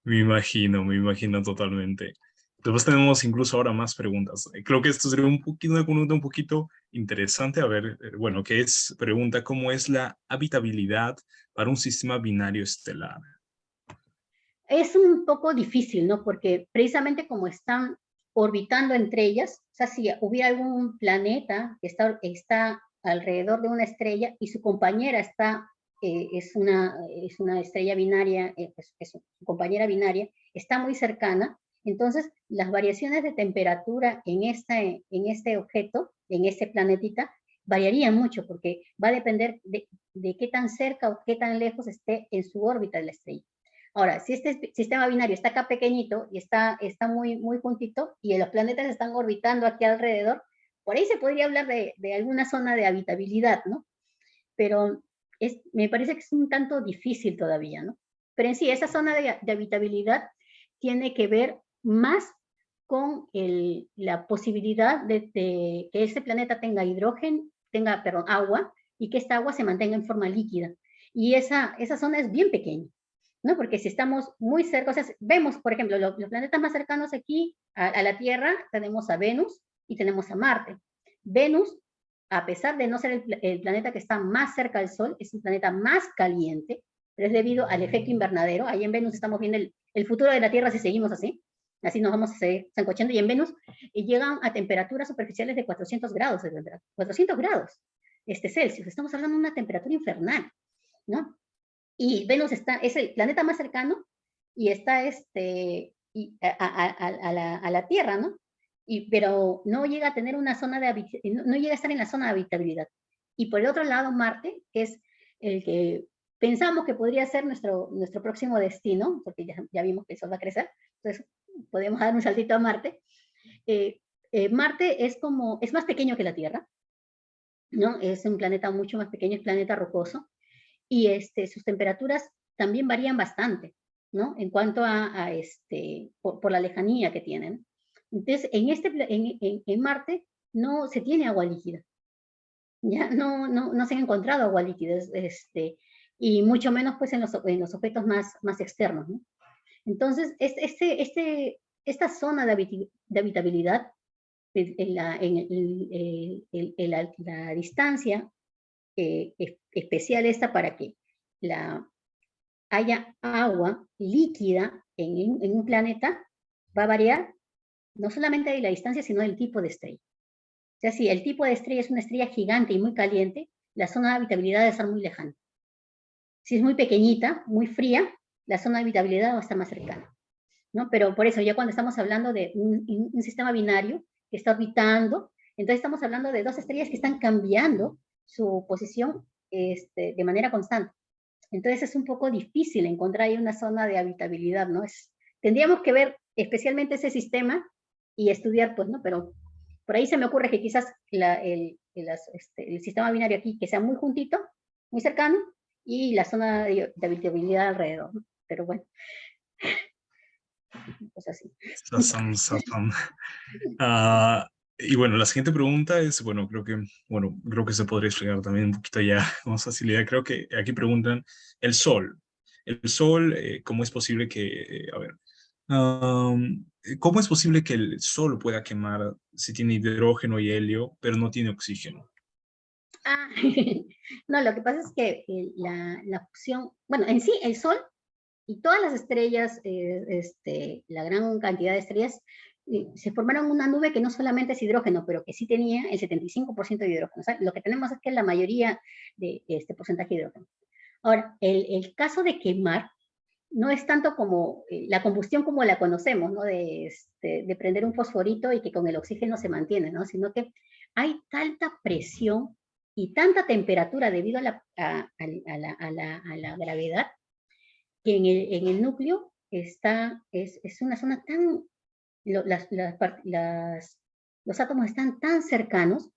Me imagino totalmente. Después tenemos incluso ahora más preguntas. Creo que esto sería una pregunta un poquito interesante. A ver, bueno, pregunta, ¿cómo es la habitabilidad para un sistema binario estelar? Es un poco difícil, ¿no? Porque precisamente como están orbitando entre ellas, o sea, si hubiera algún planeta que está alrededor de una estrella y su compañera es una estrella binaria, su compañera binaria, está muy cercana, entonces las variaciones de temperatura en este objeto, en este planetita, variarían mucho porque va a depender de qué tan cerca o qué tan lejos esté en su órbita de la estrella. Ahora, si este sistema binario está acá pequeñito y está muy, muy juntito y los planetas están orbitando aquí alrededor, por ahí se podría hablar de alguna zona de habitabilidad, ¿no? Pero me parece que es un tanto difícil todavía, ¿no? Pero en sí, esa zona de habitabilidad tiene que ver más con la posibilidad de que ese planeta tenga hidrógeno, perdón, agua, y que esta agua se mantenga en forma líquida. Y esa zona es bien pequeña, ¿no? Porque si estamos muy cerca, o sea, vemos, por ejemplo, los planetas más cercanos aquí a la Tierra, tenemos a Venus y tenemos a Marte. Venus, a pesar de no ser el planeta que está más cerca del Sol, es un planeta más caliente, pero es debido al efecto invernadero. Ahí en Venus estamos viendo el futuro de la Tierra si seguimos así. Así nos vamos a seguir sancochando. Y en Venus llegan a temperaturas superficiales de 400 grados de temperatura. 400 grados Celsius. Estamos hablando de una temperatura infernal, ¿no? Y Venus es el planeta más cercano y está a la Tierra, ¿no? Pero no llega a tener una zona no llega a estar en la zona de habitabilidad. Y por el otro lado, Marte, que es el que pensamos que podría ser nuestro próximo destino, porque ya vimos que el Sol va a crecer, entonces podemos dar un saltito a Marte. Marte es más pequeño que la Tierra, ¿no? Es un planeta mucho más pequeño, es planeta rocoso, y sus temperaturas también varían bastante, ¿no? En cuanto por la lejanía que tienen. Entonces, en Marte no se tiene agua líquida, ya no se ha encontrado agua líquida, y mucho menos pues en los objetos más externos, ¿no? Entonces, esta zona de habitabilidad, la distancia especial esta para que haya agua líquida en un planeta, va a variar no solamente de la distancia, sino del tipo de estrella. O sea, si el tipo de estrella es una estrella gigante y muy caliente, la zona de habitabilidad debe estar muy lejana. Si es muy pequeñita, muy fría, la zona de habitabilidad va a estar más cercana, ¿no? Pero por eso, ya cuando estamos hablando de un sistema binario que está orbitando, entonces estamos hablando de dos estrellas que están cambiando su posición de manera constante. Entonces es un poco difícil encontrar ahí una zona de habitabilidad, ¿no? Tendríamos que ver especialmente ese sistema y estudiar, pues, ¿no? Pero por ahí se me ocurre que quizás el sistema binario aquí que sea muy juntito, muy cercano, y la zona de habitabilidad alrededor, ¿no? Pero bueno, pues así. Y bueno, la siguiente pregunta es, creo que se podría explicar también un poquito ya con más facilidad. Creo que aquí preguntan el Sol. El Sol, ¿cómo es posible que, cómo es posible que el Sol pueda quemar si tiene hidrógeno y helio, pero no tiene oxígeno? No, lo que pasa es que la fusión, bueno, en sí el Sol y todas las estrellas, la gran cantidad de estrellas, se formaron una nube que no solamente es hidrógeno, pero que sí tenía el 75% de hidrógeno. O sea, lo que tenemos es que la mayoría de este porcentaje de hidrógeno. Ahora, el caso de quemar no es tanto como la combustión como la conocemos, ¿no? De prender un fosforito y que con el oxígeno se mantiene, ¿no? Sino que hay tanta presión y tanta temperatura debido a la gravedad que en el núcleo es una zona tan, los átomos están tan cercanos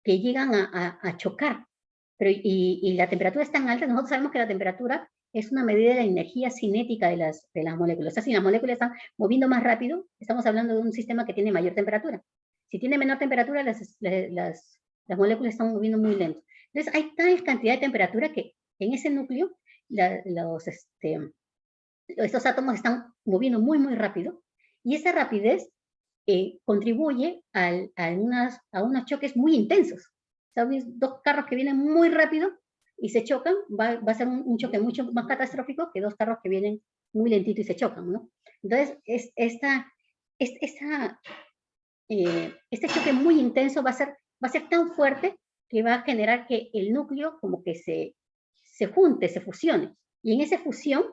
que llegan a chocar. Y la temperatura es tan alta, nosotros sabemos que la temperatura es una medida de la energía cinética de las moléculas. O sea, si las moléculas están moviendo más rápido, estamos hablando de un sistema que tiene mayor temperatura. Si tiene menor temperatura, las moléculas están moviendo muy lento. Entonces, hay tal cantidad de temperatura que en ese núcleo estos átomos están moviendo muy, muy rápido, y esa rapidez contribuye a unos choques muy intensos. ¿Sabes? Dos carros que vienen muy rápido y se chocan, va a ser un choque mucho más catastrófico que dos carros que vienen muy lentito y se chocan, ¿no? Entonces, este choque muy intenso va a ser tan fuerte que va a generar que el núcleo como que se junte, se fusione, y en esa fusión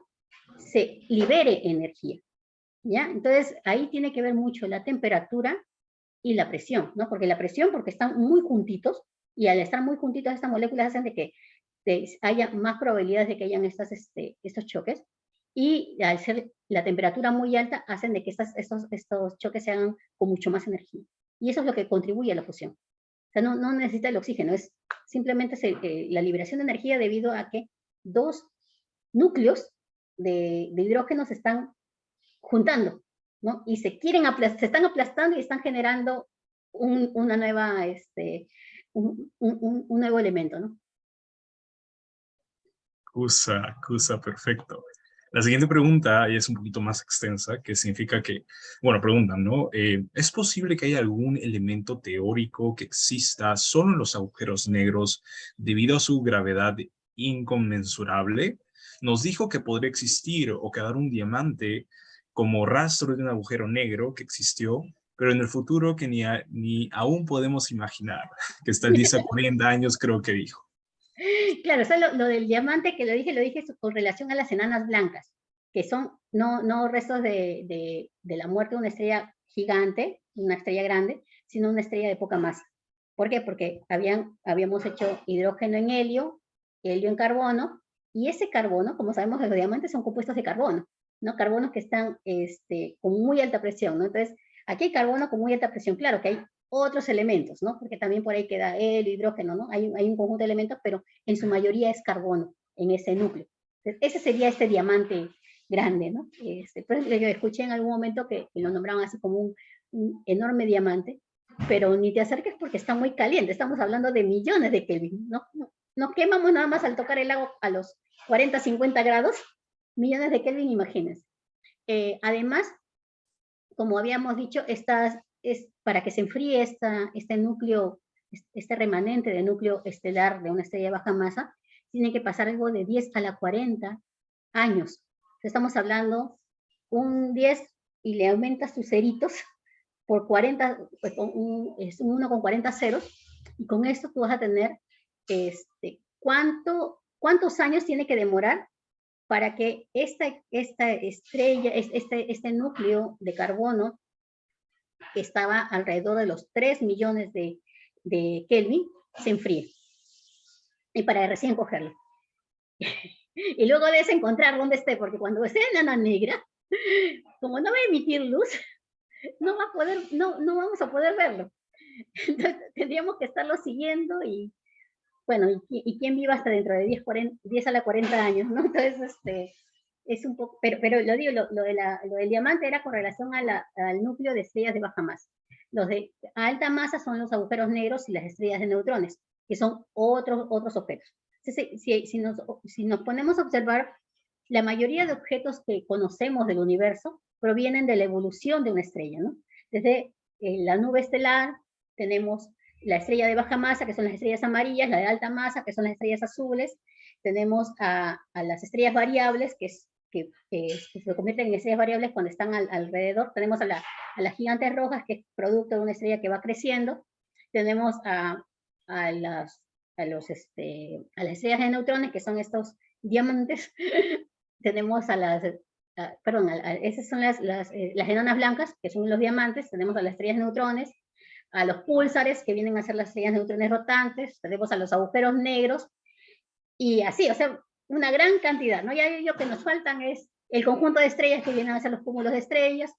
se libere energía, ¿ya? Entonces, ahí tiene que ver mucho la temperatura y la presión, ¿no? Porque la presión, porque están muy juntitos, y al estar muy juntitos estas moléculas hacen de que haya más probabilidades de que hayan estos choques, y al ser la temperatura muy alta hacen de que estos choques se hagan con mucho más energía. Y eso es lo que contribuye a la fusión. O sea, no necesita el oxígeno, es simplemente la liberación de energía debido a que dos núcleos de hidrógeno se están juntando, ¿no? Y se están aplastando y están generando un nuevo elemento, ¿no? Cusa, perfecto. La siguiente pregunta ya es un poquito más extensa, que significa que, bueno, preguntan, ¿no? ¿Es posible que haya algún elemento teórico que exista solo en los agujeros negros debido a su gravedad inconmensurable? Nos dijo que podría existir o quedar un diamante como rastro de un agujero negro que existió, pero en el futuro que ni aún podemos imaginar, que está el dice 40 años, creo que dijo. Claro, o sea, lo del diamante que lo dije con relación a las enanas blancas, que son no restos de la muerte de una estrella gigante, una estrella grande, sino una estrella de poca masa. ¿Por qué? Porque habíamos hecho hidrógeno en helio en carbono, y ese carbono, como sabemos, los diamantes son compuestos de carbono, ¿no? Carbonos que están con muy alta presión, ¿no? Entonces, aquí hay carbono con muy alta presión, claro que hay otros elementos, ¿no? Porque también por ahí queda el hidrógeno, ¿no? Hay un conjunto de elementos, pero en su mayoría es carbono en ese núcleo. Entonces, ese sería este diamante grande, ¿no? Por eso yo escuché en algún momento que lo nombraban así como un enorme diamante, pero ni te acerques porque está muy caliente, estamos hablando de millones de Kelvin, ¿no? Nos quemamos nada más al tocar el agua a los 40, 50 grados, millones de Kelvin, imagínense. Además, como habíamos dicho, es para que se enfríe este núcleo, este remanente de núcleo estelar de una estrella de baja masa, tiene que pasar algo de 10 a la 40 años. Estamos hablando un 10 y le aumentas tus ceritos por 40, pues es un 1 con 40 ceros, y con esto tú vas a tener cuántos años tiene que demorar para que esta estrella, este núcleo de carbono, que estaba alrededor de los 3 millones de Kelvin, se enfríe. Y para recién cogerlo. Y luego debes encontrar dónde esté, porque cuando esté en la negra, como no va a emitir luz, no vamos a poder verlo. Entonces tendríamos que estarlo siguiendo y, bueno, y quién viva hasta dentro de 10 a la 40 años, ¿no? Entonces, es un poco, pero lo digo, lo del diamante era con relación al núcleo de estrellas de baja masa. Los de alta masa son los agujeros negros y las estrellas de neutrones, que son otros objetos. Entonces, si nos ponemos a observar, la mayoría de objetos que conocemos del universo provienen de la evolución de una estrella, ¿no? Desde la nube estelar, tenemos la estrella de baja masa, que son las estrellas amarillas, la de alta masa, que son las estrellas azules, tenemos a las estrellas variables, que se convierten en estrellas variables cuando están alrededor, tenemos a las gigantes rojas, que es producto de una estrella que va creciendo, tenemos a las estrellas de neutrones, que son estos diamantes, tenemos esas son las enanas blancas, que son los diamantes, tenemos a las estrellas de neutrones, a los púlsares, que vienen a ser las estrellas de neutrones rotantes, tenemos a los agujeros negros, y así, o sea, una gran cantidad, ¿no? Ya lo que nos faltan es el conjunto de estrellas que vienen a ser los cúmulos de estrellas,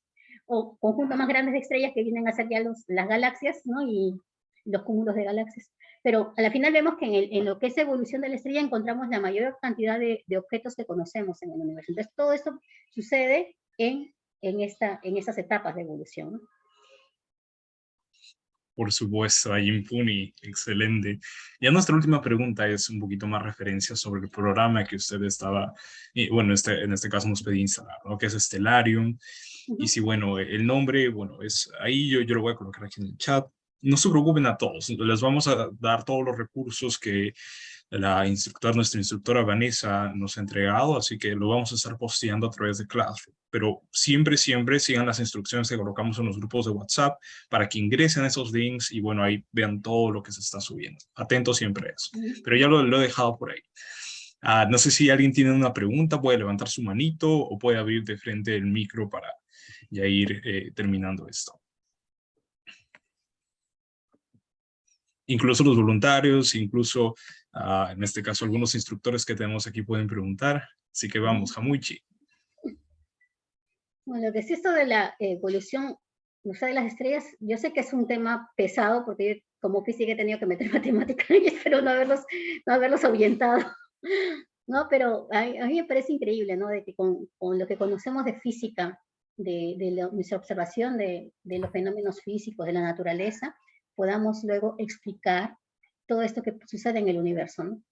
o conjuntos más grandes de estrellas que vienen a ser ya las galaxias, ¿no? Y los cúmulos de galaxias. Pero a la final vemos que en lo que es evolución de la estrella encontramos la mayor cantidad de objetos que conocemos en el universo. Entonces, todo esto sucede en esas etapas de evolución, ¿no? Por supuesto, ahí Impuni, excelente. Ya nuestra última pregunta es un poquito más referencia sobre el programa que usted estaba, bueno, en este caso nos pedí instalar, ¿no? Que es Stellarium. Y si, bueno, el nombre, bueno, es ahí yo lo voy a colocar aquí en el chat. No se preocupen a todos, les vamos a dar todos los recursos que nuestra instructora Vanessa nos ha entregado, así que lo vamos a estar posteando a través de Classroom. Pero siempre sigan las instrucciones que colocamos en los grupos de WhatsApp para que ingresen esos links y bueno, ahí vean todo lo que se está subiendo. Atentos siempre a eso. Pero ya lo he dejado por ahí. No sé si alguien tiene una pregunta, puede levantar su manito o puede abrir de frente el micro para ya ir terminando esto. incluso los voluntarios, incluso en este caso algunos instructores que tenemos aquí pueden preguntar. Así que vamos, Hamuichi. Bueno, lo que es esto de la evolución, o sea, de las estrellas, yo sé que es un tema pesado, porque yo, como física he tenido que meter matemáticas y espero no haberlos ahuyentado, ¿no? Pero a mí me parece increíble, ¿no? De que con lo que conocemos de física, nuestra observación de los fenómenos físicos, de la naturaleza, podamos luego explicar todo esto que sucede en el universo, ¿no?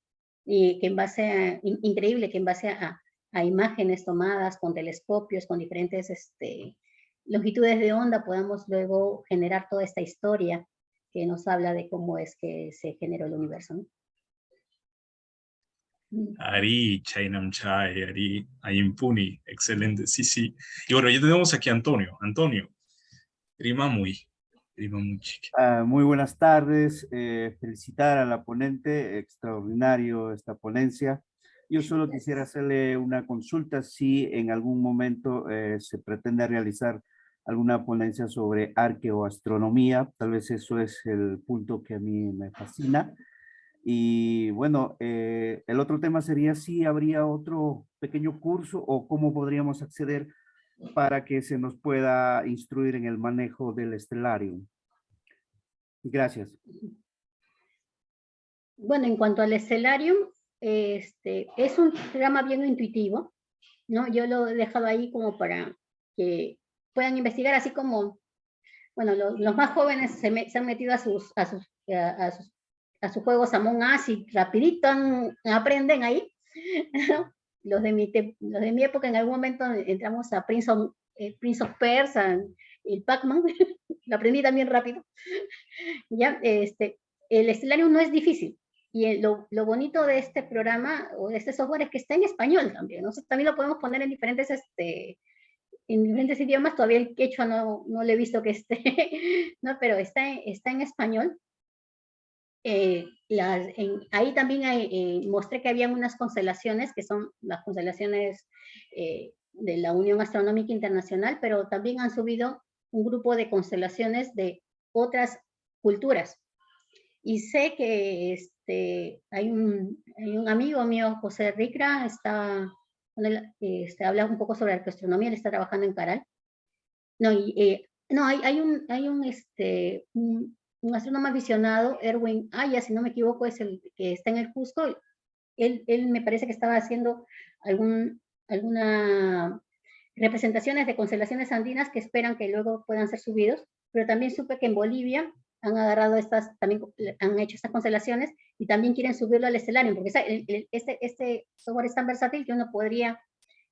Y que en base a, increíble que en base a imágenes tomadas con telescopios, con diferentes longitudes de onda, podamos luego generar toda esta historia que nos habla de cómo es que se generó el universo, ¿no? Ari, Chainam Chai, Ari, Ayimpuni, excelente, sí, sí. Y bueno, ya tenemos aquí a Antonio. Antonio, Rimamui, chique. Muy buenas tardes, felicitar a la ponente, extraordinario esta ponencia. Yo solo quisiera hacerle una consulta si en algún momento se pretende realizar alguna ponencia sobre arqueoastronomía, tal vez eso es el punto que a mí me fascina. Y bueno, el otro tema sería si habría otro pequeño curso o cómo podríamos acceder para que se nos pueda instruir en el manejo del Stellarium. Gracias. Bueno, en cuanto al Stellarium, es un programa bien intuitivo, ¿no? Yo lo he dejado ahí como para que puedan investigar, así como, bueno, los más jóvenes se han metido a sus juegos Among Us y rapidito aprenden ahí, ¿no? Los de mi época en algún momento entramos a Prince of Persia, el Pac-Man, lo aprendí también rápido. Ya, el Stellarium no es difícil, y lo bonito de este programa o de este software es que está en español también, ¿no? Entonces, también lo podemos poner en diferentes idiomas. Todavía el quechua no le he visto que esté, ¿no? Pero está en español. Ahí también mostré que había unas constelaciones, que son las constelaciones de la Unión Astronómica Internacional, pero también han subido un grupo de constelaciones de otras culturas. Y sé que hay un amigo mío, José Ricra, habla un poco sobre arqueoastronomía, él está trabajando en Caral. No, hay un astrónomo aficionado, Erwin Aya, si no me equivoco, es el que está en el Cusco. Él me parece que estaba haciendo algunas representaciones de constelaciones andinas que esperan que luego puedan ser subidos, pero también supe que en Bolivia han agarrado también han hecho estas constelaciones y también quieren subirlo al Stellarium, porque este software es tan versátil que uno podría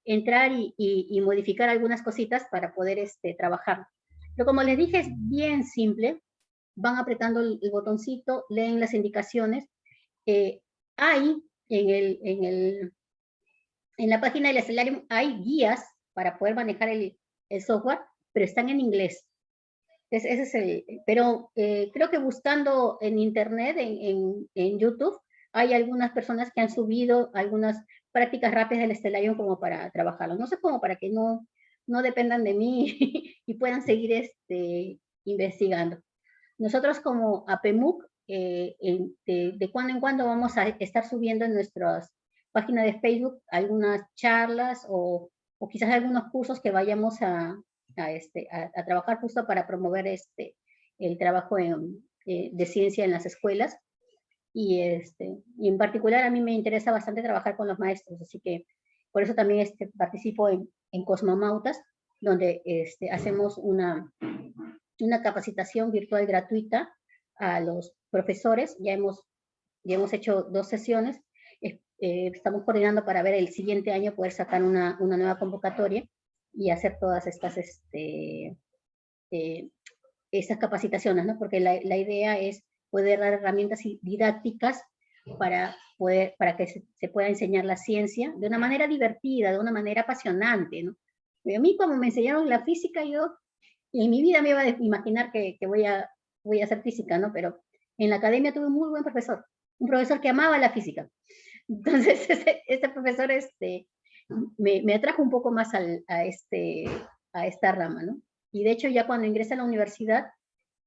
entrar y modificar algunas cositas para poder trabajar. Pero como les dije, es bien simple. Van apretando el botoncito, leen las indicaciones. Hay en la página del Stellarium hay guías para poder manejar el software, pero están en inglés. Pero creo que buscando en internet, en YouTube, hay algunas personas que han subido algunas prácticas rápidas del Stellarium como para trabajarlo. No sé, como para que no dependan de mí y puedan seguir investigando. Nosotros como APEMUC, de cuando en cuando vamos a estar subiendo en nuestras páginas de Facebook algunas charlas o quizás algunos cursos que vayamos a trabajar justo para promover el trabajo de ciencia en las escuelas. Y en particular a mí me interesa bastante trabajar con los maestros, así que por eso también participo en Cosmonautas, donde hacemos una capacitación virtual gratuita a los profesores. Ya hemos hecho 2 sesiones. Estamos coordinando para ver el siguiente año poder sacar una nueva convocatoria y hacer todas estas capacitaciones, ¿no? Porque la idea es poder dar herramientas didácticas para que se pueda enseñar la ciencia de una manera divertida, de una manera apasionante, ¿no? A mí, como me enseñaron la física, yo en mi vida me iba a imaginar que voy a hacer física, ¿no? Pero en la academia tuve un muy buen profesor, un profesor que amaba la física. Entonces, este profesor me atrajo un poco más a esta rama, ¿no? Y de hecho, ya cuando ingresé a la universidad,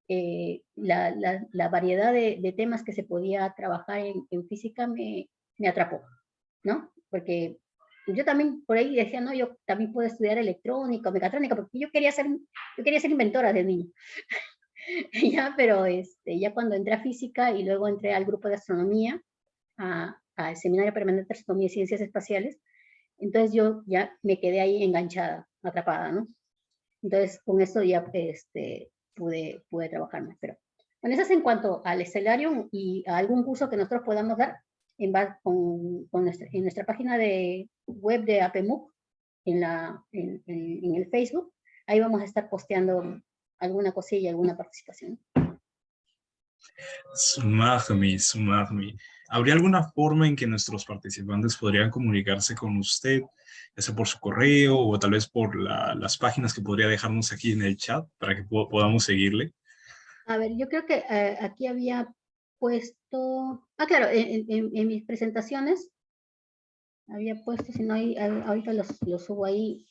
la variedad de temas que se podía trabajar en física me atrapó, ¿no? Porque yo también por ahí decía, no, yo también puedo estudiar electrónica, mecatrónica, porque yo quería ser inventora de niño. Ya, pero ya cuando entré a física y luego entré al grupo de astronomía, al Seminario Permanente de Astronomía y Ciencias Espaciales, entonces yo ya me quedé ahí enganchada, atrapada, ¿no? Entonces con esto ya pude trabajar más. Pero bueno, eso es en cuanto al Stellarium y a algún curso que nosotros podamos dar en nuestra página de web de APMUC, en el Facebook. Ahí vamos a estar posteando alguna cosilla, alguna participación. Sumagmi. ¿Habría alguna forma en que nuestros participantes podrían comunicarse con usted, ya sea por su correo o tal vez por las páginas que podría dejarnos aquí en el chat para que podamos seguirle? A ver, yo creo que aquí había puesto... Ah, claro, en mis presentaciones había puesto, si no, ahorita lo subo ahí.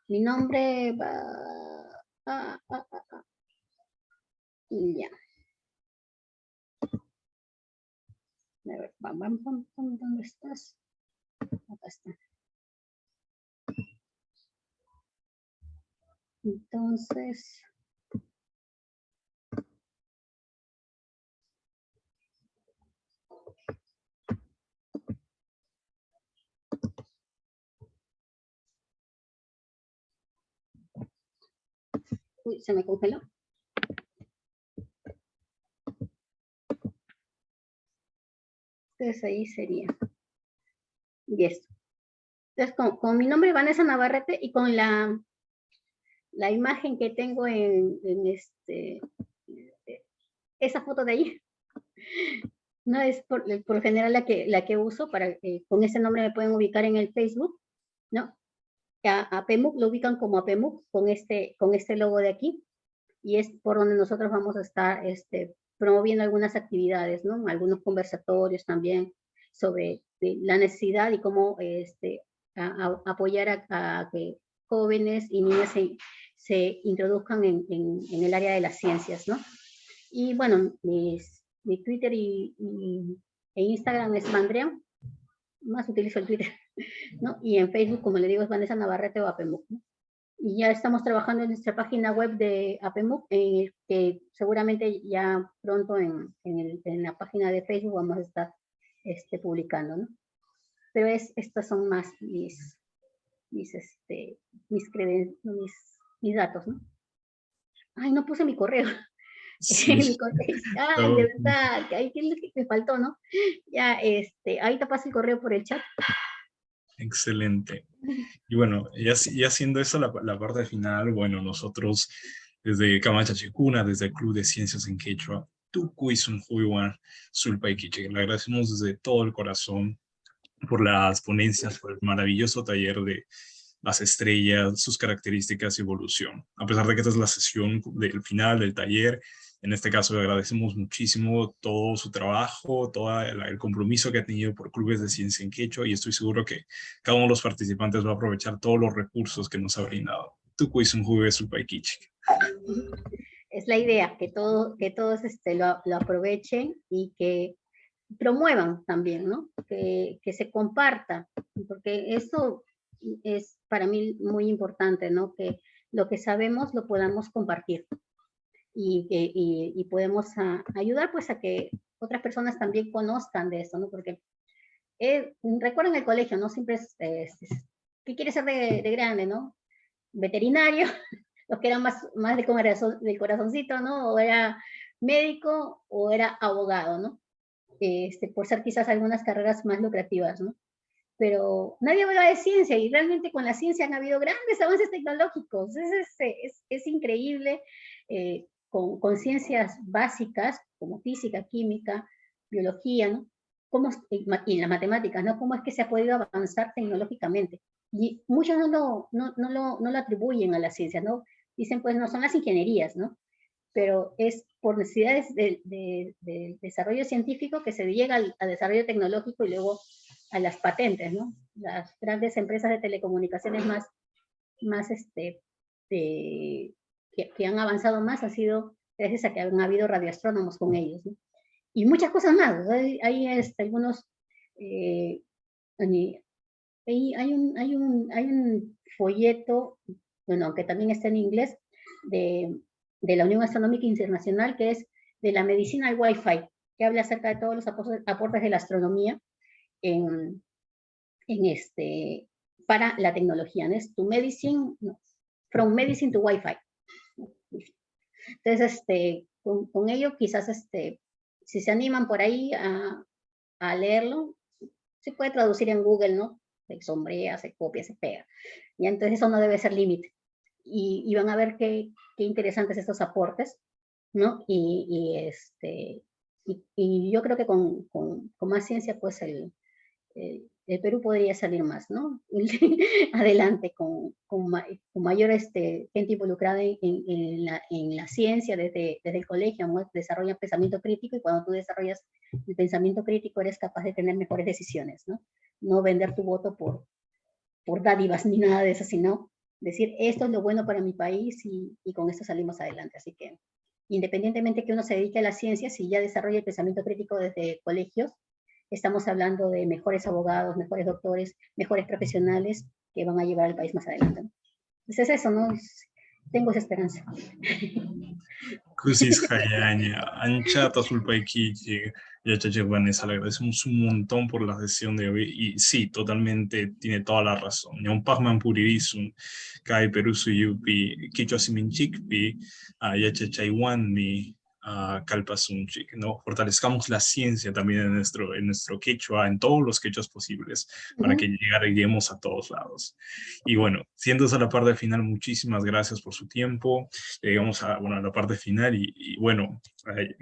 Mi nombre va... Ya. A ver, ¿dónde estás? Acá está. Entonces... Uy, se me congeló. Entonces ahí sería. Y esto. Entonces con mi nombre Vanessa Navarrete y con la imagen que tengo en esa foto de ahí, no es por lo general la que uso, con ese nombre me pueden ubicar en el Facebook, ¿no? A PEMUC lo ubican como a PEMUC con este logo de aquí, y es por donde nosotros vamos a estar promoviendo algunas actividades, ¿no? Algunos conversatorios también sobre la necesidad y cómo apoyar a que jóvenes y niñas se introduzcan en el área de las ciencias, ¿no? Y bueno, mi Twitter e Instagram es Mandrea, más utilizo el Twitter, ¿no? Y en Facebook, como le digo, es Vanessa Navarrete o APMUC, ¿no? Y ya estamos trabajando en nuestra página web de APMUC, que seguramente ya pronto en la página de Facebook vamos a estar publicando, ¿no? Pero estas son más mis datos, ¿no? Ay, no puse mi correo. Sí. Mi correo. Ay, de verdad, que es lo que me faltó, ¿no? Ya, ahorita paso el correo por el chat. Excelente. Y bueno, ya siendo esa la parte final, bueno, nosotros desde Camacha Chicuna, desde el Club de Ciencias en Quechua, Tukuy Sunhuiwan Sulpaiquiche, le agradecemos desde todo el corazón por las ponencias, por el maravilloso taller de las estrellas, sus características y evolución. A pesar de que esta es la sesión del final del taller, en este caso le agradecemos muchísimo todo su trabajo, todo el compromiso que ha tenido por Clubes de Ciencia en Quechua, y estoy seguro que cada uno de los participantes va a aprovechar todos los recursos que nos ha brindado. Es la idea, que todos lo aprovechen y que promuevan también, ¿no? Que se comparta, porque eso es para mí muy importante, ¿no? Que lo que sabemos lo podamos compartir y podemos ayudar pues a que otras personas también conozcan de eso, ¿no? Porque recuerdo en el colegio, ¿no? Siempre ¿qué quieres ser de grande, no? Veterinario, los que eran más del corazoncito, ¿no? O era médico o era abogado, ¿no? Por ser quizás algunas carreras más lucrativas, ¿no? Pero nadie habla de ciencia y realmente con la ciencia han habido grandes avances tecnológicos. Es increíble, con ciencias básicas como física, química, biología, ¿no? Y las matemáticas, ¿no? Cómo es que se ha podido avanzar tecnológicamente. Y muchos no lo atribuyen a la ciencia, ¿no? Dicen, pues no son las ingenierías, ¿no? Pero es por necesidades de desarrollo científico que se llega al desarrollo tecnológico y luego a las patentes, ¿no? Las grandes empresas de telecomunicaciones más que han avanzado más ha sido gracias a que han habido radioastrónomos con ellos, ¿no? Y muchas cosas más. Hay algunos, hay un folleto, bueno, aunque también está en inglés, de la Unión Astronómica Internacional, que es de la medicina al Wi-Fi, que habla acerca de todos los aportes de la astronomía para la tecnología, ¿no? Es to medicine, no, from medicine to Wi-Fi. Entonces, con ello quizás, si se animan por ahí a leerlo, se puede traducir en Google, ¿no? Se sombrea, se copia, se pega. Y entonces eso no debe ser límite. Y van a ver qué interesantes estos aportes, ¿no? Y yo creo que con más ciencia, pues el Perú podría salir más, ¿no? Adelante, con mayor gente involucrada en la ciencia desde el colegio, ¿no? Desarrolla pensamiento crítico, y cuando tú desarrollas el pensamiento crítico eres capaz de tener mejores decisiones, ¿no? No vender tu voto por dádivas ni nada de eso, sino decir, esto es lo bueno para mi país y con esto salimos adelante. Así que, independientemente que uno se dedique a la ciencia, si ya desarrolla el pensamiento crítico desde colegios, estamos hablando de mejores abogados, mejores doctores, mejores profesionales que van a llevar al país más adelante, ¿no? Entonces eso, ¿no? Tengo esa esperanza. Kusis Hayaña, Anchata Sulpaikichi, Yachache Vanessa, le agradecemos un montón por la sesión de hoy. Y sí, totalmente tiene toda la razón. Nyon Pagman Puririzum, Kai Perusu Yupi, Kichwa Siminchikpi, Yachachaiwanmi, Kalpasunchik, ¿no? Fortalezcamos la ciencia también en nuestro quechua, en todos los quechuas posibles, para que lleguemos a todos lados. Y bueno, siendo esa la parte final, muchísimas gracias por su tiempo. Llegamos a la parte final y bueno,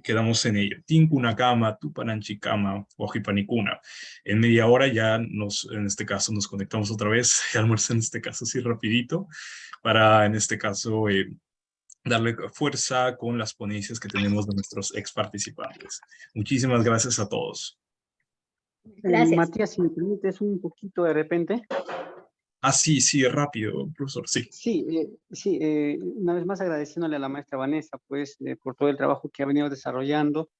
quedamos en ello. Tinkuna cama, tupananchikama, ojipanicuna. En media hora ya en este caso, nos conectamos otra vez, almuerzo en este caso así rapidito, para en este caso darle fuerza con las ponencias que tenemos de nuestros ex participantes. Muchísimas gracias a todos. Gracias. Matías, si me permites un poquito de repente. Sí, rápido, profesor, sí. Sí, una vez más agradeciéndole a la maestra Vanessa, pues, por todo el trabajo que ha venido desarrollando.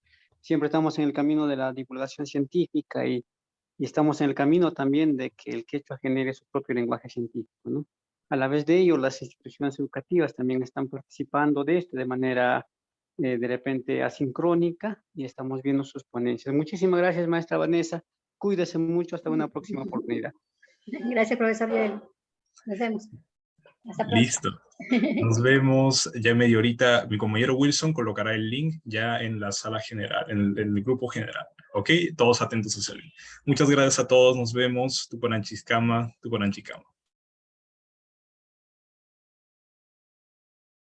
Siempre estamos en el camino de la divulgación científica y estamos en el camino también de que el quechua genere su propio lenguaje científico, ¿no? A la vez de ello, las instituciones educativas también están participando de esto de manera, de repente, asincrónica, y estamos viendo sus ponencias. Muchísimas gracias, maestra Vanessa. Cuídese mucho, hasta una próxima oportunidad. Gracias, profesor Joel. Nos vemos. Hasta pronto. Listo. Nos vemos ya en media horita. Mi compañero Wilson colocará el link ya en la sala general, en el grupo general. ¿Ok? Todos atentos a ese link. Muchas gracias a todos. Nos vemos. Tupananchikama, Tupananchikama.